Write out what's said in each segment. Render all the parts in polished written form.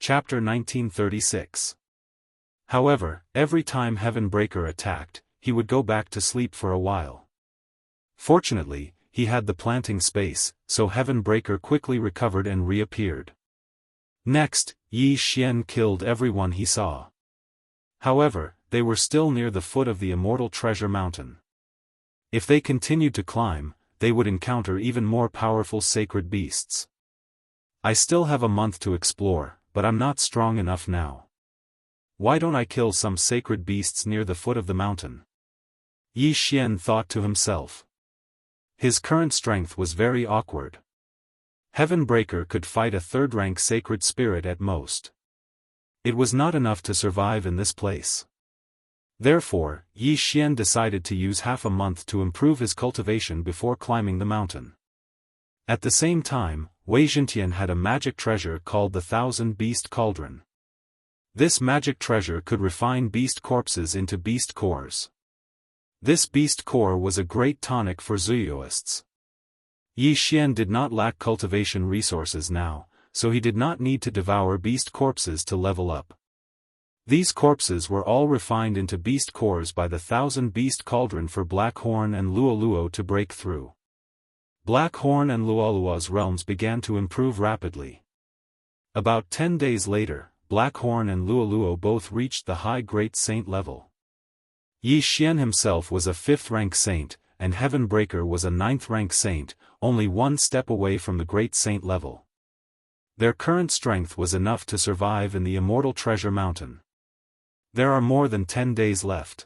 Chapter 1936. However, every time Heavenbreaker attacked, he would go back to sleep for a while. Fortunately, he had the planting space, so Heavenbreaker quickly recovered and reappeared. Next, Yi Xian killed everyone he saw. However, they were still near the foot of the Immortal Treasure Mountain. If they continued to climb, they would encounter even more powerful sacred beasts. I still have a month to explore, but I'm not strong enough now. Why don't I kill some sacred beasts near the foot of the mountain? Yi Xian thought to himself. His current strength was very awkward. Heavenbreaker could fight a third-rank sacred spirit at most. It was not enough to survive in this place. Therefore, Yi Xian decided to use half a month to improve his cultivation before climbing the mountain. At the same time, Wei Zhentian had a magic treasure called the Thousand Beast Cauldron. This magic treasure could refine beast corpses into beast cores. This beast core was a great tonic for Daoists. Yi Xian did not lack cultivation resources now, so he did not need to devour beast corpses to level up. These corpses were all refined into beast cores by the Thousand Beast Cauldron for Blackhorn and Luoluo to break through. Blackhorn and Luoluo's realms began to improve rapidly. About 10 days later, Blackhorn and Luoluo both reached the high Great Saint level. Yi Xian himself was a 5th-rank saint, and Heavenbreaker was a 9th-rank saint, only one step away from the Great Saint level. Their current strength was enough to survive in the Immortal Treasure Mountain. There are more than 10 days left.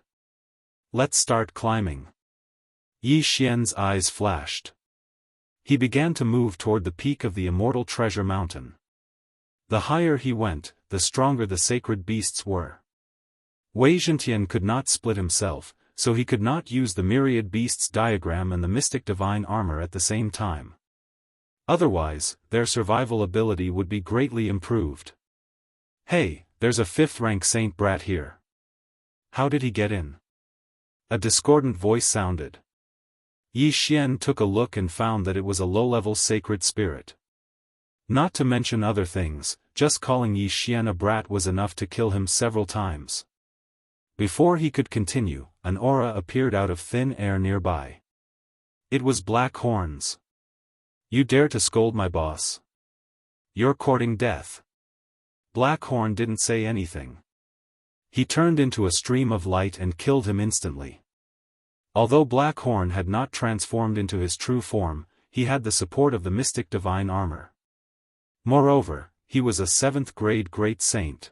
Let's start climbing. Yi Xian's eyes flashed. He began to move toward the peak of the Immortal Treasure Mountain. The higher he went, the stronger the sacred beasts were. Wei Zhentian could not split himself, so he could not use the Myriad Beasts diagram and the Mystic Divine Armor at the same time. Otherwise, their survival ability would be greatly improved. Hey, there's a 5th-rank Saint Brat here. How did he get in? A discordant voice sounded. Yi Xian took a look and found that it was a low-level sacred spirit. Not to mention other things, just calling Yi Xian a brat was enough to kill him several times. Before he could continue, an aura appeared out of thin air nearby. It was Blackhorn's. You dare to scold my boss? You're courting death. Blackhorn didn't say anything. He turned into a stream of light and killed him instantly. Although Blackhorn had not transformed into his true form, he had the support of the Mystic Divine Armor. Moreover, he was a 7th-grade Great Saint.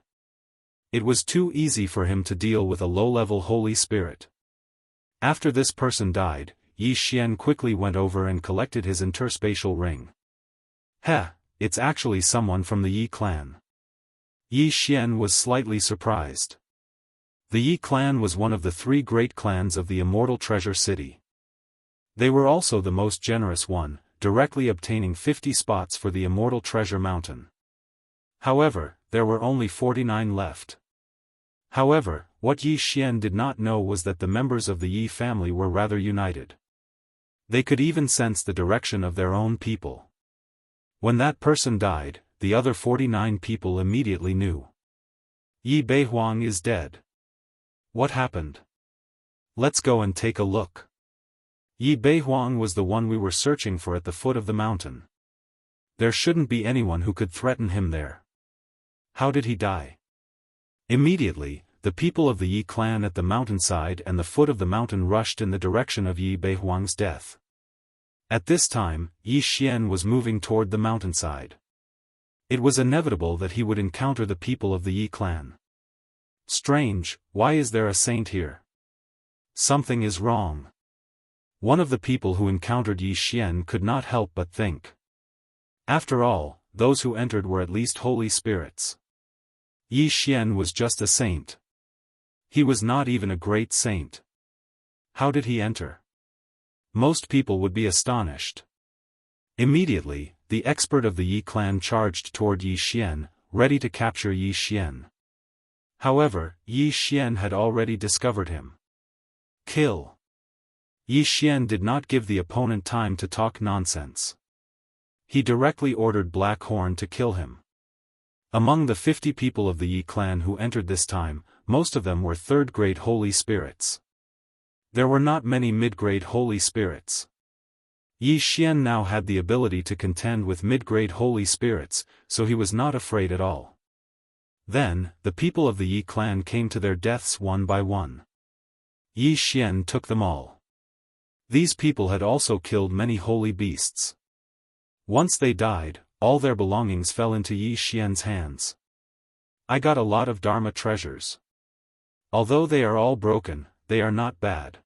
It was too easy for him to deal with a low-level Holy Spirit. After this person died, Yi Xian quickly went over and collected his interspatial ring. Heh, it's actually someone from the Yi clan. Yi Xian was slightly surprised. The Yi clan was one of the 3 great clans of the Immortal Treasure City. They were also the most generous one, directly obtaining 50 spots for the Immortal Treasure Mountain. However, there were only 49 left. However, what Yi Xian did not know was that the members of the Yi family were rather united. They could even sense the direction of their own people. When that person died, the other 49 people immediately knew. Yi Beihuang is dead. What happened? Let's go and take a look. Yi Beihuang was the one we were searching for at the foot of the mountain. There shouldn't be anyone who could threaten him there. How did he die? Immediately, the people of the Yi clan at the mountainside and the foot of the mountain rushed in the direction of Yi Beihuang's death. At this time, Yi Xian was moving toward the mountainside. It was inevitable that he would encounter the people of the Yi clan. Strange, why is there a saint here? Something is wrong. One of the people who encountered Yi Xian could not help but think. After all, those who entered were at least holy spirits. Yi Xian was just a saint. He was not even a great saint. How did he enter? Most people would be astonished. Immediately, the expert of the Yi clan charged toward Yi Xian, ready to capture Yi Xian. However, Yi Xian had already discovered him. Kill. Yi Xian did not give the opponent time to talk nonsense. He directly ordered Blackhorn to kill him. Among the 50 people of the Yi clan who entered this time, most of them were third-grade holy spirits. There were not many mid-grade holy spirits. Yi Xian now had the ability to contend with mid-grade holy spirits, so he was not afraid at all. Then, the people of the Yi clan came to their deaths one by one. Yi Xian took them all. These people had also killed many holy beasts. Once they died, all their belongings fell into Yi Xian's hands. I got a lot of Dharma treasures. Although they are all broken, they are not bad.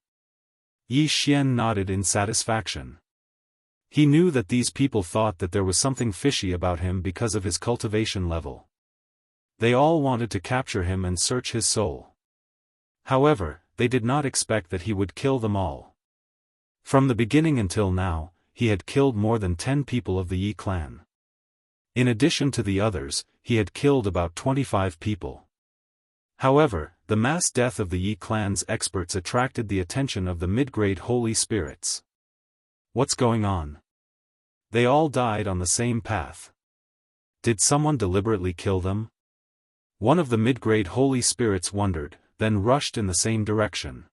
Yi Xian nodded in satisfaction. He knew that these people thought that there was something fishy about him because of his cultivation level. They all wanted to capture him and search his soul. However, they did not expect that he would kill them all. From the beginning until now, he had killed more than 10 people of the Yi clan. In addition to the others, he had killed about 25 people. However, the mass death of the Yi clan's experts attracted the attention of the mid-grade holy spirits. What's going on? They all died on the same path. Did someone deliberately kill them? One of the mid-grade holy spirits wondered, then rushed in the same direction.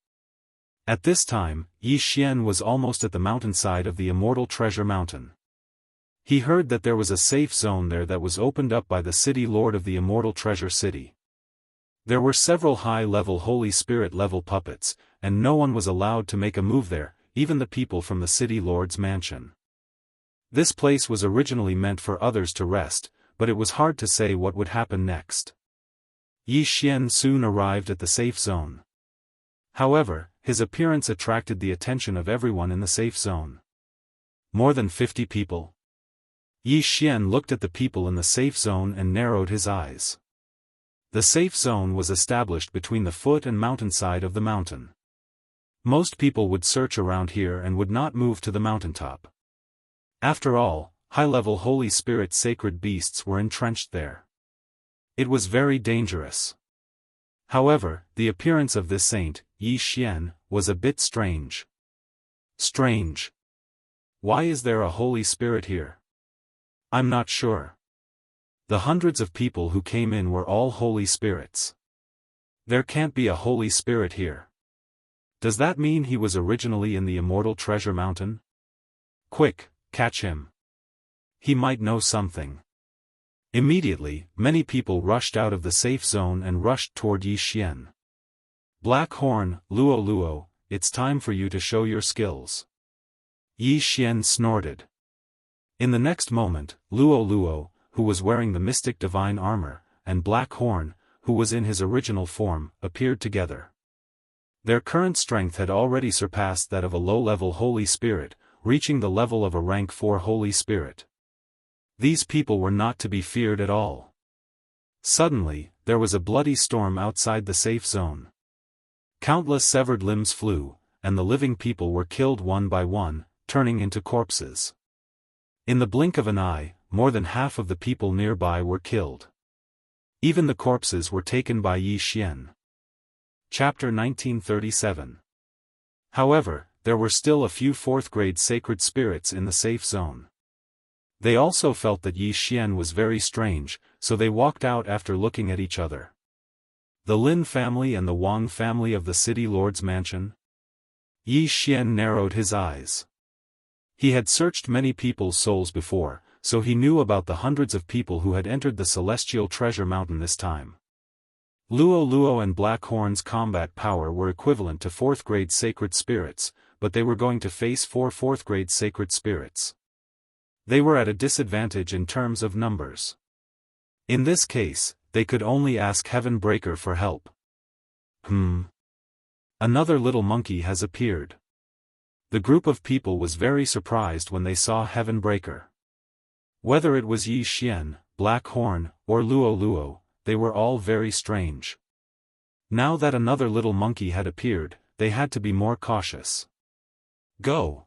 At this time, Yi Xian was almost at the mountainside of the Immortal Treasure Mountain. He heard that there was a safe zone there that was opened up by the city lord of the Immortal Treasure City. There were several high-level holy spirit-level puppets, and no one was allowed to make a move there, even the people from the city lord's mansion. This place was originally meant for others to rest, but it was hard to say what would happen next. Yi Xian soon arrived at the safe zone. However, his appearance attracted the attention of everyone in the safe zone. More than 50 people. Yi Xian looked at the people in the safe zone and narrowed his eyes. The safe zone was established between the foot and mountainside of the mountain. Most people would search around here and would not move to the mountaintop. After all, high-level holy spirit sacred beasts were entrenched there. It was very dangerous. However, the appearance of this saint, Yi Xian, was a bit strange. Strange. Why is there a holy spirit here? I'm not sure. The hundreds of people who came in were all holy spirits. There can't be a holy spirit here. Does that mean he was originally in the Immortal Treasure Mountain? Quick, catch him. He might know something. Immediately, many people rushed out of the safe zone and rushed toward Yi Xian. Black Horn, Luo Luo, it's time for you to show your skills. Yi Xian snorted. In the next moment, Luo Luo, who was wearing the mystic divine armor, and Black Horn, who was in his original form, appeared together. Their current strength had already surpassed that of a low-level holy spirit, reaching the level of a rank 4 holy spirit. These people were not to be feared at all. Suddenly, there was a bloody storm outside the safe zone. Countless severed limbs flew, and the living people were killed one by one, turning into corpses. In the blink of an eye, more than half of the people nearby were killed. Even the corpses were taken by Yi Xian. Chapter 1937. However, there were still a few 4th-grade sacred spirits in the safe zone. They also felt that Yi Xian was very strange, so they walked out after looking at each other. The Lin family and the Wang family of the city lord's mansion? Yi Xian narrowed his eyes. He had searched many people's souls before, so he knew about the hundreds of people who had entered the Celestial Treasure Mountain this time. Luo Luo and Black Horn's combat power were equivalent to 4th-grade sacred spirits, but they were going to face 4 4th-grade sacred spirits. They were at a disadvantage in terms of numbers. In this case, they could only ask Heaven Breaker for help. Another little monkey has appeared. The group of people was very surprised when they saw Heaven Breaker. Whether it was Yi Xian, Black Horn, or Luo Luo, they were all very strange. Now that another little monkey had appeared, they had to be more cautious. Go!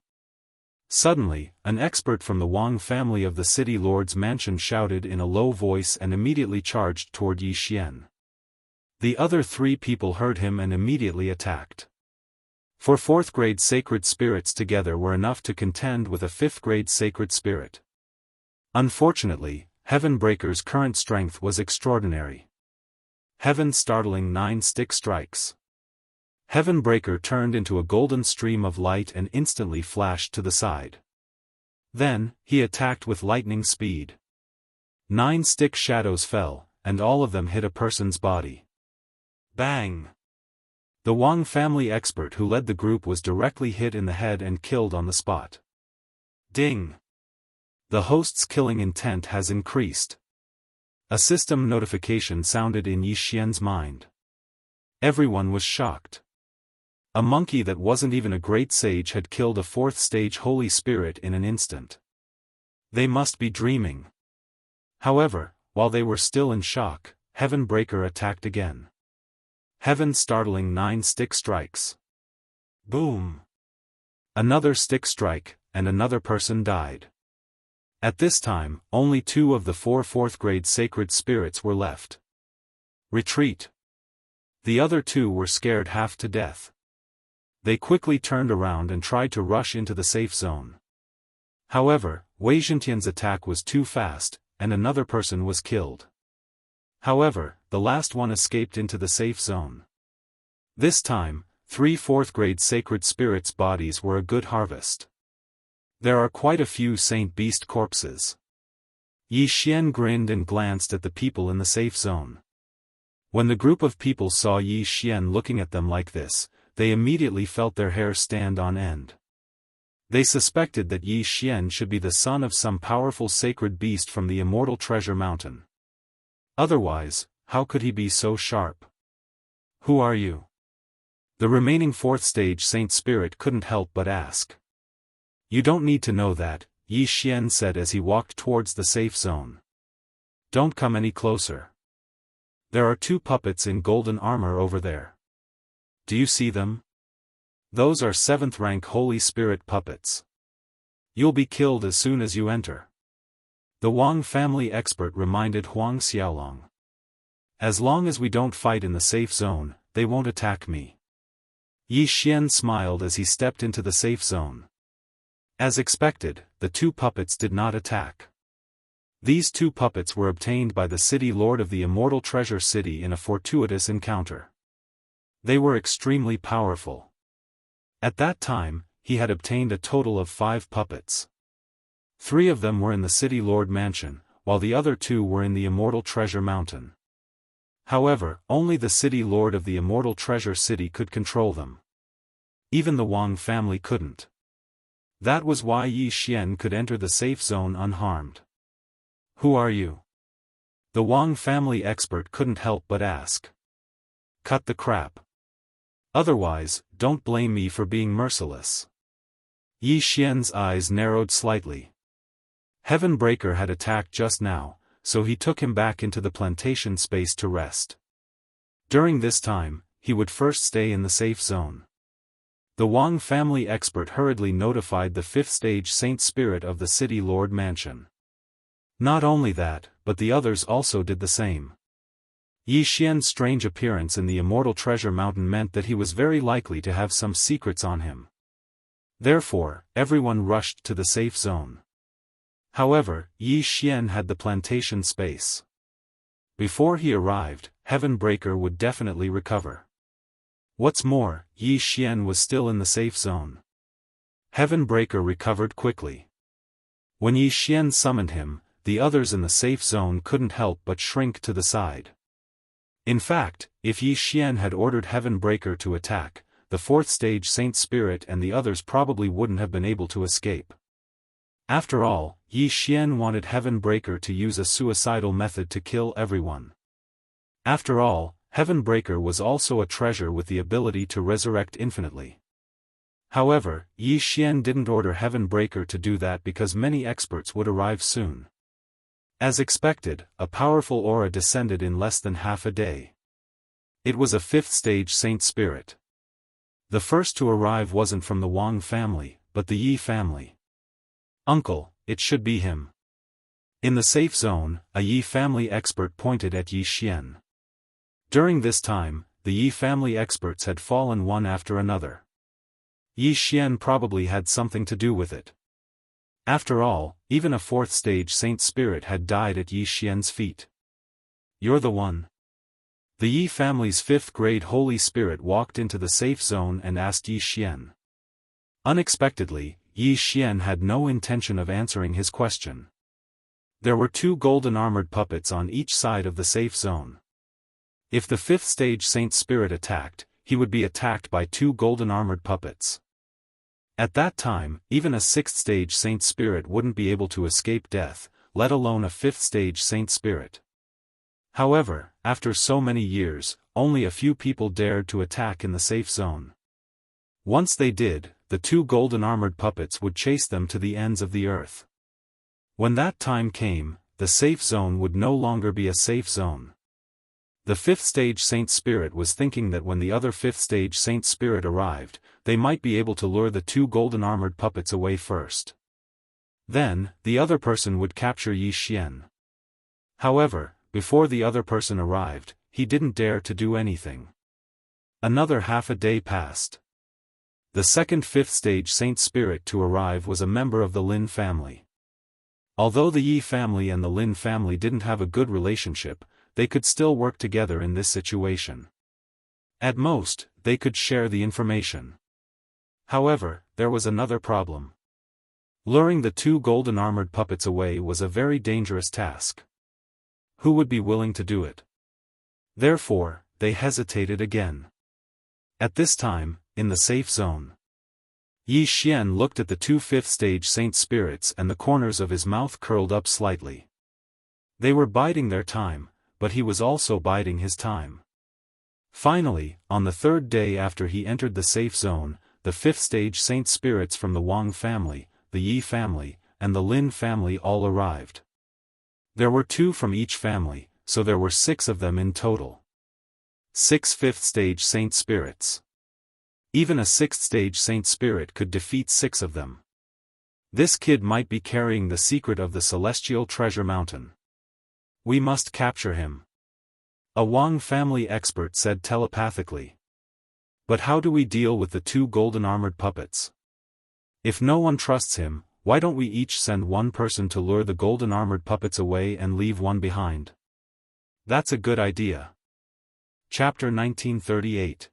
Suddenly, an expert from the Wang family of the city lord's mansion shouted in a low voice and immediately charged toward Yi Xian. The other 3 people heard him and immediately attacked. 4 4th-grade sacred spirits together were enough to contend with a 5th-grade sacred spirit. Unfortunately, Heavenbreaker's current strength was extraordinary. Heaven startling 9 stick strikes. Heavenbreaker turned into a golden stream of light and instantly flashed to the side. Then, he attacked with lightning speed. 9 stick shadows fell, and all of them hit a person's body. Bang! The Wang family expert who led the group was directly hit in the head and killed on the spot. Ding! The host's killing intent has increased. A system notification sounded in Yi Xian's mind. Everyone was shocked. A monkey that wasn't even a great sage had killed a 4th stage holy spirit in an instant. They must be dreaming. However, while they were still in shock, Heavenbreaker attacked again. Heaven startling 9 stick strikes. Boom! Another stick strike, and another person died. At this time, only 2 of the 4 4th-grade sacred spirits were left. Retreat! The other 2 were scared half to death. They quickly turned around and tried to rush into the safe zone. However, Wei Zhentian's attack was too fast, and another person was killed. However, the last one escaped into the safe zone. This time, 3 4th-grade sacred spirits' bodies were a good harvest. There are quite a few Saint Beast corpses. Yi Xian grinned and glanced at the people in the safe zone. When the group of people saw Yi Xian looking at them like this, they immediately felt their hair stand on end. They suspected that Yi Xian should be the son of some powerful sacred beast from the Immortal Treasure Mountain. Otherwise, how could he be so sharp? Who are you? The remaining 4th stage Saint Spirit couldn't help but ask. You don't need to know that, Yi Xian said as he walked towards the safe zone. Don't come any closer. There are 2 puppets in golden armor over there. Do you see them? Those are 7th rank Holy Spirit puppets. You'll be killed as soon as you enter. The Wang family expert reminded Huang Xiaolong. As long as we don't fight in the safe zone, they won't attack me. Yi Xian smiled as he stepped into the safe zone. As expected, the 2 puppets did not attack. These 2 puppets were obtained by the city lord of the Immortal Treasure City in a fortuitous encounter. They were extremely powerful. At that time, he had obtained a total of 5 puppets. 3 of them were in the city lord mansion, while the other 2 were in the Immortal Treasure Mountain. However, only the city lord of the Immortal Treasure City could control them. Even the Wang family couldn't. That was why Yi Xian could enter the safe zone unharmed. Who are you? The Wang family expert couldn't help but ask. Cut the crap. Otherwise, don't blame me for being merciless. Yi Xian's eyes narrowed slightly. Heavenbreaker had attacked just now, so he took him back into the plantation space to rest. During this time, he would first stay in the safe zone. The Wang family expert hurriedly notified the 5th stage Saint Spirit of the City Lord Mansion. Not only that, but the others also did the same. Yi Xian's strange appearance in the Immortal Treasure Mountain meant that he was very likely to have some secrets on him. Therefore, everyone rushed to the safe zone. However, Yi Xian had the plantation space. Before he arrived, Heavenbreaker would definitely recover. What's more, Yi Xian was still in the safe zone. Heavenbreaker recovered quickly. When Yi Xian summoned him, the others in the safe zone couldn't help but shrink to the side. In fact, if Yi Xian had ordered Heavenbreaker to attack, the 4th stage Saint Spirit and the others probably wouldn't have been able to escape. After all, Yi Xian wanted Heavenbreaker to use a suicidal method to kill everyone. After all, Heavenbreaker was also a treasure with the ability to resurrect infinitely. However, Yi Xian didn't order Heavenbreaker to do that because many experts would arrive soon. As expected, a powerful aura descended in less than half a day. It was a 5th stage Saint Spirit. The first to arrive wasn't from the Wang family, but the Yi family. Uncle, it should be him. In the safe zone, a Yi family expert pointed at Yi Xian. During this time, the Yi family experts had fallen one after another. Yi Xian probably had something to do with it. After all, even a fourth-stage saint spirit had died at Yi Xian's feet. "You're the one." The Yi family's fifth-grade holy spirit walked into the safe zone and asked Yi Xian. Unexpectedly, Yi Xian had no intention of answering his question. There were 2 golden armored puppets on each side of the safe zone. If the fifth-stage saint spirit attacked, he would be attacked by 2 golden armored puppets. At that time, even a sixth-stage saint spirit wouldn't be able to escape death, let alone a fifth-stage saint spirit. However, after so many years, only a few people dared to attack in the safe zone. Once they did, the 2 golden armored puppets would chase them to the ends of the earth. When that time came, the safe zone would no longer be a safe zone. The fifth-stage saint spirit was thinking that when the other fifth-stage saint spirit arrived, they might be able to lure the 2 golden armored puppets away first. Then, the other person would capture Yi Xian. However, before the other person arrived, he didn't dare to do anything. Another half a day passed. The second fifth-stage saint spirit to arrive was a member of the Lin family. Although the Yi family and the Lin family didn't have a good relationship, they could still work together in this situation. At most, they could share the information. However, there was another problem. Luring the 2 golden armored puppets away was a very dangerous task. Who would be willing to do it? Therefore, they hesitated again. At this time, in the safe zone, Yi Xian looked at the 2 fifth-stage saint spirits and the corners of his mouth curled up slightly. They were biding their time, but he was also biding his time. Finally, on the 3rd day after he entered the safe zone, the fifth-stage saint spirits from the Wang family, the Yi family, and the Lin family all arrived. There were 2 from each family, so there were 6 of them in total. 6 fifth-stage saint spirits. Even a sixth-stage saint spirit could defeat 6 of them. This kid might be carrying the secret of the celestial treasure mountain. We must capture him. A Wang family expert said telepathically. But how do we deal with the 2 golden armored puppets? If no one trusts him, why don't we each send one person to lure the golden armored puppets away and leave one behind? That's a good idea. Chapter 1938.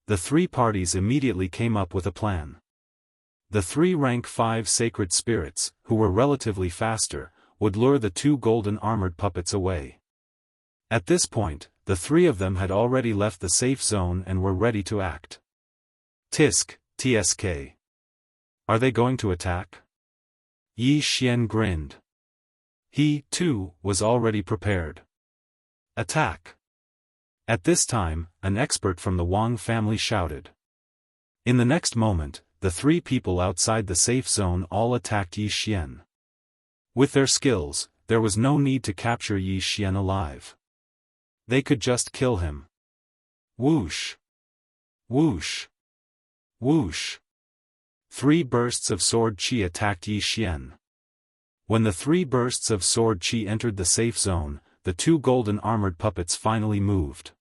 The 3 parties immediately came up with a plan. The 3 rank 5 sacred spirits, who were relatively faster, would lure the 2 golden armored puppets away. At this point, the 3 of them had already left the safe zone and were ready to act. Tsk. Are they going to attack? Yi Xian grinned. He, too, was already prepared. Attack! At this time, an expert from the Wang family shouted. In the next moment, the 3 people outside the safe zone all attacked Yi Xian. With their skills, there was no need to capture Yi Xian alive. They could just kill him. Whoosh! Whoosh! Whoosh! 3 bursts of sword qi attacked Yi Xian. When the 3 bursts of sword qi entered the safe zone, the 2 golden armored puppets finally moved.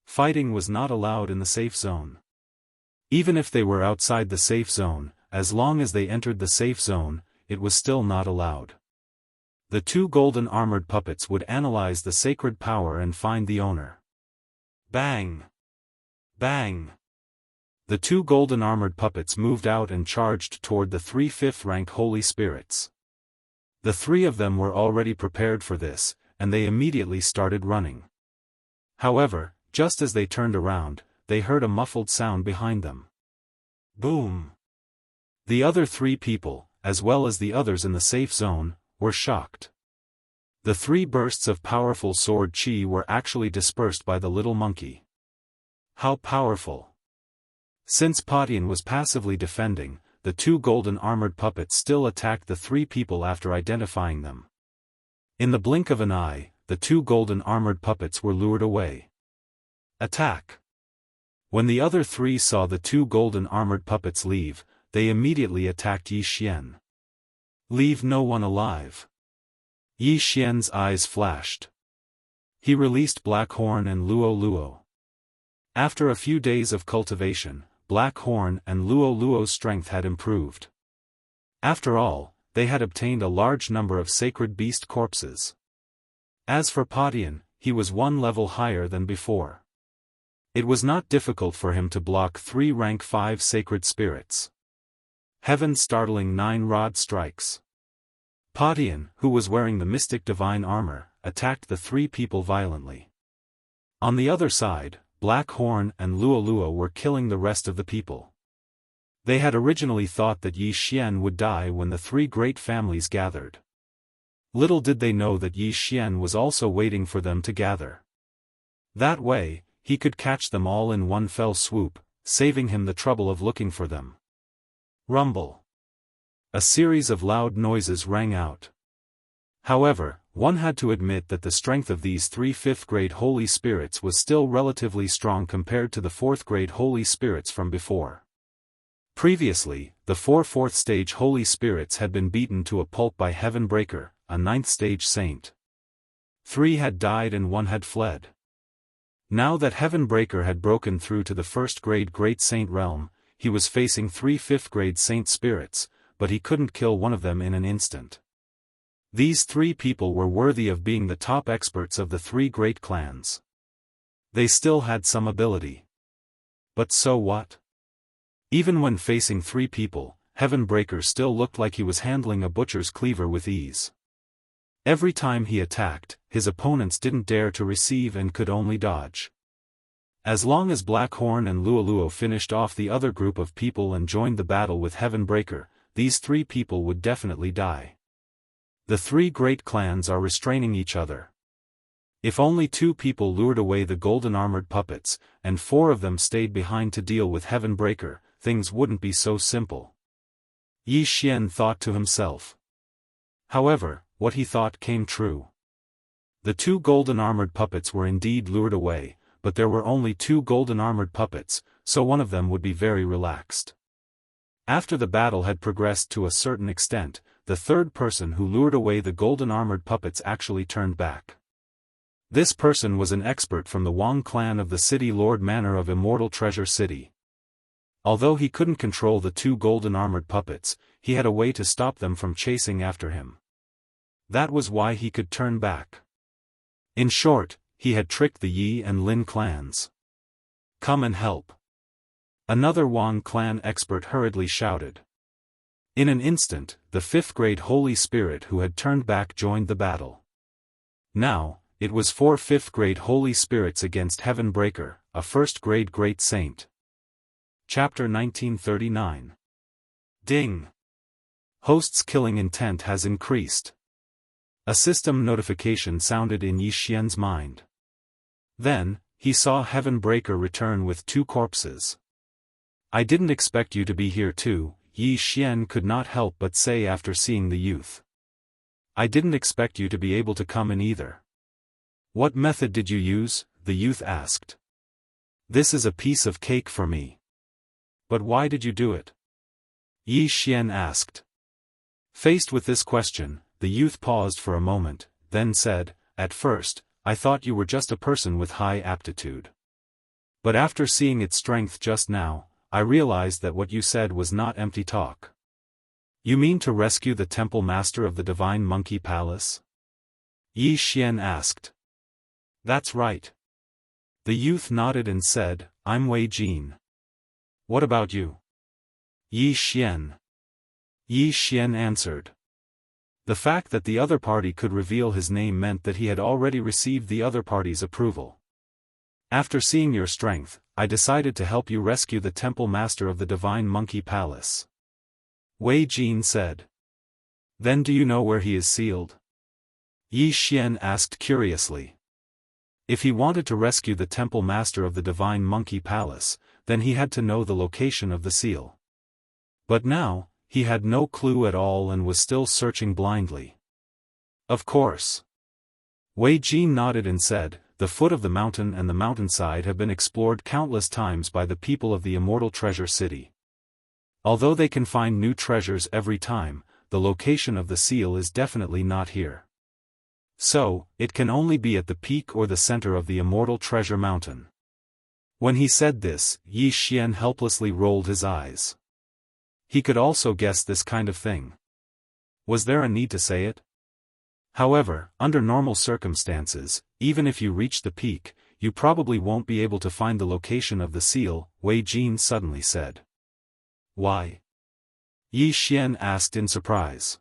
Fighting was not allowed in the safe zone. Even if they were outside the safe zone, as long as they entered the safe zone, it was still not allowed. The 2 golden armored puppets would analyze the sacred power and find the owner. Bang! Bang! The 2 golden armored puppets moved out and charged toward the 3 5th-rank holy spirits. The 3 of them were already prepared for this, and they immediately started running. However, just as they turned around, they heard a muffled sound behind them. Boom! The other 3 people, as well as the others in the safe zone, were shocked. The 3 bursts of powerful sword qi were actually dispersed by the little monkey. How powerful! Since Patian was passively defending, the 2 golden armored puppets still attacked the 3 people after identifying them. In the blink of an eye, the 2 golden armored puppets were lured away. Attack! When the other 3 saw the 2 golden armored puppets leave, they immediately attacked Yi Xian. Leave no one alive. Yi Xian's eyes flashed. He released Black Horn and Luo Luo. After a few days of cultivation, Black Horn and Luo Luo's strength had improved. After all, they had obtained a large number of sacred beast corpses. As for Padian, he was one level higher than before. It was not difficult for him to block 3 rank 5 sacred spirits. Heaven's startling 9-rod strikes. Padian, who was wearing the mystic divine armor, attacked the 3 people violently. On the other side, Black Horn and Luolua were killing the rest of the people. They had originally thought that Yi Xian would die when the 3 great families gathered. Little did they know that Yi Xian was also waiting for them to gather. That way, he could catch them all in one fell swoop, saving him the trouble of looking for them. Rumble. A series of loud noises rang out. However, one had to admit that the strength of these 3 5th-grade holy spirits was still relatively strong compared to the 4th-grade holy spirits from before. Previously, the 4 4th-stage holy spirits had been beaten to a pulp by Heavenbreaker, a 9th-stage saint. 3 had died and 1 had fled. Now that Heavenbreaker had broken through to the 1st-grade Great Saint realm, he was facing 3 5th-grade saint spirits, but he couldn't kill one of them in an instant. These 3 people were worthy of being the top experts of the 3 great clans. They still had some ability. But so what? Even when facing 3 people, Heavenbreaker still looked like he was handling a butcher's cleaver with ease. Every time he attacked, his opponents didn't dare to receive and could only dodge. As long as Blackhorn and Luoluo finished off the other group of people and joined the battle with Heavenbreaker, these 3 people would definitely die. The 3 great clans are restraining each other. If only 2 people lured away the golden-armored puppets, and 4 of them stayed behind to deal with Heavenbreaker, things wouldn't be so simple. Yi Xian thought to himself. However, what he thought came true. The 2 golden-armored puppets were indeed lured away, but there were only 2 golden-armored puppets, so one of them would be very relaxed. After the battle had progressed to a certain extent, the 3rd person who lured away the golden-armored puppets actually turned back. This person was an expert from the Wang clan of the City Lord Manor of Immortal Treasure City. Although he couldn't control the 2 golden-armored puppets, he had a way to stop them from chasing after him. That was why he could turn back. In short, he had tricked the Yi and Lin clans. Come and help. Another Wang clan expert hurriedly shouted. In an instant, the 5th-grade holy spirit who had turned back joined the battle. Now, it was 4 5th-grade holy spirits against Heavenbreaker, a 1st-grade great saint. Chapter 1939. Ding! Host's killing intent has increased. A system notification sounded in Yi Xian's mind. Then, he saw Heavenbreaker return with 2 corpses. I didn't expect you to be here too, Yi Xian could not help but say after seeing the youth. I didn't expect you to be able to come in either. What method did you use? The youth asked. This is a piece of cake for me. But why did you do it? Yi Xian asked. Faced with this question, the youth paused for a moment, then said, At first, I thought you were just a person with high aptitude. But after seeing its strength just now, I realized that what you said was not empty talk. You mean to rescue the temple master of the Divine Monkey Palace? Yi Xian asked. That's right. The youth nodded and said, I'm Wei Jin. What about you? Yi Xian. Yi Xian answered. The fact that the other party could reveal his name meant that he had already received the other party's approval. After seeing your strength, I decided to help you rescue the temple master of the Divine Monkey Palace. Wei Jin said. Then do you know where he is sealed? Yi Xian asked curiously. If he wanted to rescue the temple master of the Divine Monkey Palace, then he had to know the location of the seal. But now, he had no clue at all and was still searching blindly. Of course. Wei Jin nodded and said, The foot of the mountain and the mountainside have been explored countless times by the people of the Immortal Treasure City. Although they can find new treasures every time, the location of the seal is definitely not here. So, it can only be at the peak or the center of the Immortal Treasure Mountain. When he said this, Yi Xian helplessly rolled his eyes. He could also guess this kind of thing. Was there a need to say it? However, under normal circumstances, even if you reach the peak, you probably won't be able to find the location of the seal, Wei Jin suddenly said. Why? Yi Xian asked in surprise.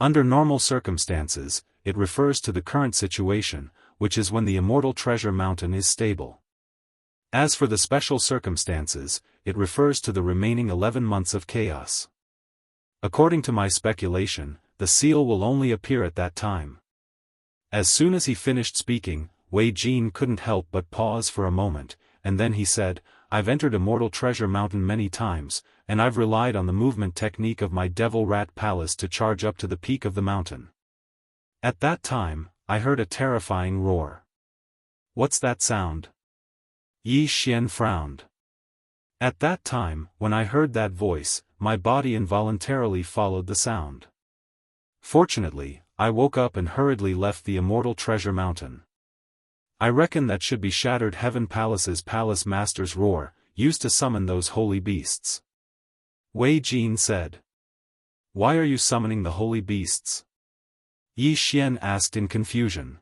Under normal circumstances, it refers to the current situation, which is when the Immortal Treasure Mountain is stable. As for the special circumstances, it refers to the remaining 11 months of chaos. According to my speculation, the seal will only appear at that time. As soon as he finished speaking, Wei Jin couldn't help but pause for a moment, and then he said, I've entered Immortal Treasure Mountain many times, and I've relied on the movement technique of my Devil Rat Palace to charge up to the peak of the mountain. At that time, I heard a terrifying roar. What's that sound? Yi Xian frowned. At that time, when I heard that voice, my body involuntarily followed the sound. Fortunately, I woke up and hurriedly left the Immortal Treasure Mountain. I reckon that should be Shattered Heaven Palace's Palace Master's roar, used to summon those holy beasts. Wei Jin said. Why are you summoning the holy beasts? Yi Xian asked in confusion.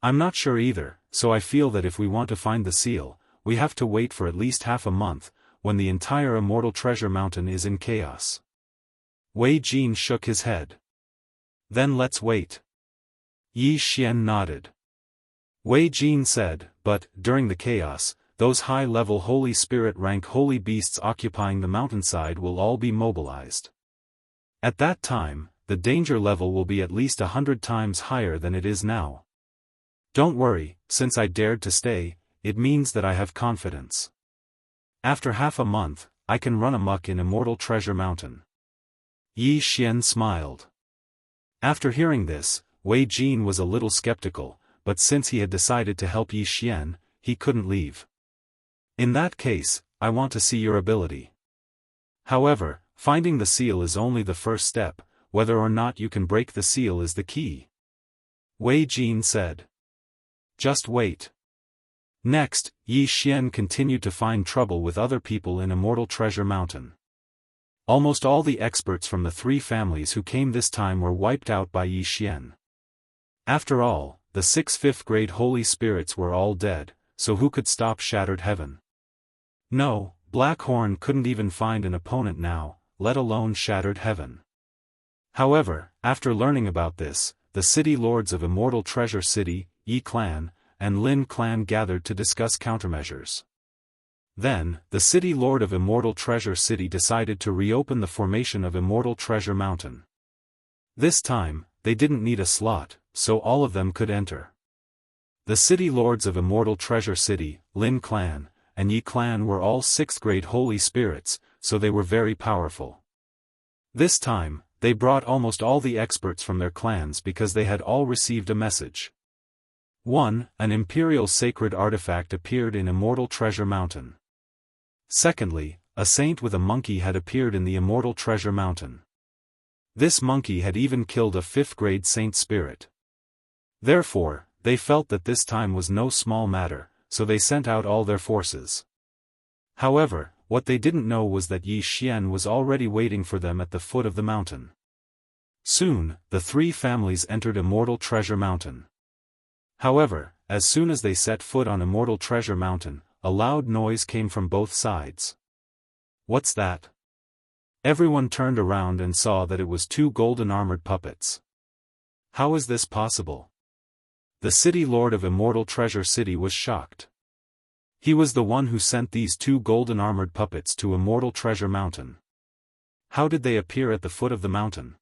I'm not sure either, so I feel that if we want to find the seal, we have to wait for at least half a month, when the entire Immortal Treasure Mountain is in chaos. Wei Jin shook his head. Then let's wait. Yi Xian nodded. Wei Jin said, but, during the chaos, those high-level Holy Spirit rank holy beasts occupying the mountainside will all be mobilized. At that time, the danger level will be at least 100 times higher than it is now. Don't worry, since I dared to stay, it means that I have confidence. After half a month, I can run amok in Immortal Treasure Mountain. Yi Xian smiled. After hearing this, Wei Jin was a little skeptical, but since he had decided to help Yi Xian, he couldn't leave. In that case, I want to see your ability. However, finding the seal is only the first step, whether or not you can break the seal is the key. Wei Jin said. Just wait. Next, Yi Xian continued to find trouble with other people in Immortal Treasure Mountain. Almost all the experts from the 3 families who came this time were wiped out by Yi Xian. After all, the 6 5th-grade holy spirits were all dead, so who could stop Shattered Heaven? No, Blackhorn couldn't even find an opponent now, let alone Shattered Heaven. However, after learning about this, the city lords of Immortal Treasure City, Yi Clan, and Lin Clan gathered to discuss countermeasures. Then, the city lord of Immortal Treasure City decided to reopen the formation of Immortal Treasure Mountain. This time, they didn't need a slot, so all of them could enter. The city lords of Immortal Treasure City, Lin Clan, and Yi Clan were all 6th-grade holy spirits, so they were very powerful. This time, they brought almost all the experts from their clans because they had all received a message. 1. An imperial sacred artifact appeared in Immortal Treasure Mountain. Secondly, a saint with a monkey had appeared in the Immortal Treasure Mountain. This monkey had even killed a 5th-grade saint spirit. Therefore, they felt that this time was no small matter, so they sent out all their forces. However, what they didn't know was that Yi Xian was already waiting for them at the foot of the mountain. Soon, the 3 families entered Immortal Treasure Mountain. However, as soon as they set foot on Immortal Treasure Mountain, a loud noise came from both sides. What's that? Everyone turned around and saw that it was 2 golden armored puppets. How is this possible? The city lord of Immortal Treasure City was shocked. He was the one who sent these 2 golden armored puppets to Immortal Treasure Mountain. How did they appear at the foot of the mountain?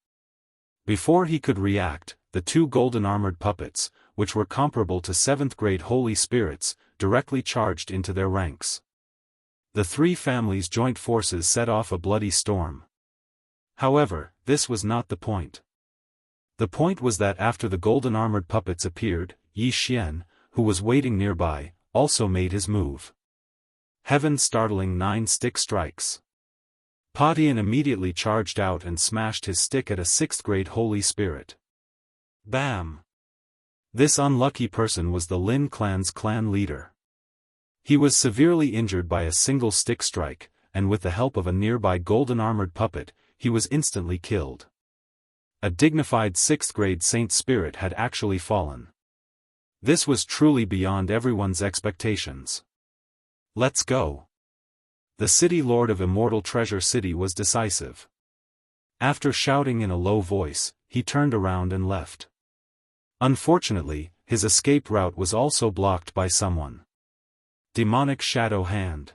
Before he could react, the 2 golden armored puppets, which were comparable to 7th-grade holy spirits, directly charged into their ranks. The 3 families' joint forces set off a bloody storm. However, this was not the point. The point was that after the golden armored puppets appeared, Yi Xian, who was waiting nearby, also made his move. Heaven startling 9 stick strikes. Padian immediately charged out and smashed his stick at a 6th-grade holy spirit. Bam! This unlucky person was the Lin clan's clan leader. He was severely injured by a single stick strike, and with the help of a nearby golden-armored puppet, he was instantly killed. A dignified 6th-grade saint spirit had actually fallen. This was truly beyond everyone's expectations. Let's go. The city lord of Immortal Treasure City was decisive. After shouting in a low voice, he turned around and left. Unfortunately, his escape route was also blocked by someone. Demonic Shadow Hand.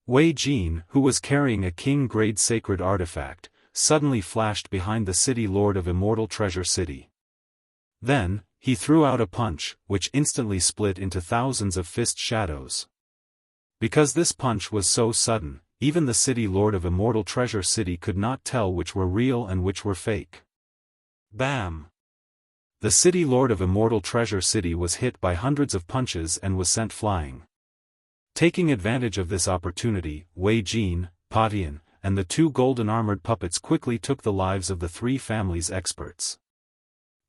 Wei Jin, who was carrying a king-grade sacred artifact, suddenly flashed behind the city lord of Immortal Treasure City. Then, he threw out a punch, which instantly split into thousands of fist shadows. Because this punch was so sudden, even the city lord of Immortal Treasure City could not tell which were real and which were fake. Bam! The city lord of Immortal Treasure City was hit by hundreds of punches and was sent flying. Taking advantage of this opportunity, Wei Jin, Patian, and the 2 golden-armored puppets quickly took the lives of the 3 family's experts.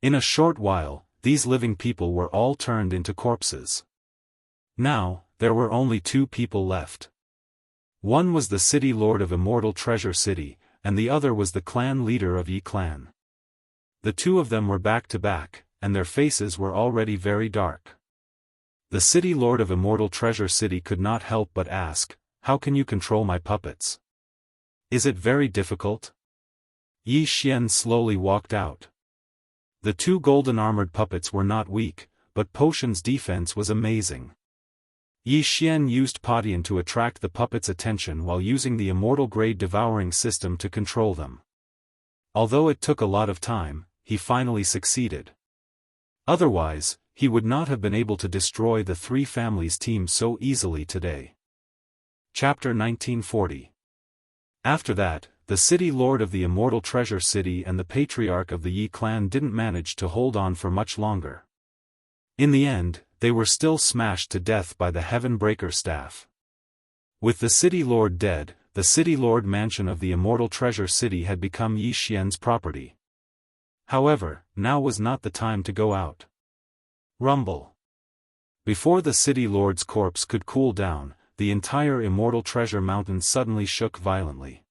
In a short while, these living people were all turned into corpses. Now, there were only 2 people left. One was the city lord of Immortal Treasure City, and the other was the clan leader of Yi Clan. The 2 of them were back to back, and their faces were already very dark. The city lord of Immortal Treasure City could not help but ask, "How can you control my puppets? Is it very difficult?" Yi Xian slowly walked out. The 2 golden-armored puppets were not weak, but Potion's defense was amazing. Yi Xian used Patian to attract the puppets' attention while using the immortal-grade devouring system to control them. Although it took a lot of time, he finally succeeded. Otherwise, he would not have been able to destroy the 3 families' team so easily today. Chapter 1940. After that, the city lord of the Immortal Treasure City and the patriarch of the Yi clan didn't manage to hold on for much longer. In the end, they were still smashed to death by the Heaven Breaker staff. With the city lord dead, the city lord mansion of the Immortal Treasure City had become Yi Xian's property. However, now was not the time to go out. Rumble. Before the city lord's corpse could cool down, the entire Immortal Treasure Mountain suddenly shook violently.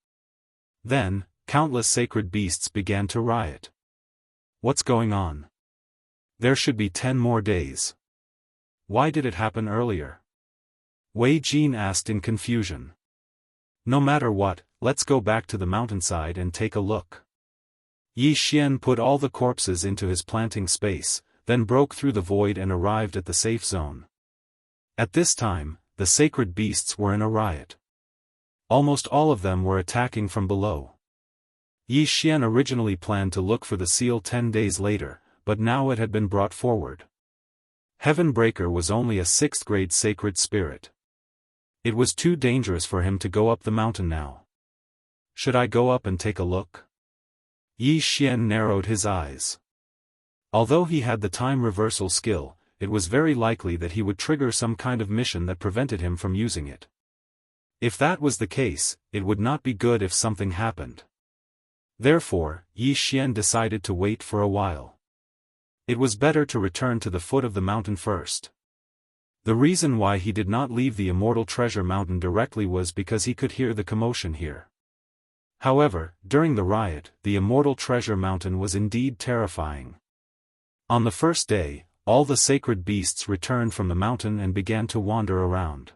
Then, countless sacred beasts began to riot. What's going on? There should be 10 more days. Why did it happen earlier? Wei Jin asked in confusion. No matter what, let's go back to the mountainside and take a look. Yi Xian put all the corpses into his planting space, then broke through the void and arrived at the safe zone. At this time, the sacred beasts were in a riot. Almost all of them were attacking from below. Yi Xian originally planned to look for the seal 10 days later, but now it had been brought forward. Heaven Breaker was only a 6th-grade sacred spirit. It was too dangerous for him to go up the mountain now. Should I go up and take a look? Yi Xian narrowed his eyes. Although he had the time reversal skill, it was very likely that he would trigger some kind of mission that prevented him from using it. If that was the case, it would not be good if something happened. Therefore, Yi Xian decided to wait for a while. It was better to return to the foot of the mountain first. The reason why he did not leave the Immortal Treasure Mountain directly was because he could hear the commotion here. However, during the riot, the Immortal Treasure Mountain was indeed terrifying. On the first day, all the sacred beasts returned from the mountain and began to wander around.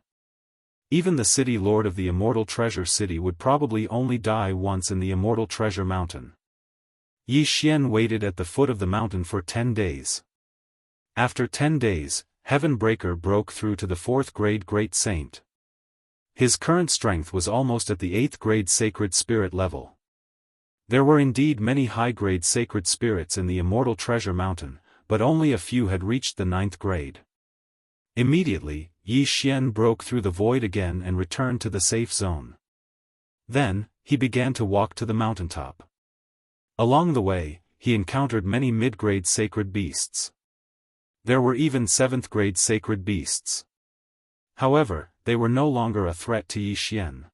Even the city lord of the Immortal Treasure City would probably only die once in the Immortal Treasure Mountain. Yi Xian waited at the foot of the mountain for 10 days. After 10 days, Heaven Breaker broke through to the 4th-grade Great Saint. His current strength was almost at the 8th-grade Sacred Spirit level. There were indeed many high-grade Sacred Spirits in the Immortal Treasure Mountain, but only a few had reached the 9th grade. Immediately, Yi Xian broke through the void again and returned to the safe zone. Then, he began to walk to the mountaintop. Along the way, he encountered many mid-grade sacred beasts. There were even 7th-grade sacred beasts. However, they were no longer a threat to Yi Xian.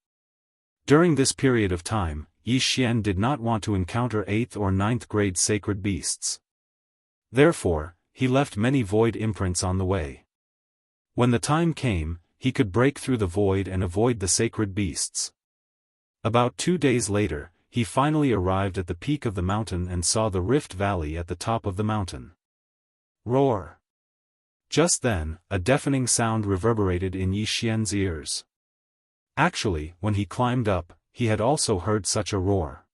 During this period of time, Yi Xian did not want to encounter 8th or 9th grade sacred beasts. Therefore, he left many void imprints on the way. When the time came, he could break through the void and avoid the sacred beasts. About 2 days later, he finally arrived at the peak of the mountain and saw the Rift Valley at the top of the mountain. Roar! Just then, a deafening sound reverberated in Yi Xian's ears. Actually, when he climbed up, he had also heard such a roar.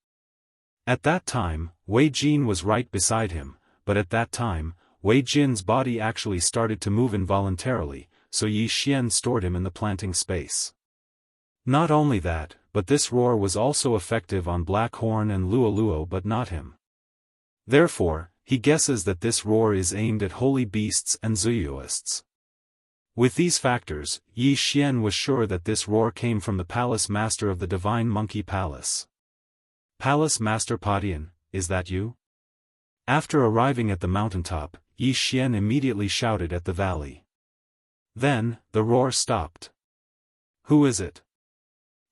At that time, Wei Jin was right beside him, but at that time, Wei Jin's body actually started to move involuntarily, so Yi Xian stored him in the planting space. Not only that, but this roar was also effective on Black Horn and Luo but not him. Therefore, he guesses that this roar is aimed at holy beasts and Daoists. With these factors, Yi Xian was sure that this roar came from the palace master of the Divine Monkey Palace. Palace Master Padian, is that you? After arriving at the mountaintop, Yi Xian immediately shouted at the valley. Then, the roar stopped. Who is it?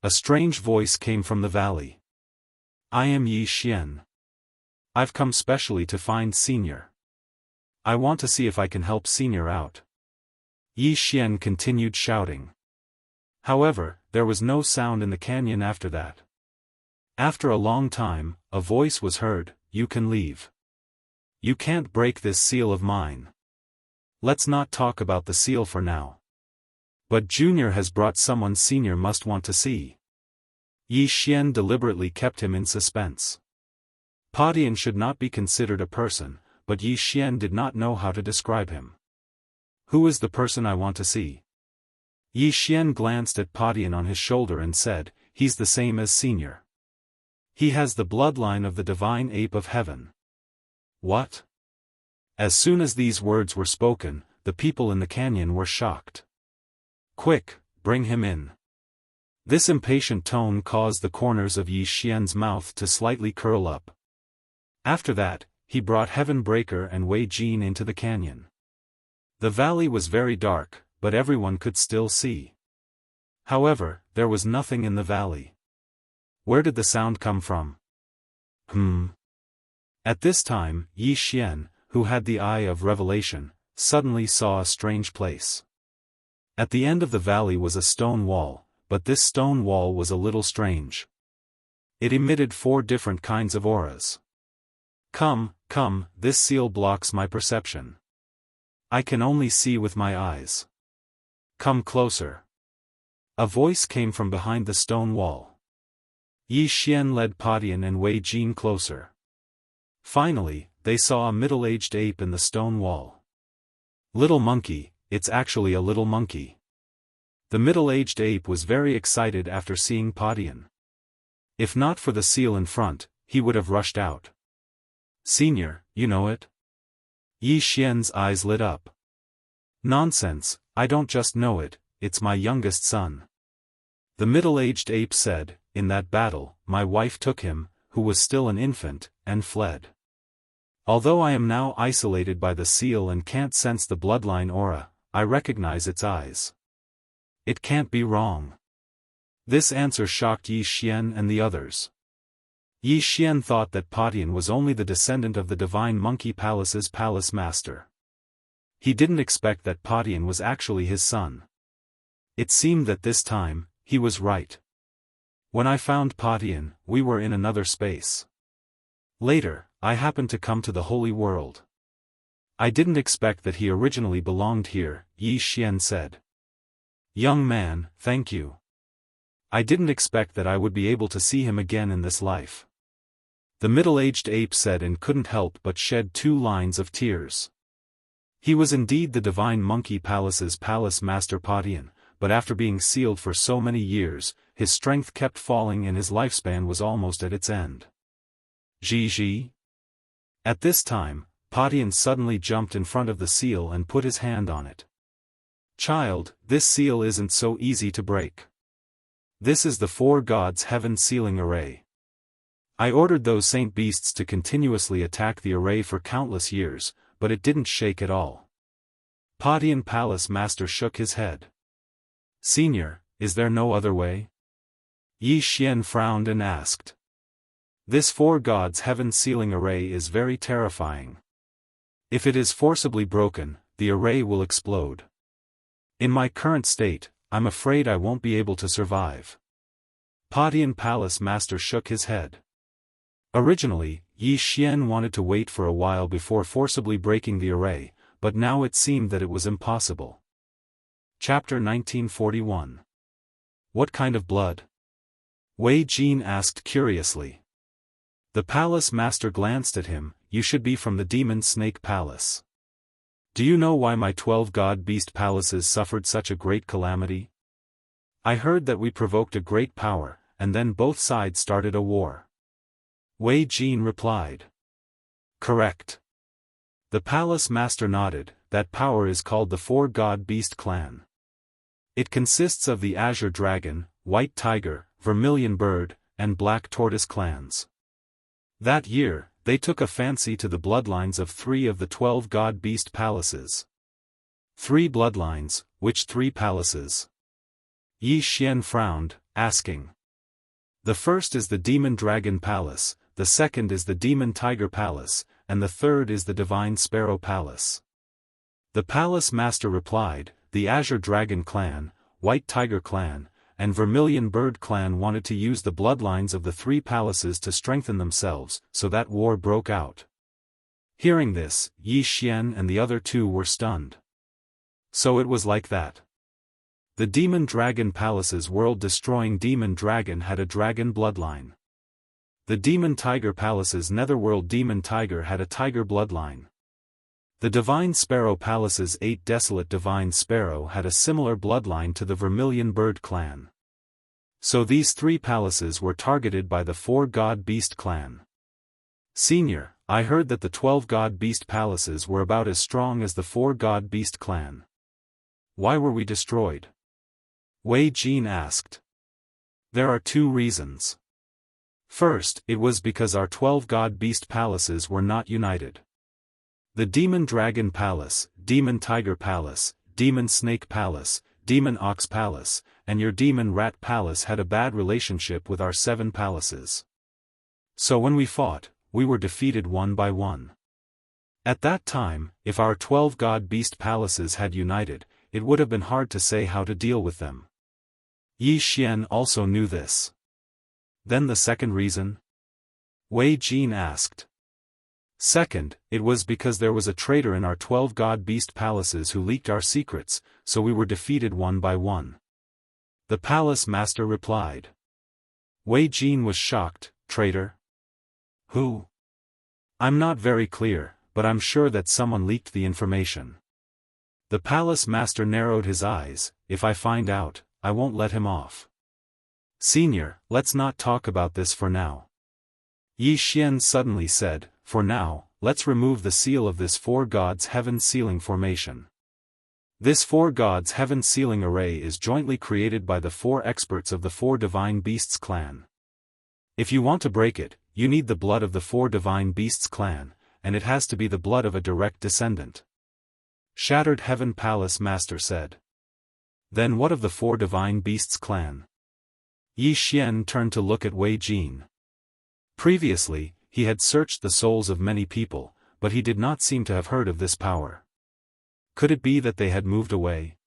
A strange voice came from the valley. I am Yi Xian. I've come specially to find Senior. I want to see if I can help Senior out. Yi Xian continued shouting. However, there was no sound in the canyon after that. After a long time, a voice was heard, you can leave. You can't break this seal of mine. Let's not talk about the seal for now. But Junior has brought someone Senior must want to see. Yi Xian deliberately kept him in suspense. Padian should not be considered a person, but Yi Xian did not know how to describe him. Who is the person I want to see? Yi Xian glanced at Padian on his shoulder and said, he's the same as Senior. He has the bloodline of the divine ape of heaven. What? As soon as these words were spoken, the people in the canyon were shocked. Quick, bring him in. This impatient tone caused the corners of Yi Xian's mouth to slightly curl up. After that, he brought Heaven Breaker and Wei Jin into the canyon. The valley was very dark, but everyone could still see. However, there was nothing in the valley. Where did the sound come from? At this time, Yi Xian, who had the eye of revelation, suddenly saw a strange place. At the end of the valley was a stone wall, but this stone wall was a little strange. It emitted 4 different kinds of auras. Come, this seal blocks my perception. I can only see with my eyes. Come closer. A voice came from behind the stone wall. Yi Xian led Padian and Wei Jin closer. Finally, they saw a middle-aged ape in the stone wall. Little monkey, it's actually a little monkey. The middle-aged ape was very excited after seeing Padian. If not for the seal in front, he would have rushed out. Senior, you know it? Yi Xian's eyes lit up. Nonsense, I don't just know it, it's my youngest son. The middle-aged ape said, in that battle, my wife took him, who was still an infant, and fled. Although I am now isolated by the seal and can't sense the bloodline aura, I recognize its eyes. It can't be wrong. This answer shocked Yi Xian and the others. Yi Xian thought that Padian was only the descendant of the Divine Monkey Palace's palace master. He didn't expect that Padian was actually his son. It seemed that this time, he was right. When I found Padian, we were in another space. Later, I happened to come to the Holy World. I didn't expect that he originally belonged here, Yi Xian said. Young man, thank you. I didn't expect that I would be able to see him again in this life. The middle-aged ape said and couldn't help but shed 2 lines of tears. He was indeed the Divine Monkey Palace's palace master Padian, but after being sealed for so many years, his strength kept falling and his lifespan was almost at its end. Ji. At this time, Padian suddenly jumped in front of the seal and put his hand on it. Child, this seal isn't so easy to break. This is the 4 gods' heaven sealing array. I ordered those saint beasts to continuously attack the array for countless years, but it didn't shake at all. Padian Palace Master shook his head. Senior, is there no other way? Yi Xian frowned and asked. This 4 gods' heaven sealing array is very terrifying. If it is forcibly broken, the array will explode. In my current state, I'm afraid I won't be able to survive. Padian Palace Master shook his head. Originally, Yi Xian wanted to wait for a while before forcibly breaking the array, but now it seemed that it was impossible. Chapter 1941. What kind of blood? Wei Jin asked curiously. The palace master glanced at him. You should be from the Demon Snake Palace. Do you know why my 12 God Beast Palaces suffered such a great calamity? I heard that we provoked a great power, and then both sides started a war. Wei Jin replied. Correct. The palace master nodded. That power is called the 4 God Beast Clan. It consists of the Azure Dragon, White Tiger, Vermilion Bird, and Black Tortoise clans. That year, they took a fancy to the bloodlines of 3 of the 12 God Beast Palaces. 3 bloodlines, which 3 palaces? Yi Xian frowned, asking. The first is the Demon Dragon Palace, the second is the Demon Tiger Palace, and the third is the Divine Sparrow Palace. The palace master replied, the Azure Dragon Clan, White Tiger Clan, and Vermilion Bird Clan wanted to use the bloodlines of the 3 palaces to strengthen themselves, so that war broke out. Hearing this, Yi Xian and the other 2 were stunned. So it was like that. The Demon Dragon Palace's world-destroying Demon Dragon had a dragon bloodline. The Demon Tiger Palace's netherworld Demon Tiger had a tiger bloodline. The Divine Sparrow Palace's 8 desolate Divine Sparrow had a similar bloodline to the Vermilion Bird Clan. So these 3 palaces were targeted by the 4 God Beast Clan. Senior, I heard that the 12 God Beast Palaces were about as strong as the 4 God Beast Clan. Why were we destroyed? Wei Jin asked. There are 2 reasons. First, it was because our 12 God Beast Palaces were not united. The Demon Dragon Palace, Demon Tiger Palace, Demon Snake Palace, Demon Ox Palace, and your Demon Rat Palace had a bad relationship with our 7 palaces. So when we fought, we were defeated one by one. At that time, if our 12 God Beast Palaces had united, it would have been hard to say how to deal with them. Yi Xian also knew this. Then the second reason? Wei Jin asked. Second, it was because there was a traitor in our 12 God Beast Palaces who leaked our secrets, so we were defeated one by one. The palace master replied. Wei Jin was shocked. Traitor? Who? I'm not very clear, but I'm sure that someone leaked the information. The palace master narrowed his eyes. If I find out, I won't let him off. Senior, let's not talk about this for now. Yi Xian suddenly said, for now, let's remove the seal of this 4 Gods Heaven Sealing formation. This 4 Gods Heaven Sealing array is jointly created by the 4 experts of the 4 Divine Beasts clan. If you want to break it, you need the blood of the 4 Divine Beasts clan, and it has to be the blood of a direct descendant. Shattered Heaven Palace Master said. Then what of the 4 Divine Beasts clan? Yi Xian turned to look at Wei Jin. Previously, he had searched the souls of many people, but he did not seem to have heard of this power. Could it be that they had moved away?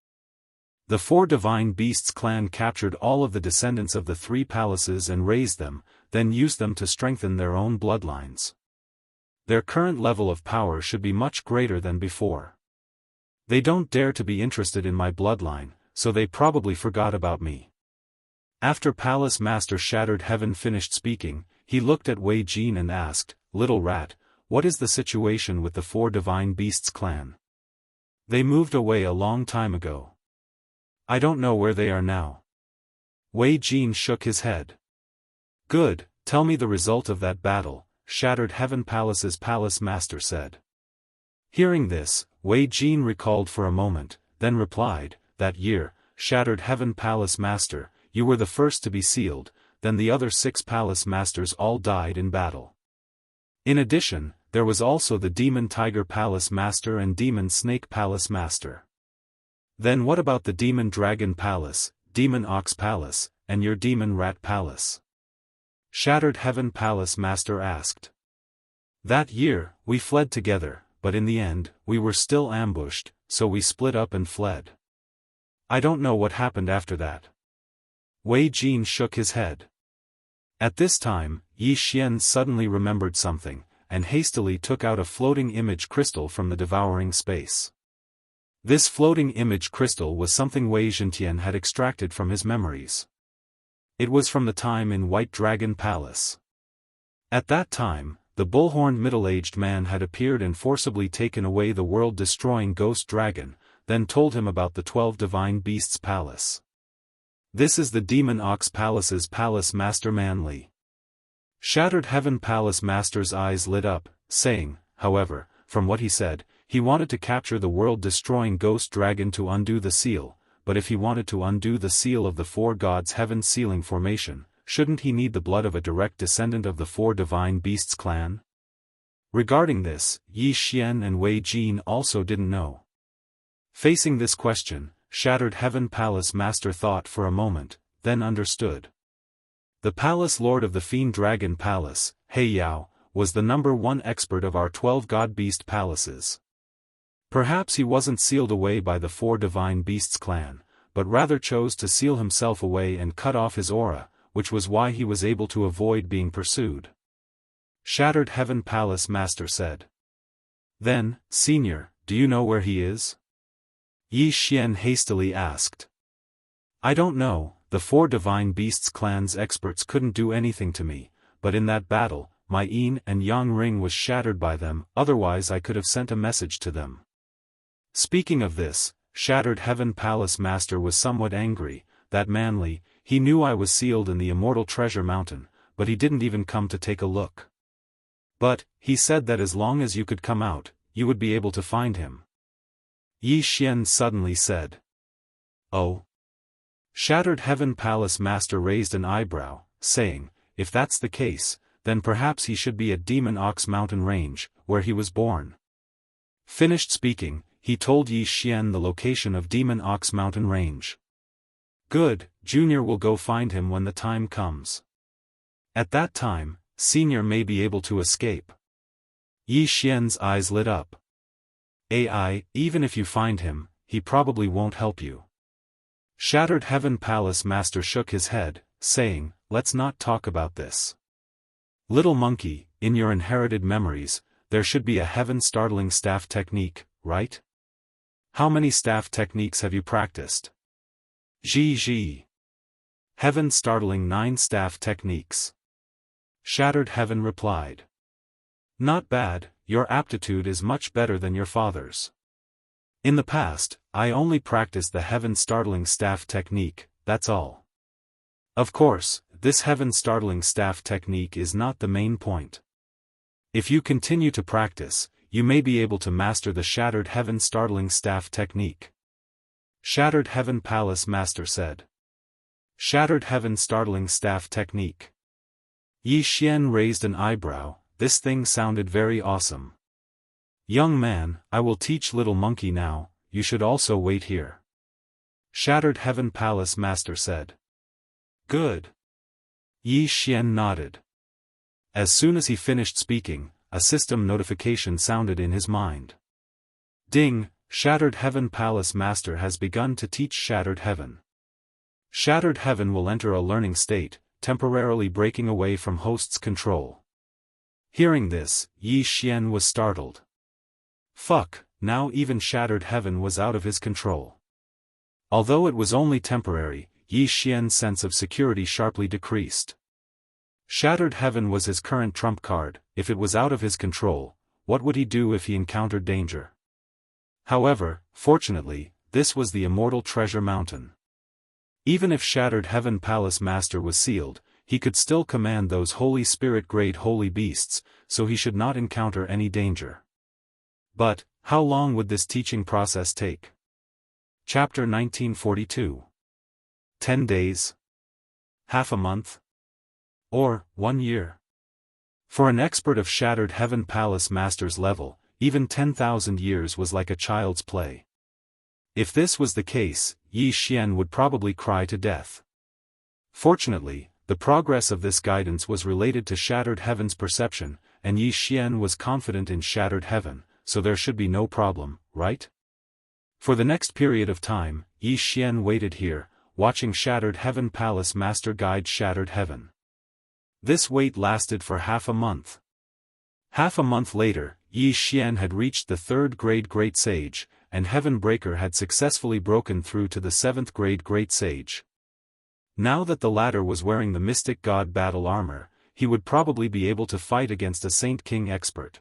The 4 Divine Beasts clan captured all of the descendants of the 3 palaces and raised them, then used them to strengthen their own bloodlines. Their current level of power should be much greater than before. They don't dare to be interested in my bloodline, so they probably forgot about me. After Palace Master Shattered Heaven finished speaking, he looked at Wei Jin and asked, Little Rat, what is the situation with the 4 Divine Beasts clan? They moved away a long time ago. I don't know where they are now. Wei Jin shook his head. Good, tell me the result of that battle, Shattered Heaven Palace's Palace Master said. Hearing this, Wei Jin recalled for a moment, then replied, that year, Shattered Heaven Palace Master, you were the first to be sealed, then the other 6 Palace Masters all died in battle. In addition, there was also the Demon Tiger Palace Master and Demon Snake Palace Master. Then what about the Demon Dragon Palace, Demon Ox Palace, and your Demon Rat Palace? Shattered Heaven Palace Master asked. That year, we fled together, but in the end, we were still ambushed, so we split up and fled. I don't know what happened after that. Wei Jin shook his head. At this time, Yi Xian suddenly remembered something, and hastily took out a floating image crystal from the devouring space. This floating image crystal was something Wei Zhentian had extracted from his memories. It was from the time in White Dragon Palace. At that time, the bullhorned middle-aged man had appeared and forcibly taken away the world-destroying ghost dragon, then told him about the 12 divine beasts' palace. This is the Demon Ox Palace's palace master Manly. Shattered Heaven Palace Master's eyes lit up, saying, however, from what he said, he wanted to capture the world-destroying ghost dragon to undo the seal, but if he wanted to undo the seal of the 4 gods' heaven sealing formation, shouldn't he need the blood of a direct descendant of the 4 divine beasts clan? Regarding this, Yi Xian and Wei Jin also didn't know. Facing this question, Shattered Heaven Palace Master thought for a moment, then understood. The Palace Lord of the Fiend Dragon Palace, He Yao, was the #1 expert of our 12 god-beast palaces. Perhaps he wasn't sealed away by the 4 divine beasts clan, but rather chose to seal himself away and cut off his aura, which was why he was able to avoid being pursued. Shattered Heaven Palace Master said. Then, Senior, do you know where he is? Yi Xian hastily asked. I don't know, the 4 divine beasts clan's experts couldn't do anything to me, but in that battle, my yin and yang ring was shattered by them, otherwise I could have sent a message to them. Speaking of this, Shattered Heaven Palace Master was somewhat angry, that Manly, he knew I was sealed in the Immortal Treasure Mountain, but he didn't even come to take a look. But, he said that as long as you could come out, you would be able to find him. Yi Xian suddenly said. Oh. Shattered Heaven Palace Master raised an eyebrow, saying, if that's the case, then perhaps he should be at Demon Ox Mountain Range, where he was born. Finished speaking, he told Yi Xian the location of Demon Ox Mountain Range. Good, Junior will go find him when the time comes. At that time, Senior may be able to escape. Yi Xian's eyes lit up. AI, even if you find him, he probably won't help you. Shattered Heaven Palace Master shook his head, saying, let's not talk about this. Little monkey, in your inherited memories, there should be a heaven-startling staff technique, right? How many staff techniques have you practiced? Ji. Heaven-startling 9 staff techniques. Shattered Heaven replied. Not bad, your aptitude is much better than your father's. In the past, I only practiced the heaven-startling staff technique, that's all. Of course, this heaven-startling staff technique is not the main point. If you continue to practice, you may be able to master the Shattered Heaven Startling Staff technique. Shattered Heaven Palace Master said. Shattered Heaven Startling Staff technique. Yi Xian raised an eyebrow, this thing sounded very awesome. Young man, I will teach little monkey now, you should also wait here. Shattered Heaven Palace Master said. Good. Yi Xian nodded. As soon as he finished speaking, a system notification sounded in his mind. Ding, Shattered Heaven Palace Master has begun to teach Shattered Heaven. Shattered Heaven will enter a learning state, temporarily breaking away from host's control. Hearing this, Yi Xian was startled. Fuck, now even Shattered Heaven was out of his control. Although it was only temporary, Yi Xian's sense of security sharply decreased. Shattered Heaven was his current trump card. If it was out of his control, what would he do if he encountered danger? However, fortunately, this was the Immortal Treasure Mountain. Even if Shattered Heaven Palace Master was sealed, he could still command those Holy Spirit-grade holy beasts, so he should not encounter any danger. But, how long would this teaching process take? Chapter 1942. 10 days? Half a month? Or, 1 year? For an expert of Shattered Heaven Palace Master's level, even 10,000 years was like a child's play. If this was the case, Yi Xian would probably cry to death. Fortunately, the progress of this guidance was related to Shattered Heaven's perception, and Yi Xian was confident in Shattered Heaven, so there should be no problem, right? For the next period of time, Yi Xian waited here, watching Shattered Heaven Palace Master guide Shattered Heaven. This wait lasted for half a month. Half a month later, Yi Xian had reached the 3rd grade Great Sage, and Heaven Breaker had successfully broken through to the 7th grade Great Sage. Now that the latter was wearing the Mystic God battle armor, he would probably be able to fight against a Saint King expert.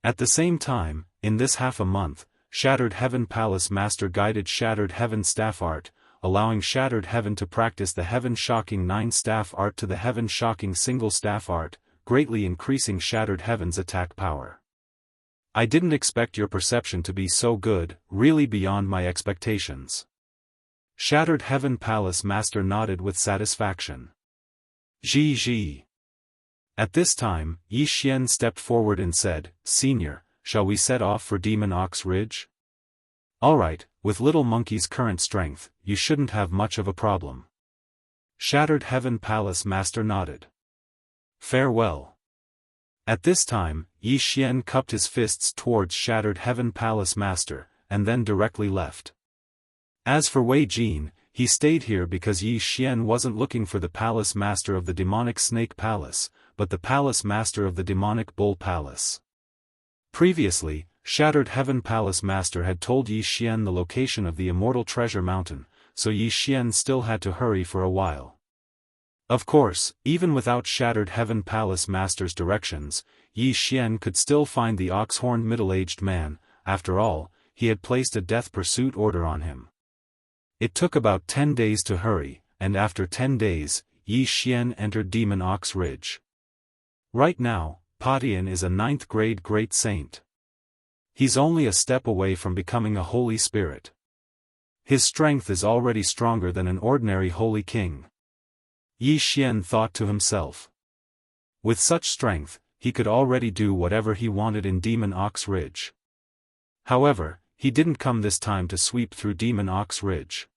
At the same time, in this half a month, Shattered Heaven Palace Master guided Shattered Heaven Staff Art, allowing Shattered Heaven to practice the Heaven Shocking 9 Staff Art to the Heaven Shocking Single Staff Art, greatly increasing Shattered Heaven's attack power. I didn't expect your perception to be so good, really beyond my expectations. Shattered Heaven Palace Master nodded with satisfaction. Ji. At this time, Yi Xian stepped forward and said, Senior, shall we set off for Demon Ox Ridge? Alright, with Little Monkey's current strength, you shouldn't have much of a problem. Shattered Heaven Palace Master nodded. Farewell. At this time, Yi Xian cupped his fists towards Shattered Heaven Palace Master, and then directly left. As for Wei Jin, he stayed here because Yi Xian wasn't looking for the Palace Master of the Demonic Snake Palace, but the Palace Master of the Demonic Bull Palace. Previously, Shattered Heaven Palace Master had told Yi Xian the location of the Immortal Treasure Mountain, so Yi Xian still had to hurry for a while. Of course, even without Shattered Heaven Palace Master's directions, Yi Xian could still find the ox-horned middle-aged man. After all, he had placed a death pursuit order on him. It took about 10 days to hurry, and after 10 days, Yi Xian entered Demon Ox Ridge. Right now, Patian is a 9th grade Great Saint. He's only a step away from becoming a Holy Spirit. His strength is already stronger than an ordinary Holy King. Yi Xian thought to himself. With such strength, he could already do whatever he wanted in Demon Ox Ridge. However, he didn't come this time to sweep through Demon Ox Ridge.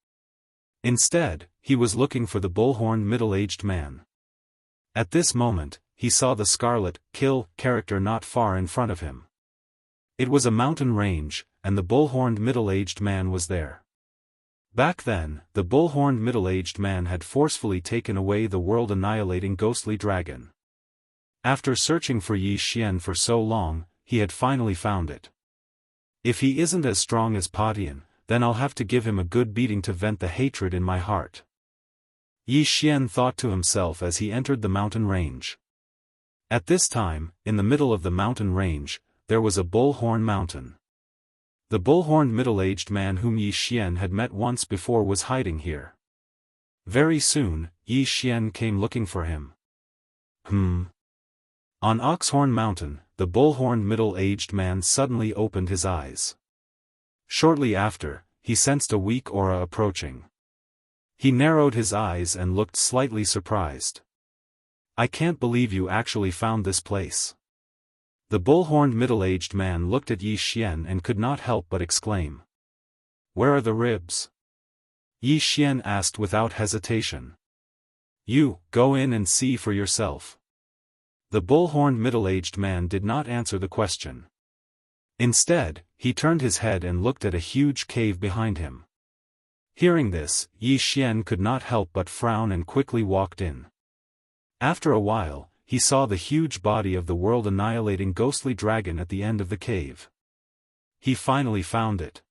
Instead, he was looking for the bullhorned middle-aged man. At this moment, he saw the Scarlet Kill character not far in front of him. It was a mountain range, and the bullhorned middle-aged man was there. Back then, the bullhorned middle-aged man had forcefully taken away the world-annihilating ghostly dragon. After searching for Yi Xian for so long, he had finally found it. If he isn't as strong as Patian, then I'll have to give him a good beating to vent the hatred in my heart. Yi Xian thought to himself as he entered the mountain range. At this time, in the middle of the mountain range, there was a bullhorn mountain. The bullhorned middle-aged man whom Yi Xian had met once before was hiding here. Very soon, Yi Xian came looking for him. On Oxhorn Mountain, the bullhorned middle-aged man suddenly opened his eyes. Shortly after, he sensed a weak aura approaching. He narrowed his eyes and looked slightly surprised. I can't believe you actually found this place. The bullhorned middle-aged man looked at Yi Xian and could not help but exclaim. Where are the ribs? Yi Xian asked without hesitation. You, go in and see for yourself. The bullhorned middle-aged man did not answer the question. Instead, he turned his head and looked at a huge cave behind him. Hearing this, Yi Xian could not help but frown and quickly walked in. After a while, he saw the huge body of the world-annihilating ghostly dragon at the end of the cave. He finally found it.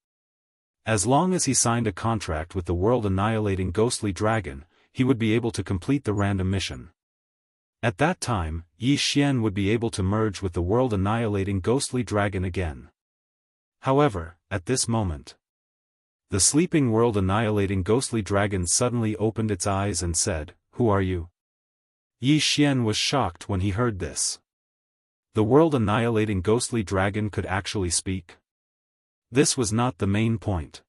As long as he signed a contract with the world-annihilating ghostly dragon, he would be able to complete the random mission. At that time, Yi Xian would be able to merge with the world-annihilating ghostly dragon again. However, at this moment, the sleeping world-annihilating ghostly dragon suddenly opened its eyes and said, Who are you? Yi Xian was shocked when he heard this. The world-annihilating ghostly dragon could actually speak. This was not the main point.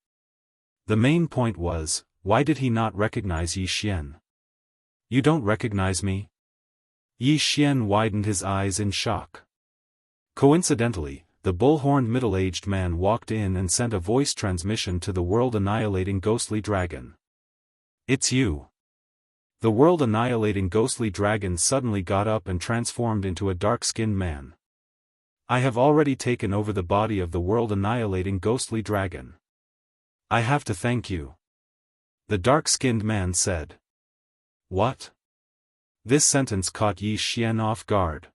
The main point was, why did he not recognize Yi Xian? You don't recognize me? Yi Xian widened his eyes in shock. Coincidentally, the bullhorned middle-aged man walked in and sent a voice transmission to the world-annihilating ghostly dragon. It's you. The world-annihilating ghostly dragon suddenly got up and transformed into a dark-skinned man. I have already taken over the body of the world-annihilating ghostly dragon. I have to thank you. The dark-skinned man said. What? This sentence caught Yi Xian off guard.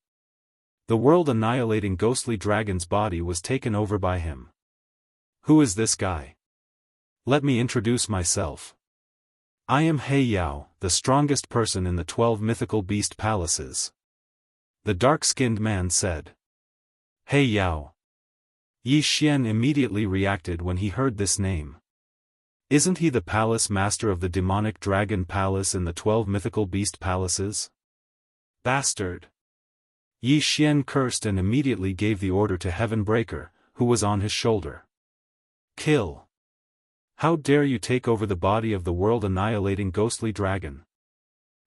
The world-annihilating ghostly dragon's body was taken over by him. Who is this guy? Let me introduce myself. I am He Yao, the strongest person in the 12 mythical beast palaces. The dark-skinned man said. He Yao. Yi Xian immediately reacted when he heard this name. Isn't he the palace master of the demonic dragon palace in the 12 mythical beast palaces? Bastard! Yi Xian cursed and immediately gave the order to Heavenbreaker, who was on his shoulder. Kill! How dare you take over the body of the world-annihilating ghostly dragon?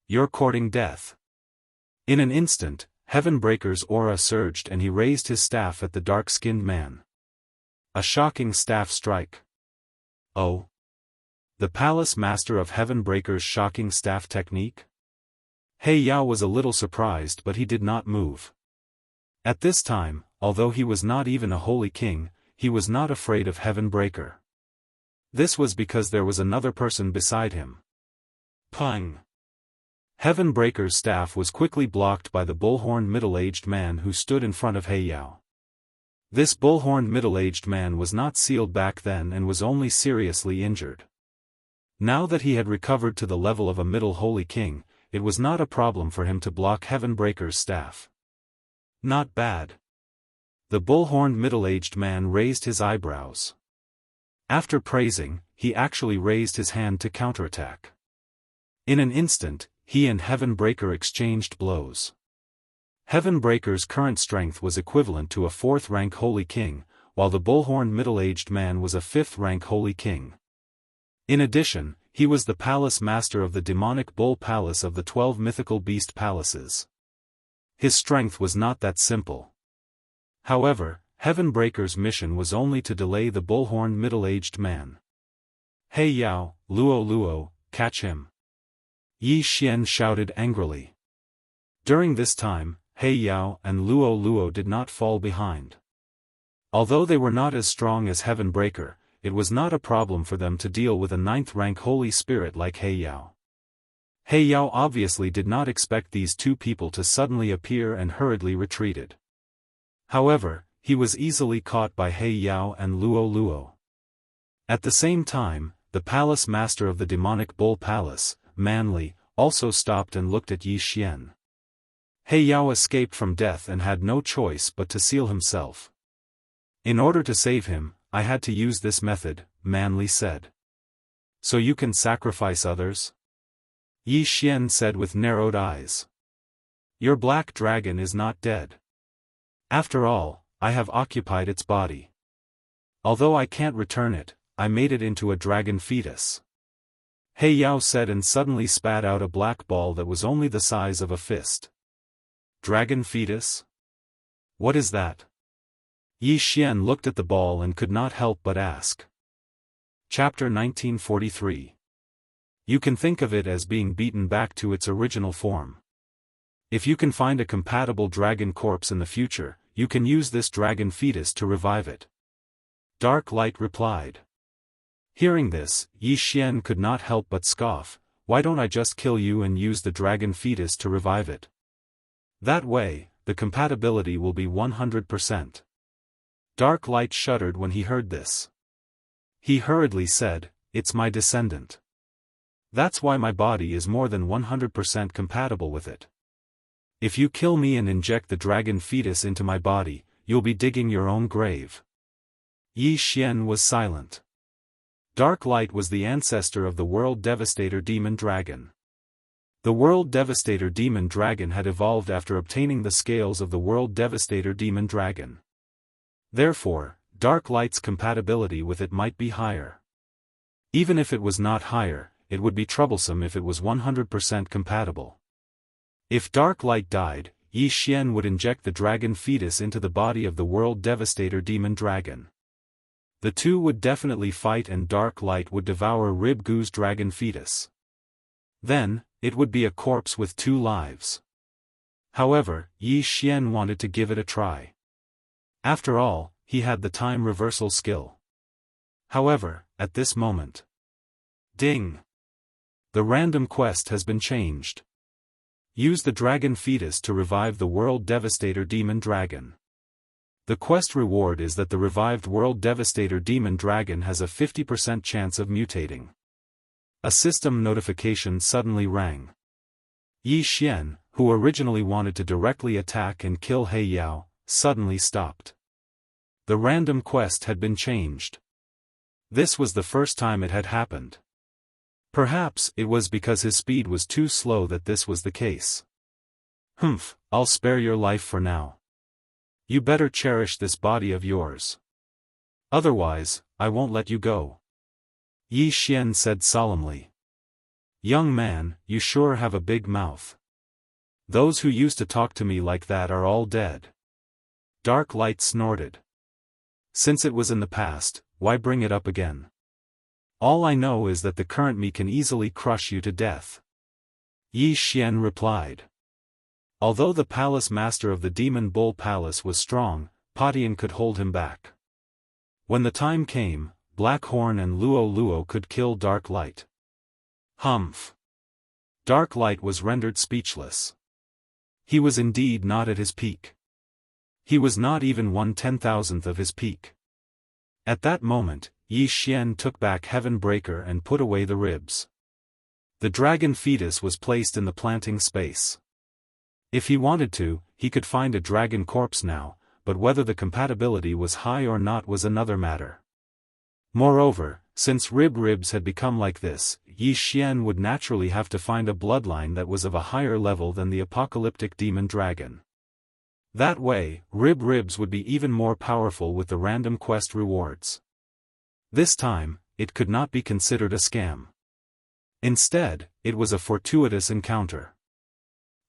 You're courting death. In an instant, Heavenbreaker's aura surged and he raised his staff at the dark-skinned man. A shocking staff strike. Oh! The palace master of Heavenbreaker's shocking staff technique? He Yao was a little surprised, but he did not move. At this time, although he was not even a holy king, he was not afraid of Heavenbreaker. This was because there was another person beside him. Pung! Heavenbreaker's staff was quickly blocked by the bullhorned middle-aged man who stood in front of He Yao. This bullhorned middle-aged man was not sealed back then and was only seriously injured. Now that he had recovered to the level of a middle holy king, it was not a problem for him to block Heavenbreaker's staff. Not bad. The bullhorned middle-aged man raised his eyebrows. After praising, he actually raised his hand to counterattack. In an instant, he and Heavenbreaker exchanged blows. Heavenbreaker's current strength was equivalent to a 4th-rank holy king, while the bullhorned middle-aged man was a 5th-rank holy king. In addition, he was the palace master of the demonic bull palace of the 12 mythical beast palaces. His strength was not that simple. However, Heavenbreaker's mission was only to delay the bullhorned middle-aged man. He Yao, Luo, catch him! Yi Xian shouted angrily. During this time, He Yao and Luo did not fall behind. Although they were not as strong as Heavenbreaker, it was not a problem for them to deal with a 9th-rank holy spirit like He Yao. He Yao obviously did not expect these two people to suddenly appear and hurriedly retreated. However, he was easily caught by He Yao and Luo. At the same time, the palace master of the demonic bull palace, Manly, also stopped and looked at Yi Xian. He Yao escaped from death and had no choice but to seal himself. In order to save him, I had to use this method, Manly said. So you can sacrifice others? Yi Xian said with narrowed eyes. Your black dragon is not dead. After all, I have occupied its body. Although I can't return it, I made it into a dragon fetus. He Yao said and suddenly spat out a black ball that was only the size of a fist. Dragon fetus? What is that? Yi Xian looked at the ball and could not help but ask. Chapter 1943. You can think of it as being beaten back to its original form. If you can find a compatible dragon corpse in the future, you can use this dragon fetus to revive it. Dark Light replied. Hearing this, Yi Xian could not help but scoff. Why don't I just kill you and use the dragon fetus to revive it? That way, the compatibility will be 100%. Dark Light shuddered when he heard this. He hurriedly said, it's my descendant. That's why my body is more than 100% compatible with it. If you kill me and inject the dragon fetus into my body, you'll be digging your own grave. Yi Xian was silent. Dark Light was the ancestor of the World Devastator Demon Dragon. The World Devastator Demon Dragon had evolved after obtaining the scales of the World Devastator Demon Dragon. Therefore, Dark Light's compatibility with it might be higher. Even if it was not higher, it would be troublesome if it was 100% compatible. If Dark Light died, Yi Xian would inject the dragon fetus into the body of the World Devastator Demon Dragon. The two would definitely fight and Dark Light would devour Rib Goo's dragon fetus. Then, it would be a corpse with 2 lives. However, Yi Xian wanted to give it a try. After all, he had the time reversal skill. However, at this moment. Ding! The random quest has been changed. Use the dragon fetus to revive the World Devastator Demon Dragon. The quest reward is that the revived World Devastator Demon Dragon has a 50% chance of mutating. A system notification suddenly rang. Yi Xian, who originally wanted to directly attack and kill He Yao, suddenly stopped. The random quest had been changed. This was the first time it had happened. Perhaps it was because his speed was too slow that this was the case. Humph, I'll spare your life for now. You better cherish this body of yours. Otherwise, I won't let you go. Yi Xian said solemnly. Young man, you sure have a big mouth. Those who used to talk to me like that are all dead. Dark Light snorted. Since it was in the past, why bring it up again? All I know is that the current me can easily crush you to death. Yi Xian replied. Although the palace master of the Demon Bull Palace was strong, Patian could hold him back. When the time came, Blackhorn and Luo Luo could kill Dark Light. Humph! Dark Light was rendered speechless. He was indeed not at his peak. He was not even 1/10,000th of his peak. At that moment, Yi Xian took back Heaven Breaker and put away the ribs. The dragon fetus was placed in the planting space. If he wanted to, he could find a dragon corpse now, but whether the compatibility was high or not was another matter. Moreover, since ribs had become like this, Yi Xian would naturally have to find a bloodline that was of a higher level than the apocalyptic demon dragon. That way, ribs would be even more powerful with the random quest rewards. This time, it could not be considered a scam. Instead, it was a fortuitous encounter.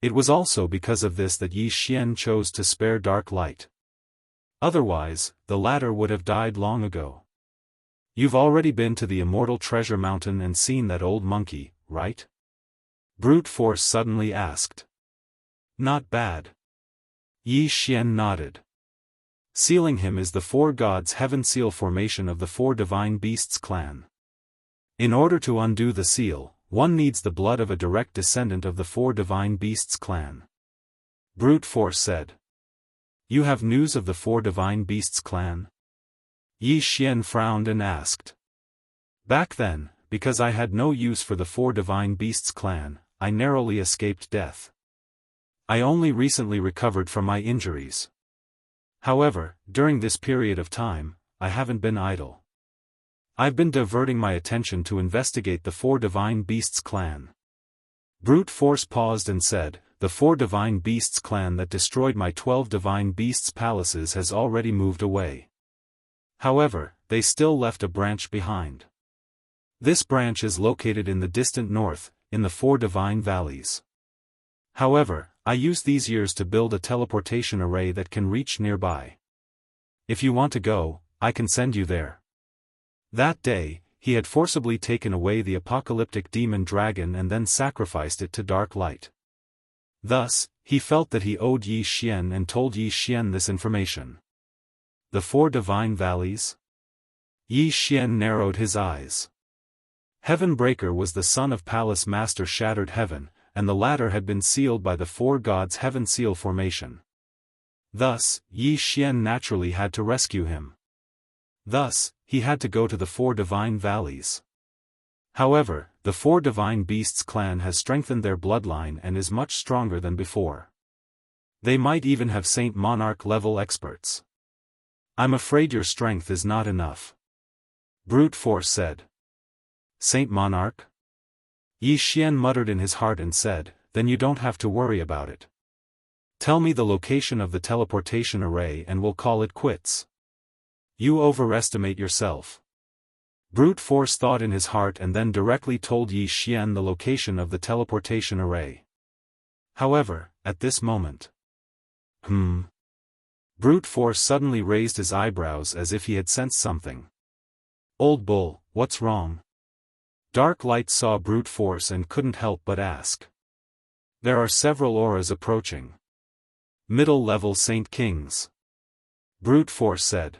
It was also because of this that Yi Xian chose to spare Dark Light. Otherwise, the latter would have died long ago. You've already been to the Immortal Treasure Mountain and seen that old monkey, right? Brute Force suddenly asked. Not bad. Yi Xian nodded. Sealing him is the Four Gods Heaven Seal formation of the Four Divine Beasts clan. In order to undo the seal, one needs the blood of a direct descendant of the Four Divine Beasts clan. Brute Force said. You have news of the Four Divine Beasts clan? Yi Xian frowned and asked. Back then, because I had no use for the Four Divine Beasts clan, I narrowly escaped death. I only recently recovered from my injuries. However, during this period of time, I haven't been idle. I've been diverting my attention to investigate the Four Divine Beasts clan. Brute Force paused and said, the Four Divine Beasts clan that destroyed my 12 Divine Beasts palaces has already moved away. However, they still left a branch behind. This branch is located in the distant north, in the Four Divine Valleys. However, I used these years to build a teleportation array that can reach nearby. If you want to go, I can send you there. That day, he had forcibly taken away the apocalyptic demon dragon and then sacrificed it to Dark Light. Thus, he felt that he owed Yi Xian and told Yi Xian this information. The Four Divine Valleys? Yi Xian narrowed his eyes. Heaven Breaker was the son of Palace Master Shattered Heaven, and the latter had been sealed by the Four Gods Heaven Seal formation. Thus, Yi Xian naturally had to rescue him. Thus, he had to go to the Four Divine Valleys. However, the Four Divine Beasts clan has strengthened their bloodline and is much stronger than before. They might even have Saint Monarch level experts. I'm afraid your strength is not enough. Brute Force said. Saint Monarch? Yi Xian muttered in his heart and said, then you don't have to worry about it. Tell me the location of the teleportation array and we'll call it quits. You overestimate yourself. Brute Force thought in his heart and then directly told Yi Xian the location of the teleportation array. However, at this moment. Brute Force suddenly raised his eyebrows as if he had sensed something. Old Bull, what's wrong? Dark Light saw Brute Force and couldn't help but ask. There are several auras approaching. Middle-level Saint Kings. Brute Force said.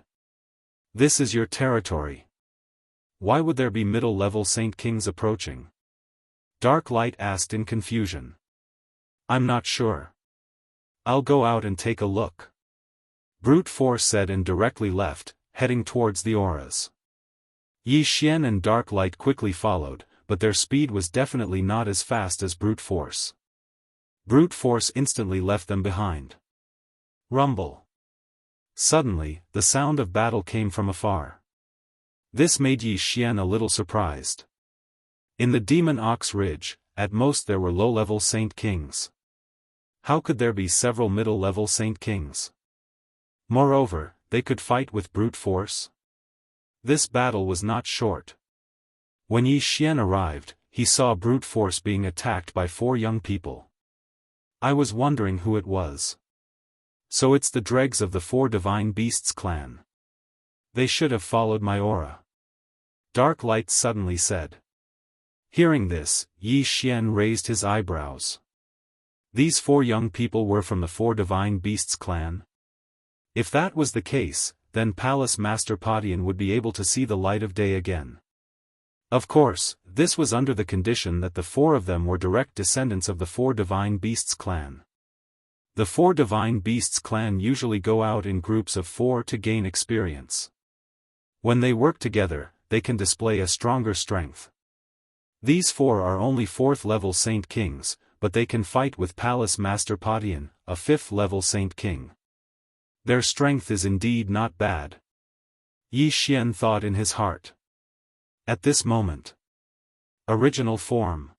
This is your territory. why would there be middle-level Saint Kings approaching? Dark Light asked in confusion. I'm not sure. I'll go out and take a look. Brute Force said and directly left, heading towards the auras. Yi Xian and Dark Light quickly followed, but their speed was definitely not as fast as Brute Force. Brute Force instantly left them behind. Rumble. Suddenly, the sound of battle came from afar. This made Yi Xian a little surprised. In the Demon Ox Ridge, at most there were low-level Saint Kings. How could there be several middle-level Saint Kings? Moreover, they could fight with brute force? This battle was not short. When Yi Xian arrived, he saw brute force being attacked by 4 young people. I was wondering who it was. So it's the dregs of the 4 Divine Beasts clan. They should have followed my aura. Dark Light suddenly said. Hearing this, Yi Xian raised his eyebrows. These 4 young people were from the 4 Divine Beasts clan? If that was the case, then Palace Master Padian would be able to see the light of day again. Of course, this was under the condition that the 4 of them were direct descendants of the 4 Divine Beasts clan. The 4 Divine Beasts clan usually go out in groups of 4 to gain experience. When they work together, they can display a stronger strength. These 4 are only 4th-level Saint Kings, but they can fight with Palace Master Padian, a 5th-level Saint King. Their strength is indeed not bad. Yi Xian thought in his heart. At this moment. Original form.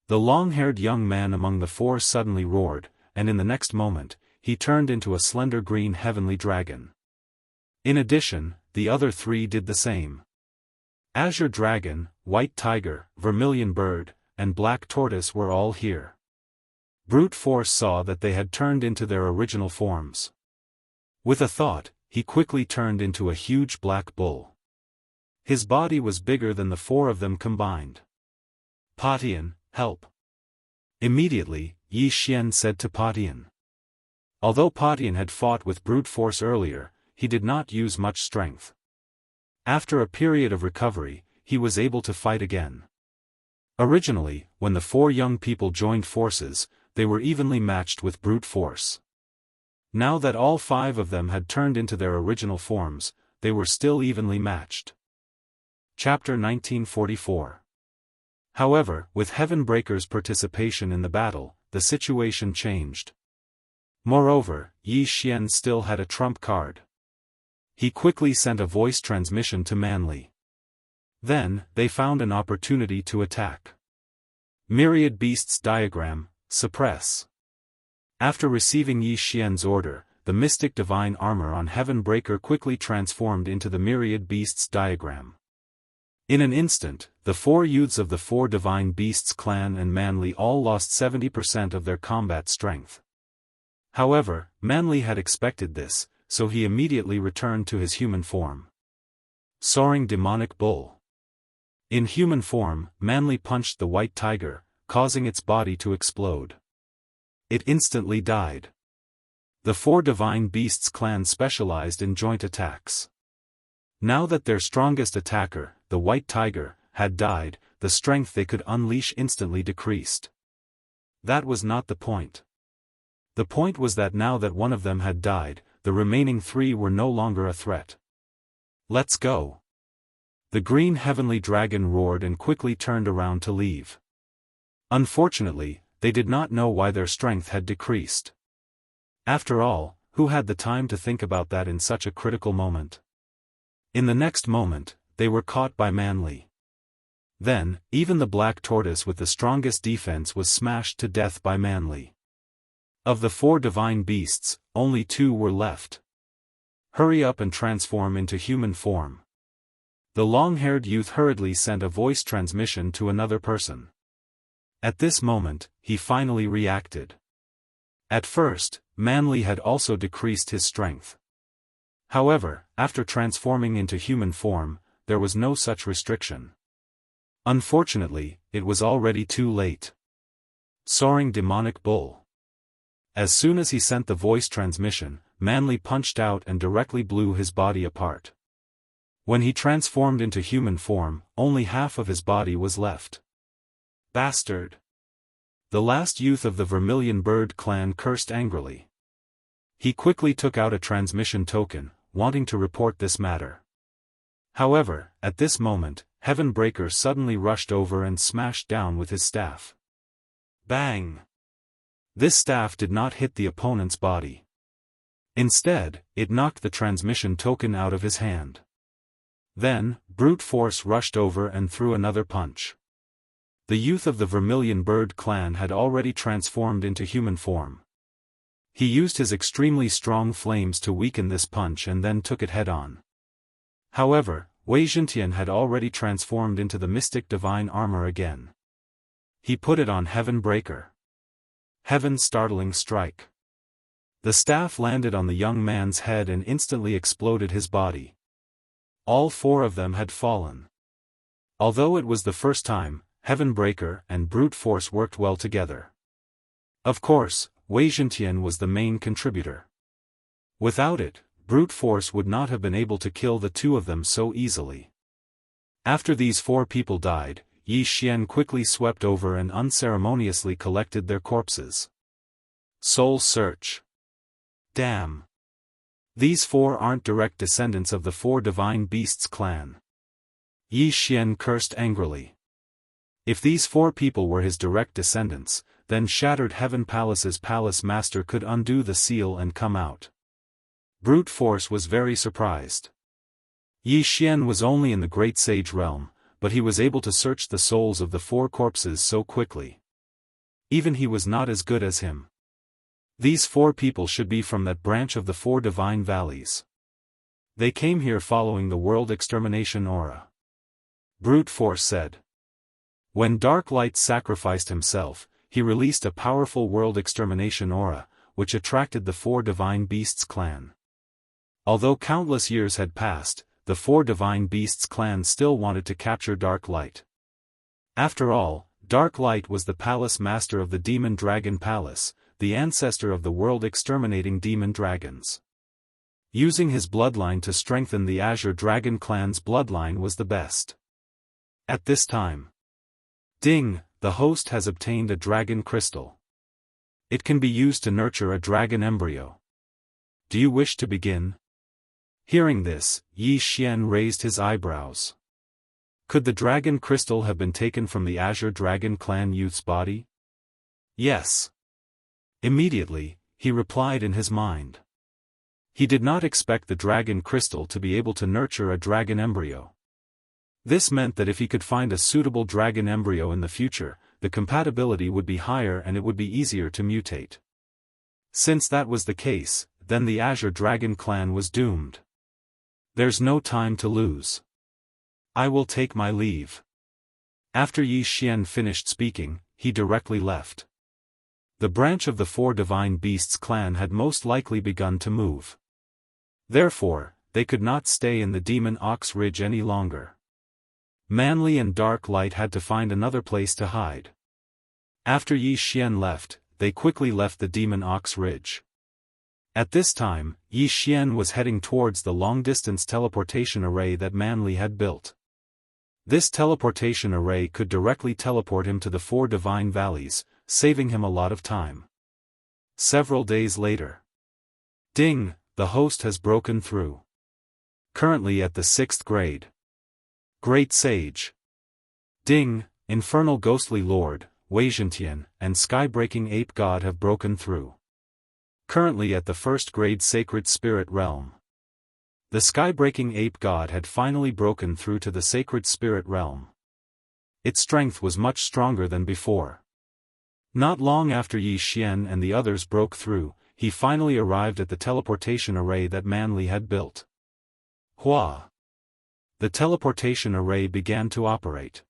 The long-haired young man among the 4 suddenly roared, and in the next moment, he turned into a slender green heavenly dragon. In addition, the other 3 did the same. Azure Dragon, White Tiger, Vermilion Bird, and Black Tortoise were all here. Brute Force saw that they had turned into their original forms. With a thought, he quickly turned into a huge black bull. His body was bigger than the 4 of them combined. Padian, help. Immediately, Yi Xian said to Padian. Although Padian had fought with brute force earlier, he did not use much strength. After a period of recovery, he was able to fight again. Originally, when the 4 young people joined forces, they were evenly matched with brute force. Now that all 5 of them had turned into their original forms, they were still evenly matched. Chapter 1944. However, with Heavenbreaker's participation in the battle, the situation changed. Moreover, Yi Xian still had a trump card. He quickly sent a voice transmission to Manly. Then, they found an opportunity to attack. Myriad Beasts Diagram, suppress. After receiving Yi Xian's order, the mystic divine armor on Heavenbreaker quickly transformed into the Myriad Beasts Diagram. In an instant, the 4 youths of the 4 Divine Beasts clan and Manly all lost 70% of their combat strength. However, Manly had expected this, so he immediately returned to his human form. Soaring Demonic Bull. In human form, Manly punched the white tiger, causing its body to explode. It instantly died. The 4 Divine Beasts clan specialized in joint attacks. Now that their strongest attacker, the white tiger, had died, the strength they could unleash instantly decreased. That was not the point. The point was that now that one of them had died, the remaining 3 were no longer a threat. Let's go. The green heavenly dragon roared and quickly turned around to leave. Unfortunately, they did not know why their strength had decreased. After all, who had the time to think about that in such a critical moment? In the next moment, they were caught by Manly. Then, even the black tortoise with the strongest defense was smashed to death by Manly. Of the 4 divine beasts, only 2 were left. Hurry up and transform into human form. The long-haired youth hurriedly sent a voice transmission to another person. At this moment, he finally reacted. At first, Manly had also decreased his strength. However, after transforming into human form, there was no such restriction. Unfortunately, it was already too late. Soaring Demonic Bull. As soon as he sent the voice transmission, Manly punched out and directly blew his body apart. When he transformed into human form, only half of his body was left. Bastard! The last youth of the Vermilion Bird clan cursed angrily. He quickly took out a transmission token, wanting to report this matter. However, at this moment, Heavenbreaker suddenly rushed over and smashed down with his staff. Bang! This staff did not hit the opponent's body. Instead, it knocked the transmission token out of his hand. Then, brute force rushed over and threw another punch. The youth of the Vermilion Bird clan had already transformed into human form. He used his extremely strong flames to weaken this punch and then took it head-on. However, Wei Zhentian had already transformed into the mystic divine armor again. He put it on Heavenbreaker. Heaven's startling strike. The staff landed on the young man's head and instantly exploded his body. All four of them had fallen. Although it was the first time, Heavenbreaker and brute force worked well together. Of course, Wei Zhentian was the main contributor. Without it, brute force would not have been able to kill the two of them so easily. After these four people died, Yi Xian quickly swept over and unceremoniously collected their corpses. Soul search. Damn. These four aren't direct descendants of the four divine beasts clan. Yi Xian cursed angrily. If these four people were his direct descendants, then Shattered Heaven Palace's palace master could undo the seal and come out. Brute force was very surprised. Yi Xian was only in the Great Sage realm, but he was able to search the souls of the four corpses so quickly. Even he was not as good as him. These four people should be from that branch of the four divine valleys. They came here following the world extermination aura. Brute force said. When Dark Light sacrificed himself, he released a powerful world extermination aura, which attracted the four divine beasts clan. Although countless years had passed, the four divine beasts clan still wanted to capture Dark Light. After all, Dark Light was the palace master of the Demon Dragon Palace, the ancestor of the world-exterminating demon dragons. Using his bloodline to strengthen the Azure Dragon clan's bloodline was the best. At this time, Ding, the host has obtained a dragon crystal. It can be used to nurture a dragon embryo. Do you wish to begin? Hearing this, Yi Xian raised his eyebrows. Could the dragon crystal have been taken from the Azure Dragon clan youth's body? Yes. Immediately, he replied in his mind. He did not expect the dragon crystal to be able to nurture a dragon embryo. This meant that if he could find a suitable dragon embryo in the future, the compatibility would be higher and it would be easier to mutate. Since that was the case, then the Azure Dragon clan was doomed. There's no time to lose. I will take my leave. After Yi Xian finished speaking, he directly left. The branch of the four divine beasts clan had most likely begun to move. Therefore, they could not stay in the Demon Ox Ridge any longer. Manly and Dark Light had to find another place to hide. After Yi Xian left, they quickly left the Demon Ox Ridge. At this time, Yi Xian was heading towards the long-distance teleportation array that Manly had built. This teleportation array could directly teleport him to the four divine valleys, saving him a lot of time. Several days later. Ding, the host has broken through. Currently at the 6th grade. Great Sage. Ding, Infernal Ghostly Lord, Wei Zhentian, and Skybreaking Ape God have broken through. Currently at the 1st grade Sacred Spirit Realm. The Skybreaking Ape God had finally broken through to the Sacred Spirit Realm. Its strength was much stronger than before. Not long after Yi Xian and the others broke through, he finally arrived at the teleportation array that Manly had built. Hua! The teleportation array began to operate.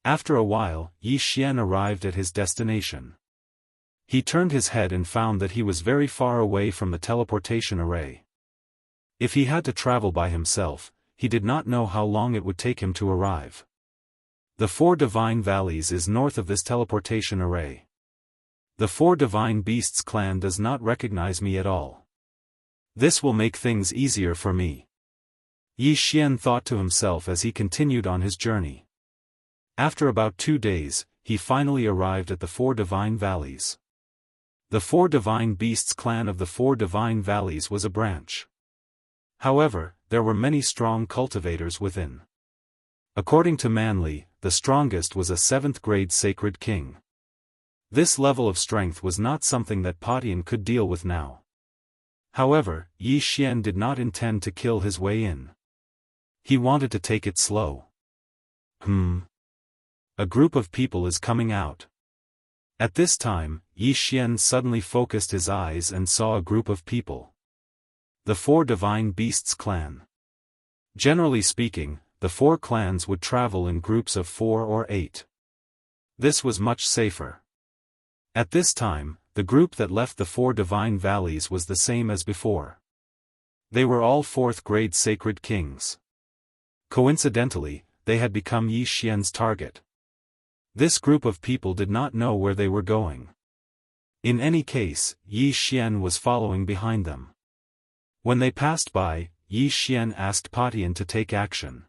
After a while, Yi Xian arrived at his destination. He turned his head and found that he was very far away from the teleportation array. If he had to travel by himself, he did not know how long it would take him to arrive. The four divine valleys is north of this teleportation array. The four divine beasts clan does not recognize me at all. This will make things easier for me. Yi Xian thought to himself as he continued on his journey. After about 2 days, he finally arrived at the 4 Divine Valleys. The 4 Divine Beasts clan of the 4 Divine Valleys was a branch. However, there were many strong cultivators within. According to Manly, the strongest was a 7th grade sacred king. This level of strength was not something that Patian could deal with now. However, Yi Xian did not intend to kill his way in. He wanted to take it slow. A group of people is coming out. At this time, Yi Xian suddenly focused his eyes and saw a group of people. The 4 Divine Beasts clan. Generally speaking, the 4 clans would travel in groups of 4 or 8. This was much safer. At this time, the group that left the 4 Divine Valleys was the same as before. They were all 4th grade sacred kings. Coincidentally, they had become Yi Xian's target. This group of people did not know where they were going. In any case, Yi Xian was following behind them. When they passed by, Yi Xian asked Patian to take action.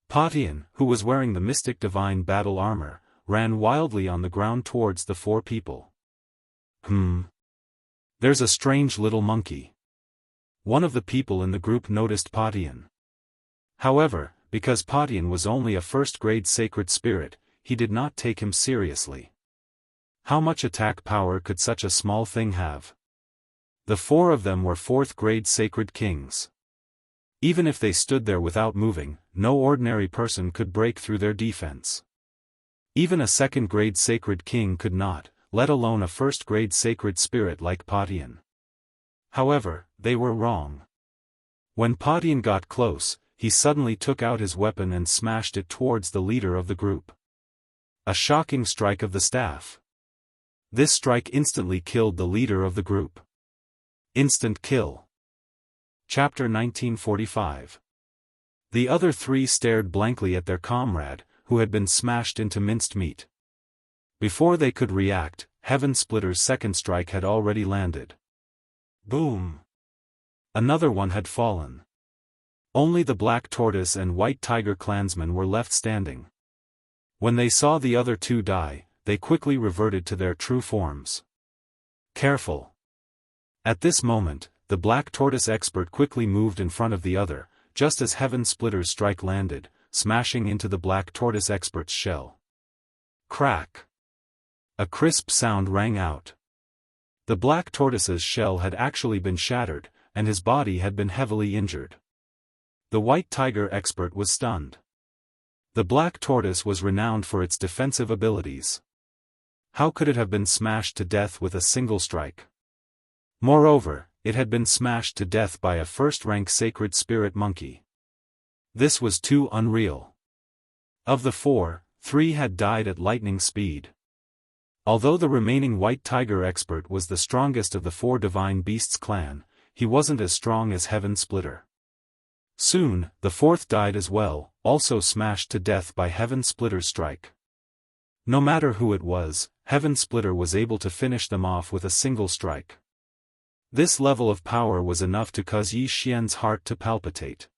Patian, who was wearing the mystic divine battle armor, ran wildly on the ground towards the 4 people. There's a strange little monkey. One of the people in the group noticed Patian. However, because Patian was only a 1st grade sacred spirit, he did not take him seriously. How much attack power could such a small thing have? The 4 of them were 4th grade sacred kings. Even if they stood there without moving, no ordinary person could break through their defense. Even a 2nd grade sacred king could not, let alone a 1st grade sacred spirit like Patian. However, they were wrong. When Patian got close, he suddenly took out his weapon and smashed it towards the leader of the group. A shocking strike of the staff. This strike instantly killed the leader of the group. Instant kill. Chapter 1945. The other 3 stared blankly at their comrade, who had been smashed into minced meat. Before they could react, Heaven Splitter's 2nd strike had already landed. Boom! Another one had fallen. Only the Black Tortoise and White Tiger clansmen were left standing. When they saw the other 2 die, they quickly reverted to their true forms. Careful! At this moment, the Black Tortoise expert quickly moved in front of the other, just as Heaven Splitter's strike landed, smashing into the Black Tortoise expert's shell. Crack! A crisp sound rang out. The Black Tortoise's shell had actually been shattered, and his body had been heavily injured. The White Tiger expert was stunned. The Black Tortoise was renowned for its defensive abilities. How could it have been smashed to death with a single strike? Moreover, it had been smashed to death by a 1st-rank sacred spirit monkey. This was too unreal. Of the 4, 3 had died at lightning speed. Although the remaining White Tiger expert was the strongest of the 4 Divine Beasts clan, he wasn't as strong as Heaven Splitter. Soon, the 4th died as well, also smashed to death by Heaven Splitter's strike. No matter who it was, Heaven Splitter was able to finish them off with a single strike. This level of power was enough to cause Yi Xian's heart to palpitate.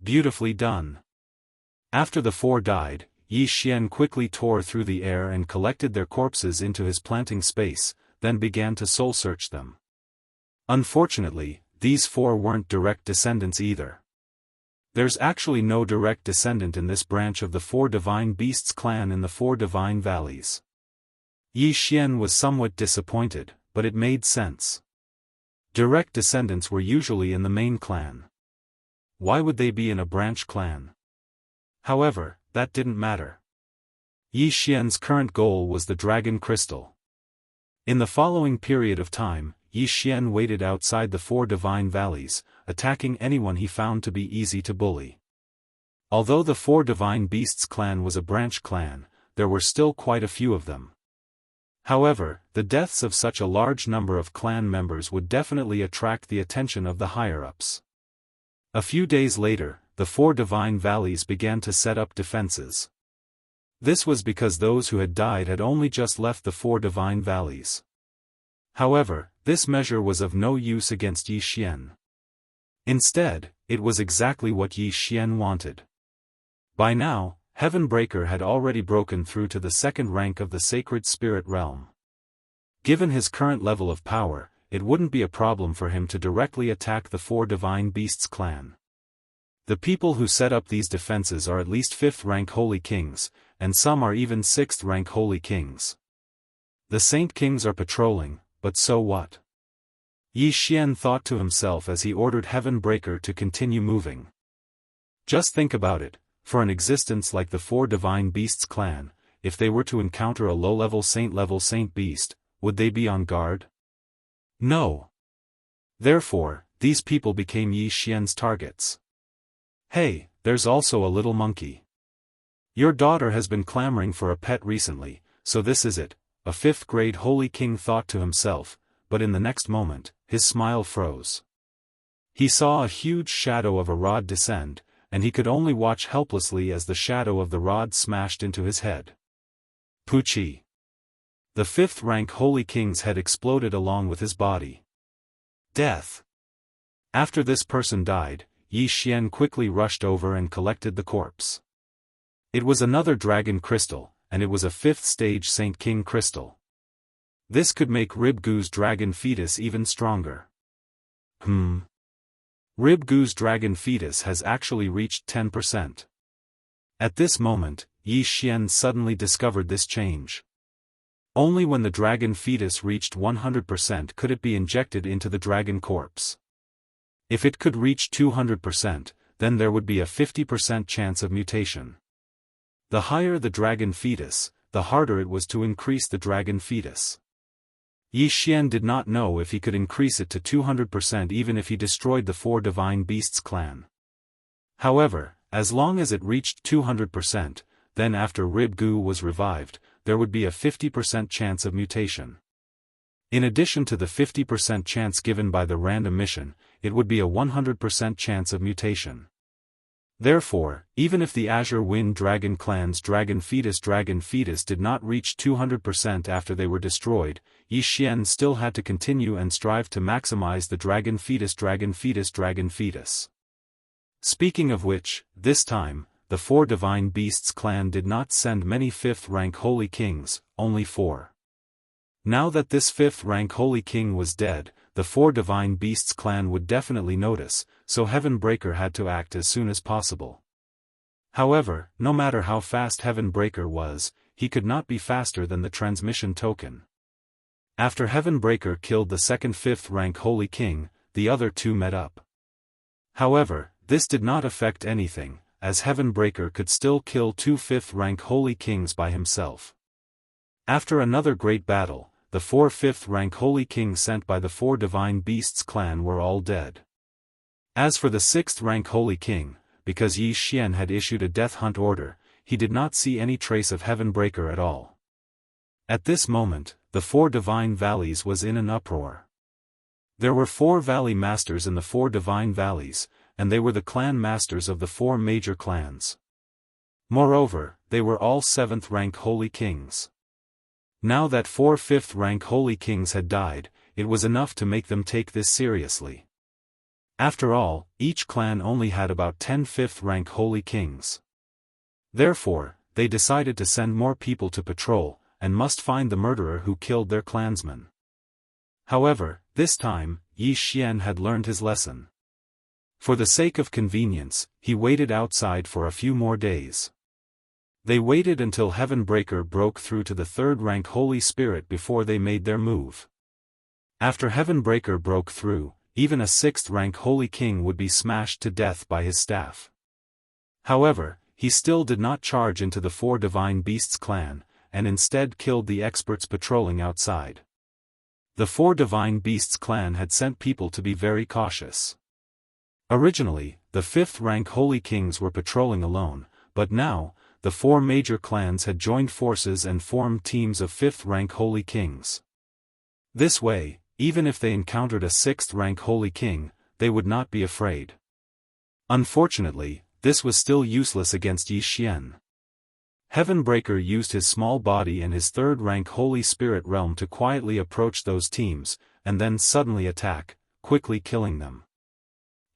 Beautifully done. After the 4 died, Yi Xian quickly tore through the air and collected their corpses into his planting space, then began to soul-search them. Unfortunately, these 4 weren't direct descendants either. There's actually no direct descendant in this branch of the 4 Divine Beasts clan in the 4 Divine Valleys. Yi Xian was somewhat disappointed, but it made sense. Direct descendants were usually in the main clan. Why would they be in a branch clan? However, that didn't matter. Yi Xian's current goal was the Dragon Crystal. In the following period of time, Yi Xian waited outside the 4 Divine Valleys, attacking anyone he found to be easy to bully. Although the 4 Divine Beasts clan was a branch clan, there were still quite a few of them. However, the deaths of such a large number of clan members would definitely attract the attention of the higher-ups. A few days later, the 4 Divine Valleys began to set up defenses. This was because those who had died had only just left the 4 Divine Valleys. However, this measure was of no use against Yi Xian. Instead, it was exactly what Yi Xian wanted. By now, Heavenbreaker had already broken through to the second rank of the Sacred Spirit Realm. Given his current level of power, it wouldn't be a problem for him to directly attack the 4 Divine Beasts clan. The people who set up these defenses are at least 5th rank Holy Kings, and some are even 6th rank Holy Kings. The Saint Kings are patrolling, but so what? Yi Xian thought to himself as he ordered Heavenbreaker to continue moving. Just think about it, for an existence like the 4 Divine Beasts clan, if they were to encounter a low-level Saint Beast, would they be on guard? No. Therefore, these people became Yi Xian's targets. Hey, there's also a little monkey. Your daughter has been clamoring for a pet recently, so this is it, a 5th grade Holy King thought to himself, but in the next moment, his smile froze. He saw a huge shadow of a rod descend, and he could only watch helplessly as the shadow of the rod smashed into his head. Puchi. The 5th rank Holy King's head exploded along with his body. Death. After this person died, Yi Xian quickly rushed over and collected the corpse. It was another dragon crystal, and it was a 5th stage Saint King crystal. This could make Ribgu's dragon fetus even stronger. Ribgu's dragon fetus has actually reached 10%. At this moment, Yi Xian suddenly discovered this change. Only when the dragon fetus reached 100% could it be injected into the dragon corpse. If it could reach 200%, then there would be a 50% chance of mutation. The higher the dragon fetus, the harder it was to increase the dragon fetus. Yi Xian did not know if he could increase it to 200% even if he destroyed the 4 Divine Beasts clan. However, as long as it reached 200%, then after Ribgu was revived, there would be a 50% chance of mutation. In addition to the 50% chance given by the random mission, it would be a 100% chance of mutation. Therefore, even if the Azure Wind Dragon clan's dragon fetus did not reach 200% after they were destroyed, Yi Xian still had to continue and strive to maximize the dragon fetus. Speaking of which, this time, the 4 Divine Beasts clan did not send many 5th rank Holy Kings, only 4. Now that this 5th rank Holy King was dead, the 4 Divine Beasts clan would definitely notice, so Heavenbreaker had to act as soon as possible. However, no matter how fast Heavenbreaker was, he could not be faster than the transmission token. After Heavenbreaker killed the second 5th rank Holy King, the other 2 met up. However, this did not affect anything, as Heavenbreaker could still kill 2 5th rank Holy Kings by himself. After another great battle, the 4 5th rank Holy Kings sent by the 4 Divine Beasts clan were all dead. As for the 6th rank Holy King, because Yi Xian had issued a death hunt order, he did not see any trace of Heavenbreaker at all. At this moment, the 4 Divine Valleys was in an uproar. There were 4 Valley Masters in the 4 Divine Valleys, and they were the clan masters of the 4 major clans. Moreover, they were all 7th rank Holy Kings. Now that 4 5th rank Holy Kings had died, it was enough to make them take this seriously. After all, each clan only had about 10 5th rank Holy Kings. Therefore, they decided to send more people to patrol, and must find the murderer who killed their clansmen. However, this time, Yi Xian had learned his lesson. For the sake of convenience, he waited outside for a few more days. They waited until Heavenbreaker broke through to the 3rd rank Holy Spirit before they made their move. After Heavenbreaker broke through, even a 6th rank Holy King would be smashed to death by his staff. However, he still did not charge into the 4 Divine Beasts clan, and instead killed the experts patrolling outside. The 4 Divine Beasts clan had sent people to be very cautious. Originally, the 5th rank Holy Kings were patrolling alone, but now, the 4 major clans had joined forces and formed teams of 5th rank Holy Kings. This way, even if they encountered a 6th rank Holy King, they would not be afraid. Unfortunately, this was still useless against Yi Xian. Heavenbreaker used his small body and his 3rd rank Holy Spirit realm to quietly approach those teams, and then suddenly attack, quickly killing them.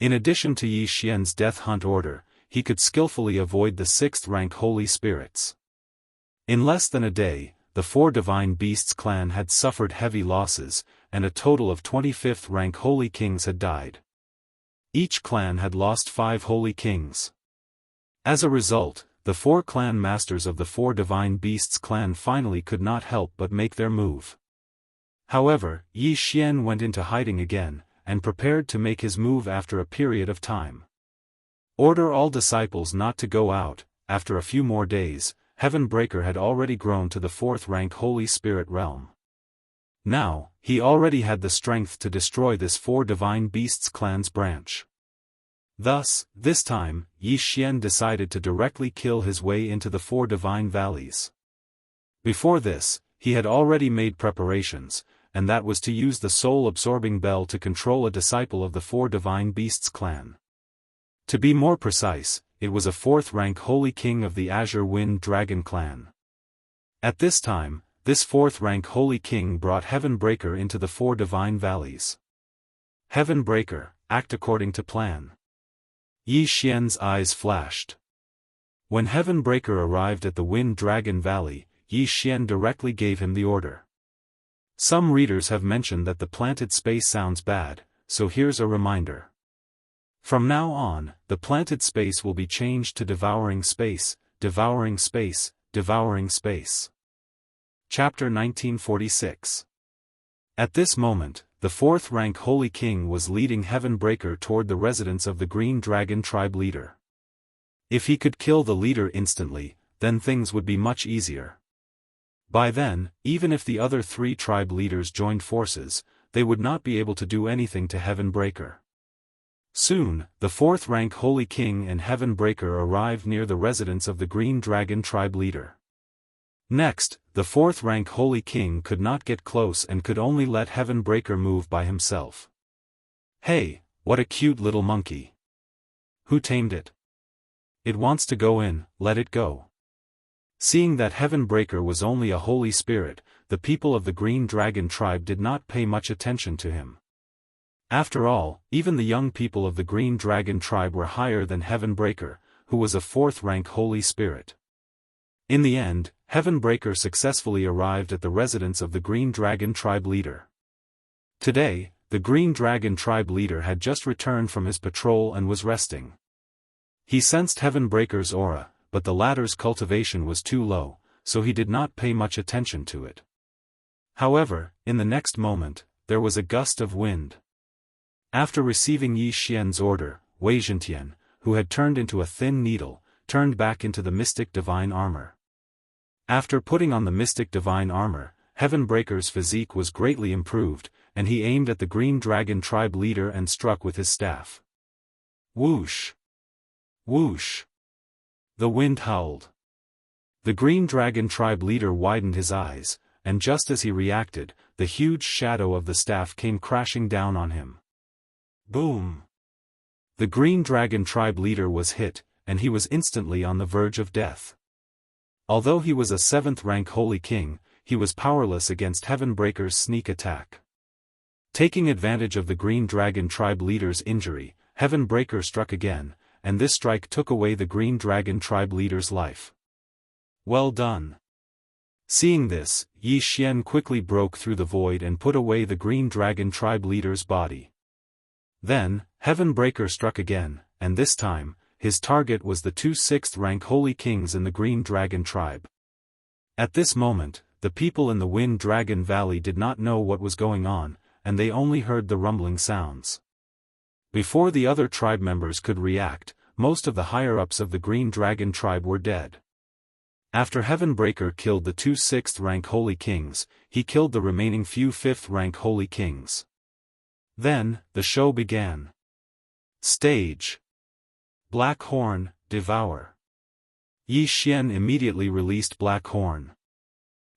In addition to Yi Xian's death hunt order, he could skillfully avoid the 6th rank holy spirits. In less than a day, the 4 divine beasts clan had suffered heavy losses, and a total of 25th rank holy kings had died. Each clan had lost 5 holy kings. As a result, the 4 clan masters of the 4 divine beasts clan finally could not help but make their move. However, Yi Xian went into hiding again, and prepared to make his move after a period of time. Order all disciples not to go out. After a few more days, Heaven Breaker had already grown to the 4th rank Holy Spirit realm. Now, he already had the strength to destroy this 4 divine beasts clan's branch. Thus, this time, Yi Xian decided to directly kill his way into the 4 divine valleys. Before this, he had already made preparations, and that was to use the soul-absorbing bell to control a disciple of the 4 divine beasts clan. To be more precise, it was a 4th rank holy king of the Azure Wind Dragon clan. At this time, this 4th rank holy king brought Heaven Breaker into the 4 divine valleys. Heaven Breaker, act according to plan. Yi Xian's eyes flashed. When Heaven Breaker arrived at the Wind Dragon Valley, Yi Xian directly gave him the order. Some readers have mentioned that the planted space sounds bad, so here's a reminder. From now on, the planted space will be changed to devouring space, devouring space, devouring space. Chapter 1946. At this moment, the 4th rank Holy King was leading Heaven Breaker toward the residence of the Green Dragon tribe leader. If he could kill the leader instantly, then things would be much easier. By then, even if the other 3 tribe leaders joined forces, they would not be able to do anything to Heaven Breaker. Soon, the 4th rank Holy King and Heaven Breaker arrived near the residence of the Green Dragon tribe leader. Next, the 4th rank Holy King could not get close and could only let Heaven Breaker move by himself. Hey, what a cute little monkey. Who tamed it? It wants to go in, let it go. Seeing that Heaven Breaker was only a holy spirit, the people of the Green Dragon tribe did not pay much attention to him. After all, even the young people of the Green Dragon tribe were higher than Heaven Breaker, who was a 4th rank holy spirit. In the end, Heaven Breaker successfully arrived at the residence of the Green Dragon tribe leader. Today, the Green Dragon tribe leader had just returned from his patrol and was resting. He sensed Heaven Breaker's aura, but the latter's cultivation was too low, so he did not pay much attention to it. However, in the next moment, there was a gust of wind. After receiving Yi Xian's order, Wei Zhentian, who had turned into a thin needle, turned back into the mystic divine armor. After putting on the mystic divine armor, Heaven Breaker's physique was greatly improved, and he aimed at the Green Dragon tribe leader and struck with his staff. Whoosh! Whoosh! The wind howled. The Green Dragon tribe leader widened his eyes, and just as he reacted, the huge shadow of the staff came crashing down on him. Boom! The Green Dragon tribe leader was hit, and he was instantly on the verge of death. Although he was a 7th rank Holy King, he was powerless against Heaven Breaker's sneak attack. Taking advantage of the Green Dragon tribe leader's injury, Heaven Breaker struck again, and this strike took away the Green Dragon tribe leader's life. Well done. Seeing this, Yi Xian quickly broke through the void and put away the Green Dragon tribe leader's body. Then, Heaven Breaker struck again, and this time, his target was the 2 6th rank Holy Kings in the Green Dragon tribe. At this moment, the people in the Wind Dragon Valley did not know what was going on, and they only heard the rumbling sounds. Before the other tribe members could react, most of the higher-ups of the Green Dragon tribe were dead. After Heaven Breaker killed the 2 6th rank Holy Kings, he killed the remaining few 5th rank Holy Kings. Then, the show began. Stage. Black Horn, Devour. Yi Xian immediately released Black Horn.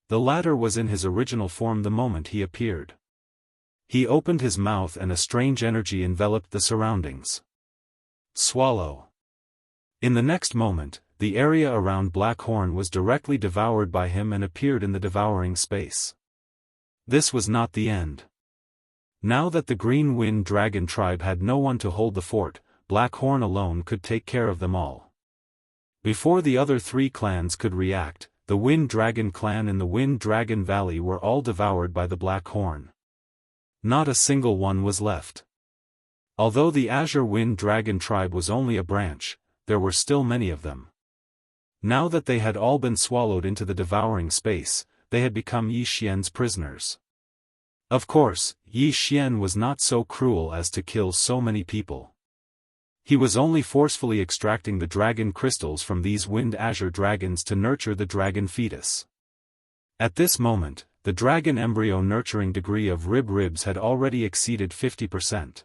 The latter was in his original form the moment he appeared. He opened his mouth and a strange energy enveloped the surroundings. Swallow. In the next moment, the area around Black Horn was directly devoured by him and appeared in the devouring space. This was not the end. Now that the Green Wind Dragon tribe had no one to hold the fort, Black Horn alone could take care of them all. Before the other three clans could react, the Wind Dragon clan in the Wind Dragon Valley were all devoured by the Black Horn. Not a single one was left. Although the Azure Wind Dragon tribe was only a branch, there were still many of them. Now that they had all been swallowed into the devouring space, they had become Yi Xian's prisoners. Of course, Yi Xian was not so cruel as to kill so many people. He was only forcefully extracting the dragon crystals from these Wind Azure dragons to nurture the dragon fetus. At this moment, the dragon embryo nurturing degree of ribs had already exceeded 50%.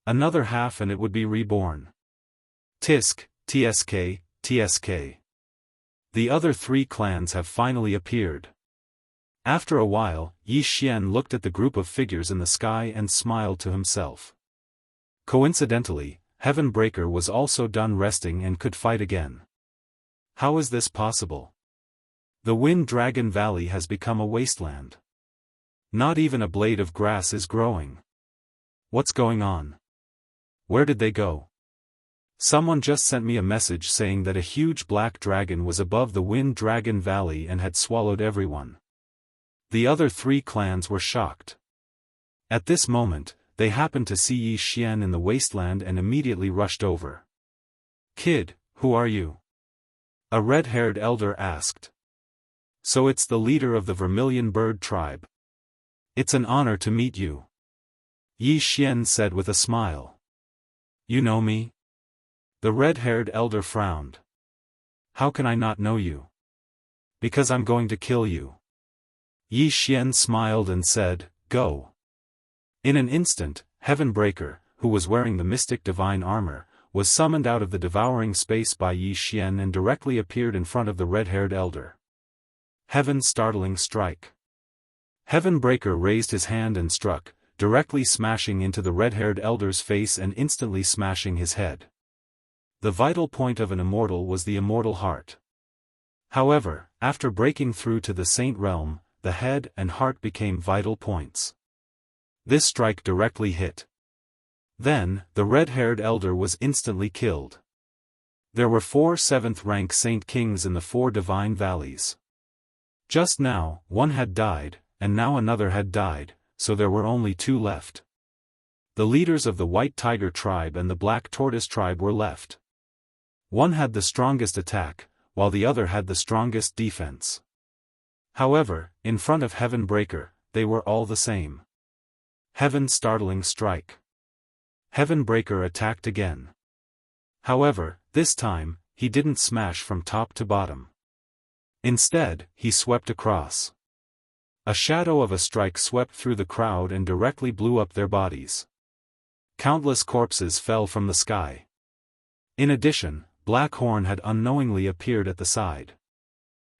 Another half and it would be reborn. Tisk, Tsk, Tsk. The other three clans have finally appeared. After a while, Yi Xian looked at the group of figures in the sky and smiled to himself. Coincidentally, Heavenbreaker was also done resting and could fight again. How is this possible? The Wind Dragon Valley has become a wasteland. Not even a blade of grass is growing. What's going on? Where did they go? Someone just sent me a message saying that a huge black dragon was above the Wind Dragon Valley and had swallowed everyone. The other three clans were shocked. At this moment, they happened to see Yi Xian in the wasteland and immediately rushed over. "Kid, who are you?" a red-haired elder asked. "So it's the leader of the Vermilion Bird tribe. It's an honor to meet you," Yi Xian said with a smile. "You know me?" The red-haired elder frowned. "How can I not know you?" "Because I'm going to kill you." Yi Xian smiled and said, "Go." In an instant, Heavenbreaker, who was wearing the mystic divine armor, was summoned out of the devouring space by Yi Xian and directly appeared in front of the red-haired elder. Heaven's startling strike. Heavenbreaker raised his hand and struck, directly smashing into the red-haired elder's face and instantly smashing his head. The vital point of an immortal was the immortal heart. However, after breaking through to the Saint Realm, the head and heart became vital points. This strike directly hit. Then, the red-haired elder was instantly killed. There were 4 7th-rank Saint Kings in the 4 divine valleys. Just now, one had died, and now another had died, so there were only 2 left. The leaders of the White Tiger tribe and the Black Tortoise tribe were left. One had the strongest attack, while the other had the strongest defense. However, in front of Heavenbreaker, they were all the same. Heaven's startling strike. Heavenbreaker attacked again. However, this time, he didn't smash from top to bottom. Instead, he swept across. A shadow of a strike swept through the crowd and directly blew up their bodies. Countless corpses fell from the sky. In addition, Black Horn had unknowingly appeared at the side.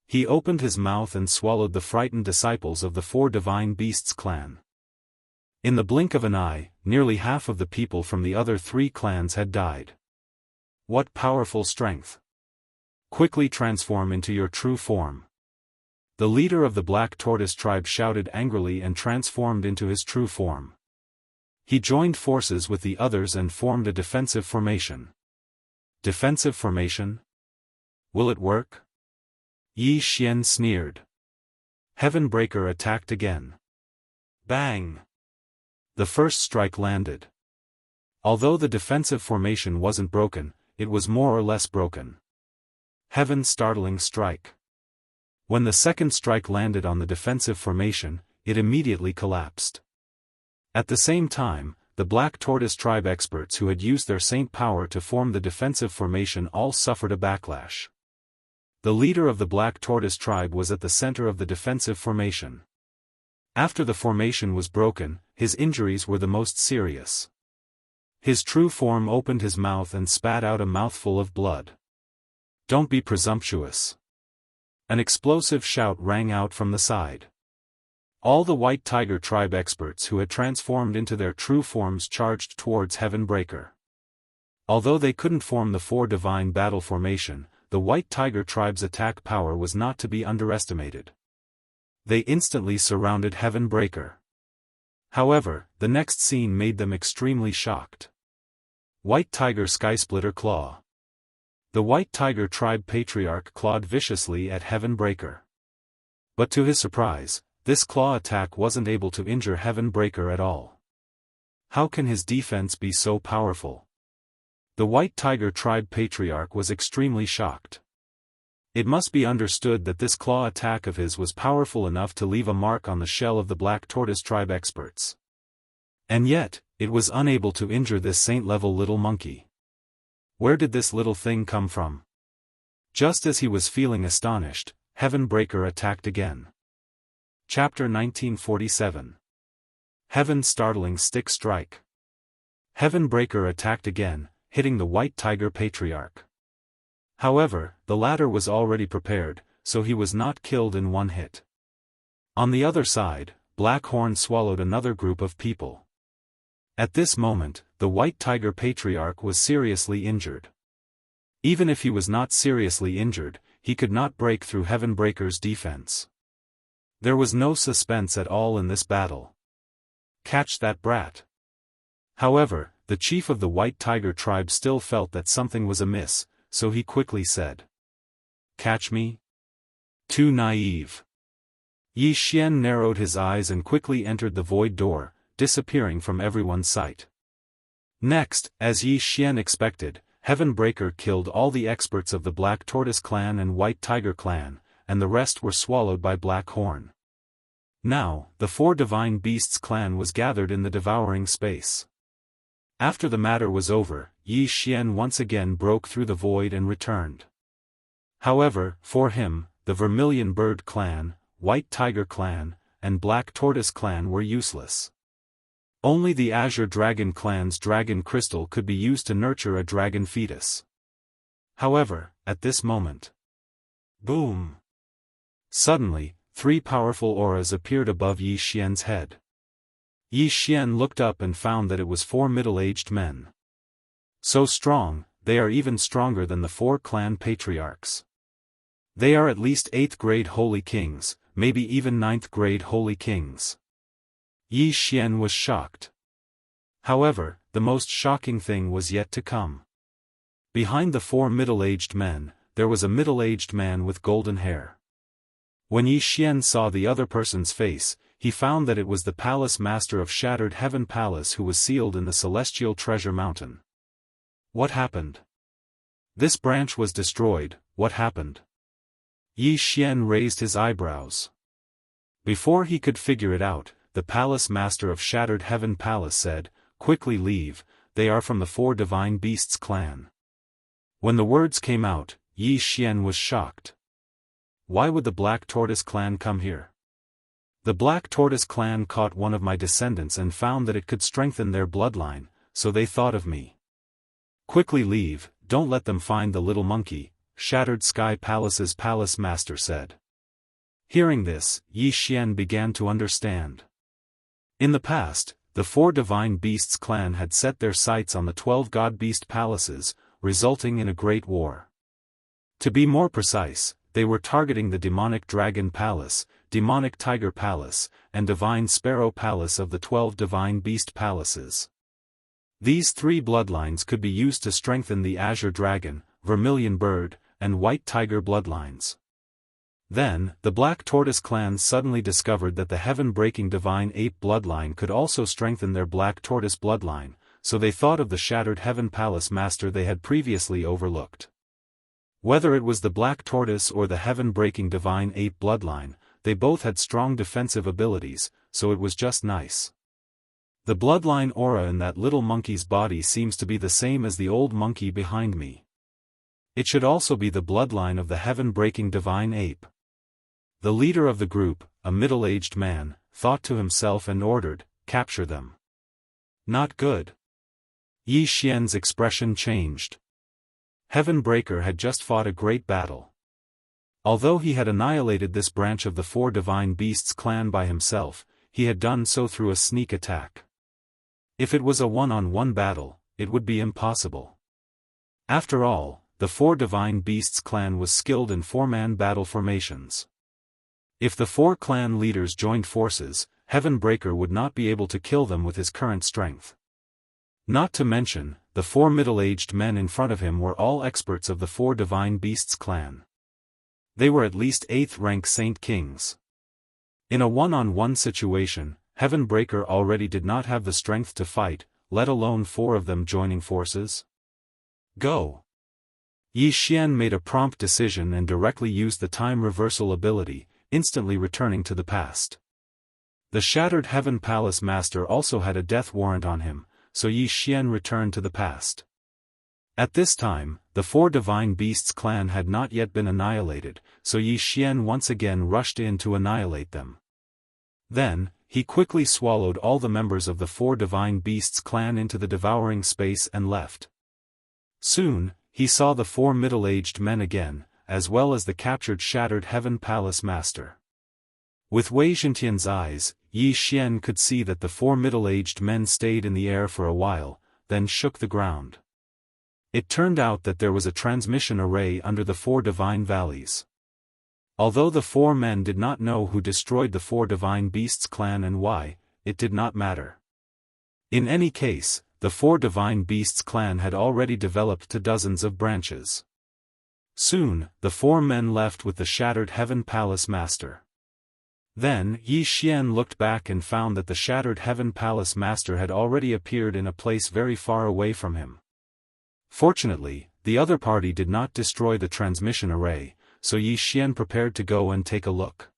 He opened his mouth and swallowed the frightened disciples of the 4 Divine Beasts clan. In the blink of an eye, nearly half of the people from the other 3 clans had died. What powerful strength! Quickly transform into your true form. The leader of the Black Tortoise tribe shouted angrily and transformed into his true form. He joined forces with the others and formed a defensive formation. Defensive formation? Will it work? Yi Xian sneered. Heavenbreaker attacked again. Bang! The first strike landed. Although the defensive formation wasn't broken, it was more or less broken. Heaven's startling strike. When the second strike landed on the defensive formation, it immediately collapsed. At the same time, the Black Tortoise tribe experts who had used their saint power to form the defensive formation all suffered a backlash. The leader of the Black Tortoise tribe was at the center of the defensive formation. After the formation was broken, his injuries were the most serious. His true form opened his mouth and spat out a mouthful of blood. "Don't be presumptuous." An explosive shout rang out from the side. All the White Tiger tribe experts who had transformed into their true forms charged towards Heavenbreaker. Although they couldn't form the 4 divine battle formation, the White Tiger tribe's attack power was not to be underestimated. They instantly surrounded Heavenbreaker. However, the next scene made them extremely shocked. White Tiger Skysplitter Claw. The White Tiger tribe patriarch clawed viciously at Heavenbreaker. But to his surprise, this claw attack wasn't able to injure Heavenbreaker at all. How can his defense be so powerful? The White Tiger tribe patriarch was extremely shocked. It must be understood that this claw attack of his was powerful enough to leave a mark on the shell of the Black Tortoise tribe experts. And yet, it was unable to injure this saint-level little monkey. Where did this little thing come from? Just as he was feeling astonished, Heavenbreaker attacked again. Chapter 1947. Heaven's Startling Stick Strike. Heavenbreaker attacked again, hitting the White Tiger Patriarch. However, the latter was already prepared, so he was not killed in one hit. On the other side, Blackhorn swallowed another group of people. At this moment, the White Tiger Patriarch was seriously injured. Even if he was not seriously injured, he could not break through Heavenbreaker's defense. There was no suspense at all in this battle. Catch that brat. However, the chief of the White Tiger tribe still felt that something was amiss, so he quickly said, "Catch me? Too naive." Yi Xian narrowed his eyes and quickly entered the void door, disappearing from everyone's sight. Next, as Yi Xian expected, Heavenbreaker killed all the experts of the Black Tortoise clan and White Tiger clan, and the rest were swallowed by Blackhorn. Now, the four Divine Beasts clan was gathered in the Devouring space. After the matter was over, Yi Xian once again broke through the void and returned. However, for him, the Vermilion Bird clan, White Tiger clan, and Black Tortoise clan were useless. Only the Azure Dragon clan's dragon crystal could be used to nurture a dragon fetus. However, at this moment, boom! Suddenly, three powerful auras appeared above Yi Xian's head. Yi Xian looked up and found that it was four middle-aged men. So strong, they are even stronger than the four clan patriarchs. They are at least 8th grade holy kings, maybe even 9th grade holy kings. Yi Xian was shocked. However, the most shocking thing was yet to come. Behind the four middle-aged men, there was a middle-aged man with golden hair. When Yi Xian saw the other person's face, he found that it was the palace master of Shattered Heaven Palace who was sealed in the Celestial Treasure Mountain. What happened? This branch was destroyed, what happened? Yi Xian raised his eyebrows. Before he could figure it out, the palace master of Shattered Heaven Palace said, "Quickly leave, they are from the four Divine Beasts clan." When the words came out, Yi Xian was shocked. Why would the Black Tortoise clan come here? The Black Tortoise clan caught one of my descendants and found that it could strengthen their bloodline, so they thought of me. "Quickly leave, don't let them find the little monkey," Shattered Sky Palace's palace master said. Hearing this, Yi Xian began to understand. In the past, the four Divine Beasts clan had set their sights on the 12 God Beast palaces, resulting in a great war. To be more precise, they were targeting the Demonic Dragon Palace, Demonic Tiger Palace, and Divine Sparrow Palace of the 12 Divine Beast Palaces. These three bloodlines could be used to strengthen the Azure Dragon, Vermilion Bird, and White Tiger bloodlines. Then, the Black Tortoise clan suddenly discovered that the heaven-breaking Divine Ape bloodline could also strengthen their Black Tortoise bloodline, so they thought of the Shattered Heaven Palace master they had previously overlooked. Whether it was the Black Tortoise or the heaven-breaking Divine Ape bloodline, they both had strong defensive abilities, so it was just nice. The bloodline aura in that little monkey's body seems to be the same as the old monkey behind me. It should also be the bloodline of the heaven-breaking Divine Ape. The leader of the group, a middle-aged man, thought to himself and ordered, "Capture them." Not good. Yi Xian's expression changed. Heavenbreaker had just fought a great battle. Although he had annihilated this branch of the four Divine Beasts clan by himself, he had done so through a sneak attack. If it was a one-on-one battle, it would be impossible. After all, the four Divine Beasts clan was skilled in four-man battle formations. If the four clan leaders joined forces, Heaven Breaker would not be able to kill them with his current strength. Not to mention, the 4 middle-aged men in front of him were all experts of the 4 Divine Beasts clan. They were at least 8th rank Saint Kings. In a one-on-one situation, Heaven Breaker already did not have the strength to fight, let alone 4 of them joining forces. Go! Yi Xian made a prompt decision and directly used the time reversal ability, instantly returning to the past. The Shattered Heaven Palace Master also had a death warrant on him, so Yi Xian returned to the past. At this time, the 4 Divine Beasts clan had not yet been annihilated, so Yi Xian once again rushed in to annihilate them. Then, he quickly swallowed all the members of the 4 Divine Beasts clan into the devouring space and left. Soon, he saw the 4 middle-aged men again, as well as the captured Shattered Heaven Palace Master. With Wei Xintian's eyes, Yi Xian could see that the 4 middle-aged men stayed in the air for a while, then shook the ground. It turned out that there was a transmission array under the 4 divine valleys. Although the 4 men did not know who destroyed the 4 Divine Beasts clan and why, it did not matter. In any case, the 4 Divine Beasts clan had already developed to dozens of branches. Soon, the 4 men left with the Shattered Heaven Palace Master. Then Yi Xian looked back and found that the Shattered Heaven Palace Master had already appeared in a place very far away from him. Fortunately, the other party did not destroy the transmission array, so Yi Xian prepared to go and take a look.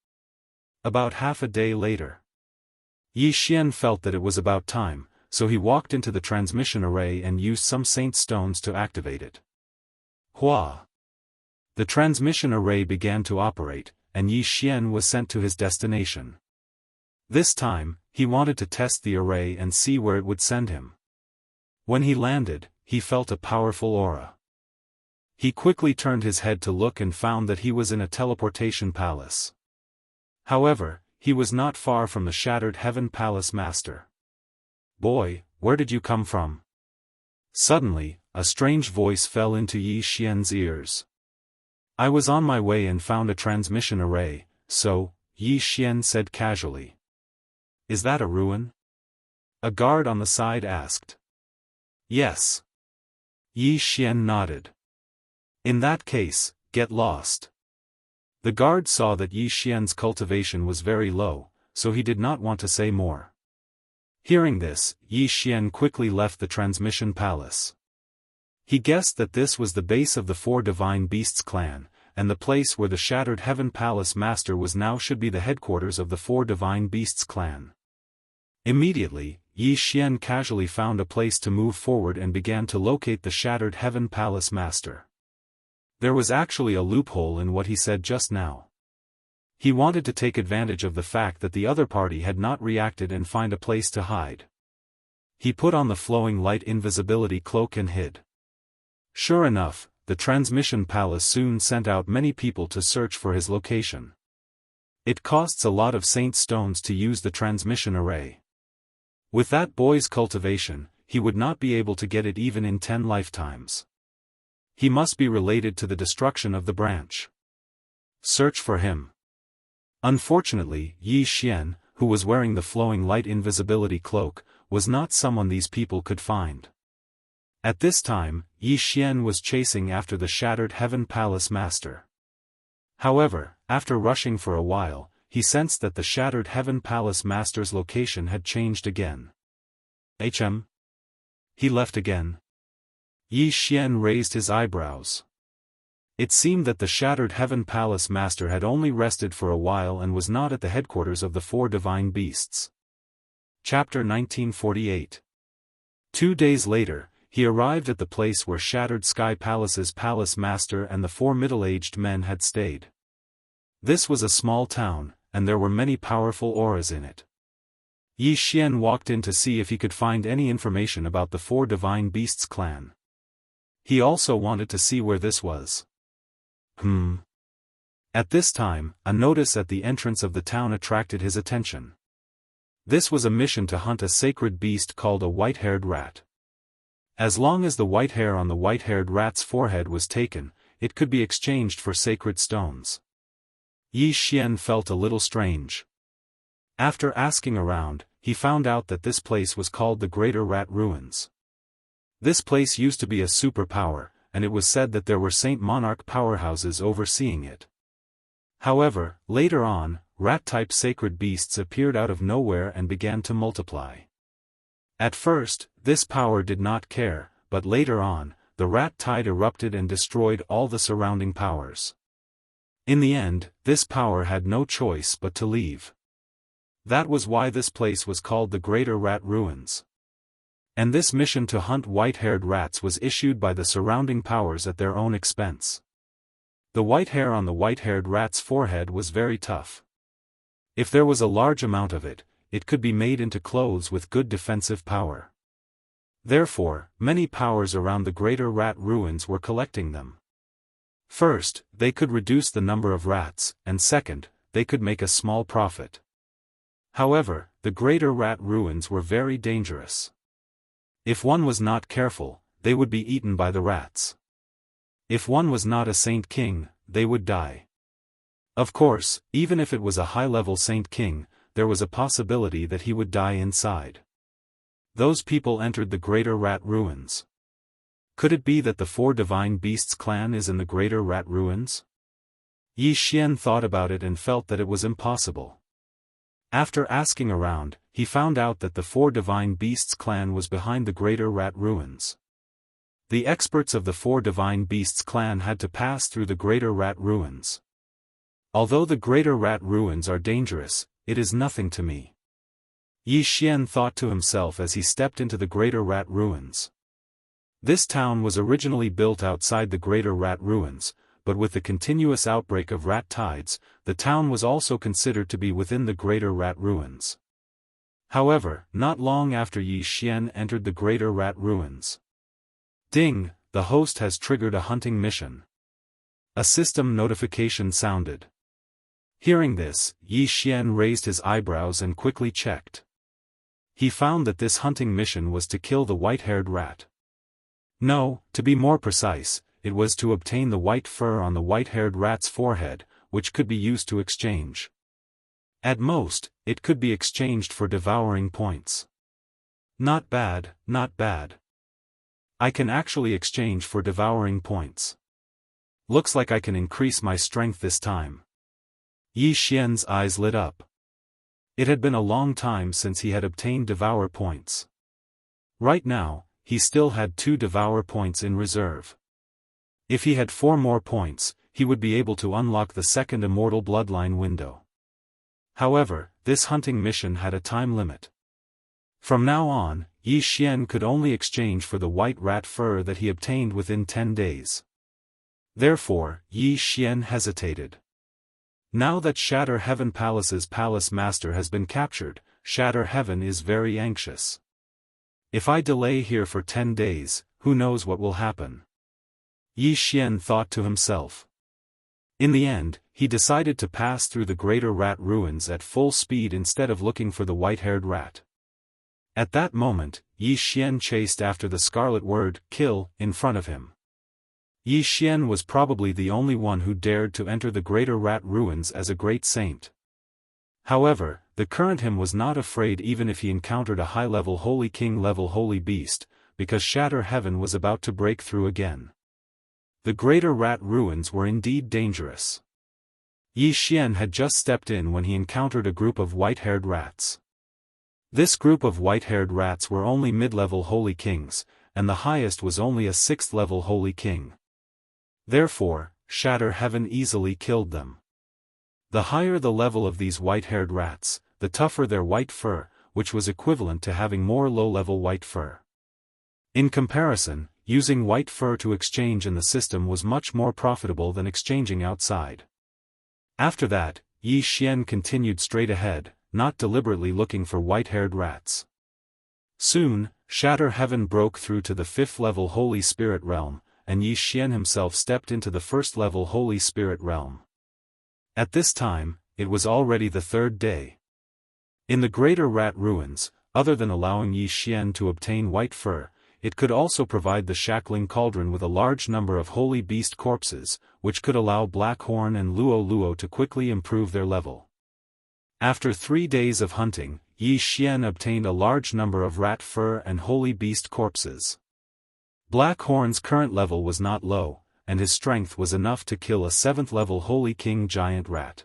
About half a day later, Yi Xian felt that it was about time, so he walked into the transmission array and used some saint stones to activate it. Hua! The transmission array began to operate, and Yi Xian was sent to his destination. This time, he wanted to test the array and see where it would send him. When he landed, he felt a powerful aura. He quickly turned his head to look and found that he was in a teleportation palace. However, he was not far from the Shattered Heaven Palace Master. "Boy, where did you come from?" Suddenly, a strange voice fell into Yi Xian's ears. "I was on my way and found a transmission array, so," Yi Xian said casually. "Is that a ruin?" A guard on the side asked. "Yes." Yi Xian nodded. "In that case, get lost." The guard saw that Yi Xian's cultivation was very low, so he did not want to say more. Hearing this, Yi Xian quickly left the transmission palace. He guessed that this was the base of the 4 Divine Beasts clan, and the place where the Shattered Heaven Palace Master was now should be the headquarters of the 4 Divine Beasts clan. Immediately, Yi Xian casually found a place to move forward and began to locate the Shattered Heaven Palace Master. There was actually a loophole in what he said just now. He wanted to take advantage of the fact that the other party had not reacted and find a place to hide. He put on the flowing light invisibility cloak and hid. Sure enough, the transmission palace soon sent out many people to search for his location. It costs a lot of saint stones to use the transmission array. With that boy's cultivation, he would not be able to get it even in 10 lifetimes. He must be related to the destruction of the branch. Search for him. Unfortunately, Yi Xian, who was wearing the flowing light invisibility cloak, was not someone these people could find. At this time, Yi Xian was chasing after the Shattered Heaven Palace Master. However, after rushing for a while, he sensed that the Shattered Heaven Palace Master's location had changed again. He left again? Yi Xian raised his eyebrows. It seemed that the Shattered Heaven Palace Master had only rested for a while and was not at the headquarters of the 4 Divine Beasts. Chapter 1948. 2 days later, he arrived at the place where Shattered Sky Palace's Palace Master and the 4 middle-aged men had stayed. This was a small town, and there were many powerful auras in it. Yi Xian walked in to see if he could find any information about the 4 Divine Beasts clan. He also wanted to see where this was. At this time, a notice at the entrance of the town attracted his attention. This was a mission to hunt a sacred beast called a white-haired rat. As long as the white hair on the white-haired rat's forehead was taken, it could be exchanged for sacred stones. Yi Xian felt a little strange. After asking around, he found out that this place was called the Greater Rat Ruins. This place used to be a superpower, and it was said that there were Saint Monarch powerhouses overseeing it. However, later on, rat-type sacred beasts appeared out of nowhere and began to multiply. At first, this power did not care, but later on, the rat tide erupted and destroyed all the surrounding powers. In the end, this power had no choice but to leave. That was why this place was called the Greater Rat Ruins. And this mission to hunt white-haired rats was issued by the surrounding powers at their own expense. The white hair on the white-haired rat's forehead was very tough. If there was a large amount of it, it could be made into clothes with good defensive power. Therefore, many powers around the Greater Rat Ruins were collecting them. First, they could reduce the number of rats, and second, they could make a small profit. However, the Greater Rat Ruins were very dangerous. If one was not careful, they would be eaten by the rats. If one was not a Saint King, they would die. Of course, even if it was a high-level Saint King, there was a possibility that he would die inside. Those people entered the Greater Rat Ruins. Could it be that the Four Divine Beasts clan is in the Greater Rat Ruins? Yi Xian thought about it and felt that it was impossible. After asking around, he found out that the Four Divine Beasts clan was behind the Greater Rat Ruins. The experts of the Four Divine Beasts clan had to pass through the Greater Rat Ruins. Although the Greater Rat Ruins are dangerous, it is nothing to me. Yi Xian thought to himself as he stepped into the Greater Rat Ruins. This town was originally built outside the Greater Rat Ruins, but with the continuous outbreak of rat tides, the town was also considered to be within the Greater Rat Ruins. However, not long after Yi Xian entered the Greater Rat Ruins. Ding, the host has triggered a hunting mission. A system notification sounded. Hearing this, Yi Xian raised his eyebrows and quickly checked. He found that this hunting mission was to kill the white-haired rat. No, to be more precise, it was to obtain the white fur on the white-haired rat's forehead, which could be used to exchange. At most, it could be exchanged for devouring points. Not bad, not bad. I can actually exchange for devouring points. Looks like I can increase my strength this time. Yi Xian's eyes lit up. It had been a long time since he had obtained devour points. Right now, he still had 2 devour points in reserve. If he had 4 more points, he would be able to unlock the second immortal bloodline window. However, this hunting mission had a time limit. From now on, Yi Xian could only exchange for the white rat fur that he obtained within 10 days. Therefore, Yi Xian hesitated. Now that Shatter Heaven Palace's palace master has been captured, Shatter Heaven is very anxious. If I delay here for 10 days, who knows what will happen? Yi Xian thought to himself. In the end, he decided to pass through the Greater Rat Ruins at full speed instead of looking for the white-haired rat. At that moment, Yi Xian chased after the scarlet word, kill, in front of him. Yi Xian was probably the only one who dared to enter the Greater Rat Ruins as a great saint. However, the current him was not afraid even if he encountered a high-level Holy King-level Holy Beast, because Shatter Heaven was about to break through again. The Greater Rat Ruins were indeed dangerous. Yi Xian had just stepped in when he encountered a group of white-haired rats. This group of white-haired rats were only mid-level Holy Kings, and the highest was only a 6th-level Holy King. Therefore, Shatter Heaven easily killed them. The higher the level of these white-haired rats, the tougher their white fur, which was equivalent to having more low-level white fur. In comparison, using white fur to exchange in the system was much more profitable than exchanging outside. After that, Yi Xian continued straight ahead, not deliberately looking for white-haired rats. Soon, Shatter Heaven broke through to the 5th-level Holy Spirit Realm, and Yi Xian himself stepped into the 1st-level Holy Spirit Realm. At this time, it was already the 3rd day. In the Greater Rat Ruins, other than allowing Yi Xian to obtain white fur, it could also provide the Shackling Cauldron with a large number of Holy Beast corpses, which could allow Blackhorn and Luo Luo to quickly improve their level. After 3 days of hunting, Yi Xian obtained a large number of rat fur and holy beast corpses. Black Horn's current level was not low, and his strength was enough to kill a 7th-level Holy King giant rat.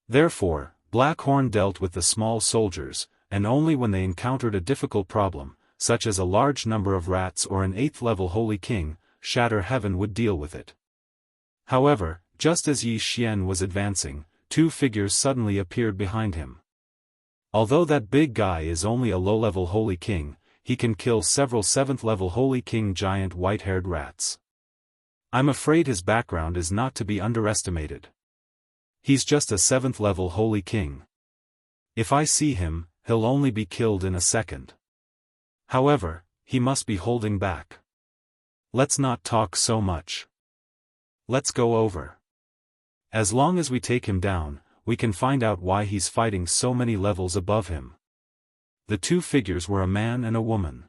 Therefore, Black Horn dealt with the small soldiers, and only when they encountered a difficult problem, such as a large number of rats or an 8th-level Holy King, Shatter Heaven would deal with it. However, just as Yi Xian was advancing, 2 figures suddenly appeared behind him. Although that big guy is only a low-level Holy King, he can kill several 7th-level Holy King giant white-haired rats. I'm afraid his background is not to be underestimated. He's just a 7th-level Holy King. If I see him, he'll only be killed in a second. However, he must be holding back. Let's not talk so much. Let's go over. As long as we take him down, we can find out why he's fighting so many levels above him. The 2 figures were a man and a woman.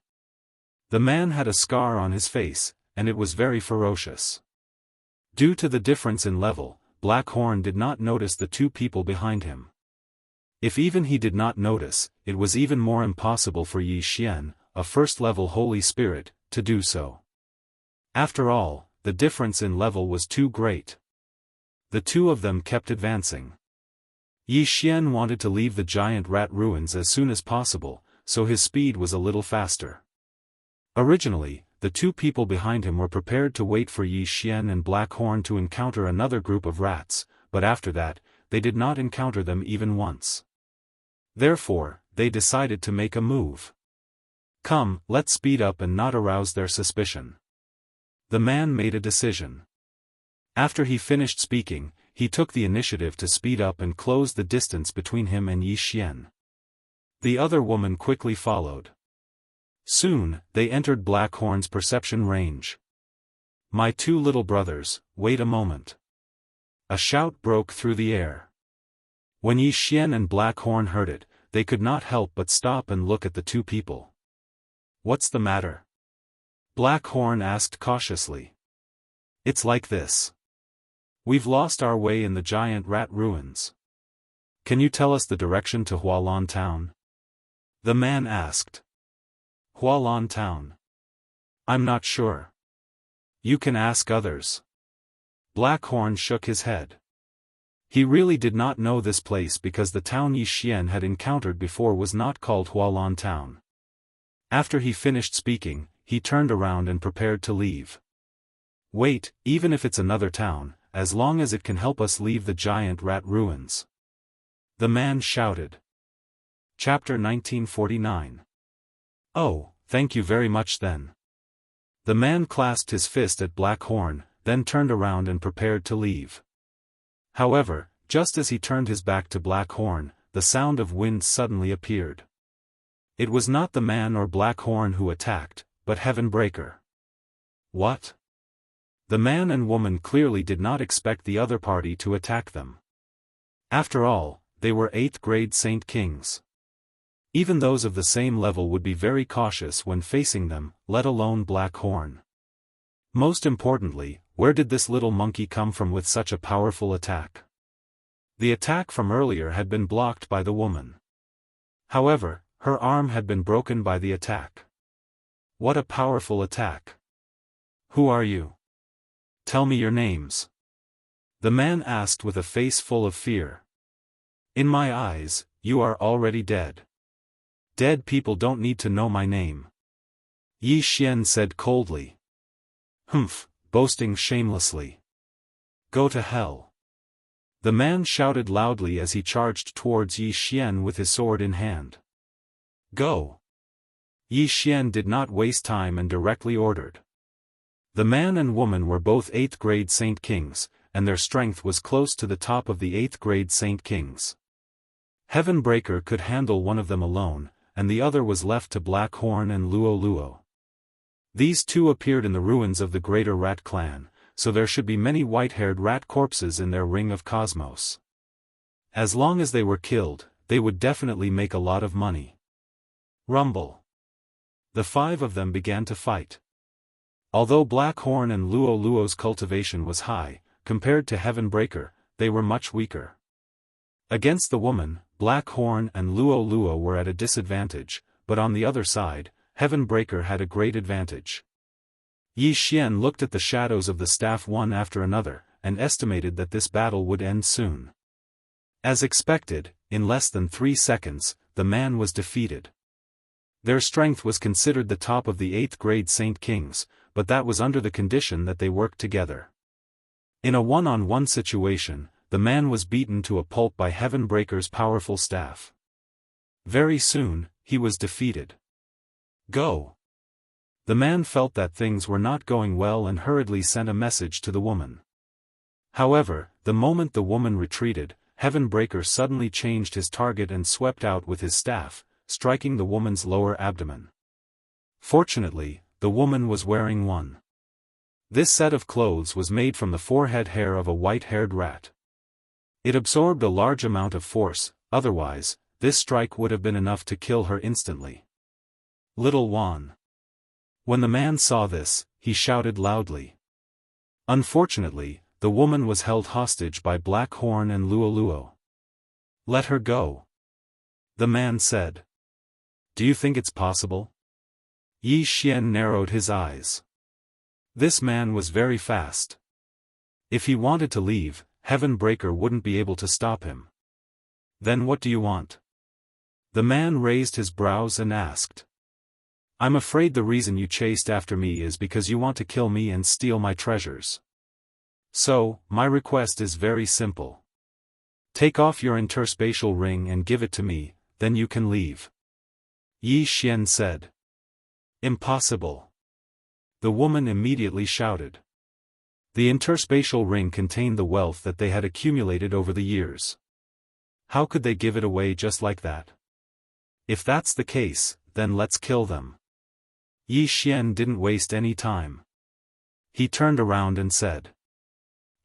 The man had a scar on his face, and it was very ferocious. Due to the difference in level, Black Horn did not notice the 2 people behind him. If even he did not notice, it was even more impossible for Yi Xian, a 1st-level Holy Spirit, to do so. After all, the difference in level was too great. The 2 of them kept advancing. Yi Xian wanted to leave the giant rat ruins as soon as possible, so his speed was a little faster. Originally, the 2 people behind him were prepared to wait for Yi Xian and Black Horn to encounter another group of rats, but after that, they did not encounter them even once. Therefore, they decided to make a move. Come, let's speed up and not arouse their suspicion. The man made a decision. After he finished speaking, he took the initiative to speed up and close the distance between him and Yi Xian. The other woman quickly followed. Soon, they entered Black Horn's perception range. My 2 little brothers, wait a moment. A shout broke through the air. When Yi Xian and Black Horn heard it, they could not help but stop and look at the 2 people. What's the matter? Black Horn asked cautiously. It's like this. We've lost our way in the giant rat ruins. Can you tell us the direction to Hualan Town? The man asked. Hualan Town? I'm not sure. You can ask others. Black Horn shook his head. He really did not know this place because the town Yi Xian had encountered before was not called Hualan Town. After he finished speaking, he turned around and prepared to leave. Wait, even if it's another town, as long as it can help us leave the giant rat ruins. The man shouted. Chapter 1949. Oh, thank you very much then. The man clasped his fist at Black Horn, then turned around and prepared to leave. However, just as he turned his back to Black Horn, the sound of wind suddenly appeared. It was not the man or Black Horn who attacked, but Heaven Breaker. What? The man and woman clearly did not expect the other party to attack them. After all, they were 8th-grade Saint Kings. Even those of the same level would be very cautious when facing them, let alone Black Horn. Most importantly, where did this little monkey come from with such a powerful attack? The attack from earlier had been blocked by the woman. However, her arm had been broken by the attack. What a powerful attack! Who are you? Tell me your names. The man asked with a face full of fear. In my eyes, you are already dead. Dead people don't need to know my name. Yi Xian said coldly. Humph, boasting shamelessly. Go to hell. The man shouted loudly as he charged towards Yi Xian with his sword in hand. Go. Yi Xian did not waste time and directly ordered. The man and woman were both 8th-grade Saint Kings, and their strength was close to the top of the 8th-grade Saint Kings. Heaven Breaker could handle one of them alone, and the other was left to Black Horn and Luo Luo. These 2 appeared in the ruins of the Greater Rat Clan, so there should be many white-haired rat corpses in their ring of cosmos. As long as they were killed, they would definitely make a lot of money. Rumble. The 5 of them began to fight. Although Black Horn and Luo Luo's cultivation was high, compared to Heaven Breaker, they were much weaker. Against the woman, Black Horn and Luo Luo were at a disadvantage, but on the other side, Heaven Breaker had a great advantage. Yi Xian looked at the shadows of the staff one after another, and estimated that this battle would end soon. As expected, in less than 3 seconds, the man was defeated. Their strength was considered the top of the 8th grade Saint Kings, but that was under the condition that they worked together. In a one-on-one situation, the man was beaten to a pulp by Heaven Breaker's powerful staff. Very soon, he was defeated. Go! The man felt that things were not going well and hurriedly sent a message to the woman. However, the moment the woman retreated, Heaven Breaker suddenly changed his target and swept out with his staff, striking the woman's lower abdomen. Fortunately, the woman was wearing one. This set of clothes was made from the forehead hair of a white-haired rat. It absorbed a large amount of force, otherwise, this strike would have been enough to kill her instantly. Little Wan. When the man saw this, he shouted loudly. Unfortunately, the woman was held hostage by Black Horn and Luo Luo. Let her go. The man said. Do you think it's possible? Yi Xian narrowed his eyes. This man was very fast. If he wanted to leave, Heaven Breaker wouldn't be able to stop him. Then what do you want? The man raised his brows and asked. I'm afraid the reason you chased after me is because you want to kill me and steal my treasures. So, my request is very simple. Take off your interspatial ring and give it to me, then you can leave. Yi Xian said. Impossible. The woman immediately shouted. The interspatial ring contained the wealth that they had accumulated over the years. How could they give it away just like that? If that's the case, then let's kill them. Yi Xian didn't waste any time. He turned around and said.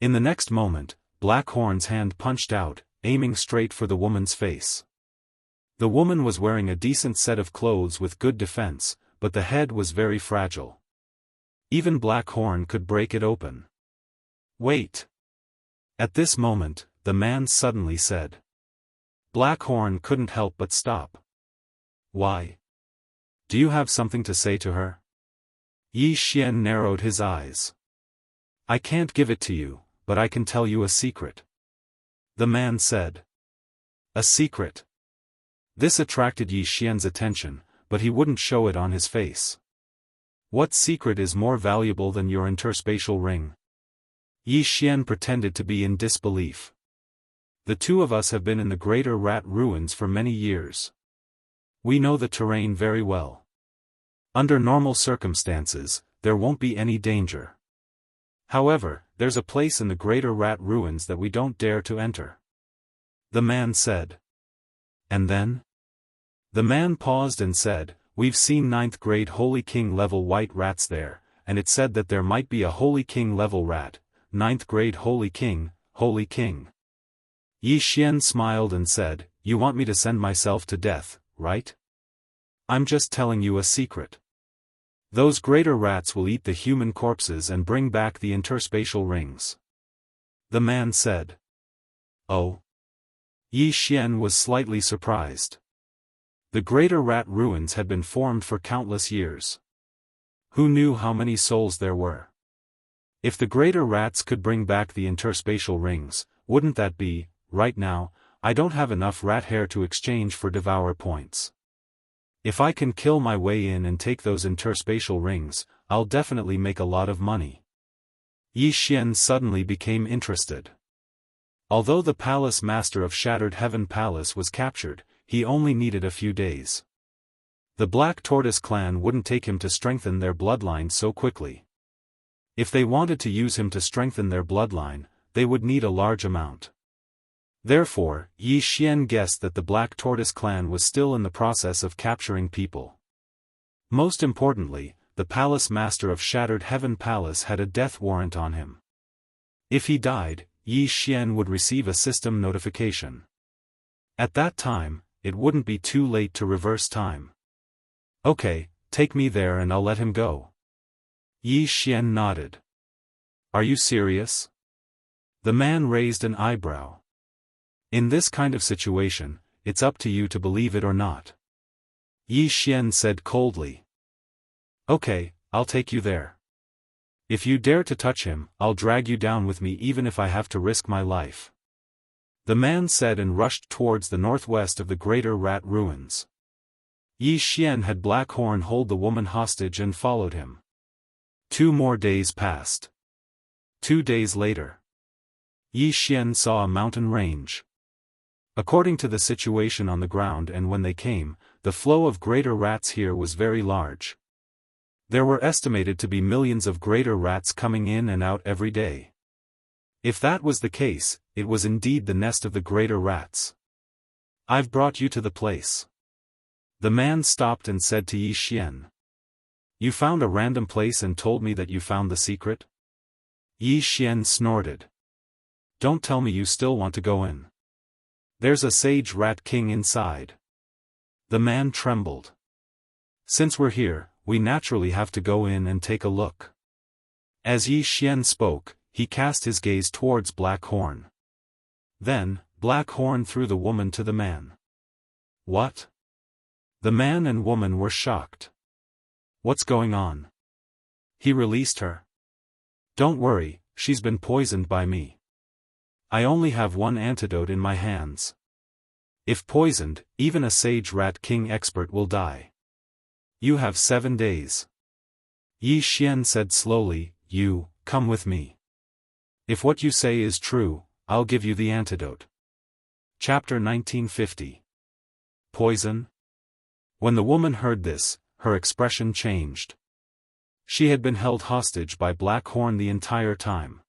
In the next moment, Black Horn's hand punched out, aiming straight for the woman's face. The woman was wearing a decent set of clothes with good defense, but the head was very fragile. Even Black Horn could break it open. Wait! At this moment, the man suddenly said. Black Horn couldn't help but stop. Why? Do you have something to say to her? Yi Xian narrowed his eyes. I can't give it to you, but I can tell you a secret. The man said. A secret? This attracted Yi Xian's attention, but he wouldn't show it on his face. What secret is more valuable than your interspatial ring? Yi Xian pretended to be in disbelief. The two of us have been in the Greater Rat Ruins for many years. We know the terrain very well. Under normal circumstances, there won't be any danger. However, there's a place in the Greater Rat Ruins that we don't dare to enter. The man said. And then? The man paused and said, We've seen 9th grade Holy King level white rats there, and it said that there might be a Holy King level rat, 9th grade Holy King, Holy King. Yi Xian smiled and said, You want me to send myself to death, right? I'm just telling you a secret. Those greater rats will eat the human corpses and bring back the interspatial rings. The man said. Oh. Yi Xian was slightly surprised. The Greater Rat Ruins had been formed for countless years. Who knew how many souls there were? If the greater rats could bring back the interspatial rings, wouldn't that be, right now, I don't have enough rat hair to exchange for devour points. If I can kill my way in and take those interspatial rings, I'll definitely make a lot of money. Yi Xian suddenly became interested. Although the palace master of Shattered Heaven Palace was captured, he only needed a few days. The Black Tortoise clan wouldn't take him to strengthen their bloodline so quickly. If they wanted to use him to strengthen their bloodline, they would need a large amount. Therefore, Yi Xian guessed that the Black Tortoise clan was still in the process of capturing people. Most importantly, the palace master of Shattered Heaven Palace had a death warrant on him. If he died, Yi Xian would receive a system notification. At that time, it wouldn't be too late to reverse time. Okay, take me there and I'll let him go. Yi Xian nodded. Are you serious? The man raised an eyebrow. In this kind of situation, it's up to you to believe it or not. Yi Xian said coldly. Okay, I'll take you there. If you dare to touch him, I'll drag you down with me even if I have to risk my life. The man said and rushed towards the northwest of the greater rat ruins. Yi Xian had Black Horn hold the woman hostage and followed him. 2 more days passed. 2 days later, Yi Xian saw a mountain range. According to the situation on the ground and when they came, the flow of greater rats here was very large. There were estimated to be millions of greater rats coming in and out every day. If that was the case, it was indeed the nest of the greater rats. I've brought you to the place. The man stopped and said to Yi Xian. You found a random place and told me that you found the secret? Yi Xian snorted. Don't tell me you still want to go in. There's a sage rat king inside. The man trembled. Since we're here, we naturally have to go in and take a look. As Yi Xian spoke, he cast his gaze towards Black Horn. Then, Black Horn threw the woman to the man. What? The man and woman were shocked. What's going on? He released her. Don't worry, she's been poisoned by me. I only have one antidote in my hands. If poisoned, even a sage rat king expert will die. You have 7 days. Yi Xian said slowly, You, come with me. If what you say is true, I'll give you the antidote. Chapter 1950. Poison? When the woman heard this, her expression changed. She had been held hostage by Black Horn the entire time.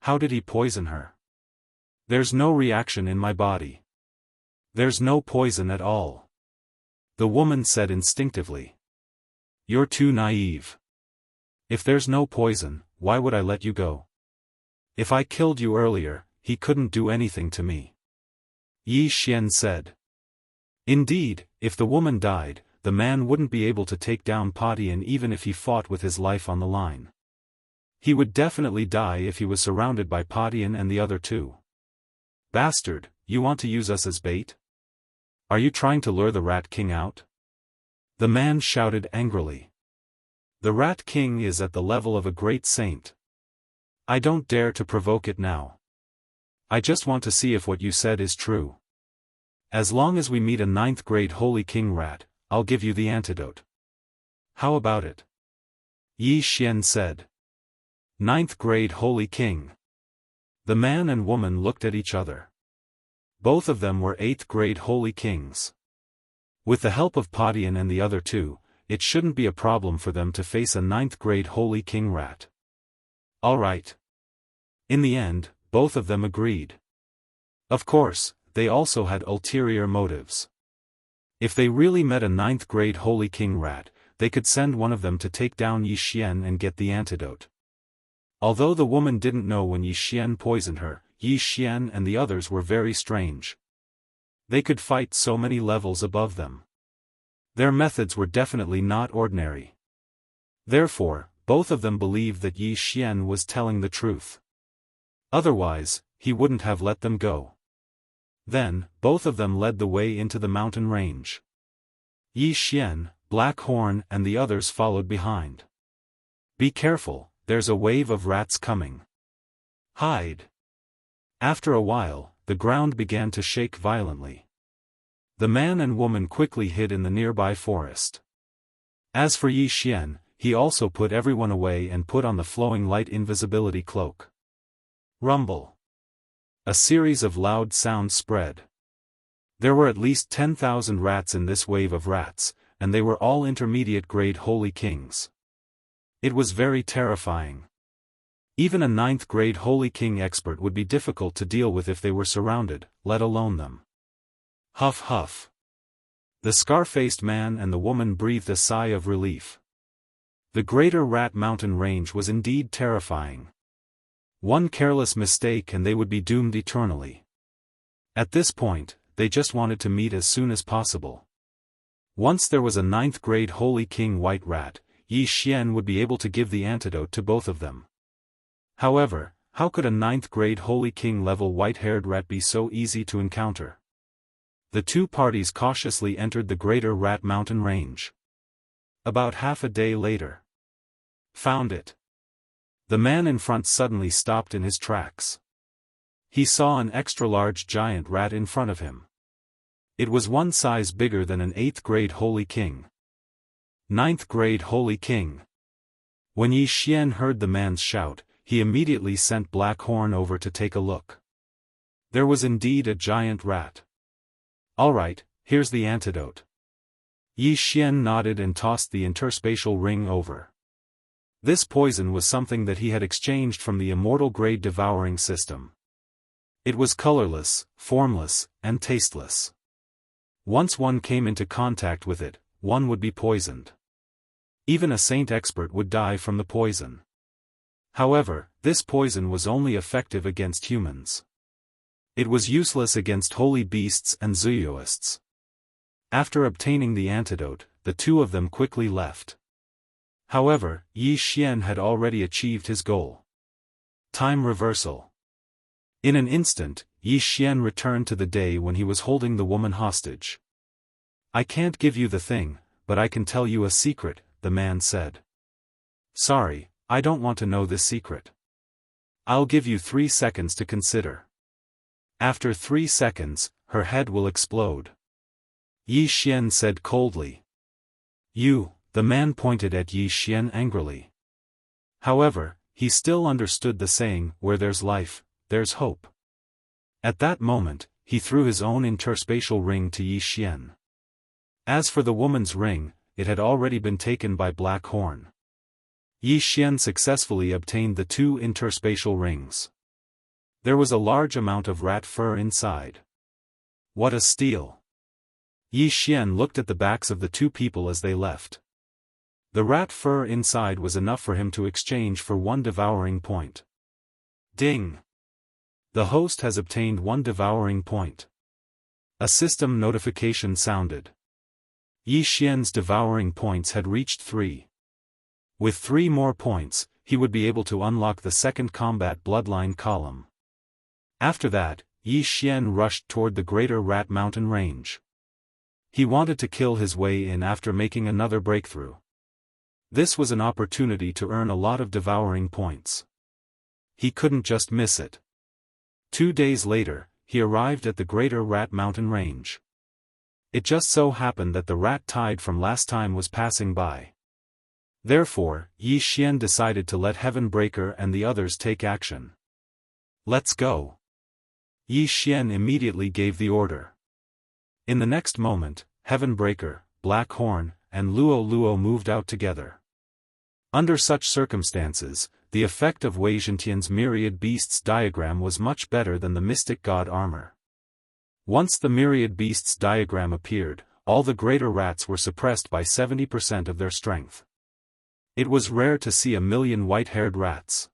How did he poison her? There's no reaction in my body. There's no poison at all. The woman said instinctively. You're too naive. If there's no poison, why would I let you go? If I killed you earlier, he couldn't do anything to me. Yi Xian said. Indeed, if the woman died, the man wouldn't be able to take down Patian even if he fought with his life on the line. He would definitely die if he was surrounded by Patian and the other two. Bastard, you want to use us as bait? Are you trying to lure the Rat King out? The man shouted angrily. The Rat King is at the level of a great saint. I don't dare to provoke it now. I just want to see if what you said is true. As long as we meet a 9th grade Holy King Rat, I'll give you the antidote. How about it? Yi Xian said. 9th grade Holy King. The man and woman looked at each other. Both of them were 8th grade Holy Kings. With the help of Patian and the other two, it shouldn't be a problem for them to face a 9th grade Holy King Rat. Alright. In the end, both of them agreed. Of course, they also had ulterior motives. If they really met a 9th grade Holy King Rat, they could send one of them to take down Yi Xian and get the antidote. Although the woman didn't know when Yi Xian poisoned her, Yi Xian and the others were very strange. They could fight so many levels above them. Their methods were definitely not ordinary. Therefore, both of them believed that Yi Xian was telling the truth. Otherwise, he wouldn't have let them go. Then, both of them led the way into the mountain range. Yi Xian, Black Horn and the others followed behind. Be careful, there's a wave of rats coming. Hide. After a while, the ground began to shake violently. The man and woman quickly hid in the nearby forest. As for Yi Xian, he also put everyone away and put on the flowing light invisibility cloak. Rumble. A series of loud sounds spread. There were at least 10,000 rats in this wave of rats, and they were all intermediate grade Holy Kings. It was very terrifying. Even a 9th grade Holy King expert would be difficult to deal with if they were surrounded, let alone them. Huff huff. The scar-faced man and the woman breathed a sigh of relief. The greater rat mountain range was indeed terrifying. One careless mistake and they would be doomed eternally. At this point, they just wanted to meet as soon as possible. Once there was a 9th grade Holy King White Rat, Yi Xian would be able to give the antidote to both of them. However, how could a 9th grade Holy King level white-haired rat be so easy to encounter? The two parties cautiously entered the Greater Rat Mountain Range. About half a day later. Found it. The man in front suddenly stopped in his tracks. He saw an extra-large giant rat in front of him. It was one size bigger than an 8th grade Holy King. 9th grade Holy King. When Yi Xian heard the man's shout, he immediately sent Black Horn over to take a look. There was indeed a giant rat. Alright, here's the antidote. Yi Xian nodded and tossed the interspatial ring over. This poison was something that he had exchanged from the immortal grade devouring system. It was colorless, formless, and tasteless. Once one came into contact with it, one would be poisoned. Even a saint expert would die from the poison. However, this poison was only effective against humans. It was useless against holy beasts and Daoists. After obtaining the antidote, the two of them quickly left. However, Yi Xian had already achieved his goal. Time reversal. In an instant, Yi Xian returned to the day when he was holding the woman hostage. I can't give you the thing, but I can tell you a secret, the man said. Sorry, I don't want to know this secret. I'll give you 3 seconds to consider. After 3 seconds, her head will explode. Yi Xian said coldly. You, the man pointed at Yi Xian angrily. However, he still understood the saying, where there's life, there's hope. At that moment, he threw his own interspatial ring to Yi Xian. As for the woman's ring, it had already been taken by Black Horn. Yi Xian successfully obtained the 2 interspatial rings. There was a large amount of rat fur inside. What a steal! Yi Xian looked at the backs of the 2 people as they left. The rat fur inside was enough for him to exchange for 1 devouring point. Ding! The host has obtained 1 devouring point. A system notification sounded. Yi Xian's devouring points had reached 3. With 3 more points, he would be able to unlock the 2nd combat bloodline column. After that, Yi Xian rushed toward the Greater Rat Mountain Range. He wanted to kill his way in after making another breakthrough. This was an opportunity to earn a lot of devouring points. He couldn't just miss it. 2 days later, he arrived at the Greater Rat Mountain Range. It just so happened that the rat tide from last time was passing by. Therefore, Yi Xian decided to let Heaven Breaker and the others take action. Let's go. Yi Xian immediately gave the order. In the next moment, Heaven Breaker, Black Horn, and Luo Luo moved out together. Under such circumstances, the effect of Wei Zhentian's myriad beasts diagram was much better than the mystic god armor. Once the myriad beasts diagram appeared, all the greater rats were suppressed by 70% of their strength. It was rare to see 1,000,000 white-haired rats.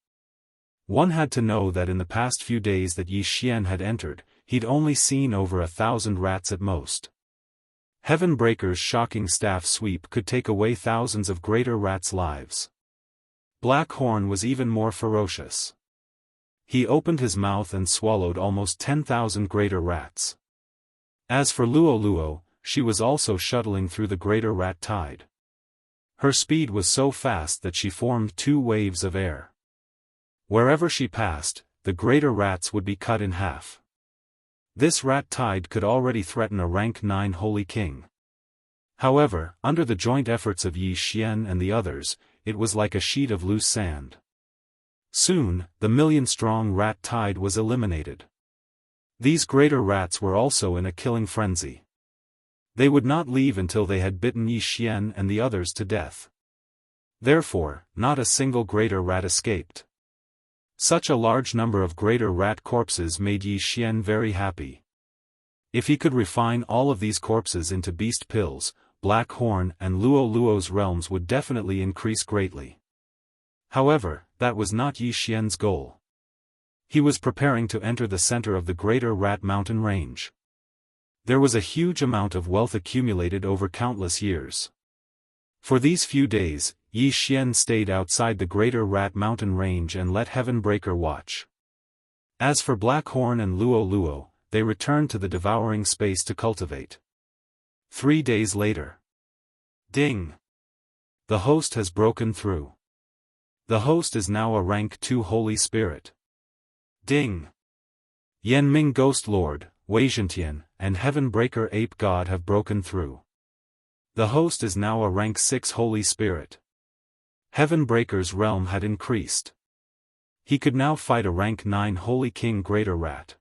One had to know that in the past few days that Yi Xian had entered, he'd only seen over 1,000 rats at most. Heaven Breaker's shocking staff sweep could take away thousands of greater rats' lives. Black Horn was even more ferocious. He opened his mouth and swallowed almost 10,000 greater rats. As for Luo Luo, she was also shuttling through the greater rat tide. Her speed was so fast that she formed 2 waves of air. Wherever she passed, the greater rats would be cut in half. This rat tide could already threaten a rank 9 Holy King. However, under the joint efforts of Yi Xian and the others, it was like a sheet of loose sand. Soon, the 1,000,000-strong rat tide was eliminated. These greater rats were also in a killing frenzy. They would not leave until they had bitten Yi Xian and the others to death. Therefore, not a single greater rat escaped. Such a large number of greater rat corpses made Yi Xian very happy. If he could refine all of these corpses into beast pills, Black Horn and Luo Luo's realms would definitely increase greatly. However, that was not Yi Xian's goal. He was preparing to enter the center of the Greater Rat Mountain Range. There was a huge amount of wealth accumulated over countless years. For these few days, Yi Xian stayed outside the Greater Rat Mountain Range and let Heaven Breaker watch. As for Black Horn and Luo Luo, they returned to the devouring space to cultivate. 3 days later. Ding! The host has broken through. The host is now a rank 2 Holy Spirit. Ding! Yanming Ghost Lord, Weizhentian, and Heavenbreaker Ape God have broken through. The host is now a rank 6 Holy Spirit. Heavenbreaker's realm had increased. He could now fight a rank 9 Holy King Greater Rat.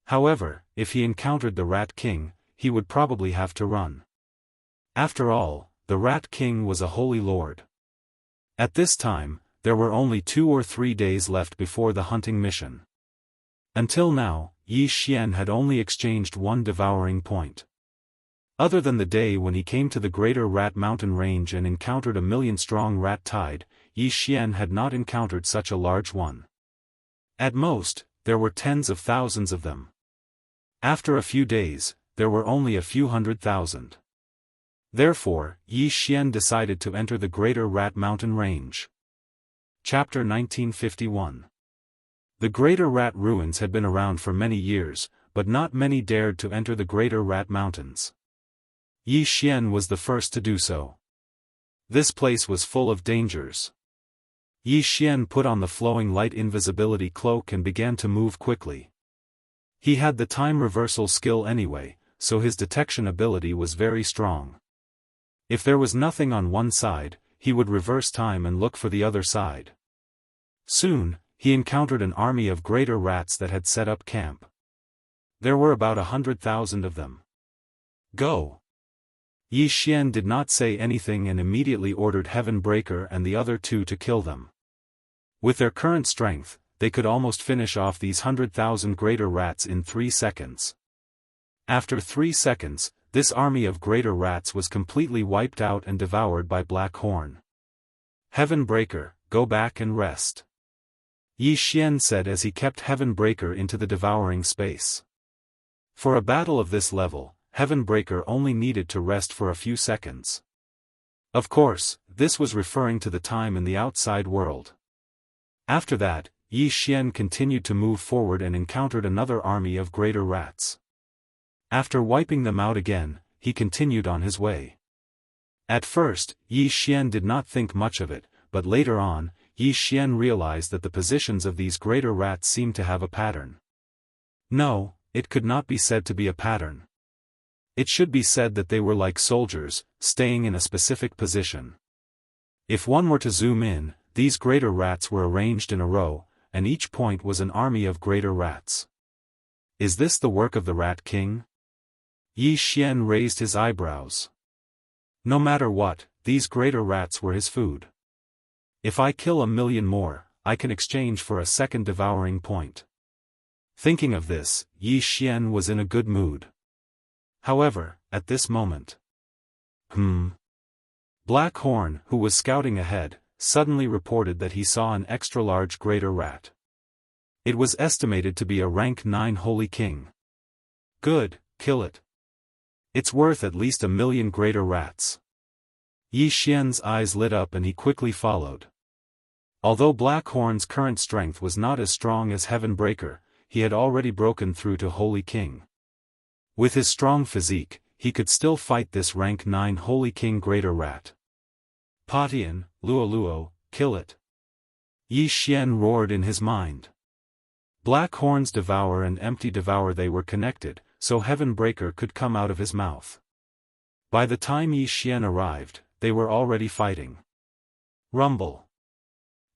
However, if he encountered the Rat King, he would probably have to run. After all, the Rat King was a Holy Lord. At this time, there were only 2 or 3 days left before the hunting mission. Until now, Yi Xian had only exchanged 1 devouring point. Other than the day when he came to the Greater Rat Mountain Range and encountered a million-strong rat tide, Yi Xian had not encountered such a large one. At most, there were tens of thousands of them. After a few days, there were only a few 100,000. Therefore, Yi Xian decided to enter the Greater Rat Mountain Range. Chapter 1951. The Greater Rat Ruins had been around for many years, but not many dared to enter the Greater Rat Mountains. Yi Xian was the first to do so. This place was full of dangers. Yi Xian put on the flowing light invisibility cloak and began to move quickly. He had the time reversal skill anyway, so his detection ability was very strong. If there was nothing on one side, he would reverse time and look for the other side. Soon, he encountered an army of greater rats that had set up camp. There were about 100,000 of them. Go! Yi Xian did not say anything and immediately ordered Heavenbreaker and the other 2 to kill them. With their current strength, they could almost finish off these 100,000 greater rats in 3 seconds. After 3 seconds, this army of greater rats was completely wiped out and devoured by Black Horn. Heavenbreaker, go back and rest. Yi Xian said as he kept Heavenbreaker into the devouring space. For a battle of this level, Heavenbreaker only needed to rest for a few seconds. Of course, this was referring to the time in the outside world. After that, Yi Xian continued to move forward and encountered another army of greater rats. After wiping them out again, he continued on his way. At first, Yi Xian did not think much of it, but later on, Yi Xian realized that the positions of these greater rats seemed to have a pattern. No, it could not be said to be a pattern. It should be said that they were like soldiers, staying in a specific position. If one were to zoom in, these greater rats were arranged in a row, and each point was an army of greater rats. Is this the work of the Rat King? Yi Xian raised his eyebrows. No matter what, these greater rats were his food. If I kill 1,000,000 more, I can exchange for a second devouring point. Thinking of this, Yi Xian was in a good mood. However, at this moment. Black Horn, who was scouting ahead, suddenly reported that he saw an extra-large greater rat. It was estimated to be a rank 9 Holy King. Good, kill it. It's worth at least 1,000,000 greater rats. Yi Xian's eyes lit up and he quickly followed. Although Black Horn's current strength was not as strong as Heavenbreaker, he had already broken through to Holy King. With his strong physique, he could still fight this rank 9 Holy King Greater Rat. Patian, Luo, kill it. Yi Xian roared in his mind. Black Horn's Devour and Empty Devour, they were connected, so Heavenbreaker could come out of his mouth. By the time Yi Xian arrived, they were already fighting. Rumble.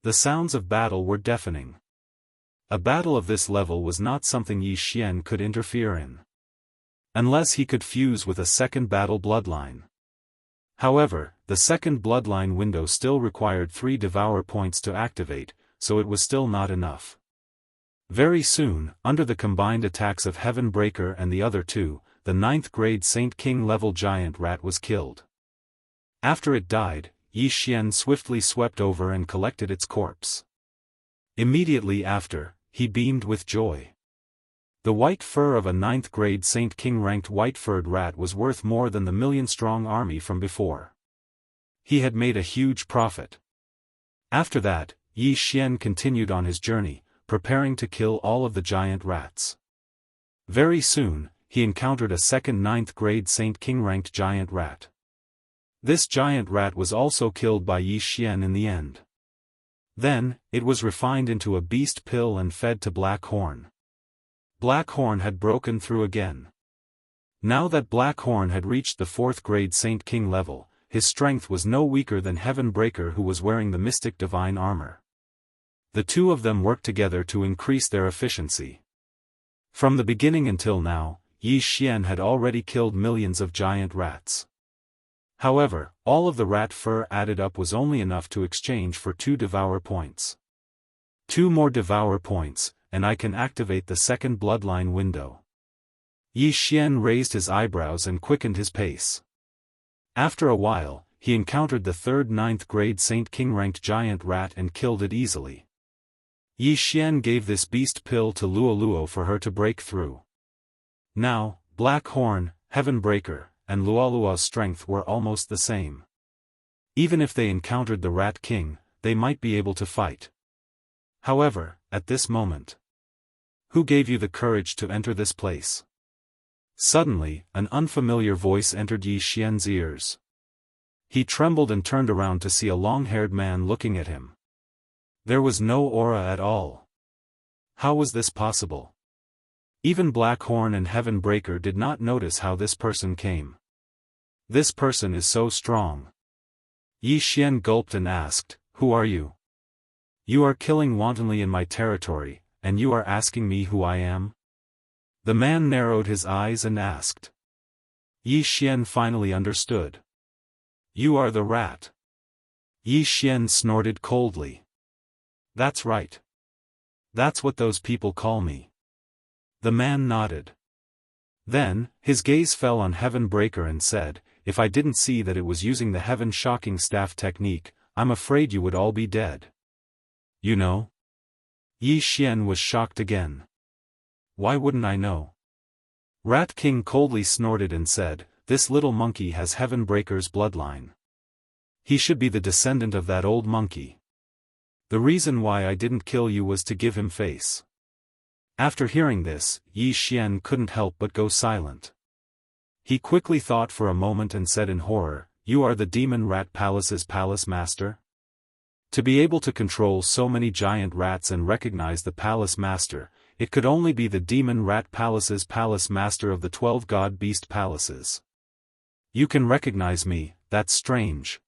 The sounds of battle were deafening. A battle of this level was not something Yi Xian could interfere in. Unless he could fuse with a second battle bloodline. However, the second bloodline window still required 3 Devour points to activate, so it was still not enough. Very soon, under the combined attacks of Heavenbreaker and the other 2, the 9th grade Saint King level giant rat was killed. After it died, Yi Xian swiftly swept over and collected its corpse. Immediately after, he beamed with joy. The white fur of a 9th grade Saint King ranked white-furred rat was worth more than the 1,000,000-strong army from before. He had made a huge profit. After that, Yi Xian continued on his journey, preparing to kill all of the giant rats. Very soon, he encountered a second 9th grade Saint King-ranked giant rat. This giant rat was also killed by Yi Xian in the end. Then, it was refined into a beast pill and fed to Black Horn. Black Horn had broken through again. Now that Black Horn had reached the 4th grade Saint King level, his strength was no weaker than Heaven Breaker, who was wearing the mystic divine armor. The two of them worked together to increase their efficiency. From the beginning until now, Yi Xian had already killed millions of giant rats. However, all of the rat fur added up was only enough to exchange for 2 Devour points. 2 more Devour points, and I can activate the second bloodline window. Yi Xian raised his eyebrows and quickened his pace. After a while, he encountered the 3rd 9th grade Saint King-ranked giant rat and killed it easily. Yi Xian gave this beast pill to Luo for her to break through. Now, Black Horn, Heaven Breaker, and Luo's strength were almost the same. Even if they encountered the Rat King, they might be able to fight. However, at this moment, who gave you the courage to enter this place? Suddenly, an unfamiliar voice entered Yi Xian's ears. He trembled and turned around to see a long-haired man looking at him. There was no aura at all. How was this possible? Even Black Horn and Heaven Breaker did not notice how this person came. This person is so strong. Yi Xian gulped and asked, "Who are you? You are killing wantonly in my territory, and you are asking me who I am?" The man narrowed his eyes and asked. Yi Xian finally understood. "You are the rat." Yi Xian snorted coldly. "That's right. That's what those people call me." The man nodded. Then, his gaze fell on Heaven Breaker and said, "If I didn't see that it was using the Heaven Shocking Staff technique, I'm afraid you would all be dead." "You know?" Yi Xian was shocked again. "Why wouldn't I know?" Rat King coldly snorted and said, "This little monkey has Heaven Breaker's bloodline. He should be the descendant of that old monkey. The reason why I didn't kill you was to give him face." After hearing this, Yi Xian couldn't help but go silent. He quickly thought for a moment and said in horror, "You are the Demon Rat Palace's palace master?" To be able to control so many giant rats and recognize the palace master, it could only be the Demon Rat Palace's palace master of the 12 God Beast Palaces. "You can recognize me, that's strange."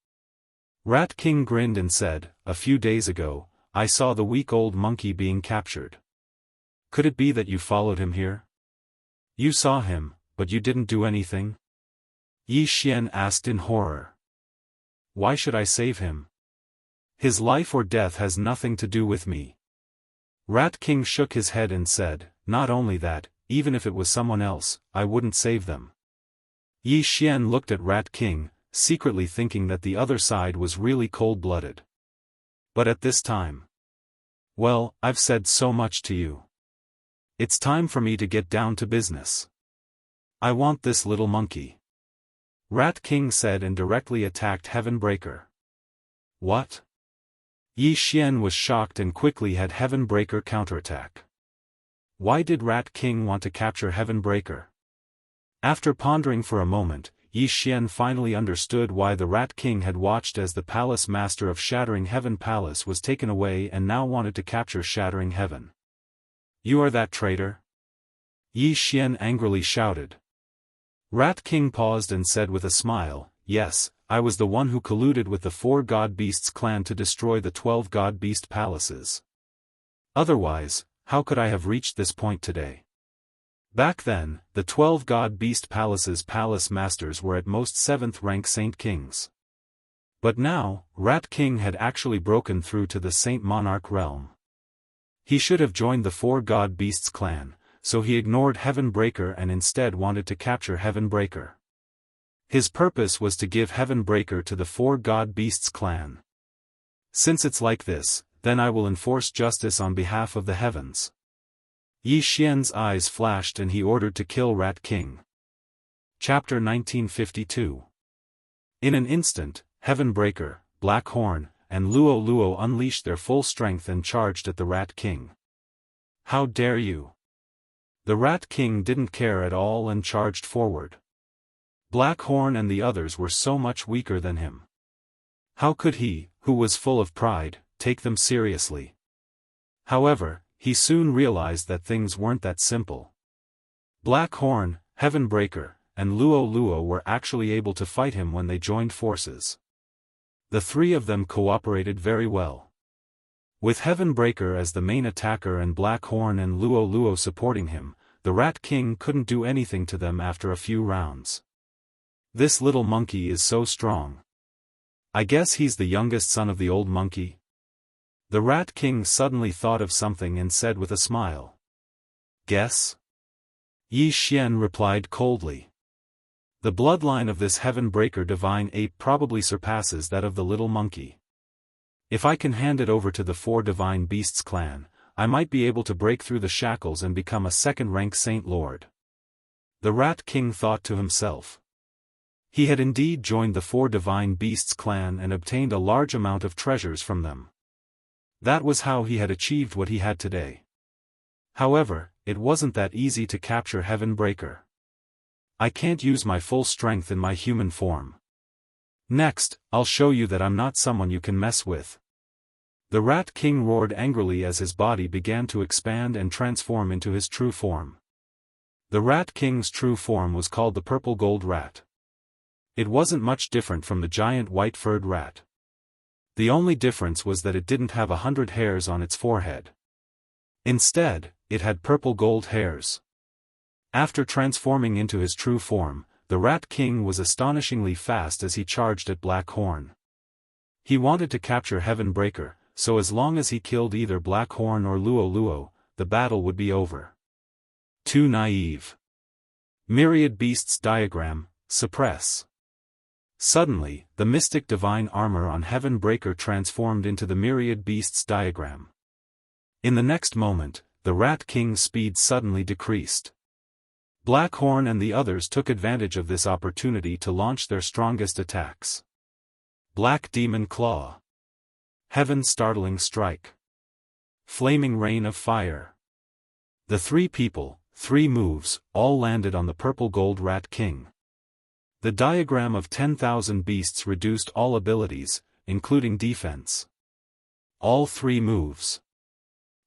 Rat King grinned and said, "A few days ago, I saw the weak old monkey being captured. Could it be that you followed him here? You saw him, but you didn't do anything?" Yi Xian asked in horror. "Why should I save him? His life or death has nothing to do with me." Rat King shook his head and said, "Not only that, even if it was someone else, I wouldn't save them." Yi Xian looked at Rat King, secretly thinking that the other side was really cold-blooded. But at this time, "Well, I've said so much to you. It's time for me to get down to business. I want this little monkey." Rat King said and directly attacked Heaven Breaker. "What?" Yi Xian was shocked and quickly had Heaven Breaker counterattack. Why did Rat King want to capture Heaven Breaker? After pondering for a moment, Yi Xian finally understood why the Rat King had watched as the palace master of Shattering Heaven Palace was taken away and now wanted to capture Shattering Heaven. "You are that traitor?" Yi Xian angrily shouted. Rat King paused and said with a smile, "Yes, I was the one who colluded with the 4 God Beasts clan to destroy the 12 God Beast Palaces. Otherwise, how could I have reached this point today?" Back then, the 12 God Beast Palaces' palace masters were at most 7th rank Saint Kings. But now, Rat King had actually broken through to the Saint Monarch realm. He should have joined the 4 God Beasts clan, so he ignored Heaven Breaker and instead wanted to capture Heaven Breaker. His purpose was to give Heaven Breaker to the 4 God Beasts clan. Since it's like this, then I will enforce justice on behalf of the heavens. Yi Xian's eyes flashed and he ordered to kill Rat King. Chapter 1952. In an instant, Heaven Breaker, Black Horn, and Luo unleashed their full strength and charged at the Rat King. "How dare you! The Rat King didn't care at all and charged forward. Black Horn and the others were so much weaker than him. How could he, who was full of pride, take them seriously? However, he soon realized that things weren't that simple. Black Horn, Heaven Breaker, and Luo Luo were actually able to fight him when they joined forces. The three of them cooperated very well. With Heaven Breaker as the main attacker and Black Horn and Luo Luo supporting him, the Rat King couldn't do anything to them after a few rounds. This little monkey is so strong. I guess he's the youngest son of the old monkey? The Rat King suddenly thought of something and said with a smile. Guess? Yi Xian replied coldly. The bloodline of this Heaven Breaker divine ape probably surpasses that of the little monkey. If I can hand it over to the four divine beasts clan, I might be able to break through the shackles and become a second-rank Saint Lord. The Rat King thought to himself. He had indeed joined the four divine beasts clan and obtained a large amount of treasures from them. That was how he had achieved what he had today. However, it wasn't that easy to capture Heaven Breaker. I can't use my full strength in my human form. Next, I'll show you that I'm not someone you can mess with. The Rat King roared angrily as his body began to expand and transform into his true form. The Rat King's true form was called the Purple Gold Rat. It wasn't much different from the giant white-furred rat. The only difference was that it didn't have 100 hairs on its forehead. Instead, it had purple gold hairs. After transforming into his true form, the Rat King was astonishingly fast as he charged at Black Horn. He wanted to capture Heaven Breaker, so as long as he killed either Black Horn or Luo Luo, the battle would be over. Too naive. Myriad Beasts Diagram, suppress. Suddenly, the mystic divine armor on Heaven Breaker transformed into the Myriad Beasts diagram. In the next moment, the Rat King's speed suddenly decreased. Black Horn and the others took advantage of this opportunity to launch their strongest attacks. Black Demon Claw. Heaven Startling Strike. Flaming Rain of Fire. The three people, three moves, all landed on the Purple Gold Rat King. The diagram of 10,000 beasts reduced all abilities, including defense. All three moves.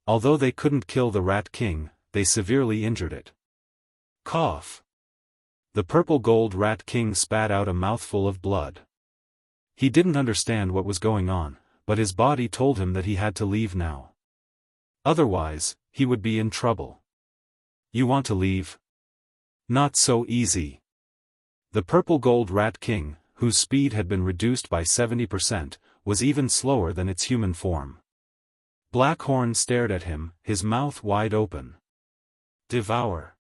Although they couldn't kill the Rat King, they severely injured it. Cough. The Purple Gold Rat King spat out a mouthful of blood. He didn't understand what was going on, but his body told him that he had to leave now. Otherwise, he would be in trouble. You want to leave? Not so easy. The Purple Gold Rat King, whose speed had been reduced by 70%, was even slower than its human form. Black Horn stared at him, his mouth wide open. Devour.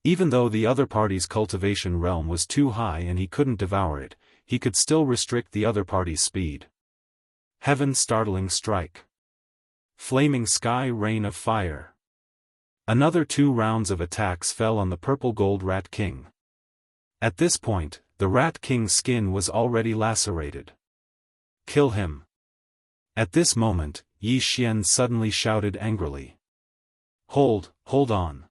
Even though the other party's cultivation realm was too high and he couldn't devour it, he could still restrict the other party's speed. Heaven Startling Strike. Flaming Sky Rain of Fire. Another 2 rounds of attacks fell on the Purple Gold Rat King. At this point, the Rat King's skin was already lacerated. Kill him. At this moment, Yi Xian suddenly shouted angrily. Hold on.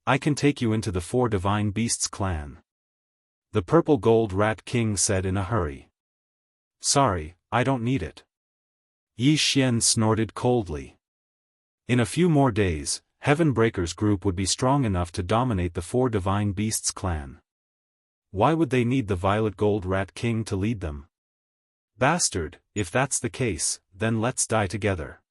I can take you into the four divine beasts clan. The Purple Gold Rat King said in a hurry. Sorry, I don't need it. Yi Xian snorted coldly. In a few more days, Heaven Breaker's group would be strong enough to dominate the four divine beasts clan. Why would they need the Violet Gold Rat King to lead them? Bastard, if that's the case, then let's die together.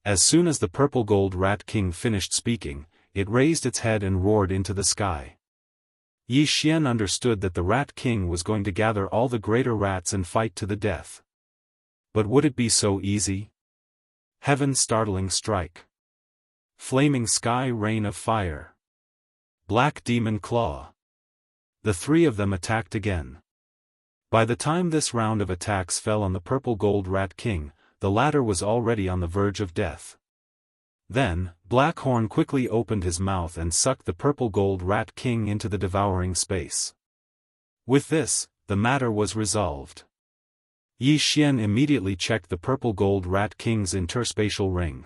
As soon as the Purple Gold Rat King finished speaking, it raised its head and roared into the sky. Yi Xian understood that the Rat King was going to gather all the greater rats and fight to the death. But would it be so easy? Heaven Startling Strike. Flaming Sky Rain of Fire. Black Demon Claw. The three of them attacked again. By the time this round of attacks fell on the Purple Gold Rat King, the latter was already on the verge of death. Then, Black Horn quickly opened his mouth and sucked the Purple Gold Rat King into the devouring space. With this, the matter was resolved. Yi Xian immediately checked the Purple Gold Rat King's interspatial ring.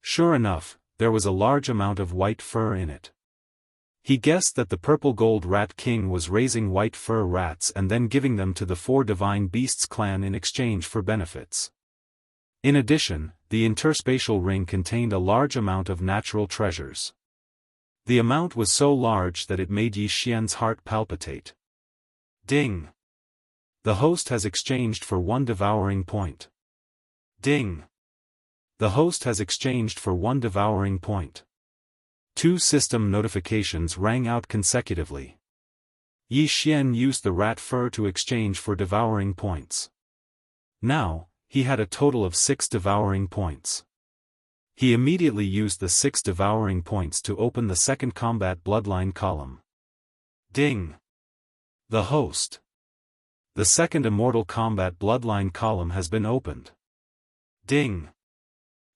Sure enough, there was a large amount of white fur in it. He guessed that the purple gold rat king was raising white fur rats and then giving them to the 4 divine beasts clan in exchange for benefits. In addition, the interspatial ring contained a large amount of natural treasures. The amount was so large that it made Yi Xian's heart palpitate. Ding! The host has exchanged for 1 devouring point. Ding! The host has exchanged for 1 devouring point. 2 system notifications rang out consecutively. Yi Xian used the rat fur to exchange for devouring points. Now, he had a total of 6 devouring points. He immediately used the 6 devouring points to open the second combat bloodline column. Ding! The host. The second immortal combat bloodline column has been opened. Ding!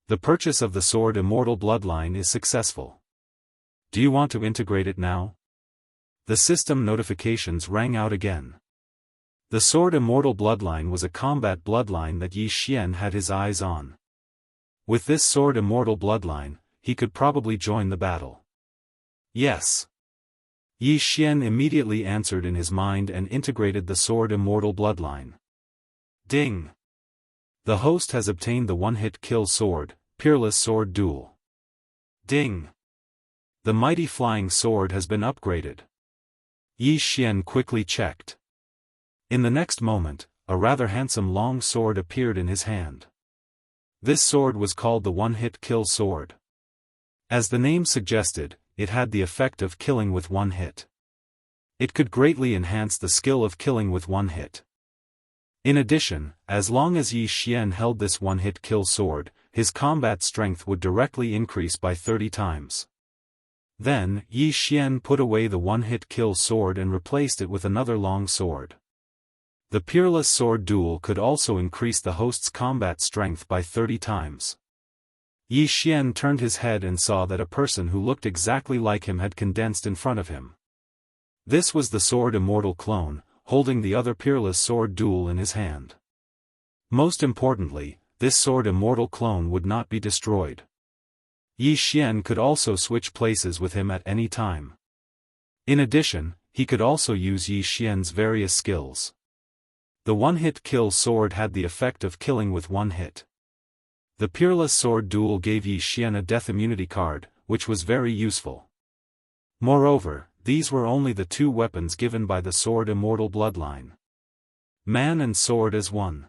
The purchase of the sword immortal bloodline is successful. Do you want to integrate it now? The system notifications rang out again. The sword immortal bloodline was a combat bloodline that Yi Xian had his eyes on. With this sword immortal bloodline, he could probably join the battle. Yes. Yi Xian immediately answered in his mind and integrated the sword immortal bloodline. Ding! The host has obtained the one-hit kill sword, Peerless Sword Duel. Ding! The mighty flying sword has been upgraded. Yi Xian quickly checked. In the next moment, a rather handsome long sword appeared in his hand. This sword was called the one-hit kill sword. As the name suggested, it had the effect of killing with 1 hit. It could greatly enhance the skill of killing with 1 hit. In addition, as long as Yi Xian held this one-hit kill sword, his combat strength would directly increase by 30 times. Then, Yi Xian put away the one-hit kill sword and replaced it with another long sword. The Peerless Sword Duel could also increase the host's combat strength by 30 times. Yi Xian turned his head and saw that a person who looked exactly like him had condensed in front of him. This was the Sword Immortal clone, holding the other Peerless Sword Duel in his hand. Most importantly, this Sword Immortal clone would not be destroyed. Yi Xian could also switch places with him at any time. In addition, he could also use Yi Xian's various skills. The one-hit kill sword had the effect of killing with 1 hit. The Peerless Sword Duel gave Yi Xian a death immunity card, which was very useful. Moreover, these were only the 2 weapons given by the Sword Immortal bloodline. Man and sword as one.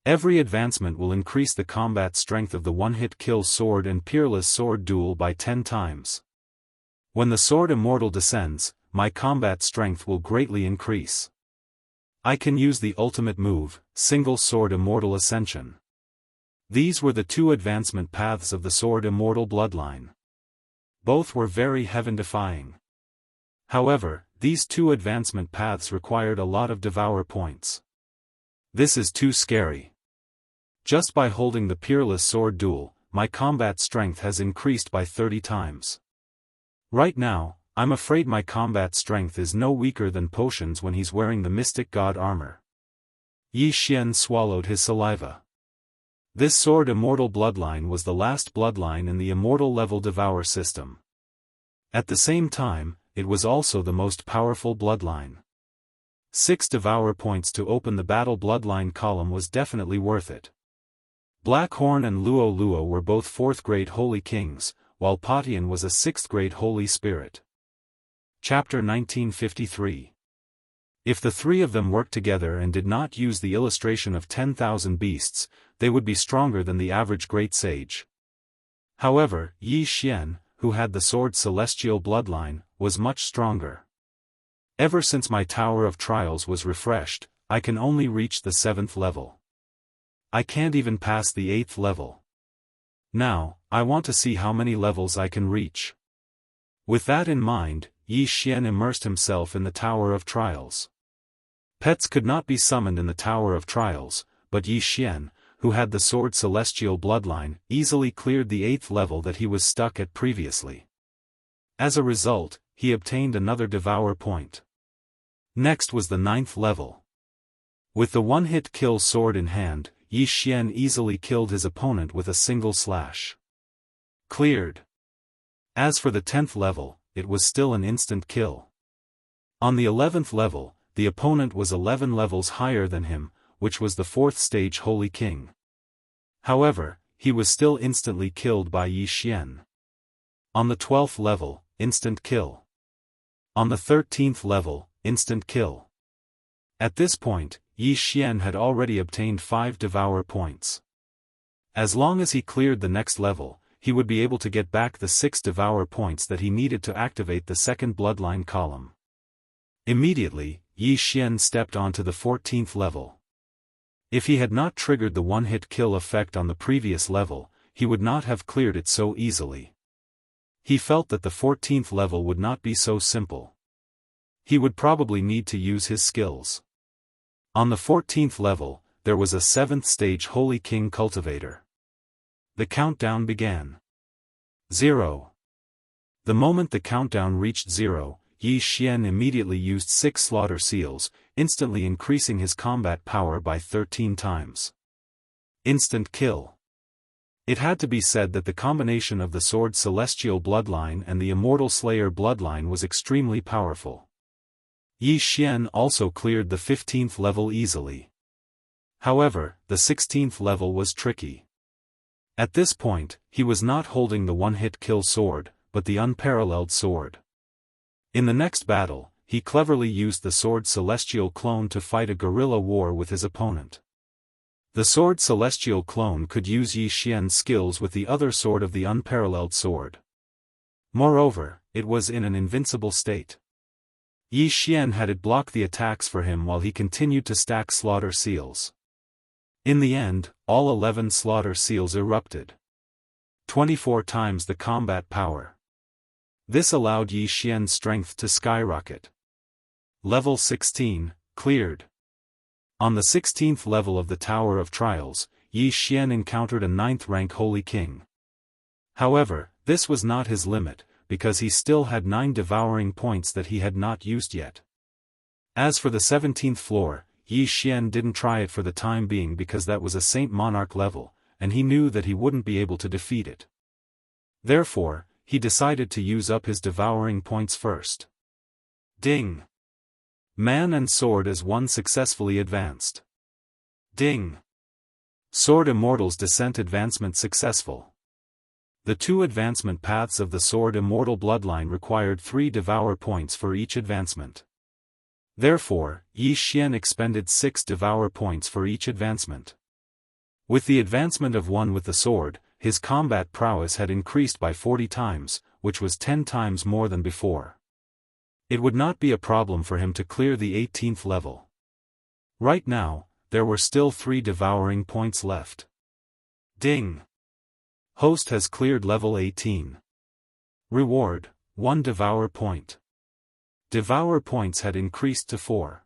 Every advancement will increase the combat strength of the one-hit kill sword and Peerless Sword Duel by 10 times. When the Sword Immortal descends, my combat strength will greatly increase. I can use the ultimate move, Single Sword Immortal Ascension. These were the 2 advancement paths of the Sword Immortal bloodline. Both were very heaven-defying. However, these 2 advancement paths required a lot of devour points. This is too scary. Just by holding the Peerless Sword Duel, my combat strength has increased by 30 times. Right now, I'm afraid my combat strength is no weaker than potions when he's wearing the Mystic God armor. Yi Xian swallowed his saliva. This Sword Immortal bloodline was the last bloodline in the Immortal level Devour system. At the same time, it was also the most powerful bloodline. 6 Devour points to open the Battle bloodline column was definitely worth it. Blackhorn and Luo Luo were both 4th grade Holy Kings, while Patian was a 6th grade Holy Spirit. Chapter 1953. If the 3 of them worked together and did not use the illustration of 10,000 beasts, they would be stronger than the average great sage. However, Yi Xian, who had the sword celestial bloodline, was much stronger. Ever since my Tower of Trials was refreshed, I can only reach the 7th level. I can't even pass the 8th level. Now, I want to see how many levels I can reach. With that in mind, Yi Xian immersed himself in the Tower of Trials. Pets could not be summoned in the Tower of Trials, but Yi Xian, who had the sword celestial bloodline, easily cleared the 8th level that he was stuck at previously. As a result, he obtained another Devour point. Next was the 9th level. With the one-hit kill sword in hand, Yi Xian easily killed his opponent with a single slash. Cleared. As for the 10th level, it was still an instant kill. On the 11th level, the opponent was 11 levels higher than him, which was the 4th stage Holy King. However, he was still instantly killed by Yi Xian. On the 12th level, instant kill. On the 13th level, instant kill. At this point, Yi Xian had already obtained 5 Devour points. As long as he cleared the next level, he would be able to get back the 6 Devour points that he needed to activate the second bloodline column. Immediately, Yi Xian stepped onto the 14th level. If he had not triggered the one-hit kill effect on the previous level, he would not have cleared it so easily. He felt that the 14th level would not be so simple. He would probably need to use his skills. On the 14th level, there was a 7th stage Holy King Cultivator. The countdown began. 0. The moment the countdown reached 0, Yi Xian immediately used 6 slaughter seals, instantly increasing his combat power by 13 times. Instant kill. It had to be said that the combination of the Sword Celestial bloodline and the Immortal Slayer bloodline was extremely powerful. Yi Xian also cleared the 15th level easily. However, the 16th level was tricky. At this point, he was not holding the one-hit kill sword, but the Unparalleled sword. In the next battle, he cleverly used the Sword Celestial clone to fight a guerrilla war with his opponent. The Sword Celestial clone could use Yi Xian's skills with the other sword of the Unparalleled sword. Moreover, it was in an invincible state. Yi Xian had it block the attacks for him while he continued to stack slaughter seals. In the end, all 11 slaughter seals erupted. 24 times the combat power. This allowed Yi Xian's strength to skyrocket. Level 16, cleared. On the 16th level of the Tower of Trials, Yi Xian encountered a 9th rank Holy King. However, this was not his limit, because he still had 9 devouring points that he had not used yet. As for the 17th floor, Yi Xian didn't try it for the time being because that was a Saint Monarch level, and he knew that he wouldn't be able to defeat it. Therefore, he decided to use up his devouring points first. Ding! Man and sword as one successfully advanced. Ding! Sword Immortal's descent advancement successful. The 2 advancement paths of the Sword Immortal bloodline required 3 Devour points for each advancement. Therefore, Yi Xian expended 6 Devour points for each advancement. With the advancement of 1 with the sword, his combat prowess had increased by 40 times, which was 10 times more than before. It would not be a problem for him to clear the 18th level. Right now, there were still 3 devouring points left. Ding! Host has cleared level 18. Reward, 1 Devour point. Devour points had increased to 4.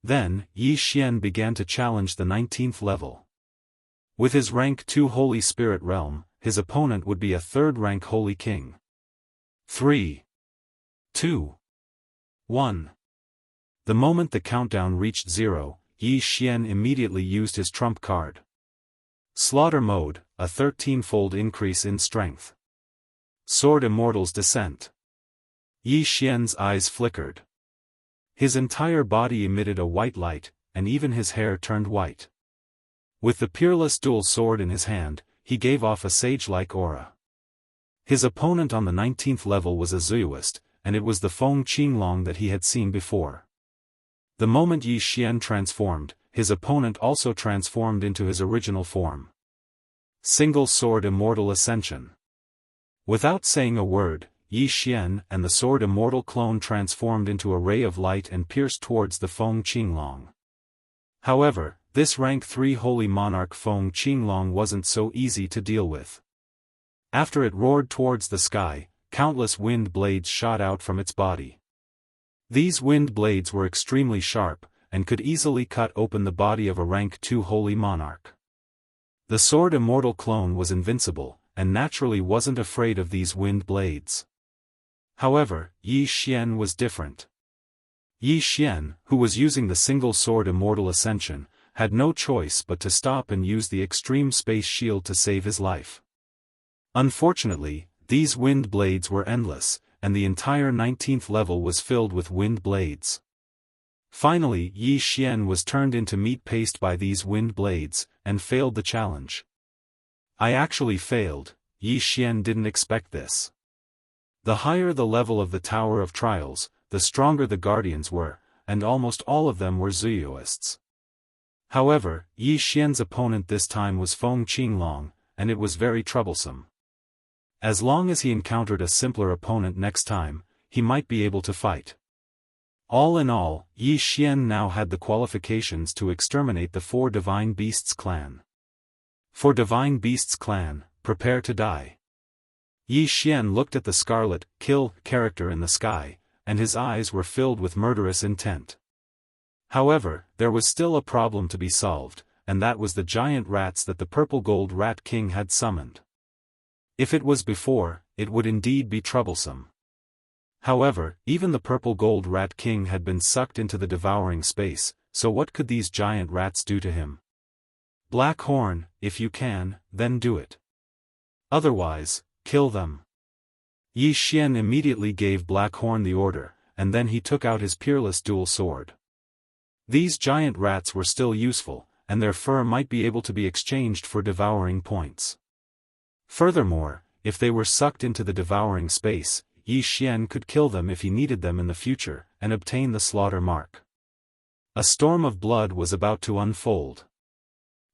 Then, Yi Xian began to challenge the 19th level. With his rank 2 Holy Spirit Realm, his opponent would be a 3rd rank Holy King. 3, 2, 1. The moment the countdown reached 0, Yi Xian immediately used his trump card. Slaughter Mode, a 13-fold increase in strength. Sword Immortal's descent. Yi Xian's eyes flickered. His entire body emitted a white light, and even his hair turned white. With the peerless dual sword in his hand, he gave off a sage-like aura. His opponent on the 19th level was a Daoist, and it was the Feng Qinglong that he had seen before. The moment Yi Xian transformed, his opponent also transformed into his original form. Single Sword Immortal Ascension. Without saying a word, Yi Xian and the Sword Immortal clone transformed into a ray of light and pierced towards the Feng Qinglong. However, this rank 3 Holy Monarch Feng Qinglong wasn't so easy to deal with. After it roared towards the sky, countless wind blades shot out from its body. These wind blades were extremely sharp, and could easily cut open the body of a rank 2 Holy Monarch. The Sword Immortal clone was invincible, and naturally wasn't afraid of these wind blades. However, Yi Xian was different. Yi Xian, who was using the single Sword Immortal Ascension, had no choice but to stop and use the extreme space shield to save his life. Unfortunately, these wind blades were endless, and the entire 19th level was filled with wind blades. Finally, Yi Xian was turned into meat paste by these wind blades, and failed the challenge. I actually failed. Yi Xian didn't expect this. The higher the level of the Tower of Trials, the stronger the guardians were, and almost all of them were Daoists. However, Yi Xian's opponent this time was Feng Qinglong, and it was very troublesome. As long as he encountered a simpler opponent next time, he might be able to fight. All in all, Yi Xian now had the qualifications to exterminate the 4 Divine Beasts clan. For Divine Beasts clan, prepare to die. Yi Xian looked at the scarlet, kill character in the sky, and his eyes were filled with murderous intent. However, there was still a problem to be solved, and that was the giant rats that the Purple Gold Rat King had summoned. If it was before, it would indeed be troublesome. However, even the Purple Gold Rat King had been sucked into the devouring space, so what could these giant rats do to him? Black Horn, if you can, then do it. Otherwise, kill them. Yi Xian immediately gave Black Horn the order, and then he took out his peerless dual sword. These giant rats were still useful, and their fur might be able to be exchanged for devouring points. Furthermore, if they were sucked into the devouring space, Yi Xian could kill them if he needed them in the future, and obtain the slaughter mark. A storm of blood was about to unfold.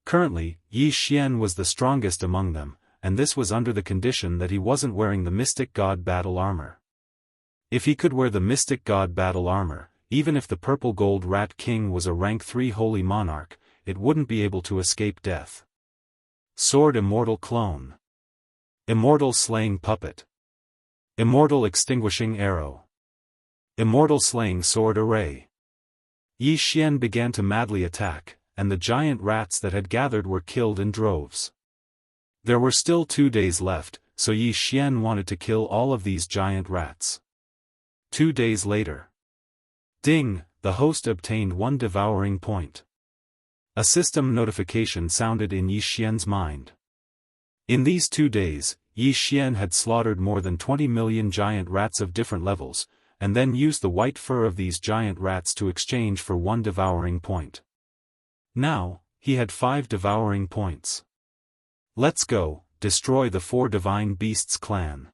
Currently, Yi Xian was the strongest among them, and this was under the condition that he wasn't wearing the Mystic God battle armor. If he could wear the Mystic God battle armor, even if the Purple Gold Rat King was a rank 3 holy monarch, it wouldn't be able to escape death. Sword Immortal Clone. Immortal Slaying Puppet. Immortal Extinguishing Arrow. Immortal Slaying Sword Array. Yi Xian began to madly attack, and the giant rats that had gathered were killed in droves. There were still 2 days left, so Yi Xian wanted to kill all of these giant rats. 2 days later. Ding, the host obtained 1 devouring point. A system notification sounded in Yi Xian's mind. In these 2 days, Yi Xian had slaughtered more than 20 million giant rats of different levels, and then used the white fur of these giant rats to exchange for 1 devouring point. Now, he had 5 devouring points. Let's go, destroy the 4 Divine Beasts clan.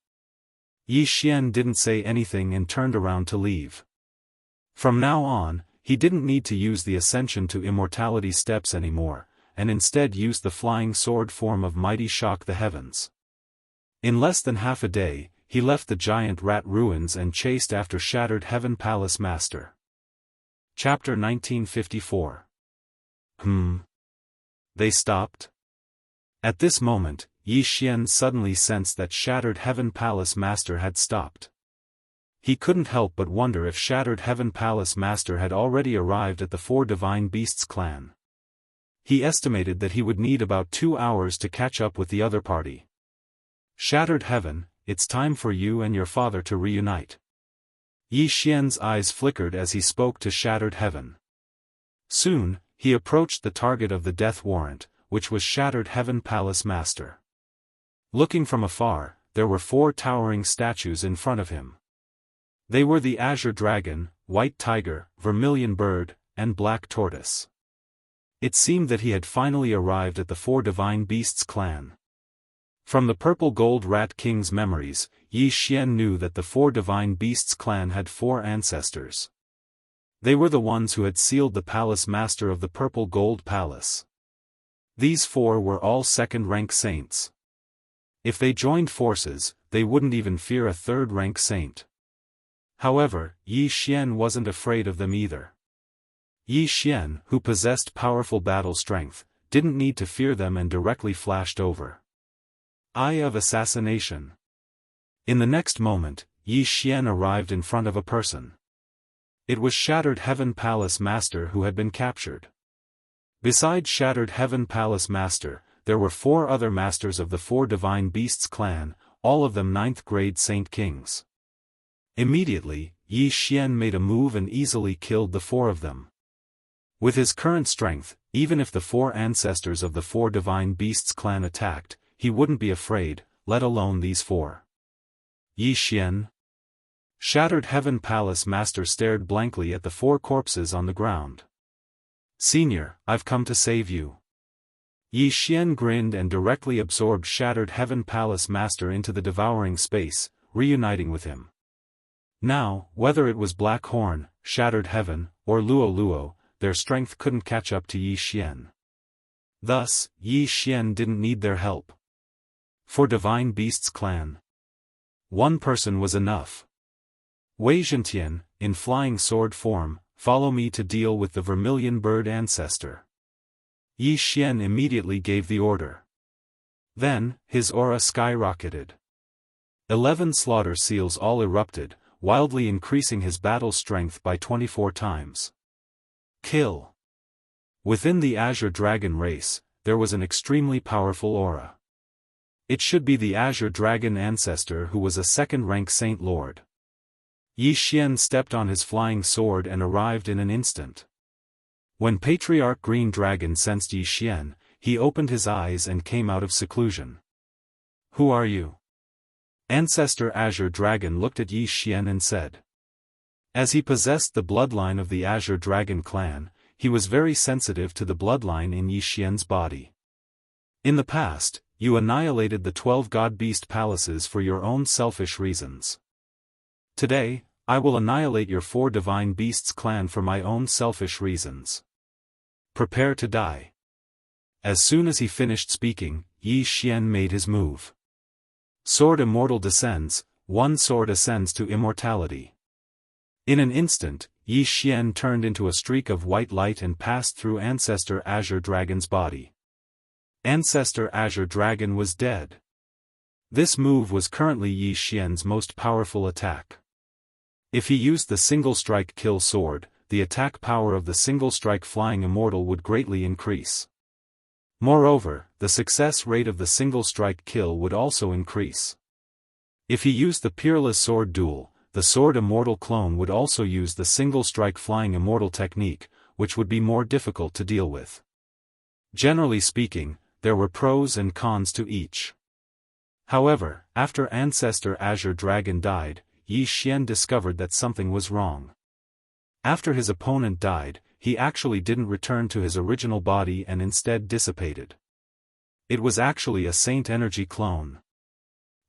Yi Xian didn't say anything and turned around to leave. From now on, he didn't need to use the Ascension to Immortality steps anymore, and instead used the flying sword form of Mighty Shock the Heavens. In less than half a day, he left the giant rat ruins and chased after Shattered Heaven Palace Master. Chapter 1954. They stopped? At this moment, Yi Xian suddenly sensed that Shattered Heaven Palace Master had stopped. He couldn't help but wonder if Shattered Heaven Palace Master had already arrived at the 4 Divine Beasts clan. He estimated that he would need about 2 hours to catch up with the other party. Shattered Heaven, it's time for you and your father to reunite. Yi Xian's eyes flickered as he spoke to Shattered Heaven. Soon, he approached the target of the death warrant, which was Shattered Heaven Palace Master. Looking from afar, there were 4 towering statues in front of him. They were the Azure Dragon, White Tiger, Vermilion Bird, and Black Tortoise. It seemed that he had finally arrived at the 4 Divine Beasts clan. From the Purple Gold Rat King's memories, Yi Xian knew that the 4 Divine Beasts clan had 4 ancestors. They were the ones who had sealed the Palace Master of the Purple Gold Palace. These 4 were all second-rank saints. If they joined forces, they wouldn't even fear a third-rank saint. However, Yi Xian wasn't afraid of them either. Yi Xian, who possessed powerful battle strength, didn't need to fear them and directly flashed over. Eye of Assassination. In the next moment, Yi Xian arrived in front of a person. It was Shattered Heaven Palace Master who had been captured. Besides Shattered Heaven Palace Master, there were 4 other masters of the 4 Divine Beasts clan, all of them 9th grade Saint Kings. Immediately, Yi Xian made a move and easily killed the 4 of them. With his current strength, even if the 4 ancestors of the 4 Divine Beasts clan attacked, he wouldn't be afraid, let alone these 4. Yi Xian. Shattered Heaven Palace Master stared blankly at the 4 corpses on the ground. Senior, I've come to save you. Yi Xian grinned and directly absorbed Shattered Heaven Palace Master into the devouring space, reuniting with him. Now, whether it was Black Horn, Shattered Heaven, or Luo Luo, their strength couldn't catch up to Yi Xian. Thus, Yi Xian didn't need their help. For Divine Beast's clan, one person was enough. Wei Zhentian, in flying sword form, follow me to deal with the vermilion bird ancestor. Yi Xian immediately gave the order. Then, his aura skyrocketed. 11 slaughter seals all erupted, wildly increasing his battle strength by 24 times. Kill. Within the Azure Dragon race, there was an extremely powerful aura. It should be the Azure Dragon ancestor who was a second-rank Saint Lord. Yi Xian stepped on his flying sword and arrived in an instant. When Patriarch Green Dragon sensed Yi Xian, he opened his eyes and came out of seclusion. Who are you? Ancestor Azure Dragon looked at Yi Xian and said. As he possessed the bloodline of the Azure Dragon clan, he was very sensitive to the bloodline in Yi Xian's body. In the past, you annihilated the 12 God-Beast palaces for your own selfish reasons. Today, I will annihilate your 4 Divine Beasts clan for my own selfish reasons. Prepare to die. As soon as he finished speaking, Yi Xian made his move. Sword Immortal descends, one sword ascends to immortality. In an instant, Yi Xian turned into a streak of white light and passed through Ancestor Azure Dragon's body. Ancestor Azure Dragon was dead. This move was currently Yi Xian's most powerful attack. If he used the single strike kill sword, the attack power of the single strike flying immortal would greatly increase. Moreover, the success rate of the single strike kill would also increase. If he used the peerless sword duel, the sword immortal clone would also use the single strike flying immortal technique, which would be more difficult to deal with. Generally speaking, there were pros and cons to each. However, after Ancestor Azure Dragon died, Yi Xian discovered that something was wrong. After his opponent died, he actually didn't return to his original body and instead dissipated. It was actually a Saint Energy clone.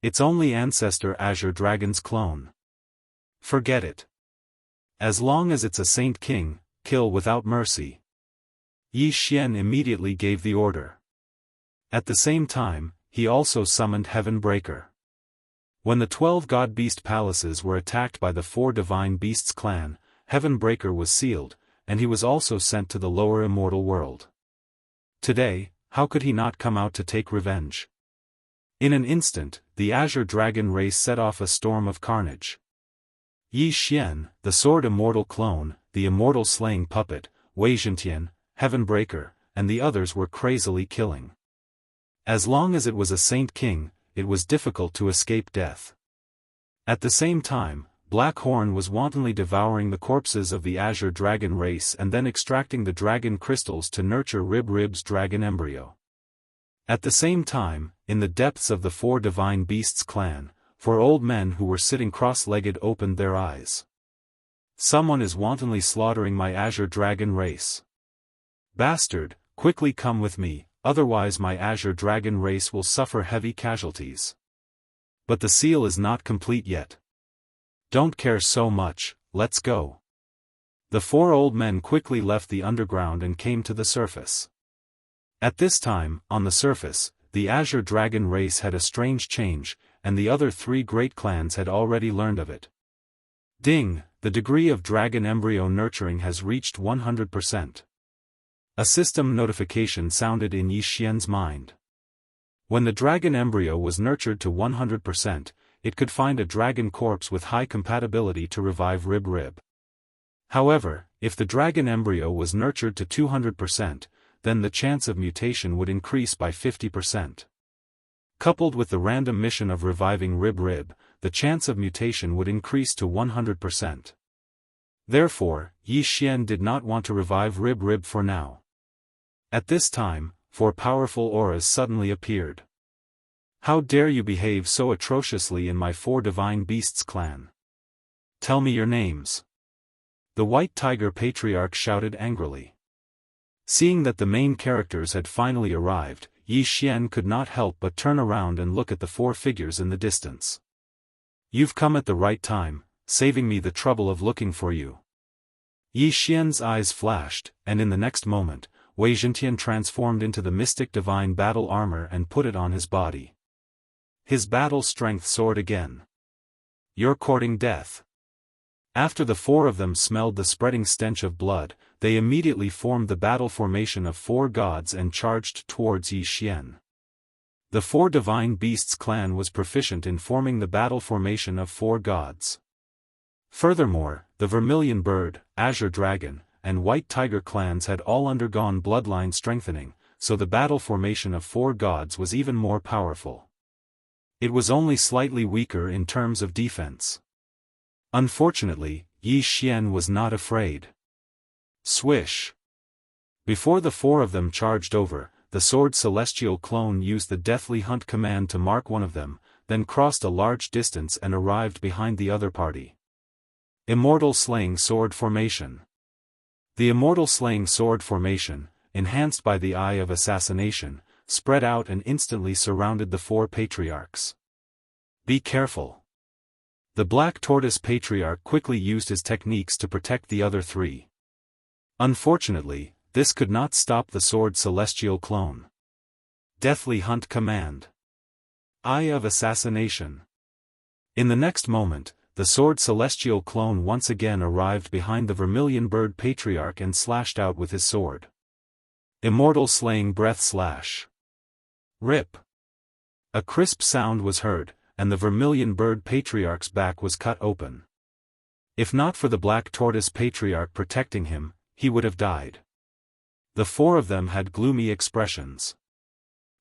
It's only Ancestor Azure Dragon's clone. Forget it. As long as it's a Saint King, kill without mercy. Yi Xian immediately gave the order. At the same time, he also summoned Heaven Breaker. When the 12 God-Beast palaces were attacked by the 4 Divine Beasts clan, Heaven Breaker was sealed, and he was also sent to the lower immortal world. Today, how could he not come out to take revenge? In an instant, the Azure Dragon race set off a storm of carnage. Yi Xian, the Sword Immortal clone, the Immortal Slaying Puppet, Wei Zhentian, Heaven Breaker, and the others were crazily killing. As long as it was a Saint King, it was difficult to escape death. At the same time, Black Horn was wantonly devouring the corpses of the Azure Dragon race and then extracting the dragon crystals to nurture Rib's dragon embryo. At the same time, in the depths of the 4 Divine Beasts clan, 4 old men who were sitting cross-legged opened their eyes. Someone is wantonly slaughtering my Azure Dragon race. Bastard, quickly come with me, otherwise my Azure Dragon race will suffer heavy casualties. But the seal is not complete yet. Don't care so much, let's go. The 4 old men quickly left the underground and came to the surface. At this time, on the surface, the Azure Dragon race had a strange change, and the other 3 great clans had already learned of it. Ding, the degree of dragon embryo nurturing has reached 100%. A system notification sounded in Yi Xian's mind. When the dragon embryo was nurtured to 100%, it could find a dragon corpse with high compatibility to revive Rib. However, if the dragon embryo was nurtured to 200%, then the chance of mutation would increase by 50%. Coupled with the random mission of reviving Rib, the chance of mutation would increase to 100%. Therefore, Yi Xian did not want to revive Rib for now. At this time, 4 powerful auras suddenly appeared. How dare you behave so atrociously in my 4 divine beasts clan? Tell me your names. The White Tiger Patriarch shouted angrily. Seeing that the main characters had finally arrived, Yi Xian could not help but turn around and look at the 4 figures in the distance. You've come at the right time, saving me the trouble of looking for you. Yi Xian's eyes flashed, and in the next moment, Wei Zhentian transformed into the mystic divine battle armor and put it on his body. His battle strength soared again. You're courting death. After the 4 of them smelled the spreading stench of blood, they immediately formed the battle formation of 4 gods and charged towards Yi Xian. The 4 divine beasts clan was proficient in forming the battle formation of 4 gods. Furthermore, the Vermilion Bird, Azure Dragon, and White Tiger clans had all undergone bloodline strengthening, so the battle formation of 4 gods was even more powerful. It was only slightly weaker in terms of defense. Unfortunately, Yi Xian was not afraid. Swish! Before the 4 of them charged over, the sword celestial clone used the Deathly Hunt command to mark one of them, then crossed a large distance and arrived behind the other party. Immortal Slaying Sword Formation. The Immortal Slaying Sword Formation, enhanced by the Eye of Assassination, spread out and instantly surrounded the 4 patriarchs. Be careful. The Black Tortoise Patriarch quickly used his techniques to protect the other 3. Unfortunately, this could not stop the Sword Celestial clone. Deathly Hunt command. Eye of Assassination. In the next moment, the Sword Celestial clone once again arrived behind the Vermilion Bird Patriarch and slashed out with his sword. Immortal Slaying Breath Slash. Rip! A crisp sound was heard, and the Vermilion Bird Patriarch's back was cut open. If not for the Black Tortoise Patriarch protecting him, he would have died. The 4 of them had gloomy expressions.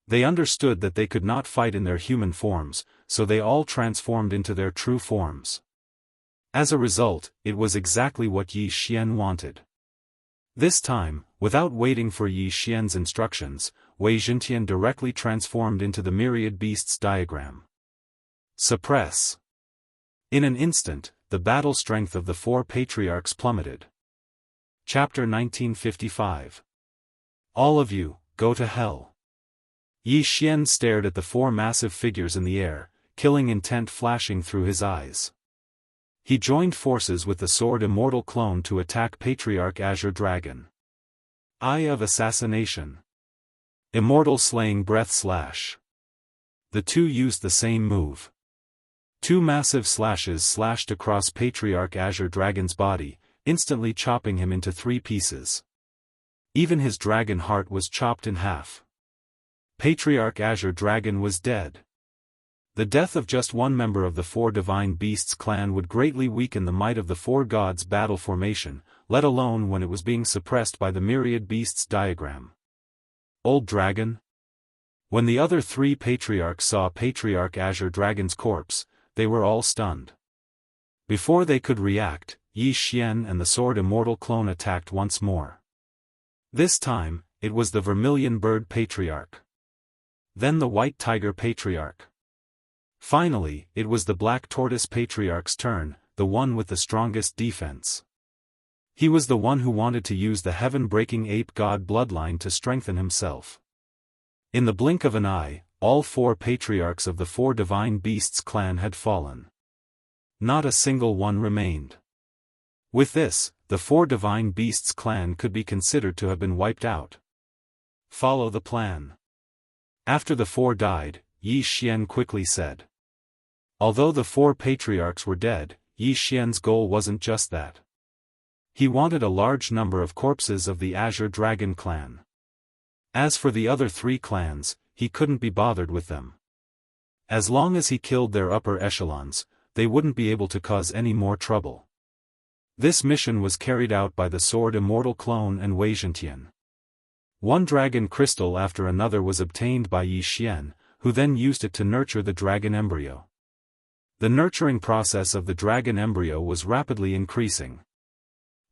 They understood that they could not fight in their human forms, so they all transformed into their true forms. As a result, it was exactly what Yi Xian wanted. This time, without waiting for Yi Xian's instructions, Wei Zhentian directly transformed into the Myriad Beasts diagram. Suppress. In an instant, the battle strength of the 4 patriarchs plummeted. Chapter 1955. All of you, go to hell. Yi Xian stared at the 4 massive figures in the air, killing intent flashing through his eyes. He joined forces with the Sword Immortal clone to attack Patriarch Azure Dragon. Eye of Assassination. Immortal Slaying Breath Slash. The 2 used the same move. 2 massive slashes slashed across Patriarch Azure Dragon's body, instantly chopping him into 3 pieces. Even his dragon heart was chopped in half. Patriarch Azure Dragon was dead. The death of just one member of the 4 Divine Beasts clan would greatly weaken the might of the 4 gods' battle formation, let alone when it was being suppressed by the Myriad Beasts diagram. Old Dragon? When the other 3 patriarchs saw Patriarch Azure Dragon's corpse, they were all stunned. Before they could react, Yi Xian and the Sword Immortal clone attacked once more. This time, it was the Vermilion Bird Patriarch. Then the White Tiger Patriarch. Finally, it was the Black Tortoise Patriarch's turn, the one with the strongest defense. He was the one who wanted to use the heaven-breaking ape god bloodline to strengthen himself. In the blink of an eye, all 4 patriarchs of the 4 Divine Beasts clan had fallen. Not a single one remained. With this, the 4 Divine Beasts clan could be considered to have been wiped out. Follow the plan. After the 4 died, Yi Xian quickly said. Although the 4 patriarchs were dead, Yi Xian's goal wasn't just that. He wanted a large number of corpses of the Azure Dragon clan. As for the other 3 clans, he couldn't be bothered with them. As long as he killed their upper echelons, they wouldn't be able to cause any more trouble. This mission was carried out by the Sword Immortal clone and Wei Zhentian. One dragon crystal after another was obtained by Yi Xian, who then used it to nurture the dragon embryo. The nurturing process of the dragon embryo was rapidly increasing.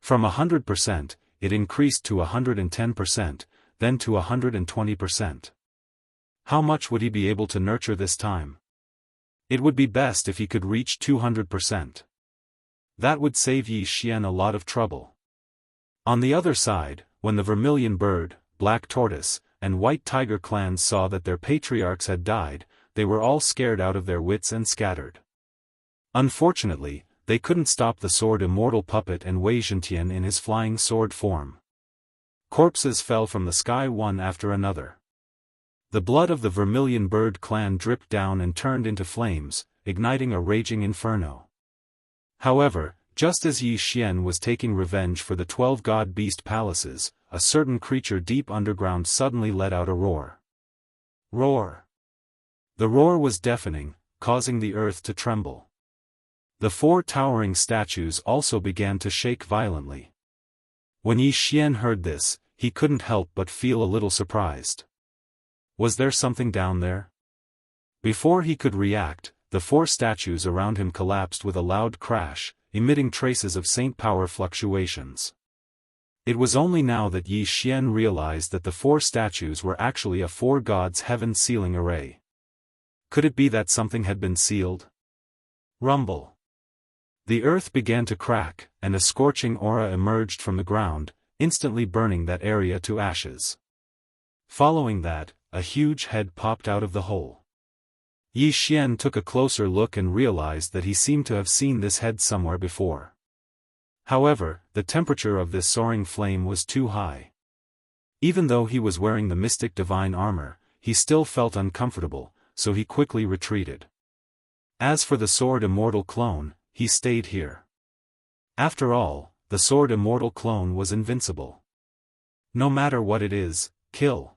From 100%, it increased to 110%, then to 120%. How much would he be able to nurture this time? It would be best if he could reach 200%. That would save Yi Xian a lot of trouble. On the other side, when the Vermilion Bird, Black Tortoise, and White Tiger clans saw that their patriarchs had died, they were all scared out of their wits and scattered. Unfortunately, they couldn't stop the sword Immortal puppet and Wei Zhentian in his flying sword form. Corpses fell from the sky one after another. The blood of the Vermilion Bird clan dripped down and turned into flames, igniting a raging inferno. However, just as Yi Xian was taking revenge for the 12 god beast palaces, a certain creature deep underground suddenly let out a roar. Roar! The roar was deafening, causing the earth to tremble. The 4 towering statues also began to shake violently. When Yi Xian heard this, he couldn't help but feel a little surprised. Was there something down there? Before he could react, the 4 statues around him collapsed with a loud crash, emitting traces of saint power fluctuations. It was only now that Yi Xian realized that the 4 statues were actually a 4 gods' heaven sealing array. Could it be that something had been sealed? Rumble. The earth began to crack, and a scorching aura emerged from the ground, instantly burning that area to ashes. Following that, a huge head popped out of the hole. Yi Xian took a closer look and realized that he seemed to have seen this head somewhere before. However, the temperature of this soaring flame was too high. Even though he was wearing the mystic divine armor, he still felt uncomfortable, so he quickly retreated. As for the sword Immortal clone, he stayed here. After all, the sword Immortal clone was invincible. No matter what it is, kill.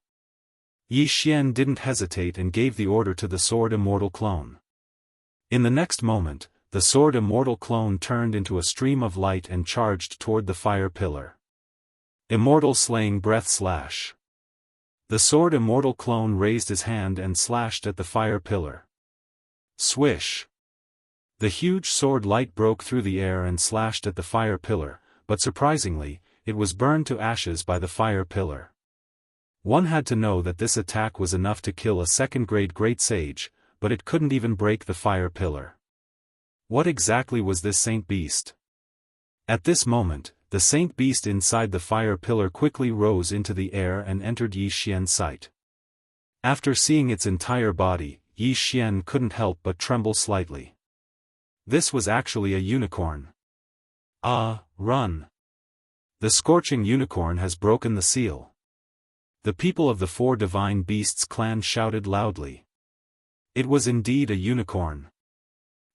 Yi Xian didn't hesitate and gave the order to the sword Immortal clone. In the next moment, the sword Immortal clone turned into a stream of light and charged toward the fire pillar. Immortal slaying breath slash. The sword Immortal clone raised his hand and slashed at the fire pillar. Swish. The huge sword light broke through the air and slashed at the fire pillar, but surprisingly, it was burned to ashes by the fire pillar. One had to know that this attack was enough to kill a second-grade great sage, but it couldn't even break the fire pillar. What exactly was this saint beast? At this moment, the saint beast inside the fire pillar quickly rose into the air and entered Yi Xian's sight. After seeing its entire body, Yi Xian couldn't help but tremble slightly. This was actually a unicorn. Run! The scorching unicorn has broken the seal. The people of the 4 divine beasts clan shouted loudly. It was indeed a unicorn.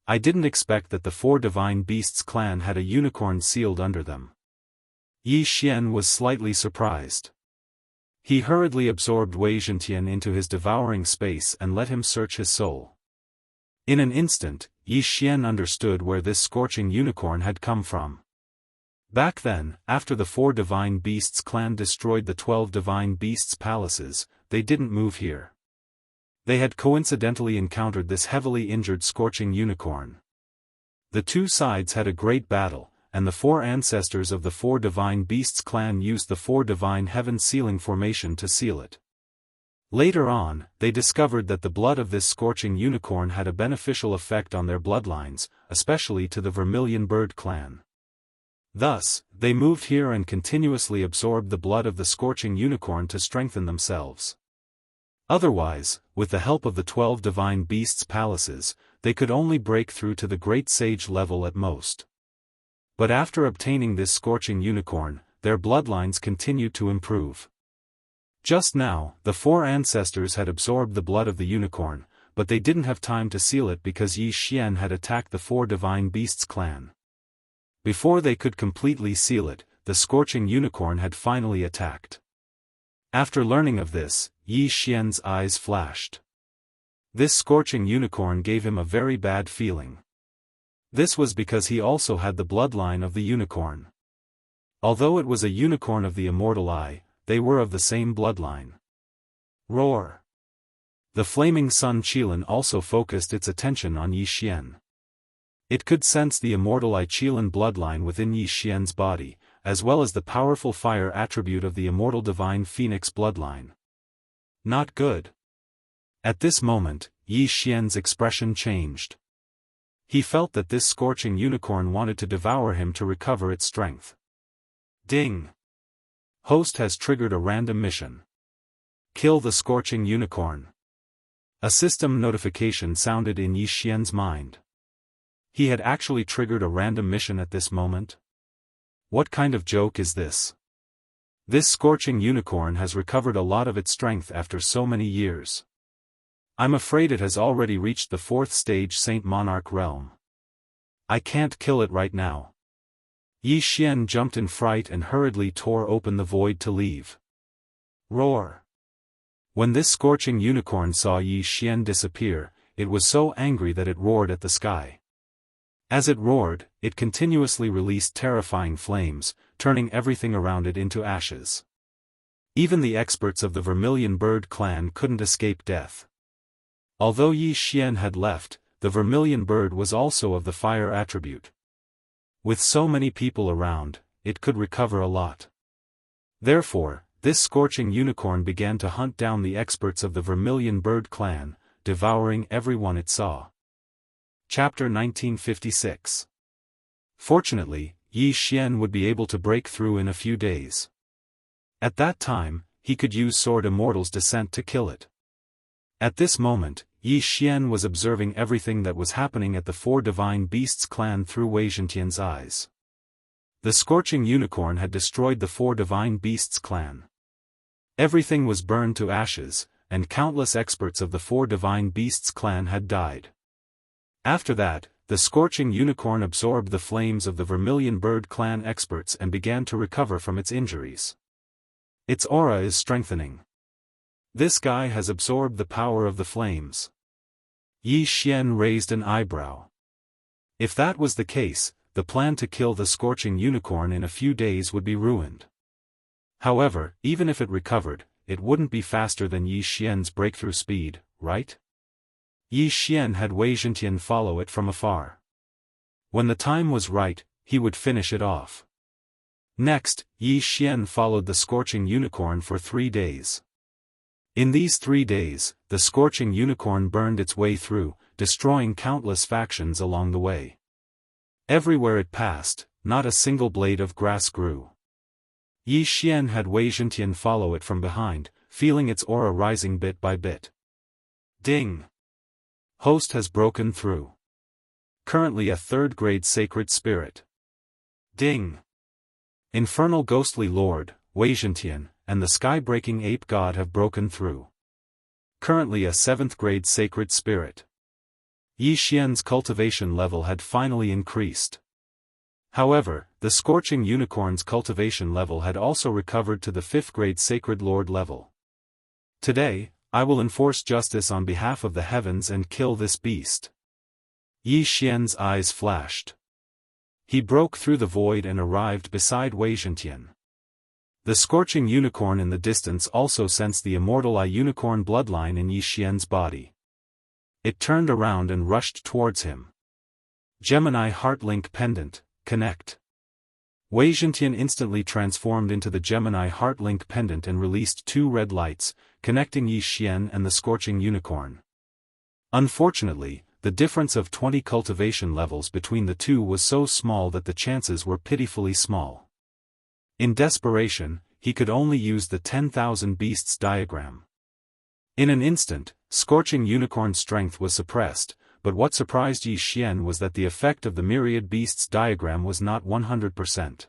I didn't expect that the 4 divine beasts clan had a unicorn sealed under them. Yi Xian was slightly surprised. He hurriedly absorbed Wei Zhentian into his devouring space and let him search his soul. In an instant, Yi Xian understood where this scorching unicorn had come from. Back then, after the 4 divine beasts clan destroyed the 12 divine beasts palaces, they didn't move here. They had coincidentally encountered this heavily injured scorching unicorn. The 2 sides had a great battle, and the 4 ancestors of the 4 divine beasts clan used the 4 divine heaven sealing formation to seal it. Later on, they discovered that the blood of this scorching unicorn had a beneficial effect on their bloodlines, especially to the Vermilion Bird clan. Thus, they moved here and continuously absorbed the blood of the scorching unicorn to strengthen themselves. Otherwise, with the help of the 12 divine beasts palaces, they could only break through to the great sage level at most. But after obtaining this scorching unicorn, their bloodlines continued to improve. Just now, the 4 ancestors had absorbed the blood of the unicorn, but they didn't have time to seal it because Yi Xian had attacked the 4 divine beasts clan. Before they could completely seal it, the scorching unicorn had finally attacked. After learning of this, Yi Xian's eyes flashed. This scorching unicorn gave him a very bad feeling. This was because he also had the bloodline of the unicorn. Although it was a unicorn of the immortal eye, they were of the same bloodline. Roar! The flaming sun Qilin also focused its attention on Yi Xian. It could sense the immortal eye Qilin bloodline within Yi Xian's body, as well as the powerful fire attribute of the immortal divine phoenix bloodline. Not good. At this moment, Yi Xian's expression changed. He felt that this scorching unicorn wanted to devour him to recover its strength. Ding! Host has triggered a random mission. Kill the scorching unicorn. A system notification sounded in Yi Xian's mind. He had actually triggered a random mission at this moment? What kind of joke is this? This scorching unicorn has recovered a lot of its strength after so many years. I'm afraid it has already reached the 4th stage Saint Monarch realm. I can't kill it right now. Yi Xian jumped in fright and hurriedly tore open the void to leave. Roar! When this scorching unicorn saw Yi Xian disappear, it was so angry that it roared at the sky. As it roared, it continuously released terrifying flames, turning everything around it into ashes. Even the experts of the Vermilion Bird clan couldn't escape death. Although Yi Xian had left, the Vermilion Bird was also of the fire attribute. With so many people around, it could recover a lot. Therefore, this scorching unicorn began to hunt down the experts of the Vermilion Bird clan, devouring everyone it saw. Chapter 1956. Fortunately, Yi Xian would be able to break through in a few days. At that time, he could use Sword Immortal's descent to kill it. At this moment, Yi Xian was observing everything that was happening at the 4 Divine Beasts clan through Wei Zhentian's eyes. The scorching unicorn had destroyed the 4 Divine Beasts clan. Everything was burned to ashes, and countless experts of the 4 Divine Beasts clan had died. After that, the scorching unicorn absorbed the flames of the Vermilion Bird clan experts and began to recover from its injuries. Its aura is strengthening. This guy has absorbed the power of the flames. Yi Xian raised an eyebrow. If that was the case, the plan to kill the scorching unicorn in a few days would be ruined. However, even if it recovered, it wouldn't be faster than Yi Xian's breakthrough speed, right? Yi Xian had Wei Zhentian follow it from afar. When the time was right, he would finish it off. Next, Yi Xian followed the scorching unicorn for 3 days. In these 3 days, the scorching unicorn burned its way through, destroying countless factions along the way. Everywhere it passed, not a single blade of grass grew. Yi Xian had Wei Zhentian follow it from behind, feeling its aura rising bit by bit. Ding! Host has broken through. Currently a 3rd grade sacred spirit. Ding! Infernal ghostly lord, Wei Zhentian, and the sky-breaking ape god have broken through. Currently a 7th grade sacred spirit. Yi Xian's cultivation level had finally increased. However, the scorching unicorn's cultivation level had also recovered to the 5th grade sacred lord level. Today, I will enforce justice on behalf of the heavens and kill this beast. Yi Xian's eyes flashed. He broke through the void and arrived beside Wei Zhentian. The scorching unicorn in the distance also sensed the immortal unicorn bloodline in Yi Xian's body. It turned around and rushed towards him. Gemini Heart Link Pendant, connect. Wei Zhentian instantly transformed into the Gemini Heart Link Pendant and released 2 red lights, connecting Yi Xian and the scorching unicorn. Unfortunately, the difference of 20 cultivation levels between the two was so small that the chances were pitifully small. In desperation, he could only use the 10,000 beasts diagram. In an instant, scorching unicorn's strength was suppressed, but what surprised Yi Xian was that the effect of the myriad beasts diagram was not 100%.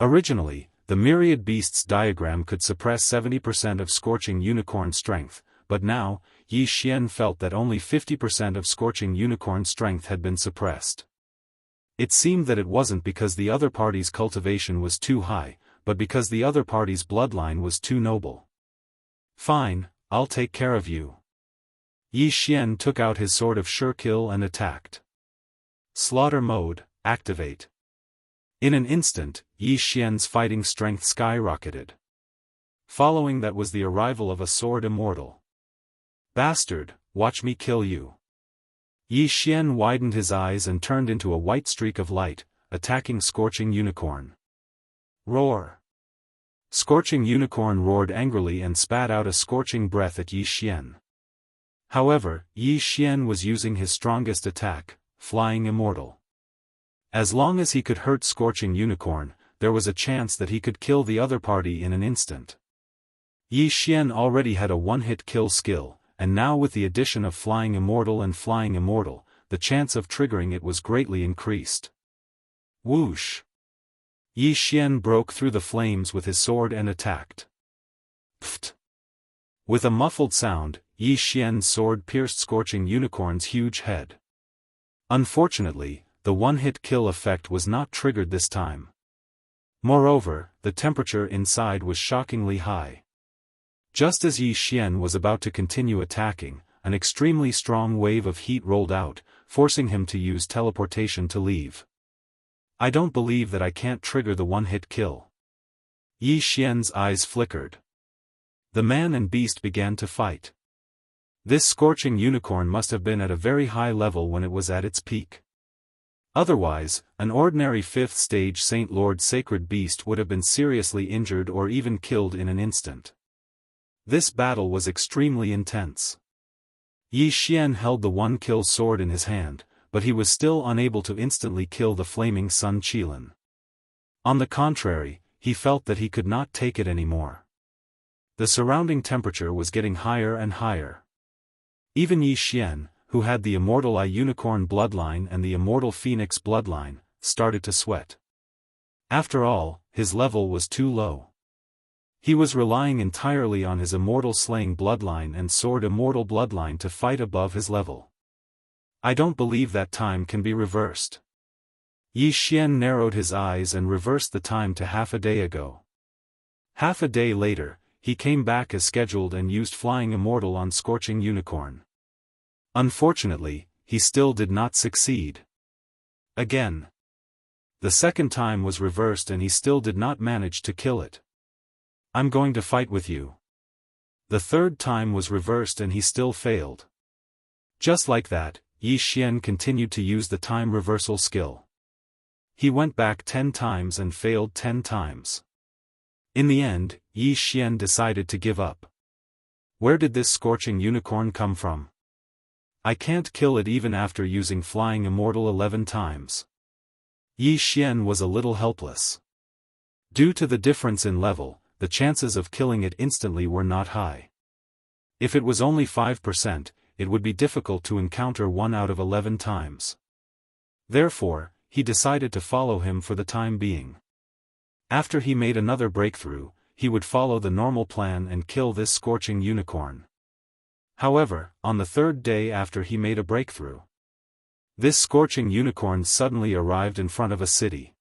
Originally, the myriad beasts diagram could suppress 70% of scorching unicorn strength, but now, Yi Xian felt that only 50% of scorching unicorn strength had been suppressed. It seemed that it wasn't because the other party's cultivation was too high, but because the other party's bloodline was too noble. Fine, I'll take care of you. Yi Xian took out his sword of sure kill and attacked. Slaughter mode, activate. In an instant, Yi Xian's fighting strength skyrocketed. Following that was the arrival of a sword immortal. Bastard, watch me kill you. Yi Xian widened his eyes and turned into a white streak of light, attacking scorching unicorn. Roar! Scorching unicorn roared angrily and spat out a scorching breath at Yi Xian. However, Yi Xian was using his strongest attack, Flying Immortal. As long as he could hurt Scorching Unicorn, there was a chance that he could kill the other party in an instant. Yi Xian already had a one-hit kill skill, and now with the addition of Flying Immortal and Flying Immortal, the chance of triggering it was greatly increased. Whoosh! Yi Xian broke through the flames with his sword and attacked. Pfft! With a muffled sound, Yi Xian's sword pierced Scorching Unicorn's huge head. Unfortunately, the one-hit kill effect was not triggered this time. Moreover, the temperature inside was shockingly high. Just as Yi Xian was about to continue attacking, an extremely strong wave of heat rolled out, forcing him to use teleportation to leave. I don't believe that I can't trigger the one-hit kill. Yi Xian's eyes flickered. The man and beast began to fight. This Scorching Unicorn must have been at a very high level when it was at its peak. Otherwise, an ordinary 5th stage Saint Lord Sacred Beast would have been seriously injured or even killed in an instant. This battle was extremely intense. Yi Xian held the one-kill sword in his hand, but he was still unable to instantly kill the flaming Sun Qilin. On the contrary, he felt that he could not take it anymore. The surrounding temperature was getting higher and higher. Even Yi Xian, who had the Immortal Unicorn bloodline and the Immortal Phoenix bloodline, started to sweat. After all, his level was too low. He was relying entirely on his Immortal Slaying bloodline and Sword Immortal bloodline to fight above his level. I don't believe that time can be reversed. Yi Xian narrowed his eyes and reversed the time to half a day ago. Half a day later, he came back as scheduled and used Flying Immortal on Scorching Unicorn. Unfortunately, he still did not succeed. Again. The second time was reversed and he still did not manage to kill it. I'm going to fight with you. The third time was reversed and he still failed. Just like that, Yi Xian continued to use the time reversal skill. He went back 10 times and failed 10 times. In the end, Yi Xian decided to give up. Where did this Scorching Unicorn come from? I can't kill it even after using Flying Immortal 11 times. Yi Xian was a little helpless. Due to the difference in level, the chances of killing it instantly were not high. If it was only 5%, it would be difficult to encounter 1 out of 11 times. Therefore, he decided to follow him for the time being. After he made another breakthrough, he would follow the normal plan and kill this Scorching Unicorn. However, on the third day after he made a breakthrough, this Scorching Unicorn suddenly arrived in front of a city.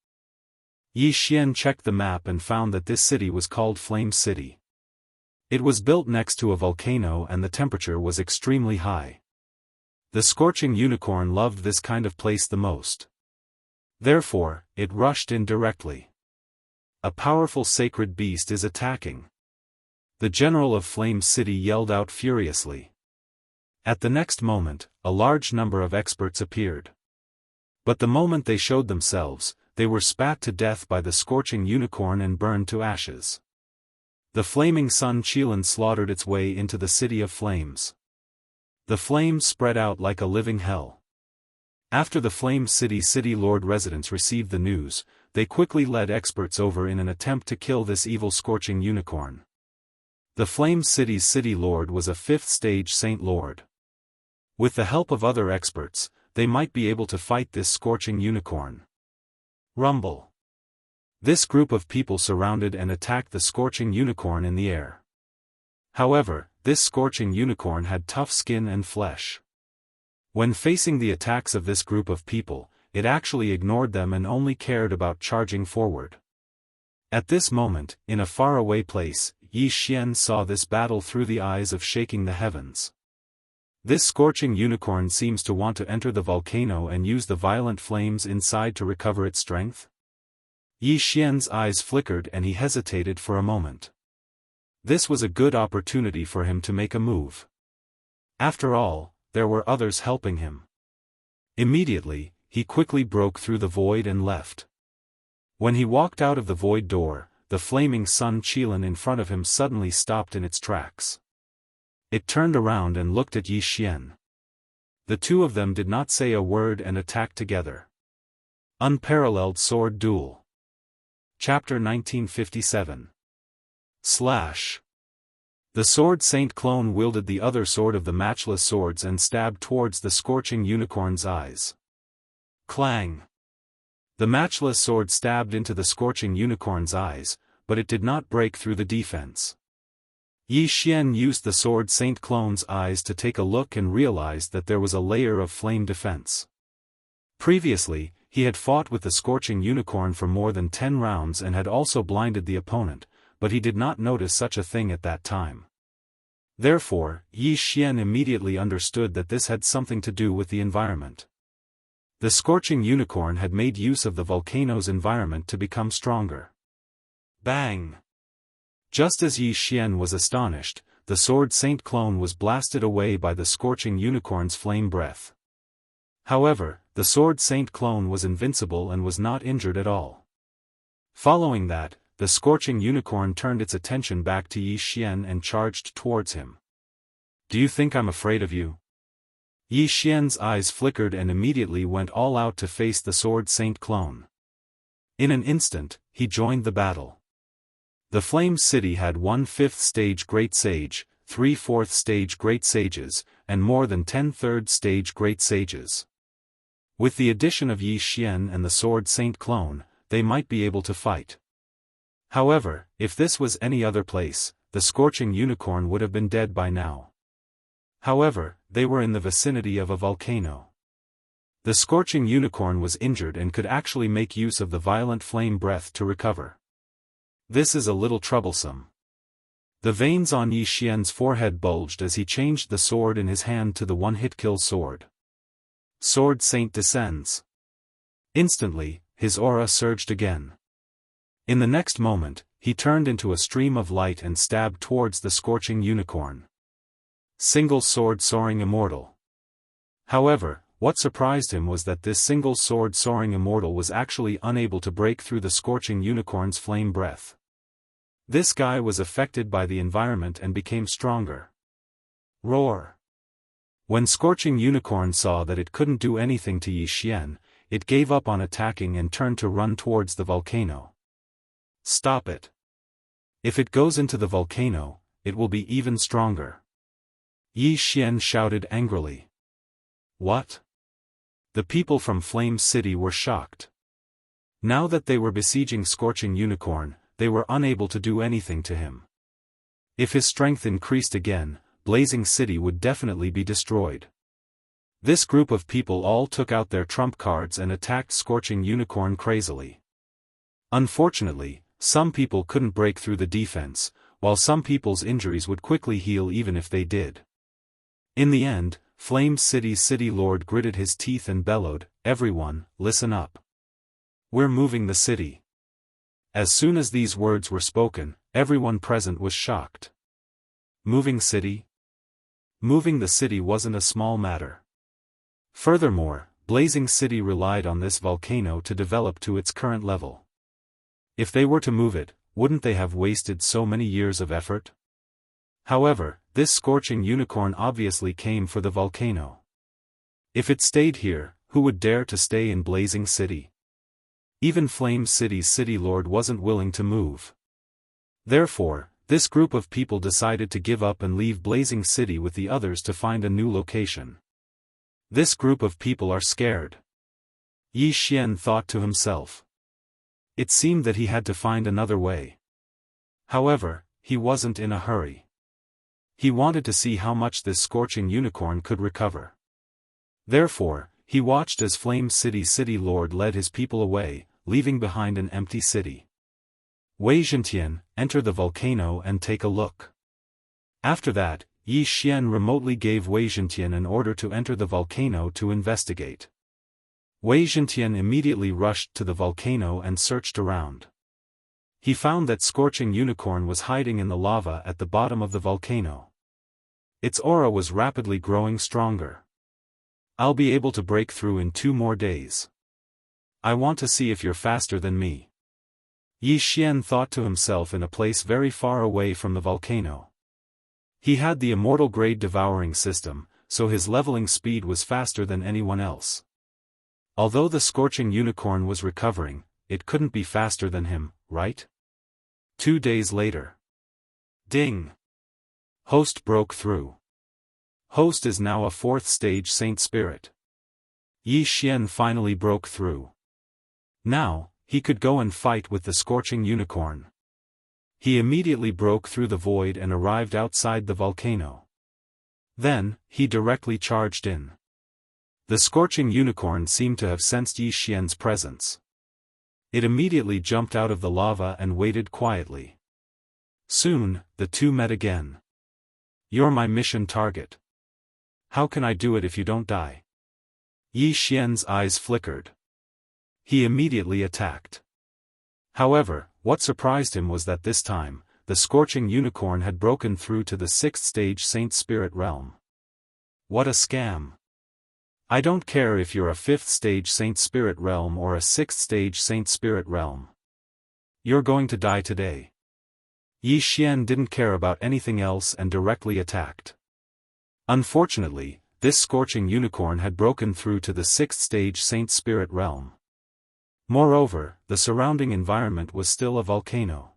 Yi Xian checked the map and found that this city was called Flame City. It was built next to a volcano and the temperature was extremely high. The Scorching Unicorn loved this kind of place the most. Therefore, it rushed in directly. A powerful sacred beast is attacking. The general of Flame City yelled out furiously. At the next moment, a large number of experts appeared. But the moment they showed themselves, they were spat to death by the Scorching Unicorn and burned to ashes. The flaming Sun Qilin slaughtered its way into the City of Flames. The flames spread out like a living hell. After the Flame City Lord residents received the news, they quickly led experts over in an attempt to kill this evil Scorching Unicorn. The Flame City's City Lord was a 5th stage Saint Lord. With the help of other experts, they might be able to fight this Scorching Unicorn. Rumble. This group of people surrounded and attacked the Scorching Unicorn in the air. However, this Scorching Unicorn had tough skin and flesh. When facing the attacks of this group of people, it actually ignored them and only cared about charging forward. At this moment, in a faraway place, Yi Xian saw this battle through the eyes of shaking the heavens. This Scorching Unicorn seems to want to enter the volcano and use the violent flames inside to recover its strength. Yi Xian's eyes flickered and he hesitated for a moment. This was a good opportunity for him to make a move. After all, there were others helping him. Immediately, he quickly broke through the void and left. When he walked out of the void door, the flaming Sun Qilin in front of him suddenly stopped in its tracks. It turned around and looked at Yi Xian. The two of them did not say a word and attacked together. Unparalleled Sword Duel. Chapter 1957. Slash. The sword Saint Clone wielded the other sword of the matchless swords and stabbed towards the scorching unicorn's eyes. Clang. The matchless sword stabbed into the scorching unicorn's eyes, but it did not break through the defense. Yi Xian used the sword Saint Clone's eyes to take a look and realized that there was a layer of flame defense. Previously, he had fought with the scorching unicorn for more than 10 rounds and had also blinded the opponent, but he did not notice such a thing at that time. Therefore, Yi Xian immediately understood that this had something to do with the environment. The scorching unicorn had made use of the volcano's environment to become stronger. Bang! Just as Yi Xian was astonished, the sword Saint Clone was blasted away by the scorching unicorn's flame breath. However, the sword Saint Clone was invincible and was not injured at all. Following that, the scorching unicorn turned its attention back to Yi Xian and charged towards him. "Do you think I'm afraid of you?" Yi Xian's eyes flickered and immediately went all out to face the sword Saint Clone. In an instant, he joined the battle. The Flame City had 1/5 stage Great Sage, 3/4 stage Great Sages, and more than 10/3 stage Great Sages. With the addition of Yi Xian and the sword Saint Clone, they might be able to fight. However, if this was any other place, the scorching unicorn would have been dead by now. However, they were in the vicinity of a volcano. The scorching unicorn was injured and could actually make use of the violent flame breath to recover. This is a little troublesome. The veins on Yi Xian's forehead bulged as he changed the sword in his hand to the one-hit kill sword. Sword Saint descends. Instantly, his aura surged again. In the next moment, he turned into a stream of light and stabbed towards the scorching unicorn. Single sword soaring immortal. However, what surprised him was that this single sword soaring immortal was actually unable to break through the scorching unicorn's flame breath. This guy was affected by the environment and became stronger. Roar. When scorching unicorn saw that it couldn't do anything to Yi Xian, it gave up on attacking and turned to run towards the volcano. Stop it. If it goes into the volcano, it will be even stronger. Yi Xian shouted angrily. What? The people from Flame City were shocked. Now that they were besieging Scorching Unicorn, they were unable to do anything to him. If his strength increased again, Blazing City would definitely be destroyed. This group of people all took out their trump cards and attacked Scorching Unicorn crazily. Unfortunately, some people couldn't break through the defense, while some people's injuries would quickly heal even if they did. In the end, Flame City's city lord gritted his teeth and bellowed, "Everyone, listen up. We're moving the city." As soon as these words were spoken, everyone present was shocked. Moving city? Moving the city wasn't a small matter. Furthermore, Blazing City relied on this volcano to develop to its current level. If they were to move it, wouldn't they have wasted so many years of effort? However, this scorching unicorn obviously came for the volcano. If it stayed here, who would dare to stay in Blazing City? Even Flame City's city lord wasn't willing to move. Therefore, this group of people decided to give up and leave Blazing City with the others to find a new location. This group of people are scared. Yi Xian thought to himself. It seemed that he had to find another way. However, he wasn't in a hurry. He wanted to see how much this scorching unicorn could recover. Therefore, he watched as Flame City's city lord led his people away, leaving behind an empty city. Wei Zhentian, enter the volcano and take a look. After that, Yi Xian remotely gave Wei Zhentian an order to enter the volcano to investigate. Wei Zhentian immediately rushed to the volcano and searched around. He found that Scorching Unicorn was hiding in the lava at the bottom of the volcano. Its aura was rapidly growing stronger. I'll be able to break through in 2 more days. I want to see if you're faster than me. Yi Xian thought to himself in a place very far away from the volcano. He had the immortal grade devouring system, so his leveling speed was faster than anyone else. Although the scorching unicorn was recovering, it couldn't be faster than him, right? 2 days later. Ding! Host broke through. Host is now a 4th stage saint spirit. Yi Xian finally broke through. Now, he could go and fight with the scorching unicorn. He immediately broke through the void and arrived outside the volcano. Then, he directly charged in. The scorching unicorn seemed to have sensed Yi Xian's presence. It immediately jumped out of the lava and waited quietly. Soon, the two met again. "You're my mission target. How can I do it if you don't die?" Yi Xian's eyes flickered. He immediately attacked. However, what surprised him was that this time, the scorching unicorn had broken through to the 6th stage Saint Spirit realm. What a scam! I don't care if you're a 5th stage Saint Spirit realm or a 6th stage Saint Spirit realm. You're going to die today. Yi Xian didn't care about anything else and directly attacked. Unfortunately, this scorching unicorn had broken through to the 6th stage Saint Spirit realm. Moreover, the surrounding environment was still a volcano.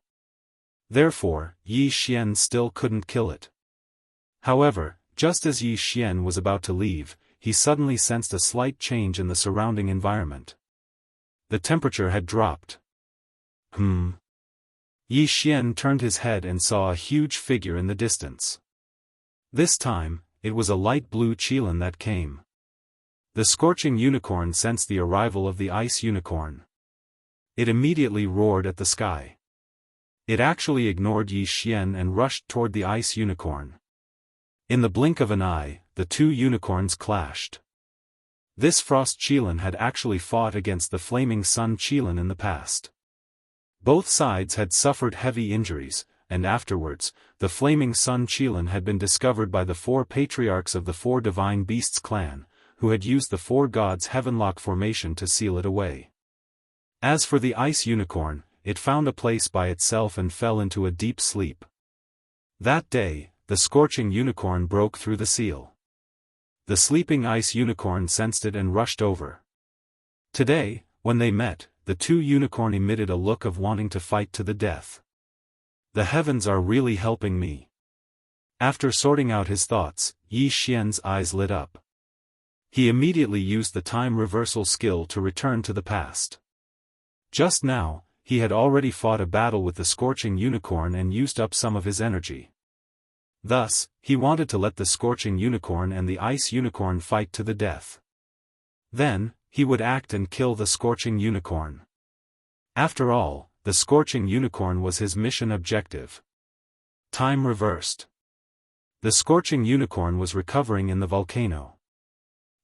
Therefore, Yi Xian still couldn't kill it. However, just as Yi Xian was about to leave, he suddenly sensed a slight change in the surrounding environment. The temperature had dropped. Yi Xian turned his head and saw a huge figure in the distance. This time, it was a light blue qilin that came. The scorching unicorn sensed the arrival of the ice unicorn. It immediately roared at the sky. It actually ignored Yi Xian and rushed toward the ice unicorn. In the blink of an eye, the two unicorns clashed. This frost qilin had actually fought against the flaming sun qilin in the past. Both sides had suffered heavy injuries, and afterwards, the flaming sun qilin had been discovered by the 4 patriarchs of the 4 divine beasts clan, who had used the 4 gods' heavenlock formation to seal it away. As for the ice unicorn, it found a place by itself and fell into a deep sleep. That day, the scorching unicorn broke through the seal. The sleeping ice unicorn sensed it and rushed over. Today, when they met, the two unicorns emitted a look of wanting to fight to the death. The heavens are really helping me. After sorting out his thoughts, Yi Xian's eyes lit up. He immediately used the time reversal skill to return to the past. Just now, he had already fought a battle with the scorching unicorn and used up some of his energy. Thus, he wanted to let the scorching unicorn and the ice unicorn fight to the death. Then, he would act and kill the scorching unicorn. After all, the scorching unicorn was his mission objective. Time reversed. The scorching unicorn was recovering in the volcano.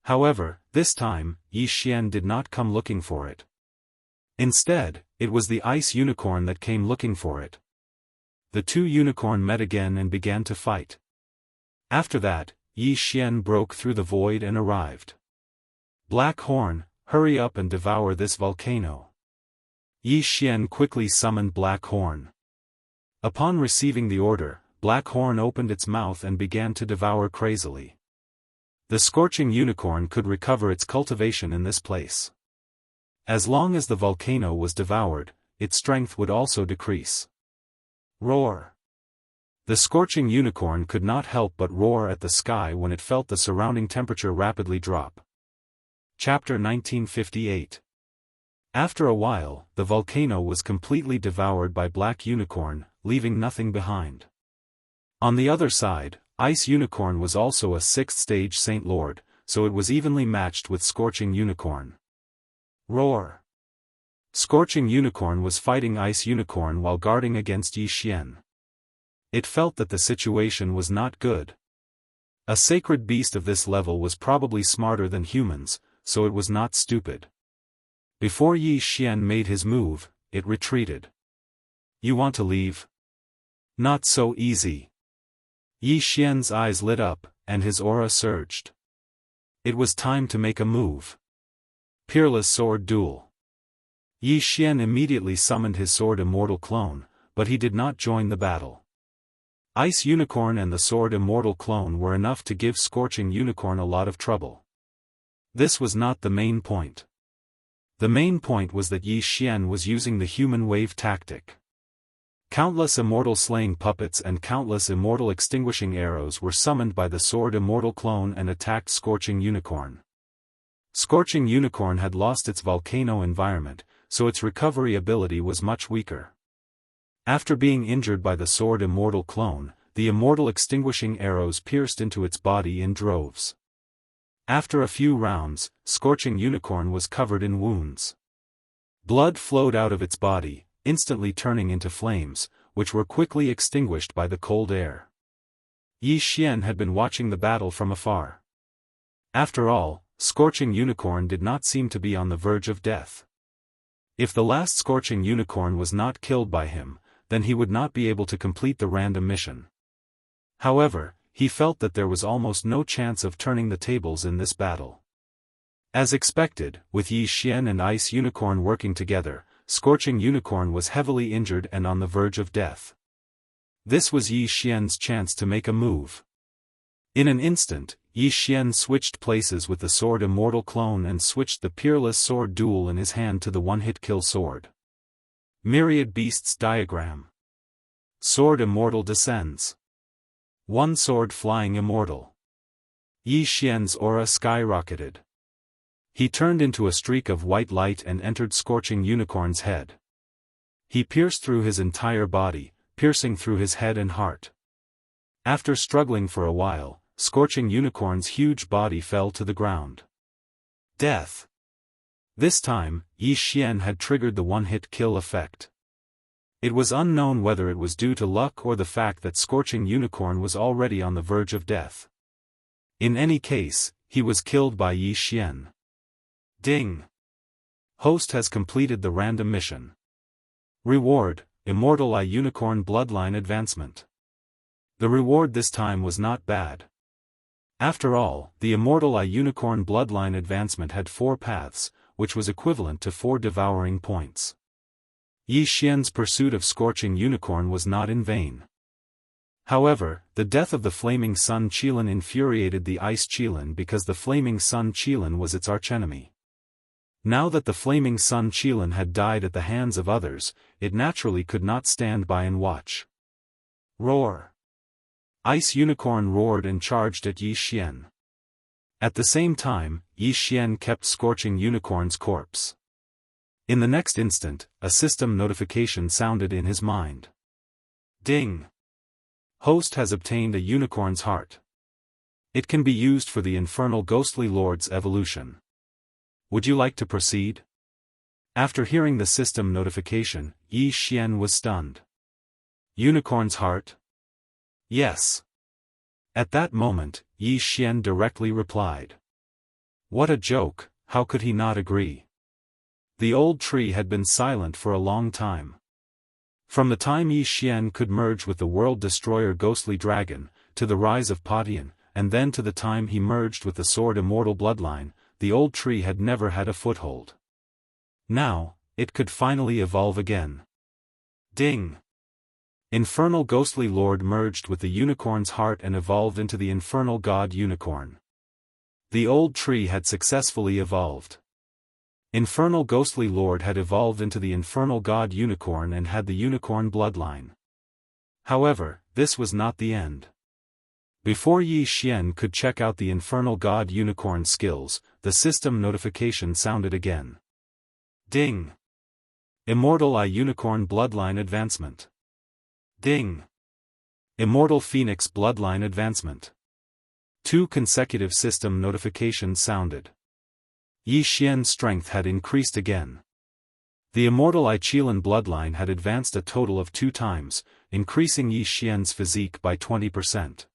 However, this time, Yi Xian did not come looking for it. Instead, it was the ice unicorn that came looking for it. The two unicorns met again and began to fight. After that, Yi Xian broke through the void and arrived. Black Horn, hurry up and devour this volcano. Yi Xian quickly summoned Black Horn. Upon receiving the order, Black Horn opened its mouth and began to devour crazily. The scorching unicorn could recover its cultivation in this place. As long as the volcano was devoured, its strength would also decrease. Roar! The scorching unicorn could not help but roar at the sky when it felt the surrounding temperature rapidly drop. Chapter 1958. After a while, the volcano was completely devoured by Black Unicorn, leaving nothing behind. On the other side, Ice Unicorn was also a 6th stage Saint Lord, so it was evenly matched with Scorching Unicorn. Roar! Scorching Unicorn was fighting Ice Unicorn while guarding against Yi Xian. It felt that the situation was not good. A sacred beast of this level was probably smarter than humans, so it was not stupid. Before Yi Xian made his move, it retreated. You want to leave? Not so easy. Yi Xian's eyes lit up, and his aura surged. It was time to make a move. Peerless Sword Duel. Yi Xian immediately summoned his sword Immortal clone, but he did not join the battle. Ice Unicorn and the Sword Immortal clone were enough to give Scorching Unicorn a lot of trouble. This was not the main point. The main point was that Yi Xian was using the human wave tactic. Countless immortal slaying puppets and countless immortal extinguishing arrows were summoned by the Sword Immortal clone and attacked Scorching Unicorn. Scorching Unicorn had lost its volcano environment, so its recovery ability was much weaker. After being injured by the Sword Immortal clone, the immortal extinguishing arrows pierced into its body in droves. After a few rounds, Scorching Unicorn was covered in wounds. Blood flowed out of its body, instantly turning into flames, which were quickly extinguished by the cold air. Yi Xian had been watching the battle from afar. After all, Scorching Unicorn did not seem to be on the verge of death. If the last Scorching Unicorn was not killed by him, then he would not be able to complete the random mission. However, he felt that there was almost no chance of turning the tables in this battle. As expected, with Yi Xian and Ice Unicorn working together, Scorching Unicorn was heavily injured and on the verge of death. This was Yi Xian's chance to make a move. In an instant, Yi Xian switched places with the Sword Immortal clone and switched the Peerless Sword Duel in his hand to the one-hit kill sword. Myriad Beasts Diagram. Sword Immortal descends. One sword flying immortal. Yi Xian's aura skyrocketed. He turned into a streak of white light and entered Scorching Unicorn's head. He pierced through his entire body, piercing through his head and heart. After struggling for a while, Scorching Unicorn's huge body fell to the ground. Death. This time, Yi Xian had triggered the one-hit kill effect. It was unknown whether it was due to luck or the fact that Scorching Unicorn was already on the verge of death. In any case, he was killed by Yi Xian. Ding! Host has completed the random mission. Reward, Immortal Eye Unicorn Bloodline Advancement. The reward this time was not bad. After all, the Immortal Eye Unicorn Bloodline Advancement had 4 paths, which was equivalent to 4 devouring points. Yi Xian's pursuit of Scorching Unicorn was not in vain. However, the death of the Flaming Sun Qilin infuriated the Ice Qilin because the Flaming Sun Qilin was its archenemy. Now that the Flaming Sun Qilin had died at the hands of others, it naturally could not stand by and watch. Roar! Ice Unicorn roared and charged at Yi Xian. At the same time, Yi Xian kept Scorching Unicorn's corpse. In the next instant, a system notification sounded in his mind. Ding! Host has obtained a unicorn's heart. It can be used for the Infernal Ghostly Lord's evolution. Would you like to proceed? After hearing the system notification, Yi Xian was stunned. Unicorn's heart? Yes. At that moment, Yi Xian directly replied. What a joke, how could he not agree? The old tree had been silent for a long time. From the time Yi Xian could merge with the World Destroyer Ghostly Dragon, to the rise of Patian, and then to the time he merged with the Sword Immortal Bloodline, the old tree had never had a foothold. Now, it could finally evolve again. Ding! Infernal Ghostly Lord merged with the Unicorn's heart and evolved into the Infernal God Unicorn. The old tree had successfully evolved. Infernal Ghostly Lord had evolved into the Infernal God Unicorn and had the Unicorn bloodline. However, this was not the end. Before Yi Xian could check out the Infernal God Unicorn skills, the system notification sounded again. Ding! Immortal Eye Unicorn Bloodline Advancement. Ding! Immortal Phoenix Bloodline Advancement. 2 consecutive system notifications sounded. Yi Xian's strength had increased again. The Immortal Eye Qilin bloodline had advanced a total of 2 times, increasing Yi Xian's physique by 20%.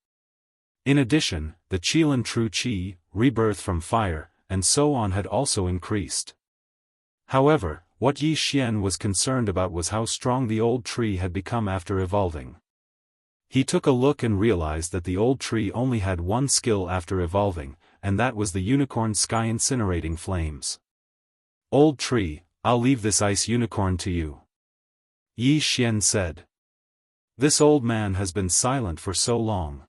In addition, the Qilin True Qi, rebirth from fire, and so on had also increased. However, what Yi Xian was concerned about was how strong the old tree had become after evolving. He took a look and realized that the old tree only had 1 skill after evolving, and that was the Unicorn Sky Incinerating Flames. Old tree, I'll leave this Ice Unicorn to you. Yi Xian said. This old man has been silent for so long.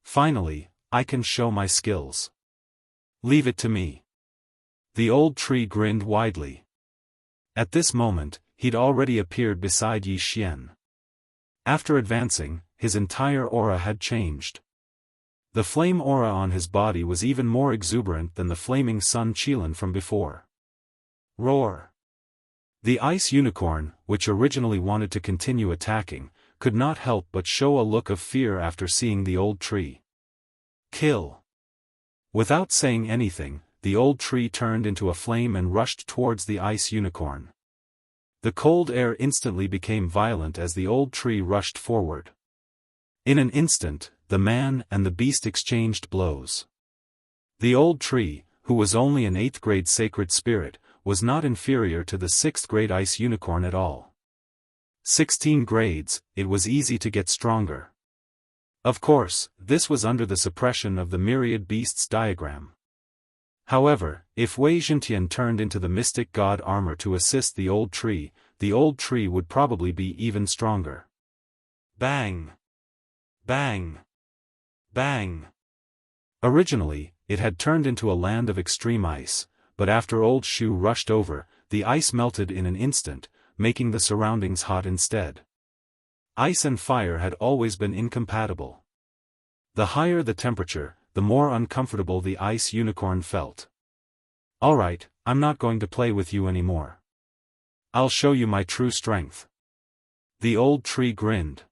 Finally, I can show my skills. Leave it to me. The old tree grinned widely. At this moment, he'd already appeared beside Yi Xian. After advancing, his entire aura had changed. The flame aura on his body was even more exuberant than the flaming sun Qilin from before. Roar! The ice unicorn, which originally wanted to continue attacking, could not help but show a look of fear after seeing the old tree. Kill! Without saying anything, the old tree turned into a flame and rushed towards the ice unicorn. The cold air instantly became violent as the old tree rushed forward. In an instant, the man and the beast exchanged blows. The old tree, who was only an 8th grade sacred spirit, was not inferior to the 6th grade ice unicorn at all. 16 grades, it was easy to get stronger. Of course, this was under the suppression of the myriad beasts diagram. However, if Wei Zhentian turned into the mystic god armor to assist the old tree would probably be even stronger. Bang! Bang! Bang! Originally, it had turned into a land of extreme ice, but after Old Shu rushed over, the ice melted in an instant, making the surroundings hot instead. Ice and fire had always been incompatible. The higher the temperature, the more uncomfortable the ice unicorn felt. Alright, I'm not going to play with you anymore. I'll show you my true strength. The old tree grinned.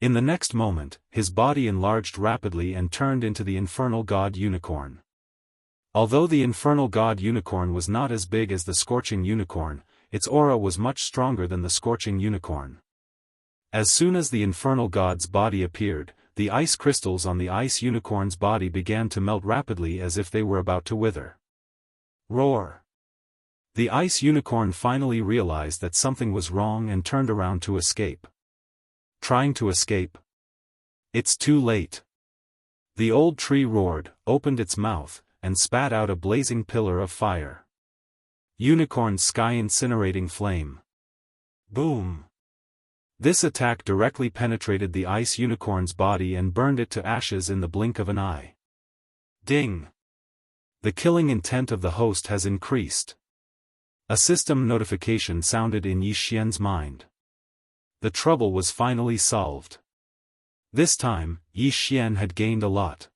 In the next moment, his body enlarged rapidly and turned into the infernal god unicorn. Although the infernal god unicorn was not as big as the scorching unicorn, its aura was much stronger than the scorching unicorn. As soon as the infernal god's body appeared, the ice crystals on the ice unicorn's body began to melt rapidly as if they were about to wither. Roar! The ice unicorn finally realized that something was wrong and turned around to escape. Trying to escape? It's too late. The old tree roared, opened its mouth, and spat out a blazing pillar of fire. Unicorn sky incinerating flame. Boom! This attack directly penetrated the ice unicorn's body and burned it to ashes in the blink of an eye. Ding! The killing intent of the host has increased. A system notification sounded in Yi Xian's mind. The trouble was finally solved. This time, Yi Xian had gained a lot.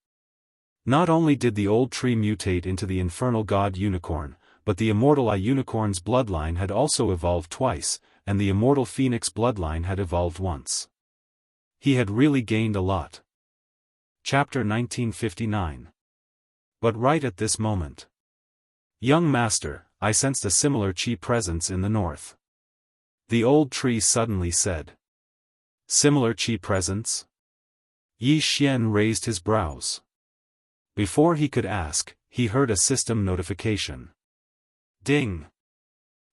Not only did the old tree mutate into the infernal god unicorn, but the immortal unicorn's bloodline had also evolved twice, and the immortal phoenix bloodline had evolved once. He had really gained a lot. Chapter 1959. But right at this moment. Young master, I sensed a similar chi presence in the north. The old tree suddenly said. Similar chi presence? Yi Xian raised his brows. Before he could ask, he heard a system notification. Ding!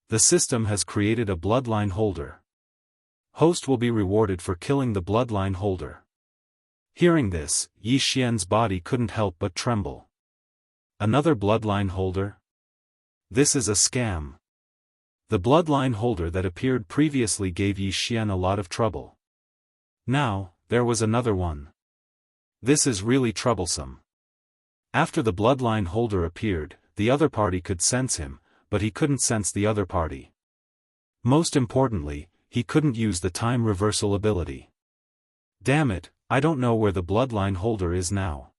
The system has created a bloodline holder. Host will be rewarded for killing the bloodline holder. Hearing this, Yi Xian's body couldn't help but tremble. Another bloodline holder? This is a scam. The bloodline holder that appeared previously gave Yi Xian a lot of trouble. Now, there was another one. This is really troublesome. After the bloodline holder appeared, the other party could sense him, but he couldn't sense the other party. Most importantly, he couldn't use the time reversal ability. Damn it, I don't know where the bloodline holder is now.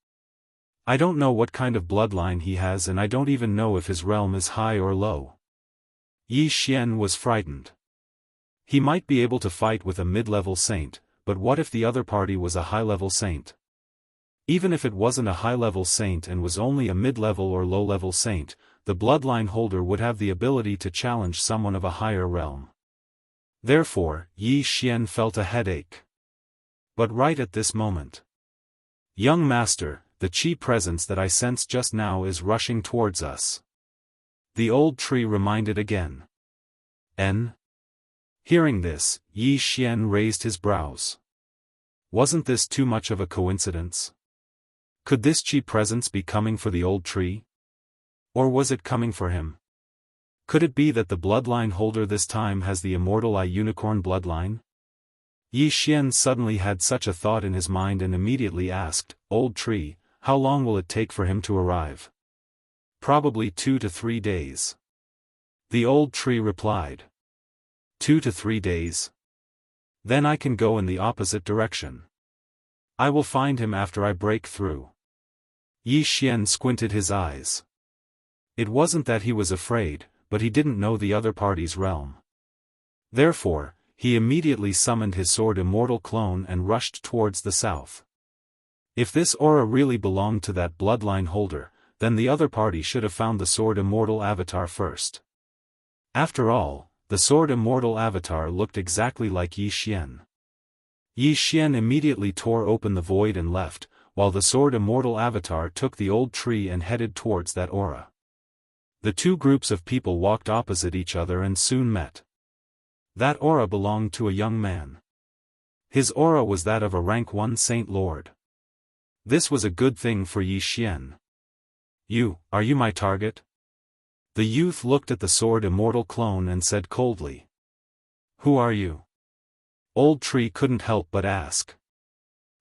I don't know what kind of bloodline he has and I don't even know if his realm is high or low. Yi Xian was frightened. He might be able to fight with a mid-level saint, but what if the other party was a high-level saint? Even if it wasn't a high-level saint and was only a mid-level or low-level saint, the bloodline holder would have the ability to challenge someone of a higher realm. Therefore, Yi Xian felt a headache. But right at this moment. Young master, the chi presence that I sensed just now is rushing towards us. The old tree reminded again. N? Hearing this, Yi Xian raised his brows. Wasn't this too much of a coincidence? Could this chi presence be coming for the old tree? Or was it coming for him? Could it be that the bloodline holder this time has the immortal unicorn bloodline? Yi Xian suddenly had such a thought in his mind and immediately asked, "Old tree, how long will it take for him to arrive?" "Probably 2 to 3 days. The old tree replied. 2 to 3 days? Then I can go in the opposite direction. I will find him after I break through. Yi Xian squinted his eyes. It wasn't that he was afraid, but he didn't know the other party's realm. Therefore, he immediately summoned his sword Immortal clone and rushed towards the south. If this aura really belonged to that bloodline holder, then the other party should have found the sword Immortal avatar first. After all, the sword Immortal avatar looked exactly like Yi Xian. Yi Xian immediately tore open the void and left, while the sword Immortal avatar took the old tree and headed towards that aura. The two groups of people walked opposite each other and soon met. That aura belonged to a young man. His aura was that of a rank 1 Saint Lord. This was a good thing for Yi Xian. Are you my target?" The youth looked at the sword Immortal clone and said coldly. "Who are you?" Old tree couldn't help but ask.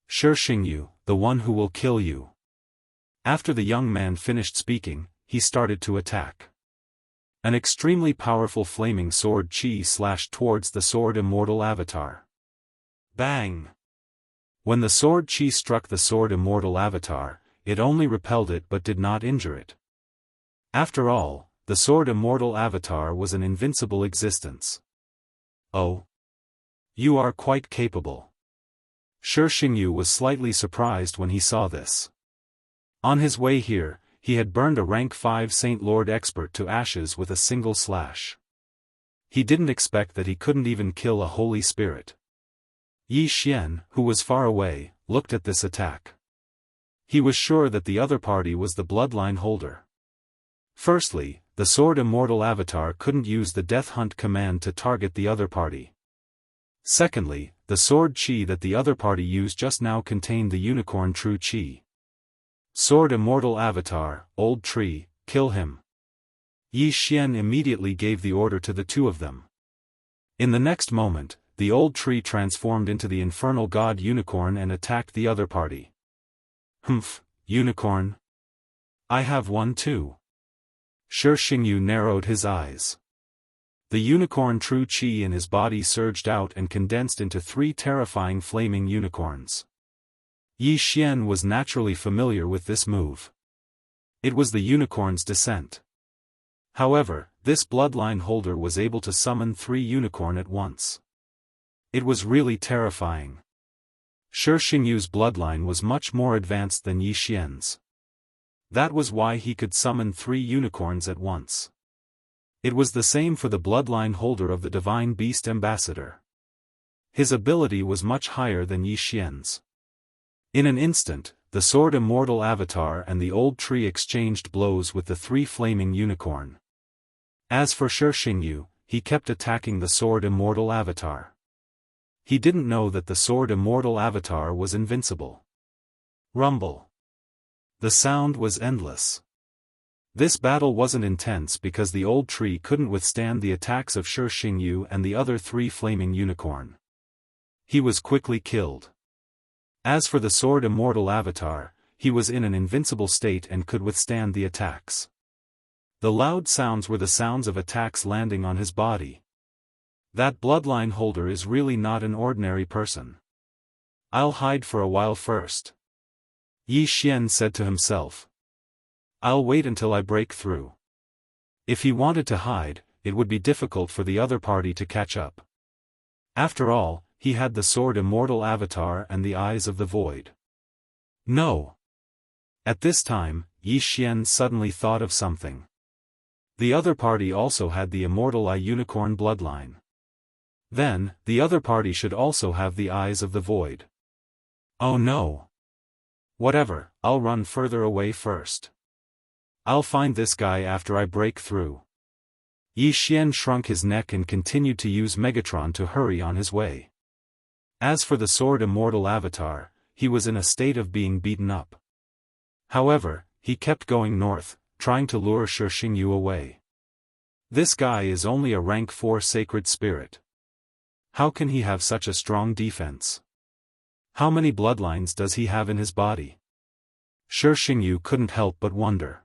"Xianxia, the one who will kill you." After the young man finished speaking, he started to attack. An extremely powerful flaming sword chi slashed towards the sword Immortal avatar. Bang! When the sword chi struck the sword Immortal avatar, it only repelled it but did not injure it. After all, the sword Immortal avatar was an invincible existence. "Oh. You are quite capable." Xianxia was slightly surprised when he saw this. On his way here, he had burned a rank 5 Saint Lord expert to ashes with a single slash. He didn't expect that he couldn't even kill a holy spirit. Yi Xian, who was far away, looked at this attack. He was sure that the other party was the bloodline holder. Firstly, the sword Immortal avatar couldn't use the Death Hunt command to target the other party. Secondly, the sword chi that the other party used just now contained the unicorn true chi. "Sword Immortal avatar, old tree, kill him." Yi Xian immediately gave the order to the two of them. In the next moment, the old tree transformed into the infernal god unicorn and attacked the other party. "Humph, unicorn? I have one too." Xianxia narrowed his eyes. The unicorn true chi in his body surged out and condensed into 3 terrifying flaming unicorns. Yi Xian was naturally familiar with this move. It was the unicorn's descent. However, this bloodline holder was able to summon 3 unicorn at once. It was really terrifying. Xianxia's bloodline was much more advanced than Yi Xian's. That was why he could summon 3 unicorns at once. It was the same for the bloodline holder of the Divine Beast Ambassador. His ability was much higher than Yi Xian's. In an instant, the sword Immortal avatar and the old tree exchanged blows with the 3 flaming unicorn. As for Xianxia, he kept attacking the sword Immortal avatar. He didn't know that the sword Immortal avatar was invincible. Rumble. The sound was endless. This battle wasn't intense because the old tree couldn't withstand the attacks of Xianxia and the other 3 flaming unicorn. He was quickly killed. As for the sword Immortal avatar, he was in an invincible state and could withstand the attacks. The loud sounds were the sounds of attacks landing on his body. That bloodline holder is really not an ordinary person. "I'll hide for a while first," Yi Xian said to himself. "I'll wait until I break through." If he wanted to hide, it would be difficult for the other party to catch up. After all, he had the sword Immortal avatar and the eyes of the void. No. At this time, Yi Xian suddenly thought of something. The other party also had the Immortal Eye Unicorn bloodline. Then, the other party should also have the eyes of the void. Oh no. Whatever, I'll run further away first. I'll find this guy after I break through. Yi Xian shrunk his neck and continued to use Megatron to hurry on his way. As for the sword Immortal avatar, he was in a state of being beaten up. However, he kept going north, trying to lure Xianxia away. This guy is only a rank 4 sacred spirit. How can he have such a strong defense? How many bloodlines does he have in his body? Shi Xingyu couldn't help but wonder.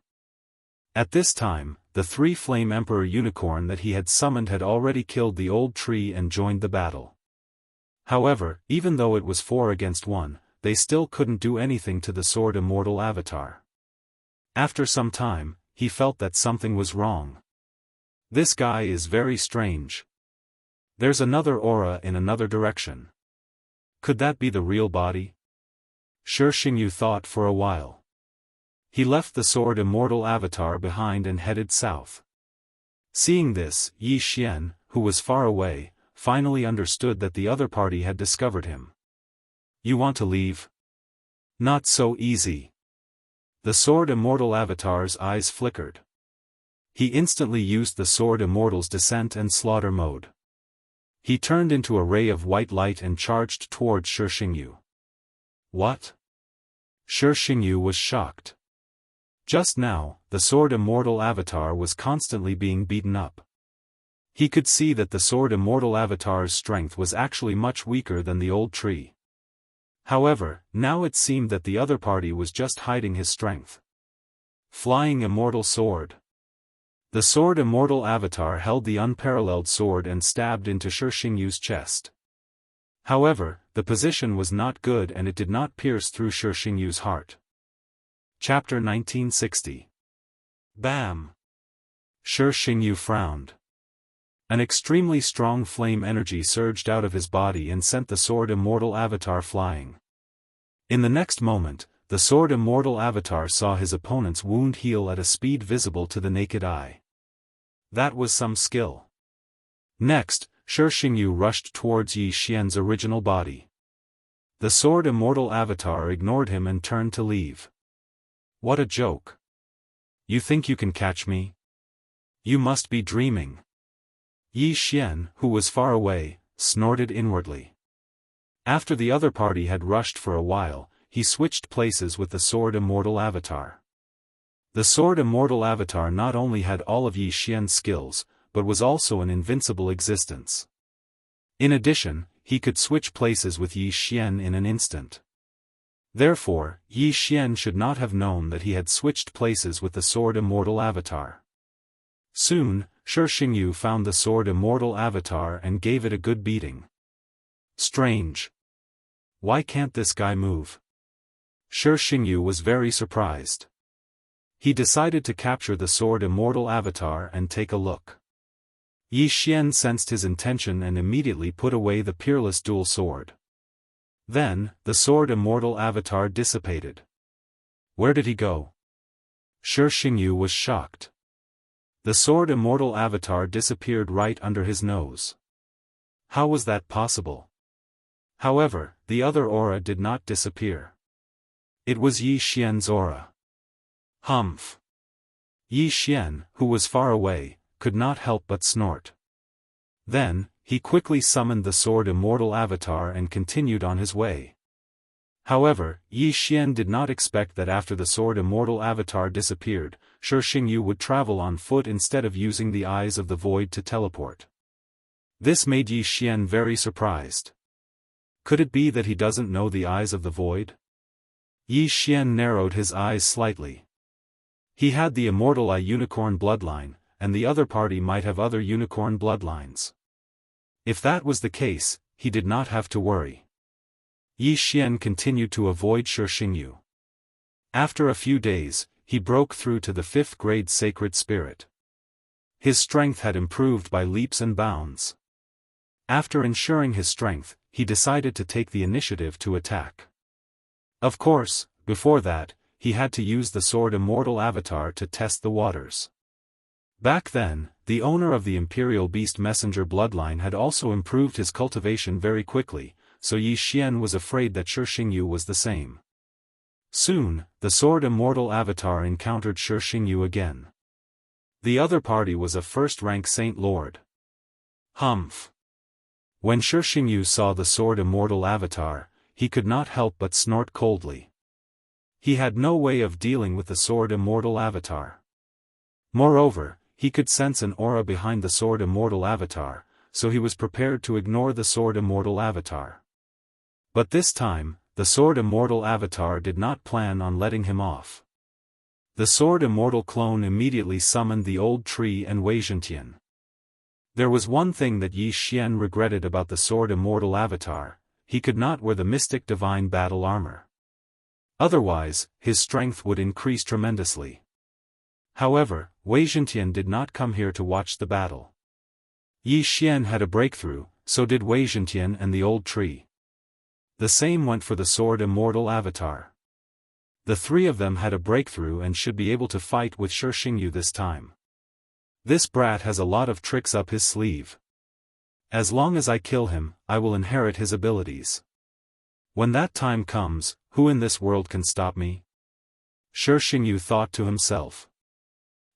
At this time, the 3 Flame Emperor unicorn that he had summoned had already killed the old tree and joined the battle. However, even though it was 4 against 1, they still couldn't do anything to the Sword Immortal avatar. After some time, he felt that something was wrong. This guy is very strange. There's another aura in another direction. Could that be the real body? Shi Xingyu thought for a while. He left the Sword Immortal avatar behind and headed south. Seeing this, Yi Xian, who was far away, finally understood that the other party had discovered him. You want to leave? Not so easy. The Sword Immortal avatar's eyes flickered. He instantly used the Sword Immortal's descent and slaughter mode. He turned into a ray of white light and charged towards Shi Xingyu. What? Shi Xingyu was shocked. Just now, the Sword Immortal avatar was constantly being beaten up. He could see that the Sword Immortal avatar's strength was actually much weaker than the old tree. However, now it seemed that the other party was just hiding his strength. Flying Immortal Sword. The Sword Immortal avatar held the unparalleled sword and stabbed into Shi Xingyu's chest. However, the position was not good and it did not pierce through Shi Xingyu's heart. Chapter 1960. Bam! Shi Xingyu frowned. An extremely strong flame energy surged out of his body and sent the Sword Immortal avatar flying. In the next moment, the Sword Immortal avatar saw his opponent's wound heal at a speed visible to the naked eye. That was some skill. Next, Shi Xingyu rushed towards Yi Xian's original body. The Sword Immortal avatar ignored him and turned to leave. What a joke. You think you can catch me? You must be dreaming. Yi Xian, who was far away, snorted inwardly. After the other party had rushed for a while, he switched places with the Sword Immortal avatar. The Sword Immortal avatar not only had all of Yi Xian's skills, but was also an invincible existence. In addition, he could switch places with Yi Xian in an instant. Therefore, Yi Xian should not have known that he had switched places with the Sword Immortal avatar. Soon, Shi Xingyu found the Sword Immortal avatar and gave it a good beating. Strange. Why can't this guy move? Shi Xingyu was very surprised. He decided to capture the Sword Immortal avatar and take a look. Yi Xian sensed his intention and immediately put away the peerless dual sword. Then, the Sword Immortal avatar dissipated. Where did he go? Shi Xingyu was shocked. The Sword Immortal avatar disappeared right under his nose. How was that possible? However, the other aura did not disappear. It was Yi Xian's aura. Humph. Yi Xian, who was far away, could not help but snort. Then, he quickly summoned the Sword Immortal avatar and continued on his way. However, Yi Xian did not expect that after the Sword Immortal avatar disappeared, Shi Xingyu would travel on foot instead of using the Eyes of the Void to teleport. This made Yi Xian very surprised. Could it be that he doesn't know the Eyes of the Void? Yi Xian narrowed his eyes slightly. He had the Immortal Eye Unicorn bloodline, and the other party might have other unicorn bloodlines. If that was the case, he did not have to worry. Yi Xian continued to avoid Shi Xingyu. After a few days, he broke through to the 5th grade Sacred Spirit. His strength had improved by leaps and bounds. After ensuring his strength, he decided to take the initiative to attack. Of course, before that, he had to use the Sword Immortal avatar to test the waters. Back then, the owner of the Imperial Beast Messenger bloodline had also improved his cultivation very quickly, so Yi Xian was afraid that Shi Xingyu was the same. Soon, the Sword Immortal avatar encountered Shi Xingyu again. The other party was a first-rank Saint Lord. Humph. When Shi Xingyu saw the Sword Immortal avatar, he could not help but snort coldly. He had no way of dealing with the Sword Immortal avatar. Moreover, he could sense an aura behind the Sword Immortal avatar, so he was prepared to ignore the Sword Immortal avatar. But this time, the Sword Immortal avatar did not plan on letting him off. The Sword Immortal clone immediately summoned the old tree and Wei Zhentian. There was one thing that Yi Xian regretted about the Sword Immortal avatar: he could not wear the mystic divine battle armor. Otherwise, his strength would increase tremendously. However, Wei Zhentian did not come here to watch the battle. Yi Xian had a breakthrough, so did Wei Zhentian and the old tree. The same went for the Sword Immortal avatar. The three of them had a breakthrough and should be able to fight with Shi Xingyu this time. This brat has a lot of tricks up his sleeve. As long as I kill him, I will inherit his abilities. When that time comes, who in this world can stop me? Shi Xingyu thought to himself.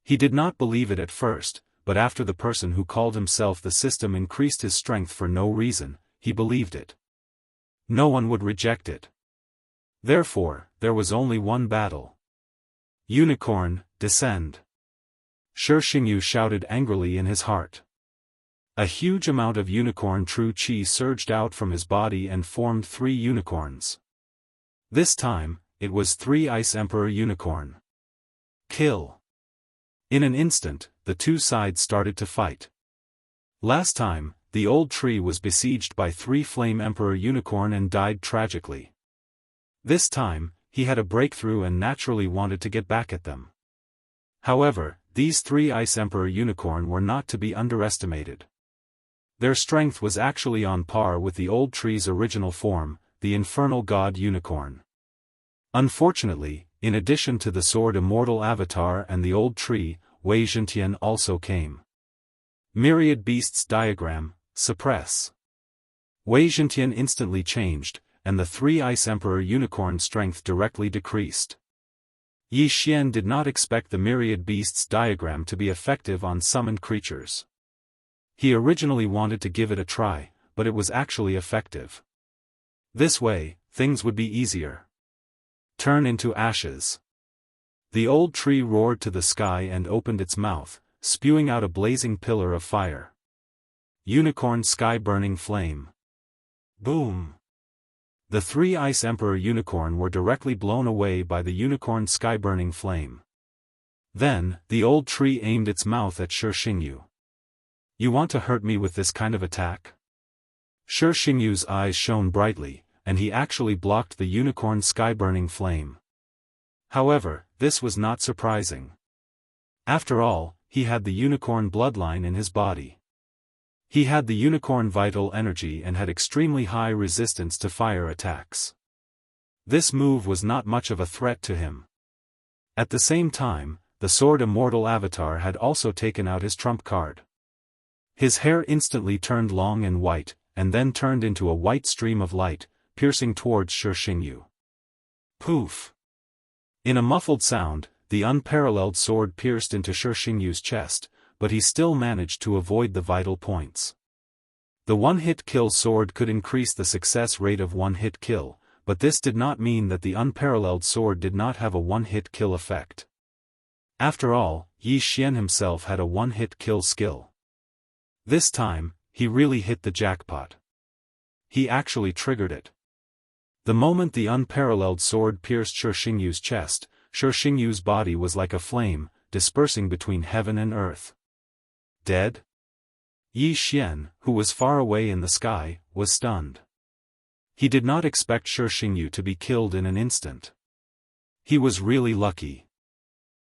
He did not believe it at first, but after the person who called himself the system increased his strength for no reason, he believed it. No one would reject it. Therefore, there was only one battle. Unicorn, descend. Shi Xingyu shouted angrily in his heart. A huge amount of unicorn true qi surged out from his body and formed 3 unicorns. This time, it was 3 Ice Emperor unicorn. Kill. In an instant, the two sides started to fight. Last time, the old tree was besieged by 3 Flame Emperor unicorn and died tragically. This time, he had a breakthrough and naturally wanted to get back at them. However, these 3 Ice Emperor unicorn were not to be underestimated. Their strength was actually on par with the old tree's original form, the Infernal God unicorn. Unfortunately, in addition to the Sword Immortal avatar and the old tree, Wei Zhentian also came. Myriad Beasts diagram, suppress. Wei Zhentian instantly changed, and the 3 Ice Emperor unicorn strength directly decreased. Yi Xian did not expect the Myriad Beasts diagram to be effective on summoned creatures. He originally wanted to give it a try, but it was actually effective. This way, things would be easier. Turn into ashes. The old tree roared to the sky and opened its mouth, spewing out a blazing pillar of fire. Unicorn sky-burning flame. Boom! The 3 Ice Emperor unicorn were directly blown away by the unicorn sky-burning flame. Then, the old tree aimed its mouth at Shi Xingyu. You want to hurt me with this kind of attack? Shi Xingyu's eyes shone brightly, and he actually blocked the unicorn sky-burning flame. However, this was not surprising. After all, he had the unicorn bloodline in his body. He had the unicorn vital energy and had extremely high resistance to fire attacks. This move was not much of a threat to him. At the same time, the Sword Immortal avatar had also taken out his trump card. His hair instantly turned long and white, and then turned into a white stream of light, piercing towards Shi Xingyu. Poof! In a muffled sound, the unparalleled sword pierced into Shi Xingyu's chest, but he still managed to avoid the vital points. The one-hit kill sword could increase the success rate of one-hit kill, but this did not mean that the unparalleled sword did not have a one-hit kill effect. After all, Yi Xian himself had a one-hit kill skill. This time, he really hit the jackpot. He actually triggered it. The moment the unparalleled sword pierced Shi Xingyu's chest, Shi Xingyu's body was like a flame, dispersing between heaven and earth. Dead? Yi Xian, who was far away in the sky, was stunned. He did not expect Shi Xingyu to be killed in an instant. He was really lucky.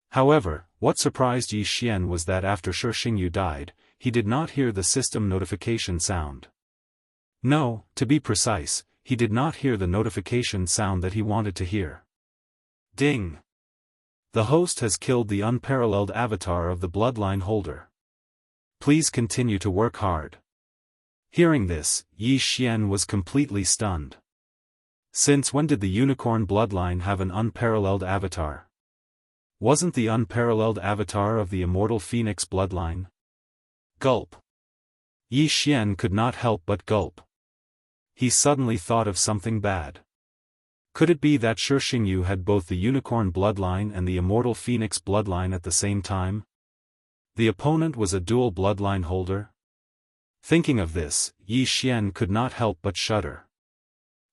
However, what surprised Yi Xian was that after Shi Xingyu died, he did not hear the system notification sound. No, to be precise, he did not hear the notification sound that he wanted to hear. Ding! The host has killed the unparalleled avatar of the bloodline holder. Please continue to work hard. Hearing this, Yi Xian was completely stunned. Since when did the unicorn bloodline have an unparalleled avatar? Wasn't the unparalleled avatar of the immortal phoenix bloodline? Gulp. Yi Xian could not help but gulp. He suddenly thought of something bad. Could it be that Shi Xingyu had both the unicorn bloodline and the immortal phoenix bloodline at the same time? The opponent was a dual bloodline holder? Thinking of this, Yi Xian could not help but shudder.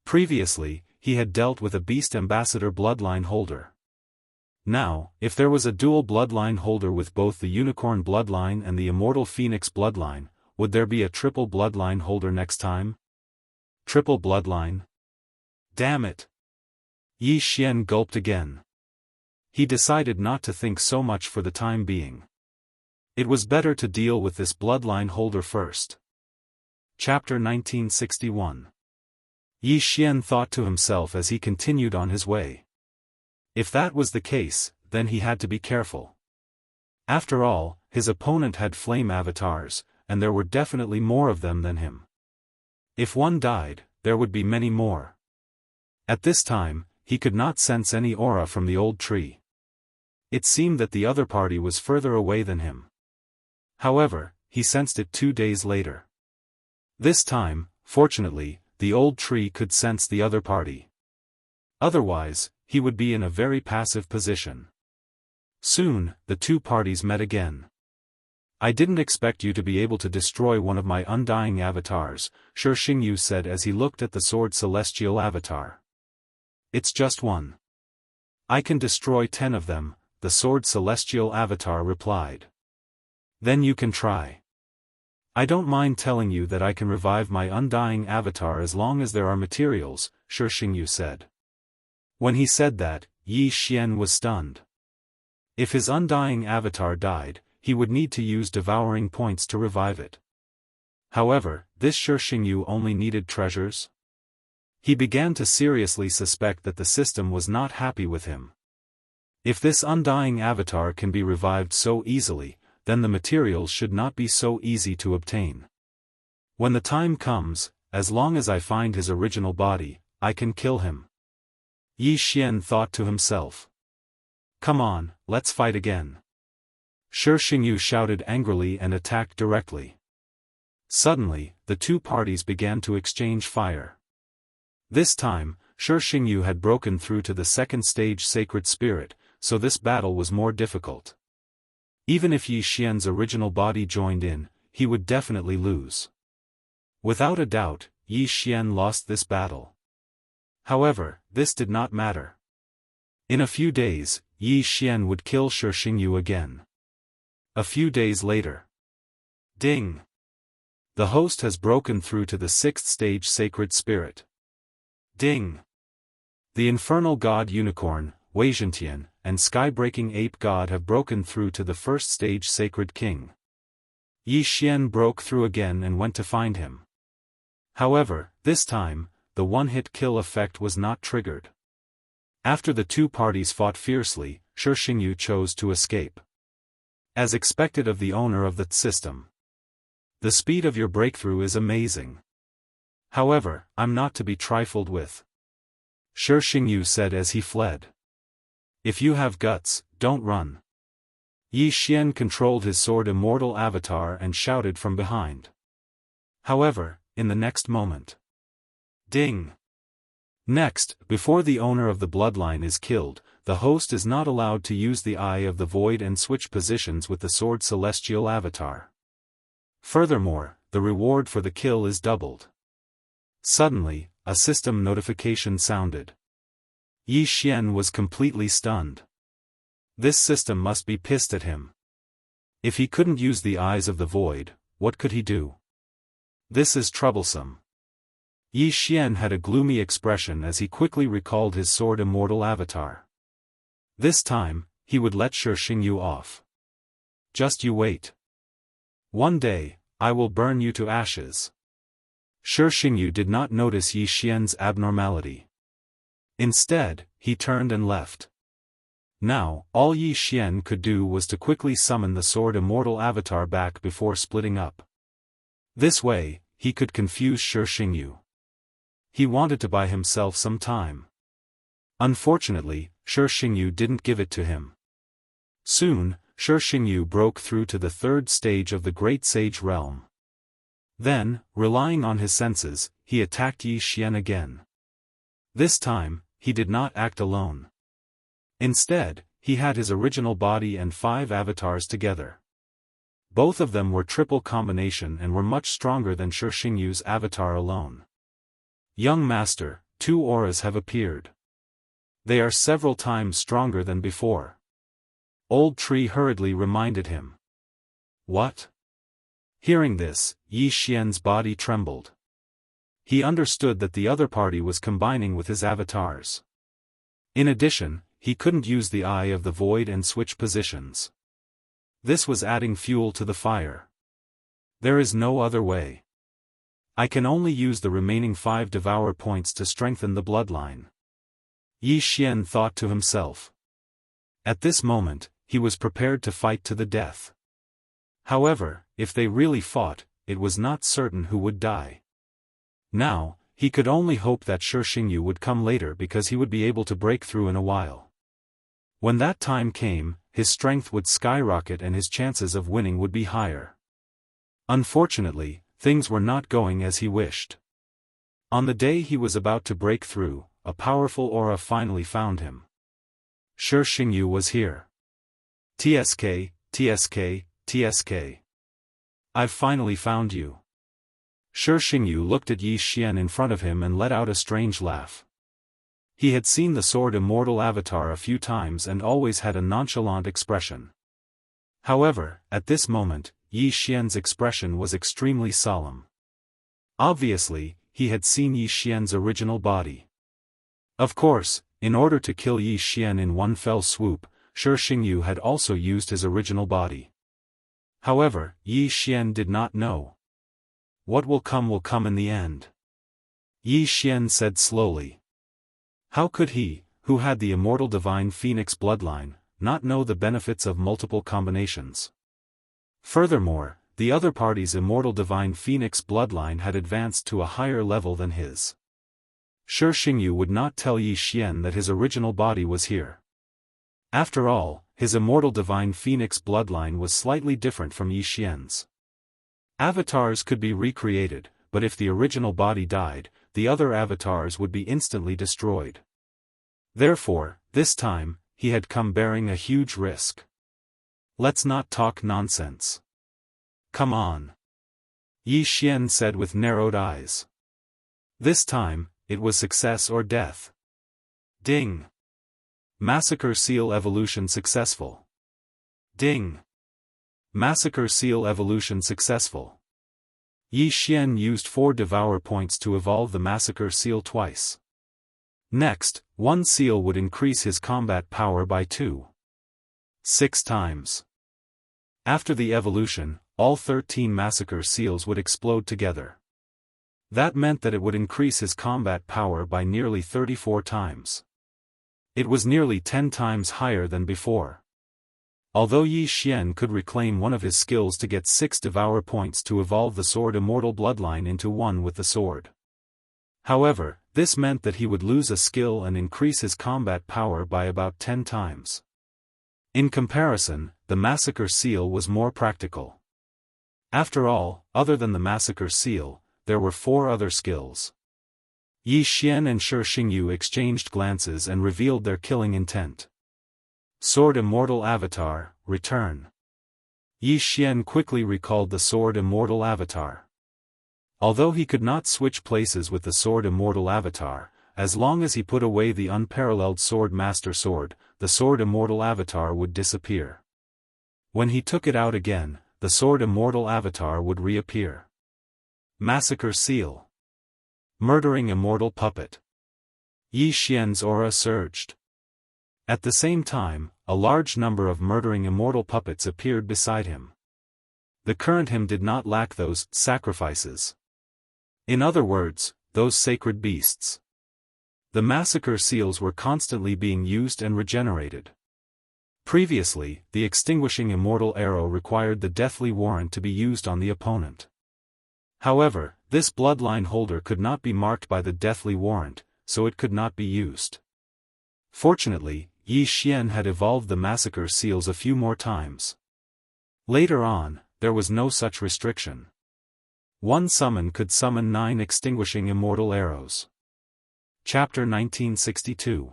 Previously, he had dealt with a beast ambassador bloodline holder. Now, if there was a dual bloodline holder with both the unicorn bloodline and the immortal phoenix bloodline, would there be a triple bloodline holder next time? Triple bloodline? Damn it! Yi Xian gulped again. He decided not to think so much for the time being. It was better to deal with this bloodline holder first. Chapter 1961. Yi Xian thought to himself as he continued on his way. If that was the case, then he had to be careful. After all, his opponent had flame avatars, and there were definitely more of them than him. If one died, there would be many more. At this time, he could not sense any aura from the old tree. It seemed that the other party was further away than him. However, he sensed it 2 days later. This time, fortunately, the old tree could sense the other party. Otherwise, he would be in a very passive position. Soon, the two parties met again. I didn't expect you to be able to destroy one of my undying avatars, Xianxia said as he looked at the sword celestial avatar. It's just one. I can destroy 10 of them, the sword celestial avatar replied. Then you can try. I don't mind telling you that I can revive my undying avatar as long as there are materials, Xianxia said. When he said that, Yi Xian was stunned. If his undying avatar died, he would need to use devouring points to revive it. However, this Xianxia only needed treasures. He began to seriously suspect that the system was not happy with him. If this undying avatar can be revived so easily, then the materials should not be so easy to obtain. When the time comes, as long as I find his original body, I can kill him. Yi Xian thought to himself. Come on, let's fight again. Xianxia shouted angrily and attacked directly. Suddenly, the two parties began to exchange fire. This time, Xianxia had broken through to the second stage sacred spirit, so this battle was more difficult. Even if Yi Xian's original body joined in, he would definitely lose. Without a doubt, Yi Xian lost this battle. However, this did not matter. In a few days, Yi Xian would kill Xianxia again. A few days later. Ding! The host has broken through to the sixth stage sacred spirit. Ding! The infernal god unicorn, Wuxia, and sky-breaking ape god have broken through to the first stage sacred king. Yi Xian broke through again and went to find him. However, this time, the one-hit kill effect was not triggered. After the two parties fought fiercely, Xianxia chose to escape. As expected of the owner of the system. The speed of your breakthrough is amazing. However, I'm not to be trifled with. Xianxia said as he fled. If you have guts, don't run. Yi Xian controlled his sword Immortal avatar and shouted from behind. However, in the next moment. Ding! Next, before the owner of the bloodline is killed, the host is not allowed to use the Eye of the Void and switch positions with the sword celestial avatar. Furthermore, the reward for the kill is doubled. Suddenly, a system notification sounded. Yi Xian was completely stunned. This system must be pissed at him. If he couldn't use the Eyes of the Void, what could he do? This is troublesome. Yi Xian had a gloomy expression as he quickly recalled his sword Immortal avatar. This time, he would let Xianxia off. Just you wait. One day, I will burn you to ashes. Xianxia did not notice Yi Xian's abnormality. Instead, he turned and left. Now, all Yi Xian could do was to quickly summon the sword Immortal avatar back before splitting up. This way, he could confuse Xianxia. He wanted to buy himself some time. Unfortunately, Xianxia didn't give it to him. Soon, Xianxia broke through to the third stage of the Great Sage realm. Then, relying on his senses, he attacked Yi Xian again. This time, he did not act alone. Instead, he had his original body and 5 avatars together. Both of them were triple combination and were much stronger than Shi Xingyu's avatar alone. Young master, 2 auras have appeared. They are several times stronger than before. Old Tree hurriedly reminded him. What? Hearing this, Yi Xian's body trembled. He understood that the other party was combining with his avatars. In addition, he couldn't use the Eye of the Void and switch positions. This was adding fuel to the fire. There is no other way. I can only use the remaining 5 Devour points to strengthen the bloodline. Yi Xian thought to himself. At this moment, he was prepared to fight to the death. However, if they really fought, it was not certain who would die. Now, he could only hope that Shi Xingyu would come later because he would be able to break through in a while. When that time came, his strength would skyrocket and his chances of winning would be higher. Unfortunately, things were not going as he wished. On the day he was about to break through, a powerful aura finally found him. Shi Xingyu was here. TSK, TSK, TSK. I've finally found you. Shi Xingyu looked at Yi Xian in front of him and let out a strange laugh. He had seen the sword Immortal avatar a few times and always had a nonchalant expression. However, at this moment, Yi Xian's expression was extremely solemn. Obviously, he had seen Yi Xian's original body. Of course, in order to kill Yi Xian in one fell swoop, Shi Xingyu had also used his original body. However, Yi Xian did not know. What will come in the end. Yi Xian said slowly. How could he, who had the immortal divine phoenix bloodline, not know the benefits of multiple combinations? Furthermore, the other party's immortal divine phoenix bloodline had advanced to a higher level than his. Shi Xingyu would not tell Yi Xian that his original body was here. After all, his immortal divine phoenix bloodline was slightly different from Yi Xian's. Avatars could be recreated, but if the original body died, the other avatars would be instantly destroyed. Therefore, this time, he had come bearing a huge risk. Let's not talk nonsense. Come on. Yi Xian said with narrowed eyes. This time, it was success or death. Ding. Massacre Seal Evolution successful. Ding. Massacre Seal Evolution successful. Yi Xian used 4 Devour points to evolve the Massacre Seal twice. Next, 1 seal would increase his combat power by 6 times. After the evolution, all 13 Massacre Seals would explode together. That meant that it would increase his combat power by nearly 34 times. It was nearly 10 times higher than before. Although Yi Xian could reclaim one of his skills to get 6 Devour points to evolve the sword Immortal bloodline into one with the sword. However, this meant that he would lose a skill and increase his combat power by about 10 times. In comparison, the Massacre Seal was more practical. After all, other than the Massacre Seal, there were 4 other skills. Yi Xian and Shi Xingyu exchanged glances and revealed their killing intent. Sword Immortal Avatar, return. Yi Xian quickly recalled the Sword Immortal Avatar. Although he could not switch places with the Sword Immortal Avatar, as long as he put away the Unparalleled Sword Master Sword, the Sword Immortal Avatar would disappear. When he took it out again, the Sword Immortal Avatar would reappear. Massacre Seal. Murdering Immortal Puppet. Yi Xian's aura surged. At the same time, a large number of murdering immortal puppets appeared beside him. The current him did not lack those sacrifices. In other words, those sacred beasts. The Massacre Seals were constantly being used and regenerated. Previously, the extinguishing immortal arrow required the deathly warrant to be used on the opponent. However, this bloodline holder could not be marked by the deathly warrant, so it could not be used. Fortunately, Yi Xian had evolved the Massacre Seals a few more times. Later on, there was no such restriction. One summon could summon 9 extinguishing immortal arrows. Chapter 1962.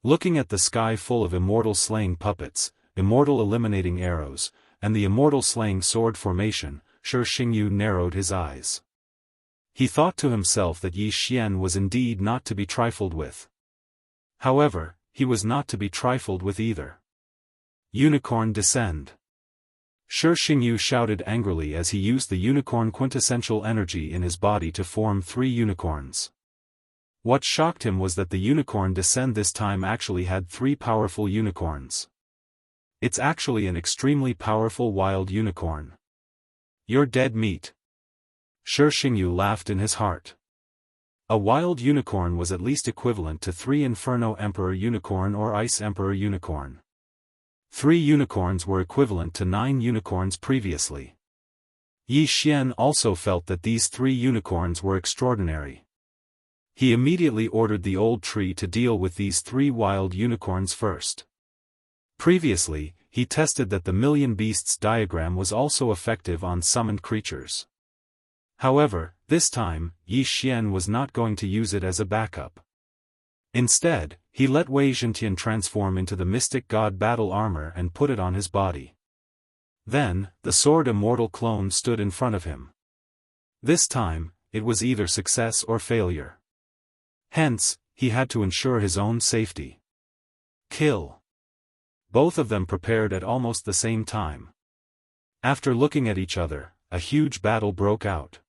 Looking at the sky full of immortal slaying puppets, immortal eliminating arrows, and the immortal slaying sword formation, Shi Xingyu narrowed his eyes. He thought to himself that Yi Xian was indeed not to be trifled with. However, he was not to be trifled with either. Unicorn descend. Shi Xingyu shouted angrily as he used the unicorn quintessential energy in his body to form 3 unicorns. What shocked him was that the unicorn descend this time actually had 3 powerful unicorns. It's actually an extremely powerful wild unicorn. You're dead meat. Shi Xingyu laughed in his heart. A wild unicorn was at least equivalent to 3 Inferno Emperor Unicorn or Ice Emperor Unicorn. 3 unicorns were equivalent to 9 unicorns previously. Yi Xian also felt that these 3 unicorns were extraordinary. He immediately ordered the old tree to deal with these 3 wild unicorns first. Previously, he tested that the Million Beasts diagram was also effective on summoned creatures. However, this time, Yi Xian was not going to use it as a backup. Instead, he let Wei Zhentian transform into the mystic god battle armor and put it on his body. Then, the sword Immortal clone stood in front of him. This time, it was either success or failure. Hence, he had to ensure his own safety. Kill. Both of them prepared at almost the same time. After looking at each other, a huge battle broke out.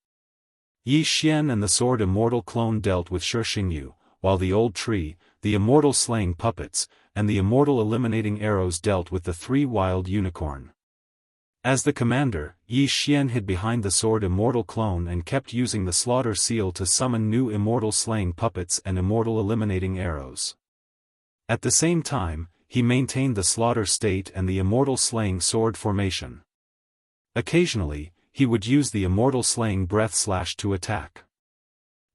Yi Xian and the sword Immortal clone dealt with Shi Xingyu, while the old tree, the Immortal slaying puppets, and the Immortal eliminating arrows dealt with the 3 wild unicorn. As the commander, Yi Xian hid behind the sword Immortal clone and kept using the slaughter seal to summon new Immortal slaying puppets and Immortal eliminating arrows. At the same time, he maintained the slaughter state and the Immortal slaying sword formation. Occasionally, he would use the Immortal slaying breath slash to attack.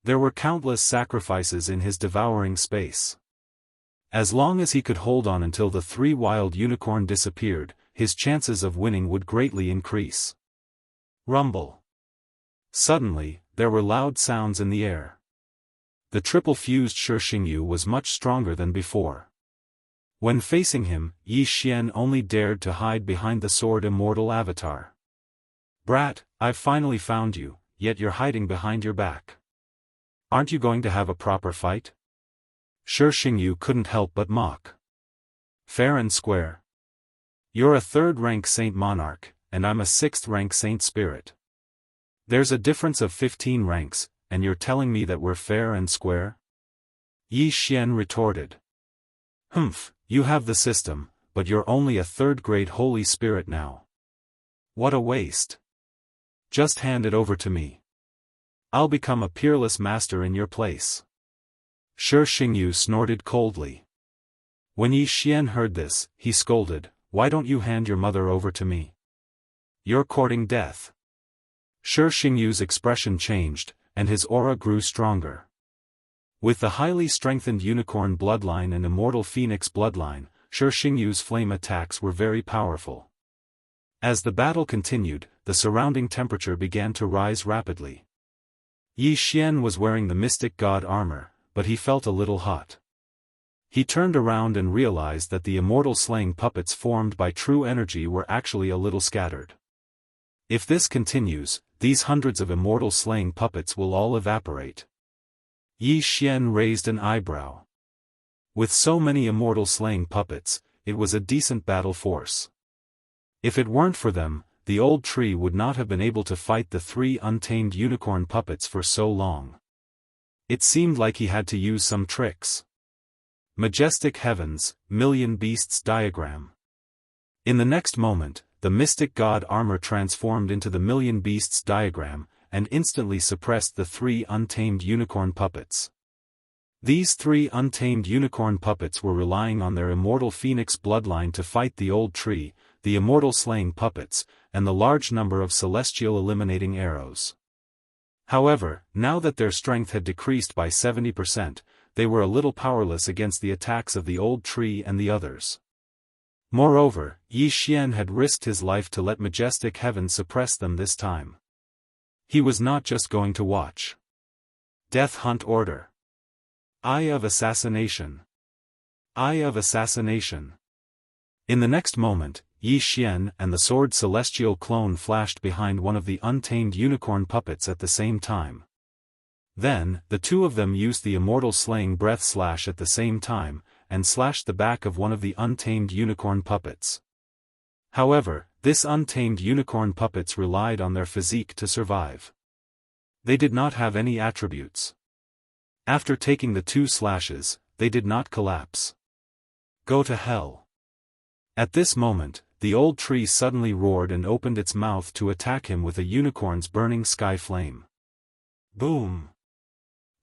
There were countless sacrifices in his devouring space. As long as he could hold on until the 3 wild unicorn disappeared, his chances of winning would greatly increase. Rumble. Suddenly, there were loud sounds in the air. The triple-fused Shi Xingyu was much stronger than before. When facing him, Yi Xian only dared to hide behind the sword Immortal avatar. Brat, I've finally found you, yet you're hiding behind your back. Aren't you going to have a proper fight? Shi Xingyu couldn't help but mock. Fair and square. You're a 3rd-rank Saint Monarch, and I'm a 6th-rank Saint Spirit. There's a difference of 15 ranks, and you're telling me that we're fair and square? Yi Xian retorted. Humph, you have the system, but you're only a 3rd-grade Holy Spirit now. What a waste. Just hand it over to me. I'll become a peerless master in your place. Shi Xingyu snorted coldly. When Yi Xian heard this, he scolded, Why don't you hand your mother over to me? You're courting death. Shi Xingyu's expression changed, and his aura grew stronger. With the highly strengthened Unicorn bloodline and Immortal Phoenix bloodline, Shi Xingyu's flame attacks were very powerful. As the battle continued, the surrounding temperature began to rise rapidly. Yi Xian was wearing the mystic god armor, but he felt a little hot. He turned around and realized that the Immortal slaying puppets formed by true energy were actually a little scattered. If this continues, these hundreds of Immortal slaying puppets will all evaporate. Yi Xian raised an eyebrow. With so many Immortal slaying puppets, it was a decent battle force. If it weren't for them, the old tree would not have been able to fight the 3 untamed unicorn puppets for so long. It seemed like he had to use some tricks. Majestic Heavens, Million Beasts diagram. In the next moment, the mystic god armor transformed into the Million Beasts diagram, and instantly suppressed the 3 untamed unicorn puppets. These 3 untamed unicorn puppets were relying on their Immortal Phoenix bloodline to fight the old tree, the Immortal slaying puppets, and the large number of celestial eliminating arrows. However, now that their strength had decreased by 70%, they were a little powerless against the attacks of the old tree and the others. Moreover, Yi Xian had risked his life to let Majestic Heaven suppress them this time. He was not just going to watch. Death Hunt Order. Eye of Assassination. Eye of Assassination. In the next moment, Yi Xian and the sword celestial clone flashed behind one of the untamed unicorn puppets at the same time. Then, the two of them used the immortal slaying breath slash at the same time, and slashed the back of one of the untamed unicorn puppets. However, this untamed unicorn puppets relied on their physique to survive. They did not have any attributes. After taking the two slashes, they did not collapse. Go to hell. At this moment, the old tree suddenly roared and opened its mouth to attack him with a unicorn's burning sky flame. Boom!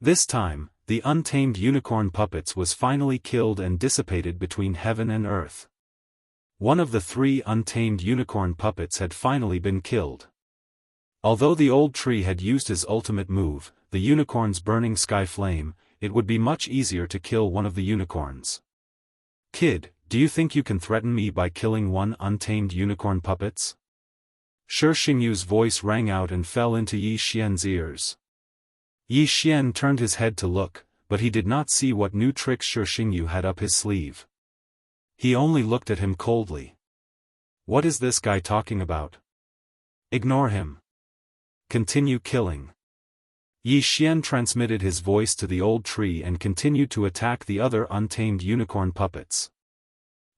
This time, the untamed unicorn puppets was finally killed and dissipated between heaven and earth. One of the three untamed unicorn puppets had finally been killed. Although the old tree had used his ultimate move, the unicorn's burning sky flame, it would be much easier to kill one of the unicorns. Kid, do you think you can threaten me by killing one untamed unicorn puppets? Shi Xingyu's voice rang out and fell into Yi Xian's ears. Yi Xian turned his head to look, but he did not see what new tricks Shi Xingyu had up his sleeve. He only looked at him coldly. What is this guy talking about? Ignore him. Continue killing. Yi Xian transmitted his voice to the old tree and continued to attack the other untamed unicorn puppets.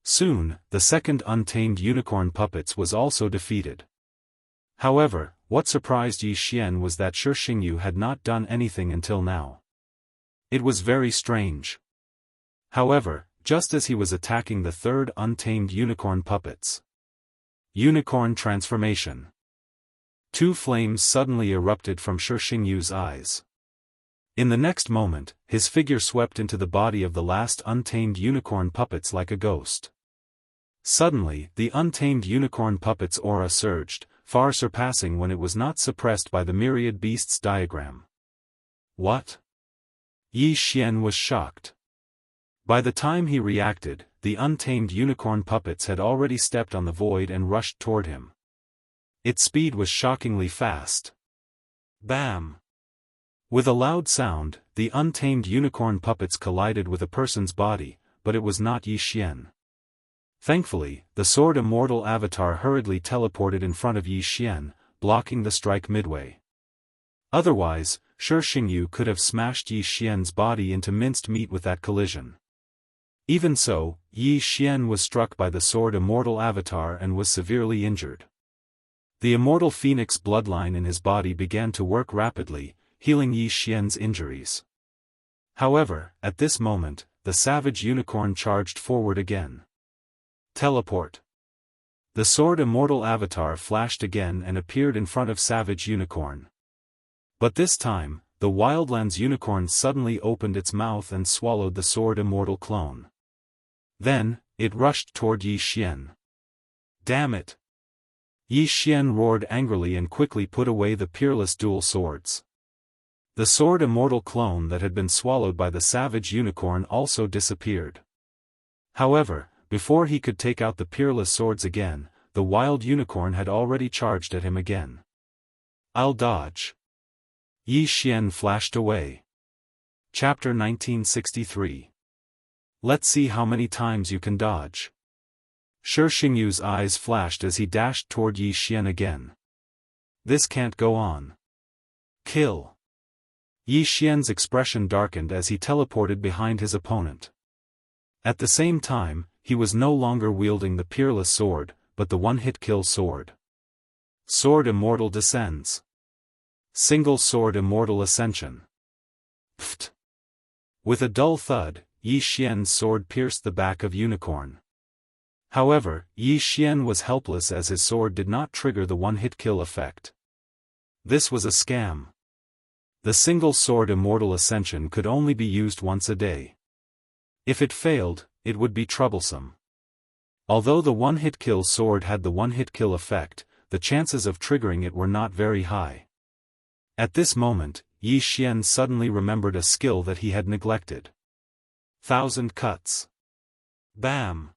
Soon, the second untamed unicorn puppets was also defeated. However, what surprised Yi Xian was that Shi Xingyu had not done anything until now. It was very strange. However, just as he was attacking the third untamed unicorn puppets. Unicorn transformation. Two flames suddenly erupted from Shi Xingyu's eyes. In the next moment, his figure swept into the body of the last untamed unicorn puppets like a ghost. Suddenly, the untamed unicorn puppet's aura surged, far surpassing when it was not suppressed by the myriad beasts diagram. What? Yi Xian was shocked. By the time he reacted, the untamed unicorn puppets had already stepped on the void and rushed toward him. Its speed was shockingly fast. Bam! With a loud sound, the untamed unicorn puppets collided with a person's body, but it was not Yi Xian. Thankfully, the sword Immortal avatar hurriedly teleported in front of Yi Xian, blocking the strike midway. Otherwise, Shi Xingyu could have smashed Yi Xian's body into minced meat with that collision. Even so, Yi Xian was struck by the sword Immortal avatar and was severely injured. The immortal phoenix bloodline in his body began to work rapidly, healing Yi Xian's injuries. However, at this moment, the savage unicorn charged forward again. Teleport. The sword Immortal avatar flashed again and appeared in front of savage unicorn. But this time, the wildlands unicorn suddenly opened its mouth and swallowed the sword Immortal clone. Then, it rushed toward Yi Xian. Damn it! Yi Xian roared angrily and quickly put away the peerless dual swords. The sword Immortal clone that had been swallowed by the savage unicorn also disappeared. However, before he could take out the peerless swords again, the wild unicorn had already charged at him again. I'll dodge. Yi Xian flashed away. Chapter 1963. Let's see how many times you can dodge. Shi Xingyu's eyes flashed as he dashed toward Yi Xian again. This can't go on. Kill. Yi Xian's expression darkened as he teleported behind his opponent. At the same time, he was no longer wielding the peerless sword, but the one-hit kill sword. Sword Immortal descends. Single sword Immortal ascension. Pft! With a dull thud, Yi Xian's sword pierced the back of unicorn. However, Yi Xian was helpless as his sword did not trigger the one-hit kill effect. This was a scam. The single sword Immortal ascension could only be used once a day. If it failed, it would be troublesome. Although the one-hit kill sword had the one-hit kill effect, the chances of triggering it were not very high. At this moment, Yi Xian suddenly remembered a skill that he had neglected. 1,000 cuts. Bam!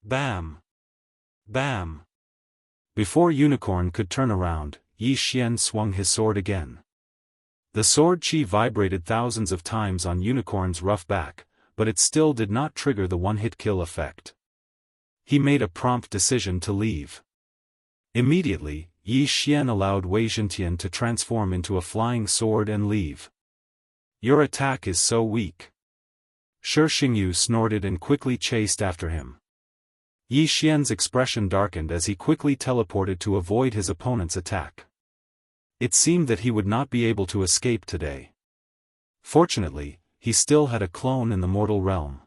Bam! Bam! Before Unicorn could turn around, Yi Xian swung his sword again. The sword chi vibrated thousands of times on Unicorn's rough back, but it still did not trigger the one-hit kill effect. He made a prompt decision to leave. Immediately, Yi Xian allowed Wei Zhentian to transform into a flying sword and leave. Your attack is so weak. Shi Xingyu snorted and quickly chased after him. Yi Xian's expression darkened as he quickly teleported to avoid his opponent's attack. It seemed that he would not be able to escape today. Fortunately, he still had a clone in the mortal realm.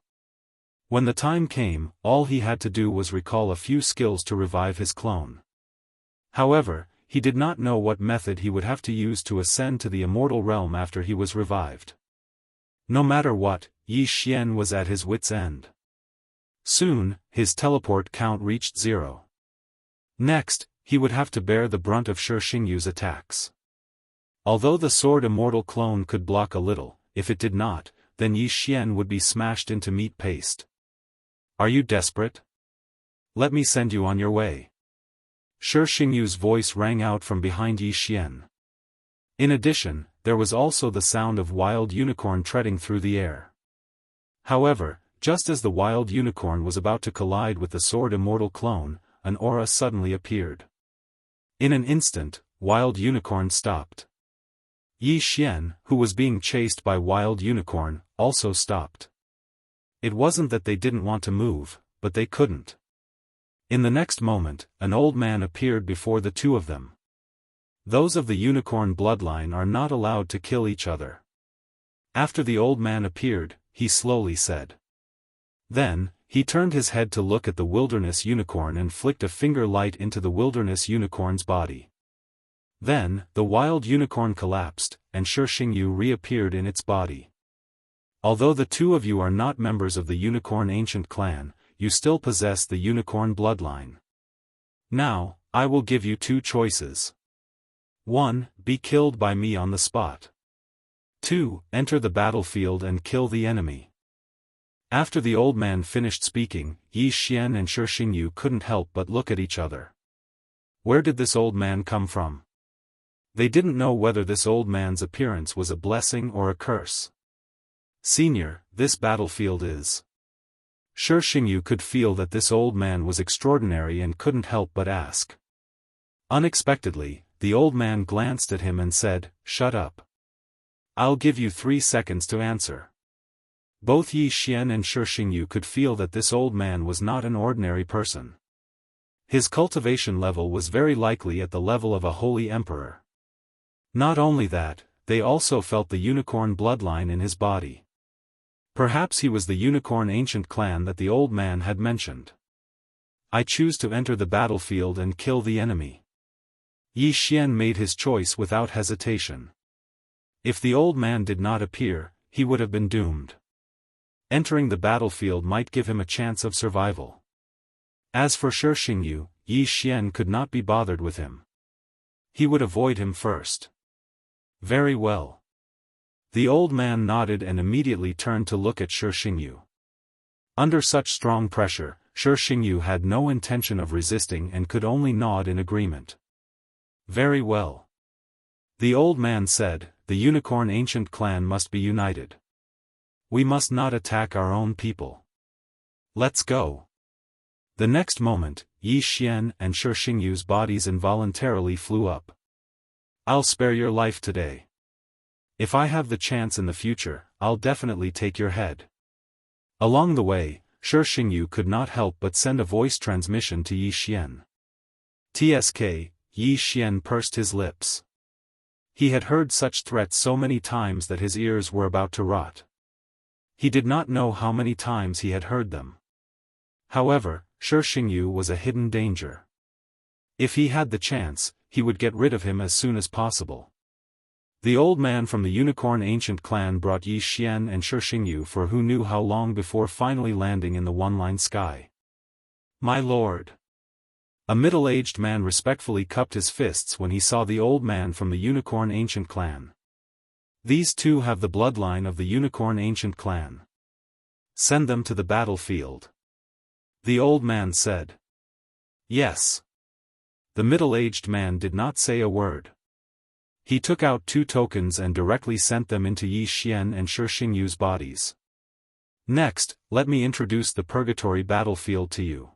When the time came, all he had to do was recall a few skills to revive his clone. However, he did not know what method he would have to use to ascend to the immortal realm after he was revived. No matter what, Yi Xian was at his wit's end. Soon, his teleport count reached 0. Next, he would have to bear the brunt of Shi Xingyu's attacks. Although the sword immortal clone could block a little, if it did not, then Yi Xian would be smashed into meat paste. Are you desperate? Let me send you on your way. Shi Xingyu's voice rang out from behind Yi Xian. In addition, there was also the sound of wild unicorn treading through the air. However, just as the wild unicorn was about to collide with the sword immortal clone, an aura suddenly appeared. In an instant, wild unicorn stopped. Yi Xian, who was being chased by wild unicorn, also stopped. It wasn't that they didn't want to move, but they couldn't. In the next moment, an old man appeared before the two of them. Those of the unicorn bloodline are not allowed to kill each other. After the old man appeared, he slowly said. Then, he turned his head to look at the wilderness unicorn and flicked a finger light into the wilderness unicorn's body. Then, the wild unicorn collapsed, and Shi Xingyu reappeared in its body. Although the two of you are not members of the unicorn ancient clan, you still possess the unicorn bloodline. Now, I will give you two choices. 1. Be killed by me on the spot. 2. Enter the battlefield and kill the enemy. After the old man finished speaking, Yi Xian and Shi Xingyu couldn't help but look at each other. Where did this old man come from? They didn't know whether this old man's appearance was a blessing or a curse. Senior, this battlefield is. Shi Xingyu could feel that this old man was extraordinary and couldn't help but ask. Unexpectedly, the old man glanced at him and said, "Shut up. I'll give you 3 seconds to answer." Both Yi Xian and Shi Xingyu could feel that this old man was not an ordinary person. His cultivation level was very likely at the level of a holy emperor. Not only that, they also felt the unicorn bloodline in his body. Perhaps he was the unicorn ancient clan that the old man had mentioned. I choose to enter the battlefield and kill the enemy. Yi Xian made his choice without hesitation. If the old man did not appear, he would have been doomed. Entering the battlefield might give him a chance of survival. As for Shi Xingyu, Yi Xian could not be bothered with him. He would avoid him first. Very well. The old man nodded and immediately turned to look at Shi Xingyu. Under such strong pressure, Shi Xingyu had no intention of resisting and could only nod in agreement. Very well. The old man said, the unicorn ancient clan must be united. We must not attack our own people. Let's go. The next moment, Yi Xian and Shi Xingyu's bodies involuntarily flew up. I'll spare your life today. If I have the chance in the future, I'll definitely take your head. Along the way, Shi Xingyu could not help but send a voice transmission to Yi Xian. TSK, Yi Xian pursed his lips. He had heard such threats so many times that his ears were about to rot. He did not know how many times he had heard them. However, Shi Xingyu was a hidden danger. If he had the chance, he would get rid of him as soon as possible. The old man from the unicorn ancient clan brought Yi Xian and Shi Xingyu for who knew how long before finally landing in the one-line sky. My lord. A middle-aged man respectfully cupped his fists when he saw the old man from the unicorn ancient clan. These two have the bloodline of the unicorn ancient clan. Send them to the battlefield. The old man said. Yes. The middle-aged man did not say a word. He took out 2 tokens and directly sent them into Yi Xian and Shi Xingyu's bodies. Next, let me introduce the purgatory battlefield to you.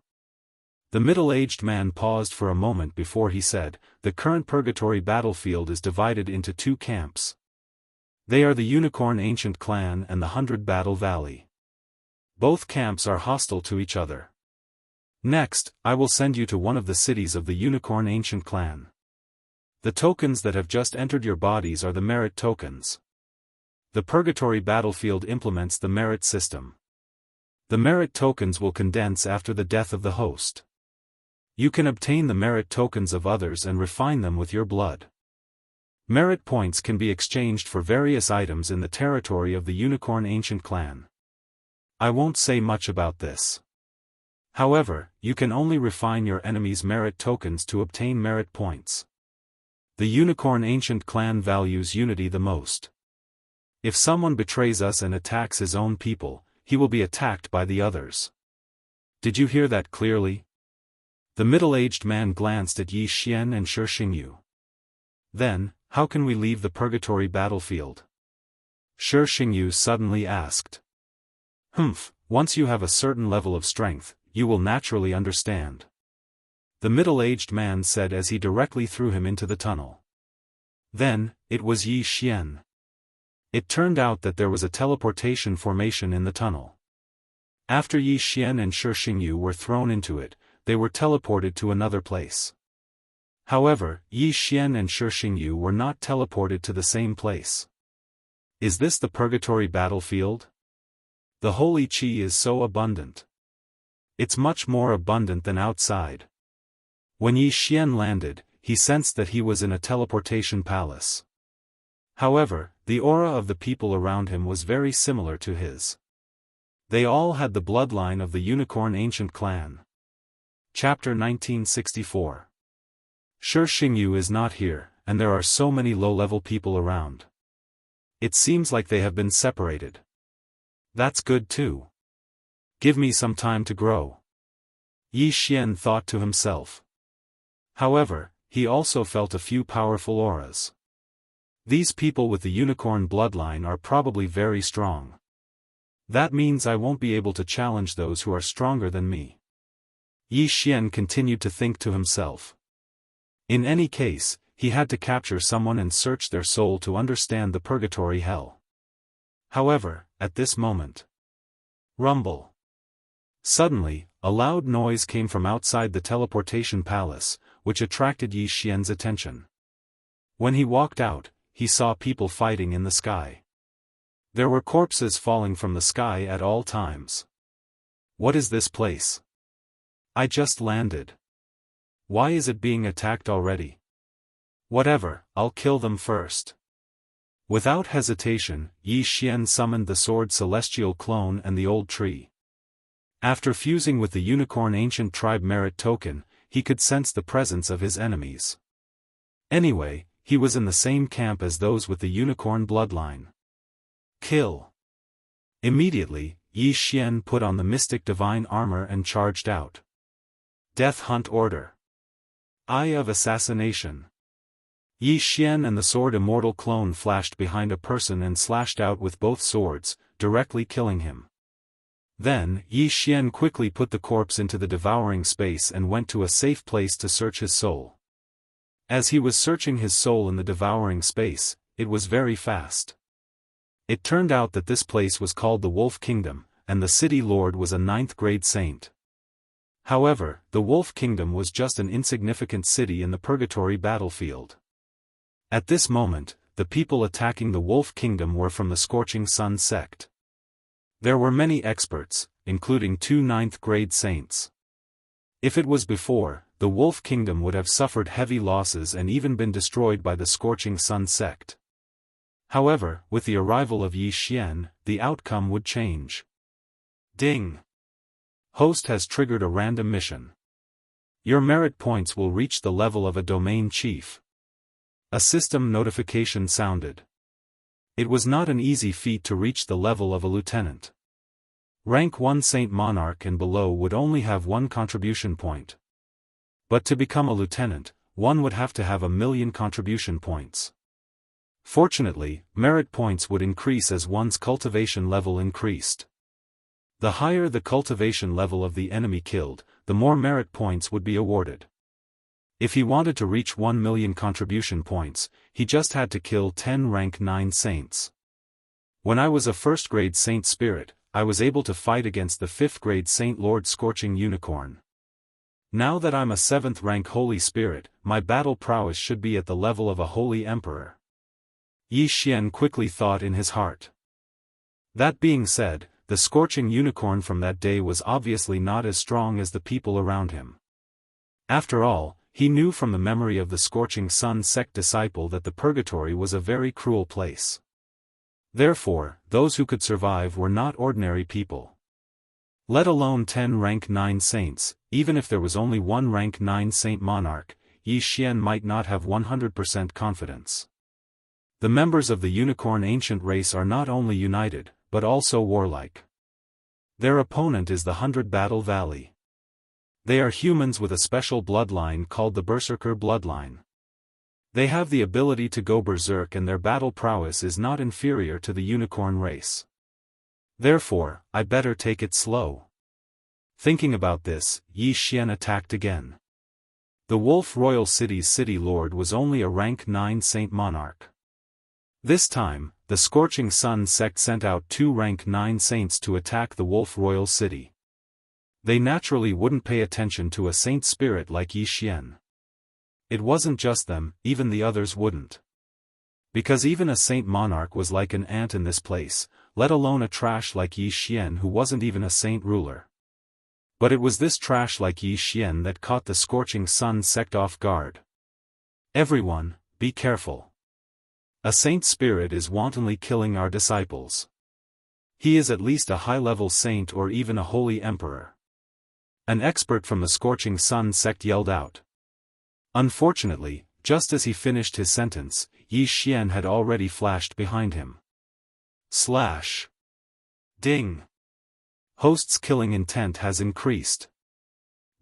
The middle-aged man paused for a moment before he said, "The current purgatory battlefield is divided into two camps. They are the Unicorn Ancient Clan and the 100 Battle Valley. Both camps are hostile to each other. Next, I will send you to one of the cities of the Unicorn Ancient Clan. The tokens that have just entered your bodies are the merit tokens. The purgatory battlefield implements the merit system. The merit tokens will condense after the death of the host. You can obtain the merit tokens of others and refine them with your blood. Merit points can be exchanged for various items in the territory of the Unicorn Ancient Clan. I won't say much about this. However, you can only refine your enemy's merit tokens to obtain merit points. The Unicorn Ancient Clan values unity the most. If someone betrays us and attacks his own people, he will be attacked by the others. Did you hear that clearly?" The middle-aged man glanced at Yi Xian and Shi Xingyu. "Then, how can we leave the purgatory battlefield?" Shi Xingyu suddenly asked. Once you have a certain level of strength, you will naturally understand," the middle-aged man said as he directly threw him into the tunnel. Then, it was Yi Xian. It turned out that there was a teleportation formation in the tunnel. After Yi Xian and Shi Xingyu were thrown into it, they were teleported to another place. However, Yi Xian and Shi Xingyu were not teleported to the same place. Is this the purgatory battlefield? The holy qi is so abundant. It's much more abundant than outside. When Yi Xian landed, he sensed that he was in a teleportation palace. However, the aura of the people around him was very similar to his. They all had the bloodline of the Unicorn Ancient Clan. Chapter 1964. Shi Xingyu is not here, and there are so many low-level people around. It seems like they have been separated. That's good too. Give me some time to grow. Yi Xian thought to himself. However, he also felt a few powerful auras. These people with the unicorn bloodline are probably very strong. That means I won't be able to challenge those who are stronger than me. Yi Xian continued to think to himself. In any case, he had to capture someone and search their soul to understand the purgatory hell. However, at this moment. Rumble. Suddenly, a loud noise came from outside the teleportation palace, which attracted Yi Xian's attention. When he walked out, he saw people fighting in the sky. There were corpses falling from the sky at all times. What is this place? I just landed. Why is it being attacked already? Whatever, I'll kill them first. Without hesitation, Yi Xian summoned the sword Celestial Clone and the old tree. After fusing with the Unicorn Ancient Tribe merit token, he could sense the presence of his enemies. Anyway, he was in the same camp as those with the Unicorn bloodline. Kill. Immediately, Yi Xian put on the mystic divine armor and charged out. Death Hunt Order. Eye of Assassination. Yi Xian and the sword Immortal clone flashed behind a person and slashed out with both swords, directly killing him. Then, Yi Xian quickly put the corpse into the devouring space and went to a safe place to search his soul. As he was searching his soul in the devouring space, it was very fast. It turned out that this place was called the Wolf Kingdom, and the city lord was a 9th-grade saint. However, the Wolf Kingdom was just an insignificant city in the purgatory battlefield. At this moment, the people attacking the Wolf Kingdom were from the Scorching Sun sect. There were many experts, including 2 9th-grade saints. If it was before, the Wolf Kingdom would have suffered heavy losses and even been destroyed by the Scorching Sun sect. However, with the arrival of Yi Xian, the outcome would change. Ding! Host has triggered a random mission. Your merit points will reach the level of a domain chief. A system notification sounded. It was not an easy feat to reach the level of a lieutenant. Rank 1 Saint Monarch and below would only have 1 contribution point. But to become a lieutenant, one would have to have 1,000,000 contribution points. Fortunately, merit points would increase as one's cultivation level increased. The higher the cultivation level of the enemy killed, the more merit points would be awarded. If he wanted to reach 1 million contribution points, he just had to kill 10 rank 9 saints. When I was a first-grade Saint Spirit, I was able to fight against the 5th-grade Saint Lord Scorching Unicorn. Now that I'm a 7th-rank Holy Spirit, my battle prowess should be at the level of a Holy Emperor. Yi Xian quickly thought in his heart. That being said, the Scorching Unicorn from that day was obviously not as strong as the people around him. After all, he knew from the memory of the Scorching Sun sect disciple that the purgatory was a very cruel place. Therefore, those who could survive were not ordinary people. Let alone 10 rank 9 saints, even if there was only 1 rank 9 saint monarch, Yi Xian might not have 100% confidence. The members of the unicorn ancient race are not only united, but also warlike. Their opponent is the 100 Battle Valley. They are humans with a special bloodline called the Berserker bloodline. They have the ability to go berserk and their battle prowess is not inferior to the unicorn race. Therefore, I better take it slow. Thinking about this, Yi Xian attacked again. The Wolf Royal City's city lord was only a rank 9 saint monarch. This time, the Scorching Sun sect sent out 2 rank 9 saints to attack the Wolf Royal City. They naturally wouldn't pay attention to a saint spirit like Yi Xian. It wasn't just them, even the others wouldn't. Because even a saint monarch was like an ant in this place, let alone a trash like Yi Xian who wasn't even a saint ruler. But it was this trash like Yi Xian that caught the Scorching Sun sect off guard. Everyone, be careful. A saint spirit is wantonly killing our disciples. He is at least a high-level saint or even a holy emperor. An expert from the Scorching Sun sect yelled out. Unfortunately, just as he finished his sentence, Yi Xian had already flashed behind him. Slash. Ding. Host's killing intent has increased.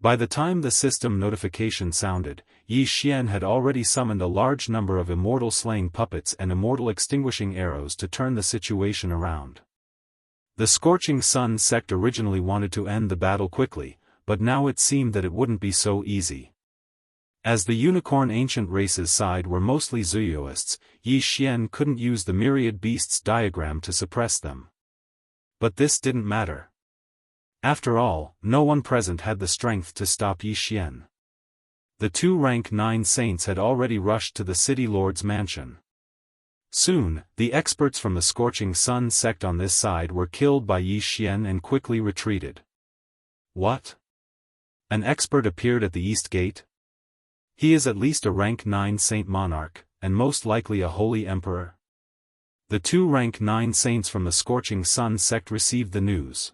By the time the system notification sounded, Yi Xian had already summoned a large number of immortal slaying puppets and immortal extinguishing arrows to turn the situation around. The Scorching Sun sect originally wanted to end the battle quickly, but now it seemed that it wouldn't be so easy. As the unicorn ancient race's side were mostly Daoists, Yi Xian couldn't use the myriad beasts diagram to suppress them. But this didn't matter. After all, no one present had the strength to stop Yi Xian. The 2 rank 9 saints had already rushed to the city lord's mansion. Soon, the experts from the Scorching Sun sect on this side were killed by Yi Xian and quickly retreated. What? An expert appeared at the east gate? He is at least a rank 9 saint monarch, and most likely a holy emperor. The 2 rank 9 saints from the Scorching Sun sect received the news.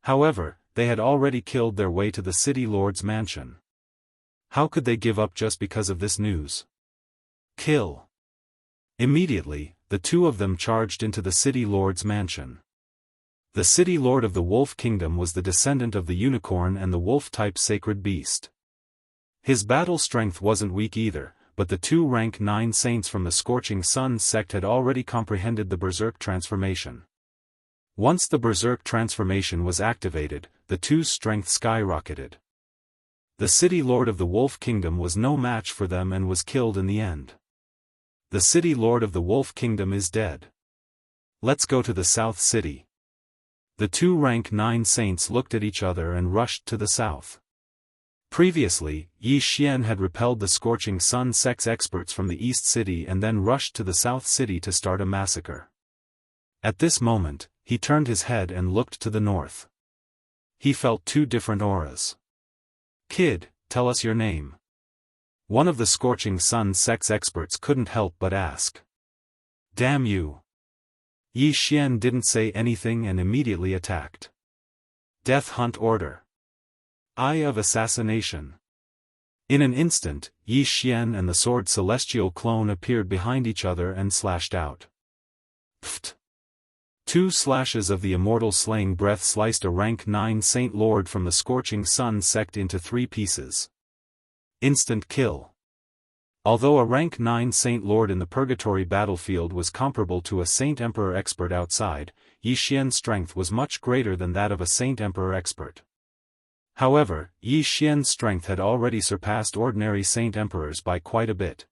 However, they had already killed their way to the city lord's mansion. How could they give up just because of this news? Kill. Immediately, the 2 of them charged into the city lord's mansion. The city lord of the Wolf Kingdom was the descendant of the unicorn and the wolf-type sacred beast. His battle strength wasn't weak either, but the 2 rank 9 saints from the Scorching Sun sect had already comprehended the Berserk transformation. Once the Berserk transformation was activated, the 2's strength skyrocketed. The city lord of the Wolf Kingdom was no match for them and was killed in the end. The city lord of the Wolf Kingdom is dead. Let's go to the South City. The 2 rank 9 saints looked at each other and rushed to the south. Previously, Yi Xian had repelled the Scorching Sun sect's experts from the East City and then rushed to the South City to start a massacre. At this moment, he turned his head and looked to the north. He felt 2 different auras. Kid, tell us your name. One of the Scorching Sun sect's experts couldn't help but ask. Damn you. Yi Xian didn't say anything and immediately attacked. Death Hunt Order. Eye of Assassination. In an instant, Yi Xian and the sword celestial clone appeared behind each other and slashed out. Pfft. 2 slashes of the immortal slaying breath sliced a rank 9 saint lord from the Scorching Sun sect into 3 pieces. Instant kill. Although a rank 9 saint lord in the purgatory battlefield was comparable to a saint emperor expert outside, Yi Xian's strength was much greater than that of a saint emperor expert. However, Yi Xian's strength had already surpassed ordinary Saint Emperors by quite a bit.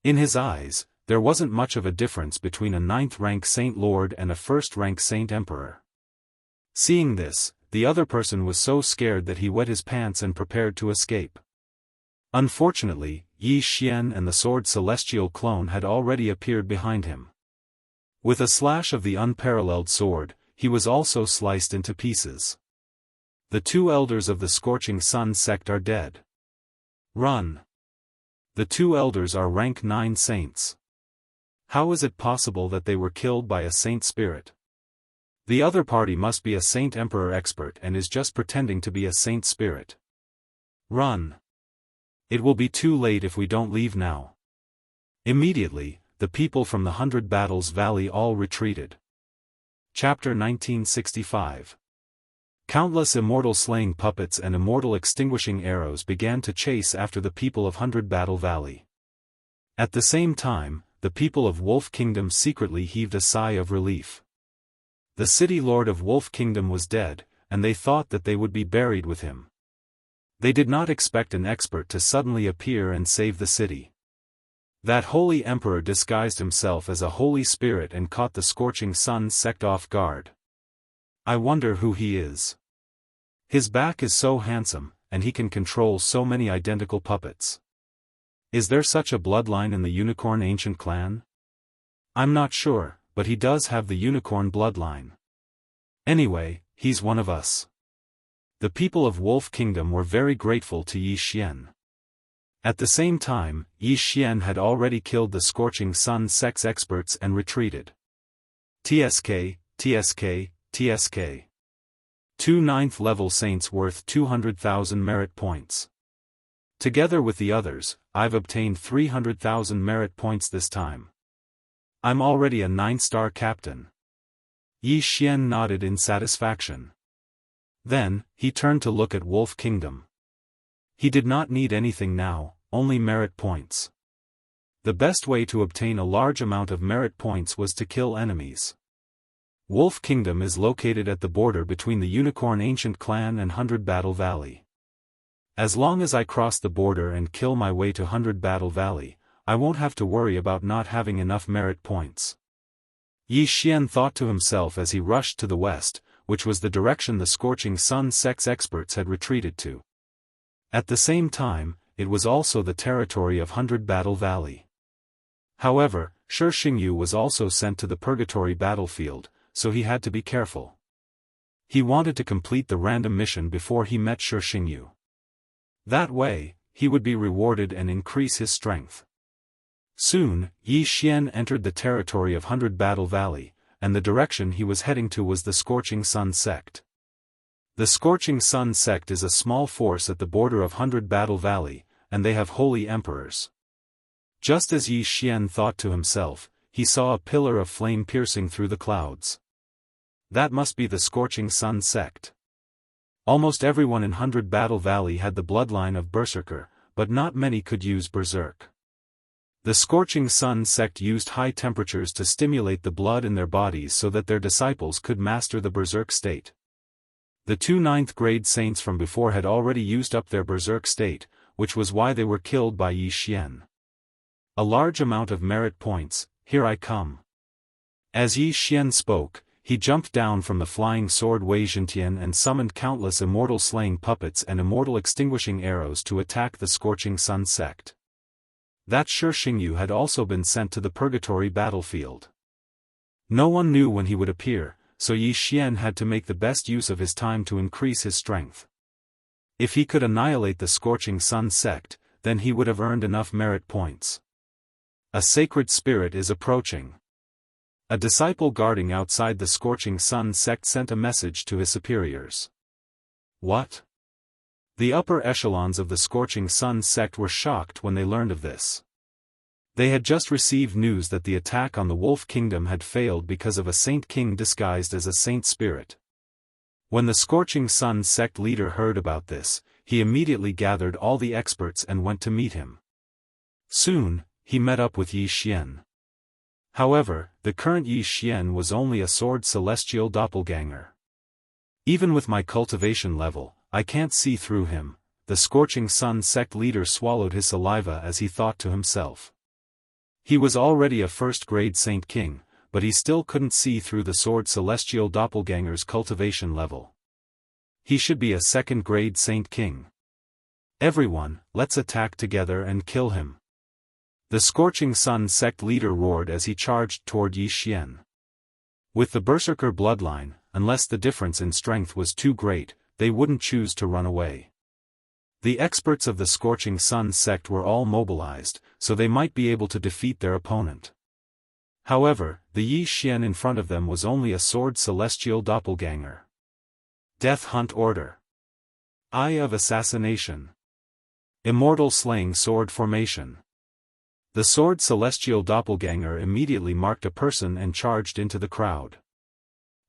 In his eyes, there wasn't much of a difference between a 9th-rank Saint Lord and a 1st-rank Saint Emperor. Seeing this, the other person was so scared that he wet his pants and prepared to escape. Unfortunately, Yi Xian and the sword celestial clone had already appeared behind him. With a slash of the unparalleled sword, he was also sliced into pieces. The 2 elders of the Scorching Sun sect are dead. Run! The 2 elders are rank 9 saints. How is it possible that they were killed by a saint spirit? The other party must be a Saint Emperor expert and is just pretending to be a saint spirit. Run! It will be too late if we don't leave now. Immediately, the people from the 100 Battles Valley all retreated. Chapter 1965. Countless immortal slaying puppets and immortal extinguishing arrows began to chase after the people of 100 Battle Valley. At the same time, the people of Wolf Kingdom secretly heaved a sigh of relief. The city lord of Wolf Kingdom was dead, and they thought that they would be buried with him. They did not expect an expert to suddenly appear and save the city. That holy emperor disguised himself as a holy spirit and caught the Scorching Sun sect off guard. I wonder who he is. His back is so handsome, and he can control so many identical puppets. Is there such a bloodline in the Unicorn Ancient clan? I'm not sure, but he does have the Unicorn bloodline. Anyway, he's one of us. The people of Wolf Kingdom were very grateful to Yi Xian. At the same time, Yi Xian had already killed the Scorching Sun sect's experts and retreated. TSK, TSK, TSK. 2 9th-level saints worth 200,000 merit points. Together with the others, I've obtained 300,000 merit points this time. I'm already a 9-star captain. Yi Xian nodded in satisfaction. Then, he turned to look at Wolf Kingdom. He did not need anything now, only merit points. The best way to obtain a large amount of merit points was to kill enemies. Wolf Kingdom is located at the border between the Unicorn Ancient Clan and 100 Battle Valley. As long as I cross the border and kill my way to 100 Battle Valley, I won't have to worry about not having enough merit points. Yi Xian thought to himself as he rushed to the west, which was the direction the Scorching Sun sect's experts had retreated to. At the same time, it was also the territory of 100 Battle Valley. However, Xingyu was also sent to the Purgatory battlefield, so he had to be careful. He wanted to complete the random mission before he met Xingyu. That way, he would be rewarded and increase his strength. Soon, Yi Xian entered the territory of 100 Battle Valley, and the direction he was heading to was the Scorching Sun sect. The Scorching Sun sect is a small force at the border of 100 Battle Valley, and they have holy emperors. Just as Yi Xian thought to himself, he saw a pillar of flame piercing through the clouds. That must be the Scorching Sun sect. Almost everyone in 100 Battle Valley had the bloodline of Berserker, but not many could use Berserk. The Scorching Sun sect used high temperatures to stimulate the blood in their bodies so that their disciples could master the Berserk state. The 2 9th-grade saints from before had already used up their Berserk state, which was why they were killed by Yi Xian. A large amount of merit points, here I come. As Yi Xian spoke, he jumped down from the flying sword Wei Zhentian and summoned countless immortal slaying puppets and immortal extinguishing arrows to attack the Scorching Sun sect. That Xingyu had also been sent to the Purgatory battlefield. No one knew when he would appear, so Yi Xian had to make the best use of his time to increase his strength. If he could annihilate the Scorching Sun sect, then he would have earned enough merit points. A sacred spirit is approaching. A disciple guarding outside the Scorching Sun sect sent a message to his superiors. What? The upper echelons of the Scorching Sun sect were shocked when they learned of this. They had just received news that the attack on the Wolf Kingdom had failed because of a Saint King disguised as a Saint Spirit. When the Scorching Sun sect leader heard about this, he immediately gathered all the experts and went to meet him. Soon, he met up with Yi Xian. However, the current Yi Xian was only a sword celestial doppelganger. Even with my cultivation level, I can't see through him. The Scorching Sun sect leader swallowed his saliva as he thought to himself. He was already a first-grade Saint King, but he still couldn't see through the Sword Celestial Doppelganger's cultivation level. He should be a second-grade Saint King. Everyone, let's attack together and kill him. The Scorching Sun sect leader roared as he charged toward Yi Xian. With the Berserker bloodline, unless the difference in strength was too great, they wouldn't choose to run away. The experts of the Scorching Sun sect were all mobilized, so they might be able to defeat their opponent. However, the Yi Xian in front of them was only a Sword Celestial Doppelganger. Death Hunt Order. Eye of Assassination. Immortal Slaying Sword Formation. The Sword Celestial Doppelganger immediately marked a person and charged into the crowd.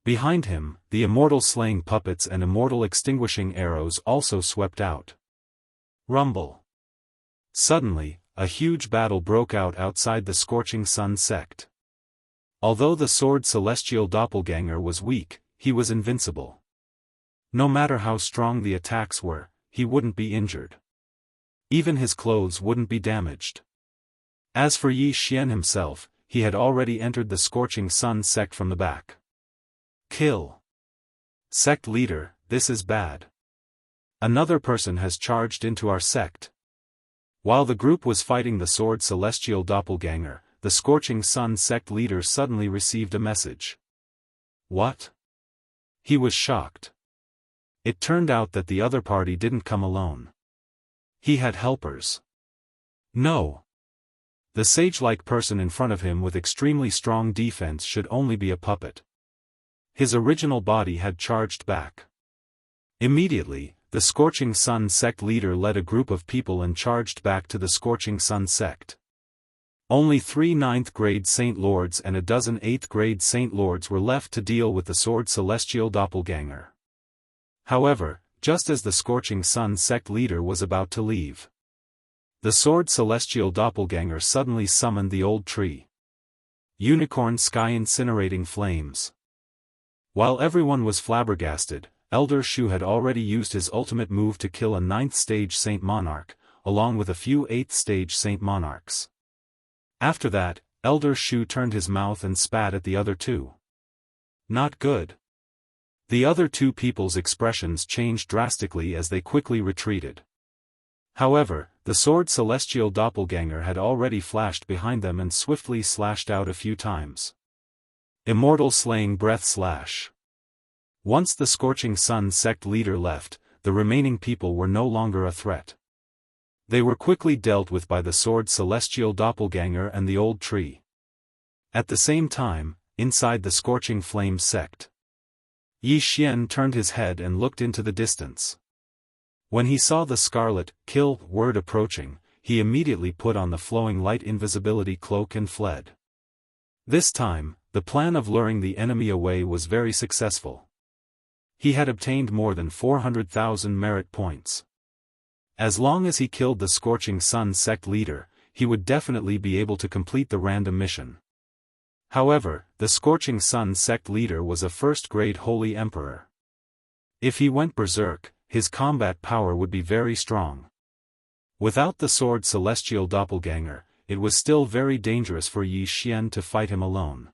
Behind him, the Immortal Slaying Puppets and Immortal Extinguishing Arrows also swept out. Rumble. Suddenly, a huge battle broke out outside the Scorching Sun sect. Although the Sword Celestial Doppelganger was weak, he was invincible. No matter how strong the attacks were, he wouldn't be injured. Even his clothes wouldn't be damaged. As for Yi Xian himself, he had already entered the Scorching Sun sect from the back. Kill. Sect leader, this is bad. Another person has charged into our sect. While the group was fighting the Sword Celestial Doppelganger, the Scorching Sun sect leader suddenly received a message. What? He was shocked. It turned out that the other party didn't come alone. He had helpers. No. The sage-like person in front of him with extremely strong defense should only be a puppet. His original body had charged back. Immediately, the Scorching Sun sect leader led a group of people and charged back to the Scorching Sun sect. Only 3 9th-grade Saint Lords and a dozen 8th-grade Saint Lords were left to deal with the Sword Celestial Doppelganger. However, just as the Scorching Sun sect leader was about to leave, the Sword Celestial Doppelganger suddenly summoned the old tree. Unicorn Sky Incinerating Flames. While everyone was flabbergasted, Elder Shu had already used his ultimate move to kill a 9th-stage Saint Monarch, along with a few 8th-stage Saint Monarchs. After that, Elder Shu turned his mouth and spat at the other two. Not good. The other two people's expressions changed drastically as they quickly retreated. However, the Sword Celestial Doppelganger had already flashed behind them and swiftly slashed out a few times. Immortal Slaying Breath Slash. Once the Scorching Sun sect leader left, the remaining people were no longer a threat. They were quickly dealt with by the Sword Celestial Doppelganger and the old tree. At the same time, inside the Scorching Flame sect, Yi Xian turned his head and looked into the distance. When he saw the scarlet kill word approaching, he immediately put on the flowing light invisibility cloak and fled. This time, the plan of luring the enemy away was very successful. He had obtained more than 400,000 merit points. As long as he killed the Scorching Sun sect leader, he would definitely be able to complete the random mission. However, the Scorching Sun sect leader was a first-grade Holy Emperor. If he went berserk, his combat power would be very strong. Without the Sword Celestial Doppelganger, it was still very dangerous for Yi Xian to fight him alone.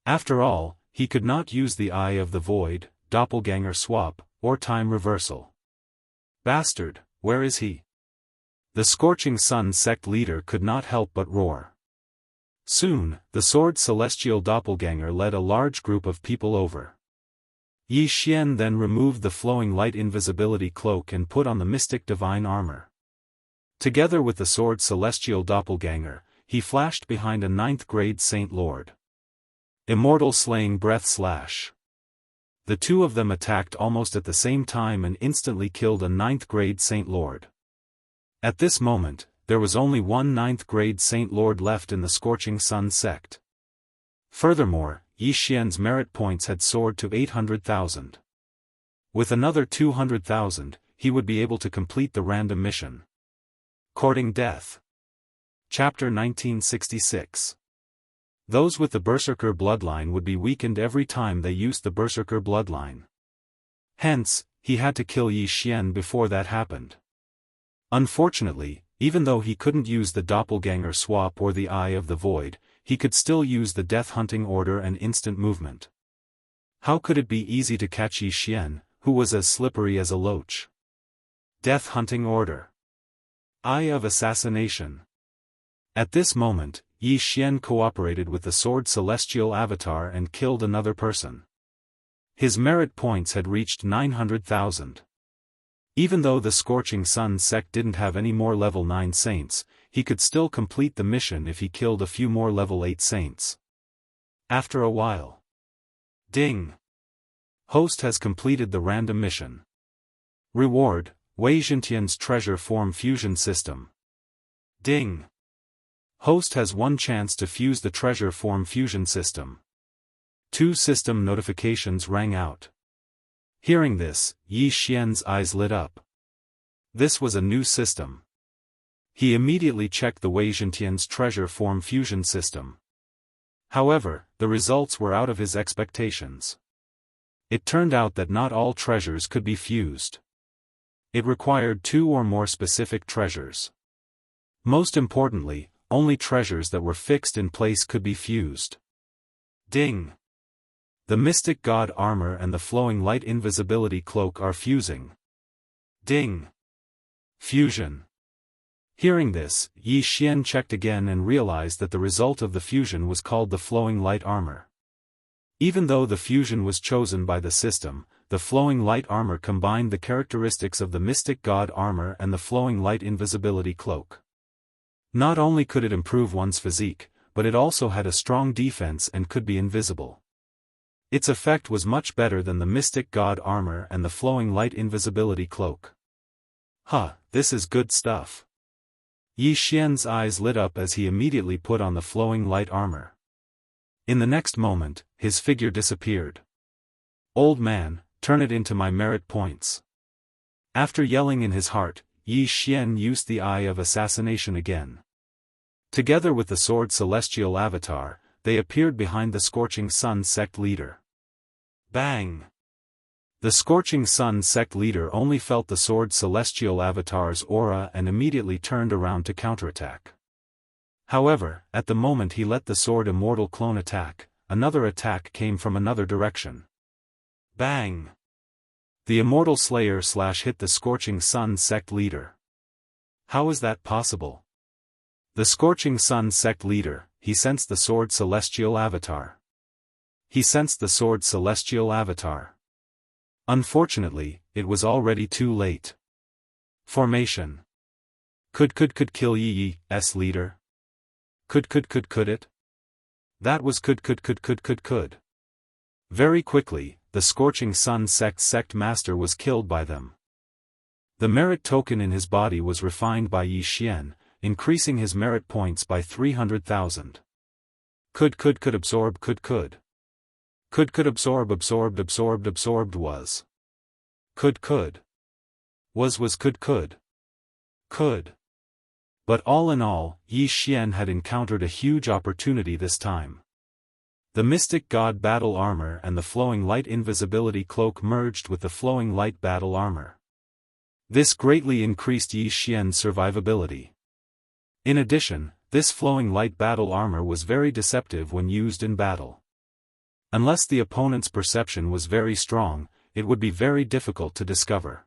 After all, he could not use the Eye of the Void, Doppelganger Swap, or Time Reversal. Bastard, where is he? The Scorching Sun sect leader could not help but roar. Soon, the Sword Celestial Doppelganger led a large group of people over. Yi Xian then removed the flowing light invisibility cloak and put on the mystic divine armor. Together with the Sword Celestial Doppelganger, he flashed behind a 9th-grade Saint Lord. Immortal Slaying Breath Slash. The two of them attacked almost at the same time and instantly killed a 9th-grade Saint Lord. At this moment, there was only one 9th-grade Saint Lord left in the Scorching Sun sect. Furthermore, Yi Xian's merit points had soared to 800,000. With another 200,000, he would be able to complete the random mission. Courting Death. Chapter 1966. Those with the Berserker bloodline would be weakened every time they used the Berserker bloodline. Hence, he had to kill Yi Xian before that happened. Unfortunately, even though he couldn't use the doppelganger swap or the Eye of the Void, he could still use the Death Hunting Order and instant movement. How could it be easy to catch Yi Xian, who was as slippery as a loach? Death Hunting Order. Eye of Assassination. At this moment, Yi Xian cooperated with the Sword Celestial Avatar and killed another person. His merit points had reached 900,000. Even though the Scorching Sun sect didn't have any more level 9 saints, he could still complete the mission if he killed a few more level 8 saints. After a while. Ding! Host has completed the random mission. Reward, Wei Xintian's Treasure Form Fusion System. Ding! Host has one chance to fuse the Treasure Form Fusion System. 2 system notifications rang out. Hearing this, Yi Xian's eyes lit up. This was a new system. He immediately checked the Wei Xintian's Treasure Form Fusion System. However, the results were out of his expectations. It turned out that not all treasures could be fused. It required 2 or more specific treasures. Most importantly, only treasures that were fixed in place could be fused. Ding! The Mystic God Armor and the Flowing Light Invisibility Cloak are fusing. Ding! Fusion. Hearing this, Yi Xian checked again and realized that the result of the fusion was called the Flowing Light Armor. Even though the fusion was chosen by the system, the Flowing Light Armor combined the characteristics of the Mystic God Armor and the Flowing Light Invisibility Cloak. Not only could it improve one's physique, but it also had a strong defense and could be invisible. Its effect was much better than the Mystic God Armor and the Flowing Light Invisibility Cloak. This is good stuff. Yi Xian's eyes lit up as he immediately put on the Flowing Light Armor. In the next moment, his figure disappeared. Old man, turn it into my merit points. After yelling in his heart, Yi Xian used the Eye of Assassination again. Together with the Sword Celestial Avatar, they appeared behind the Scorching Sun sect leader. Bang! The Scorching Sun sect leader only felt the Sword Celestial Avatar's aura and immediately turned around to counterattack. However, at the moment he let the Sword Immortal clone attack, another attack came from another direction. Bang! The Immortal Slayer hit the Scorching Sun sect leader. How is that possible? The Scorching Sun sect leader, he sensed the Sword Celestial Avatar. He sensed the Sword Celestial Avatar. Unfortunately, it was already too late. Formation. Could kill Yi's leader? Could it? That was could. Very quickly, the Scorching Sun sect master was killed by them. The merit token in his body was refined by Yi Xian, increasing his merit points by 300,000. Could absorb could. Could absorb was. Could. Was could. But all in all, Yi Xian had encountered a huge opportunity this time. The Mystic God Battle Armor and the Flowing Light Invisibility Cloak merged with the Flowing Light Battle Armor. This greatly increased Yi Xian's survivability. In addition, this Flowing Light Battle Armor was very deceptive when used in battle. Unless the opponent's perception was very strong, it would be very difficult to discover.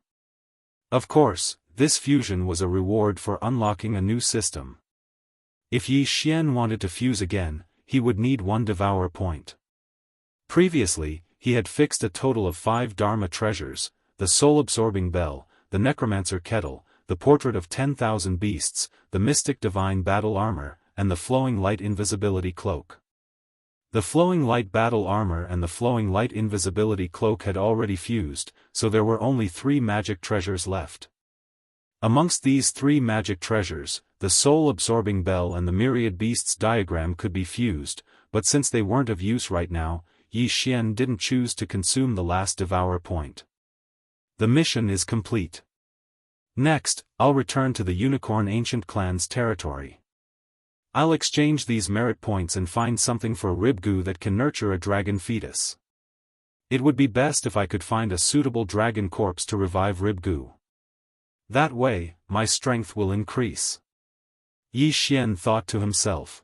Of course, this fusion was a reward for unlocking a new system. If Yi Xian wanted to fuse again, he would need 1 Devour point. Previously, he had fixed a total of 5 Dharma treasures, the Soul-Absorbing Bell, the Necromancer Kettle, the Portrait of 10,000 Beasts, the Mystic Divine Battle Armor, and the Flowing Light Invisibility Cloak. The Flowing Light Battle Armor and the Flowing Light Invisibility Cloak had already fused, so there were only 3 magic treasures left. Amongst these 3 magic treasures, the Soul-Absorbing Bell and the Myriad Beasts diagram could be fused, but since they weren't of use right now, Yi Xian didn't choose to consume the last Devour point. The mission is complete. Next, I'll return to the Unicorn Ancient Clan's territory. I'll exchange these merit points and find something for Ribgu that can nurture a dragon fetus. It would be best if I could find a suitable dragon corpse to revive Ribgu. That way, my strength will increase. Yi Xian thought to himself.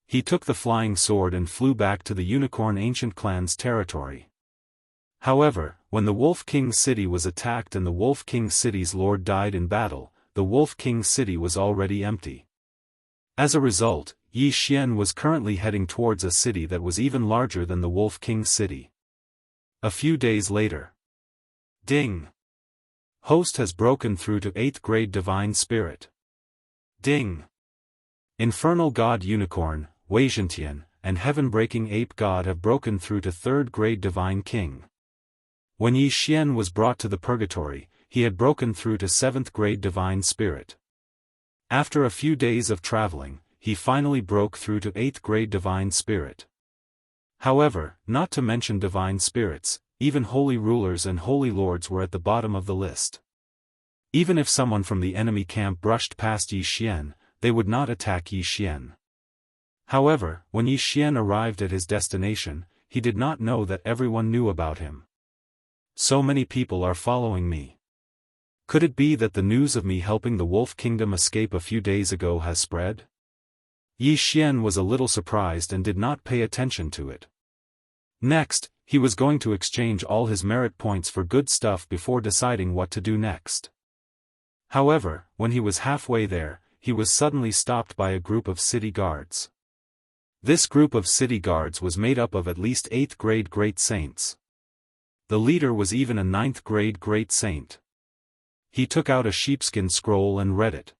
He took the flying sword and flew back to the Unicorn Ancient Clan's territory. However, when the Wolf King City was attacked and the Wolf King City's lord died in battle, the Wolf King City was already empty. As a result, Yi Xian was currently heading towards a city that was even larger than the Wolf King City. A few days later. Ding! Host has broken through to 8th grade Divine Spirit. Ding! Infernal God Unicorn, Wei Zhentian, and Heaven-breaking Ape God have broken through to 3rd grade Divine King. When Yi Xian was brought to the Purgatory, he had broken through to 7th grade Divine Spirit. After a few days of traveling, he finally broke through to 8th grade Divine Spirit. However, not to mention Divine Spirits, even Holy Rulers and Holy Lords were at the bottom of the list. Even if someone from the enemy camp brushed past Yi Xian, they would not attack Yi Xian. However, when Yi Xian arrived at his destination, he did not know that everyone knew about him. So many people are following me. Could it be that the news of me helping the Wolf Kingdom escape a few days ago has spread? Yi Xian was a little surprised and did not pay attention to it. Next, he was going to exchange all his merit points for good stuff before deciding what to do next. However, when he was halfway there, he was suddenly stopped by a group of city guards. This group of city guards was made up of at least 8th grade Great Saints. The leader was even a 9th grade Great Saint. He took out a sheepskin scroll and read it.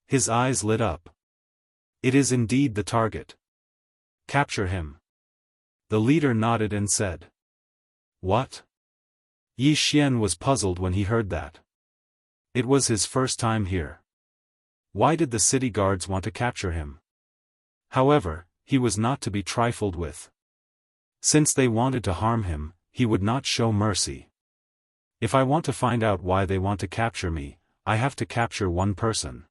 His eyes lit up. It is indeed the target. Capture him. The leader nodded and said. What? Yi Xian was puzzled when he heard that. It was his first time here. Why did the city guards want to capture him? However, he was not to be trifled with. Since they wanted to harm him, he would not show mercy. If I want to find out why they want to capture me, I have to capture one person.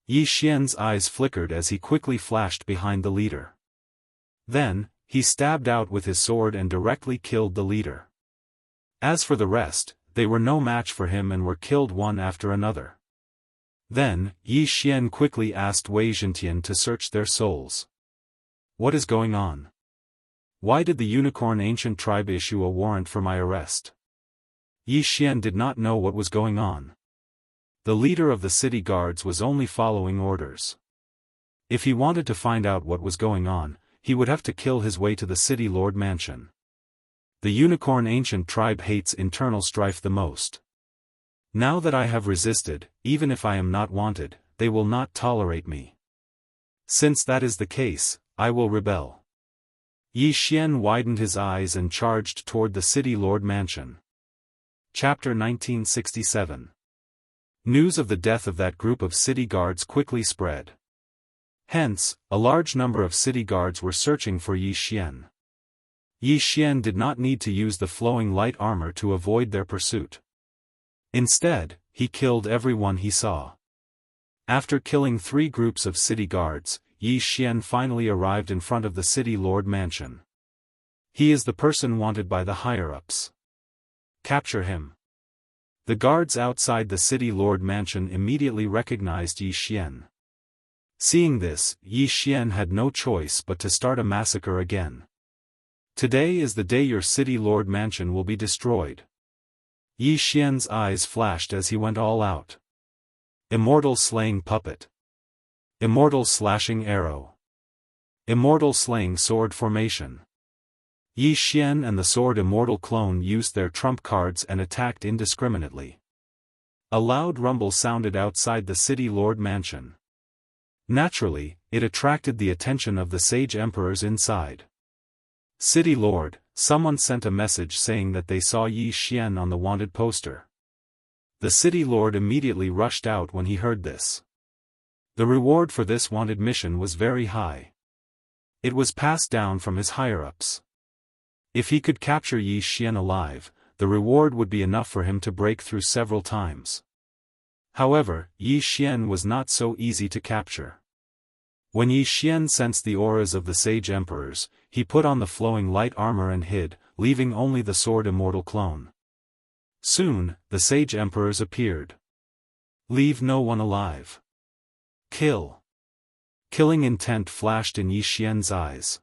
Yi Xian's eyes flickered as he quickly flashed behind the leader. Then, he stabbed out with his sword and directly killed the leader. As for the rest, they were no match for him and were killed one after another. Then, Yi Xian quickly asked Wei Zhentian to search their souls. What is going on? Why did the Unicorn Ancient Tribe issue a warrant for my arrest? Yi Xian did not know what was going on. The leader of the city guards was only following orders. If he wanted to find out what was going on, he would have to kill his way to the city lord mansion. The Unicorn Ancient Tribe hates internal strife the most. Now that I have resisted, even if I am not wanted, they will not tolerate me. Since that is the case, I will rebel. Yi Xian widened his eyes and charged toward the city lord mansion. Chapter 1967. News of the death of that group of city guards quickly spread. Hence, a large number of city guards were searching for Yi Xian. Yi Xian did not need to use the flowing light armor to avoid their pursuit. Instead, he killed everyone he saw. After killing 3 groups of city guards, Yi Xian finally arrived in front of the city lord mansion. He is the person wanted by the higher-ups. Capture him. The guards outside the city lord mansion immediately recognized Yi Xian. Seeing this, Yi Xian had no choice but to start a massacre again. Today is the day your city lord mansion will be destroyed. Yi Xian's eyes flashed as he went all out. Immortal slaying puppet. Immortal slashing arrow. Immortal slaying sword formation. Yi Xian and the sword Immortal clone used their trump cards and attacked indiscriminately. A loud rumble sounded outside the city lord mansion. Naturally, it attracted the attention of the sage emperors inside. City Lord, someone sent a message saying that they saw Yi Xian on the wanted poster. The City Lord immediately rushed out when he heard this. The reward for this wanted mission was very high. It was passed down from his higher-ups. If he could capture Yi Xian alive, the reward would be enough for him to break through several times. However, Yi Xian was not so easy to capture. When Yi Xian sensed the auras of the sage emperors, he put on the flowing light armor and hid, leaving only the sword immortal clone. Soon, the sage emperors appeared. Leave no one alive. Kill. Killing intent flashed in Yi Xian's eyes.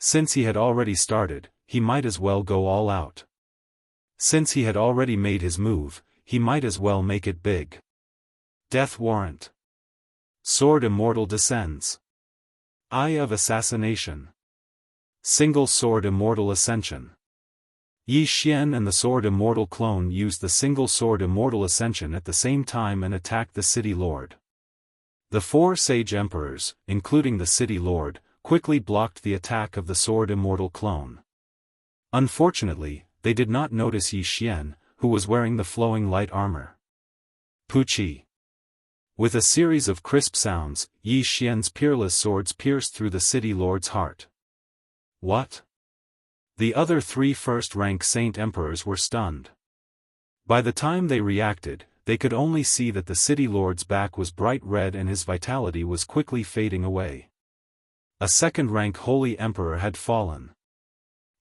Since he had already started, he might as well go all out. Since he had already made his move, he might as well make it big. Death warrant. Sword immortal descends. Eye of assassination. Single sword immortal ascension. Yi Xian and the sword immortal clone used the single sword immortal ascension at the same time and attacked the city lord. The four sage emperors, including the city lord, quickly blocked the attack of the sword immortal clone. Unfortunately, they did not notice Yi Xian, who was wearing the flowing light armor. Puchi. With a series of crisp sounds, Yi Xian's peerless swords pierced through the city lord's heart. What? The other three first-rank saint emperors were stunned. By the time they reacted, they could only see that the city lord's back was bright red and his vitality was quickly fading away. A second-rank holy emperor had fallen.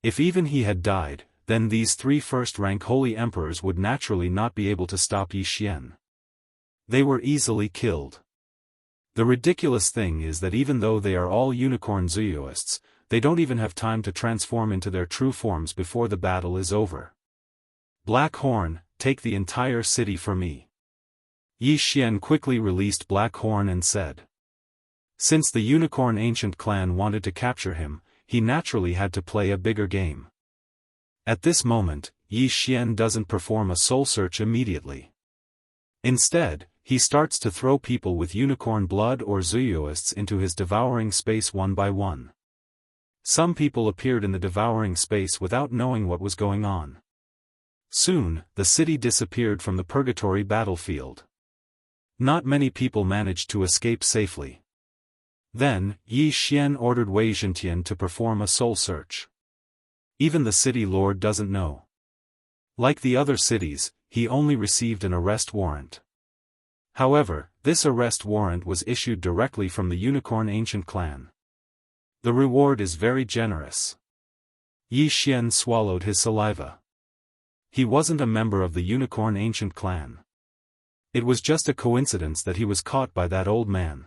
If even he had died, then these three first-rank holy emperors would naturally not be able to stop Yi Xian. They were easily killed. The ridiculous thing is that even though they are all unicorn Daoists, they don't even have time to transform into their true forms before the battle is over. Black Horn, take the entire city for me. Yi Xian quickly released Black Horn and said. Since the unicorn ancient clan wanted to capture him, he naturally had to play a bigger game. At this moment, Yi Xian doesn't perform a soul search immediately. Instead, he starts to throw people with unicorn blood or Daoists into his devouring space one by one. Some people appeared in the devouring space without knowing what was going on. Soon, the city disappeared from the purgatory battlefield. Not many people managed to escape safely. Then, Yi Xian ordered Wei Zhentian to perform a soul search. Even the city lord doesn't know. Like the other cities, he only received an arrest warrant. However, this arrest warrant was issued directly from the unicorn ancient clan. The reward is very generous. Yi Xian swallowed his saliva. He wasn't a member of the unicorn ancient clan. It was just a coincidence that he was caught by that old man.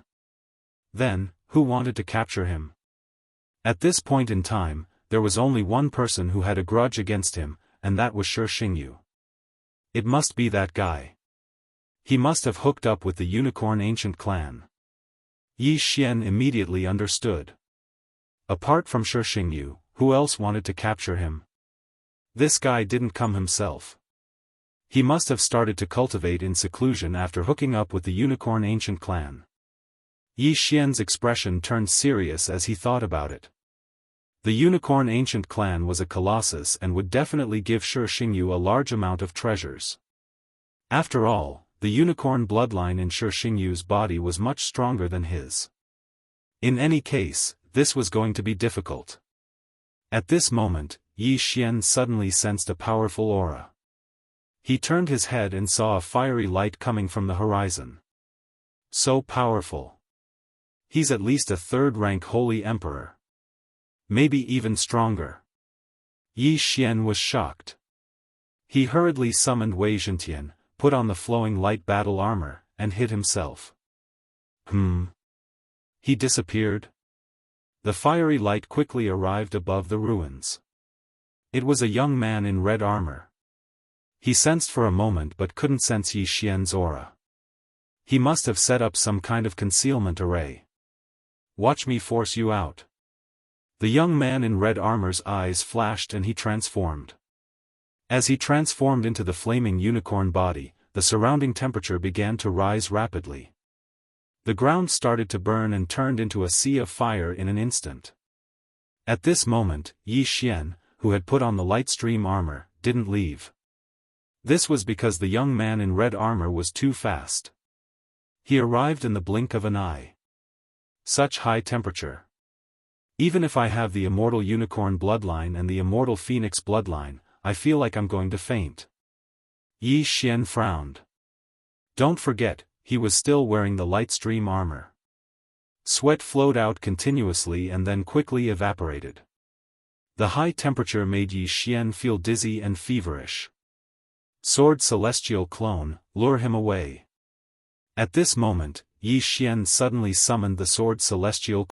Then, who wanted to capture him? At this point in time, there was only one person who had a grudge against him, and that was Xingyu. It must be that guy. He must have hooked up with the unicorn ancient clan. Yi Xian immediately understood. Apart from Xingyu, who else wanted to capture him? This guy didn't come himself. He must have started to cultivate in seclusion after hooking up with the unicorn ancient clan. Yi Xian's expression turned serious as he thought about it. The unicorn ancient clan was a colossus and would definitely give Xingyu a large amount of treasures. After all, the unicorn bloodline in Xingyu's body was much stronger than his. In any case, this was going to be difficult. At this moment, Yi Xian suddenly sensed a powerful aura. He turned his head and saw a fiery light coming from the horizon. So powerful. He's at least a third-rank holy emperor. Maybe even stronger. Yi Xian was shocked. He hurriedly summoned Wei Zhentian, put on the flowing light battle armor, and hid himself. He disappeared. The fiery light quickly arrived above the ruins. It was a young man in red armor. He sensed for a moment but couldn't sense Yi Xian's aura. He must have set up some kind of concealment array. Watch me force you out. The young man in red armor's eyes flashed and he transformed. As he transformed into the flaming unicorn body, the surrounding temperature began to rise rapidly. The ground started to burn and turned into a sea of fire in an instant. At this moment, Yi Xian, who had put on the light stream armor, didn't leave. This was because the young man in red armor was too fast. He arrived in the blink of an eye. Such high temperature. Even if I have the immortal unicorn bloodline and the immortal phoenix bloodline, I feel like I'm going to faint. Yi Xian frowned. Don't forget, he was still wearing the light stream armor. Sweat flowed out continuously and then quickly evaporated. The high temperature made Yi Xian feel dizzy and feverish. Sword Celestial Clone, lure him away. At this moment, Yi Xian suddenly summoned the Sword Celestial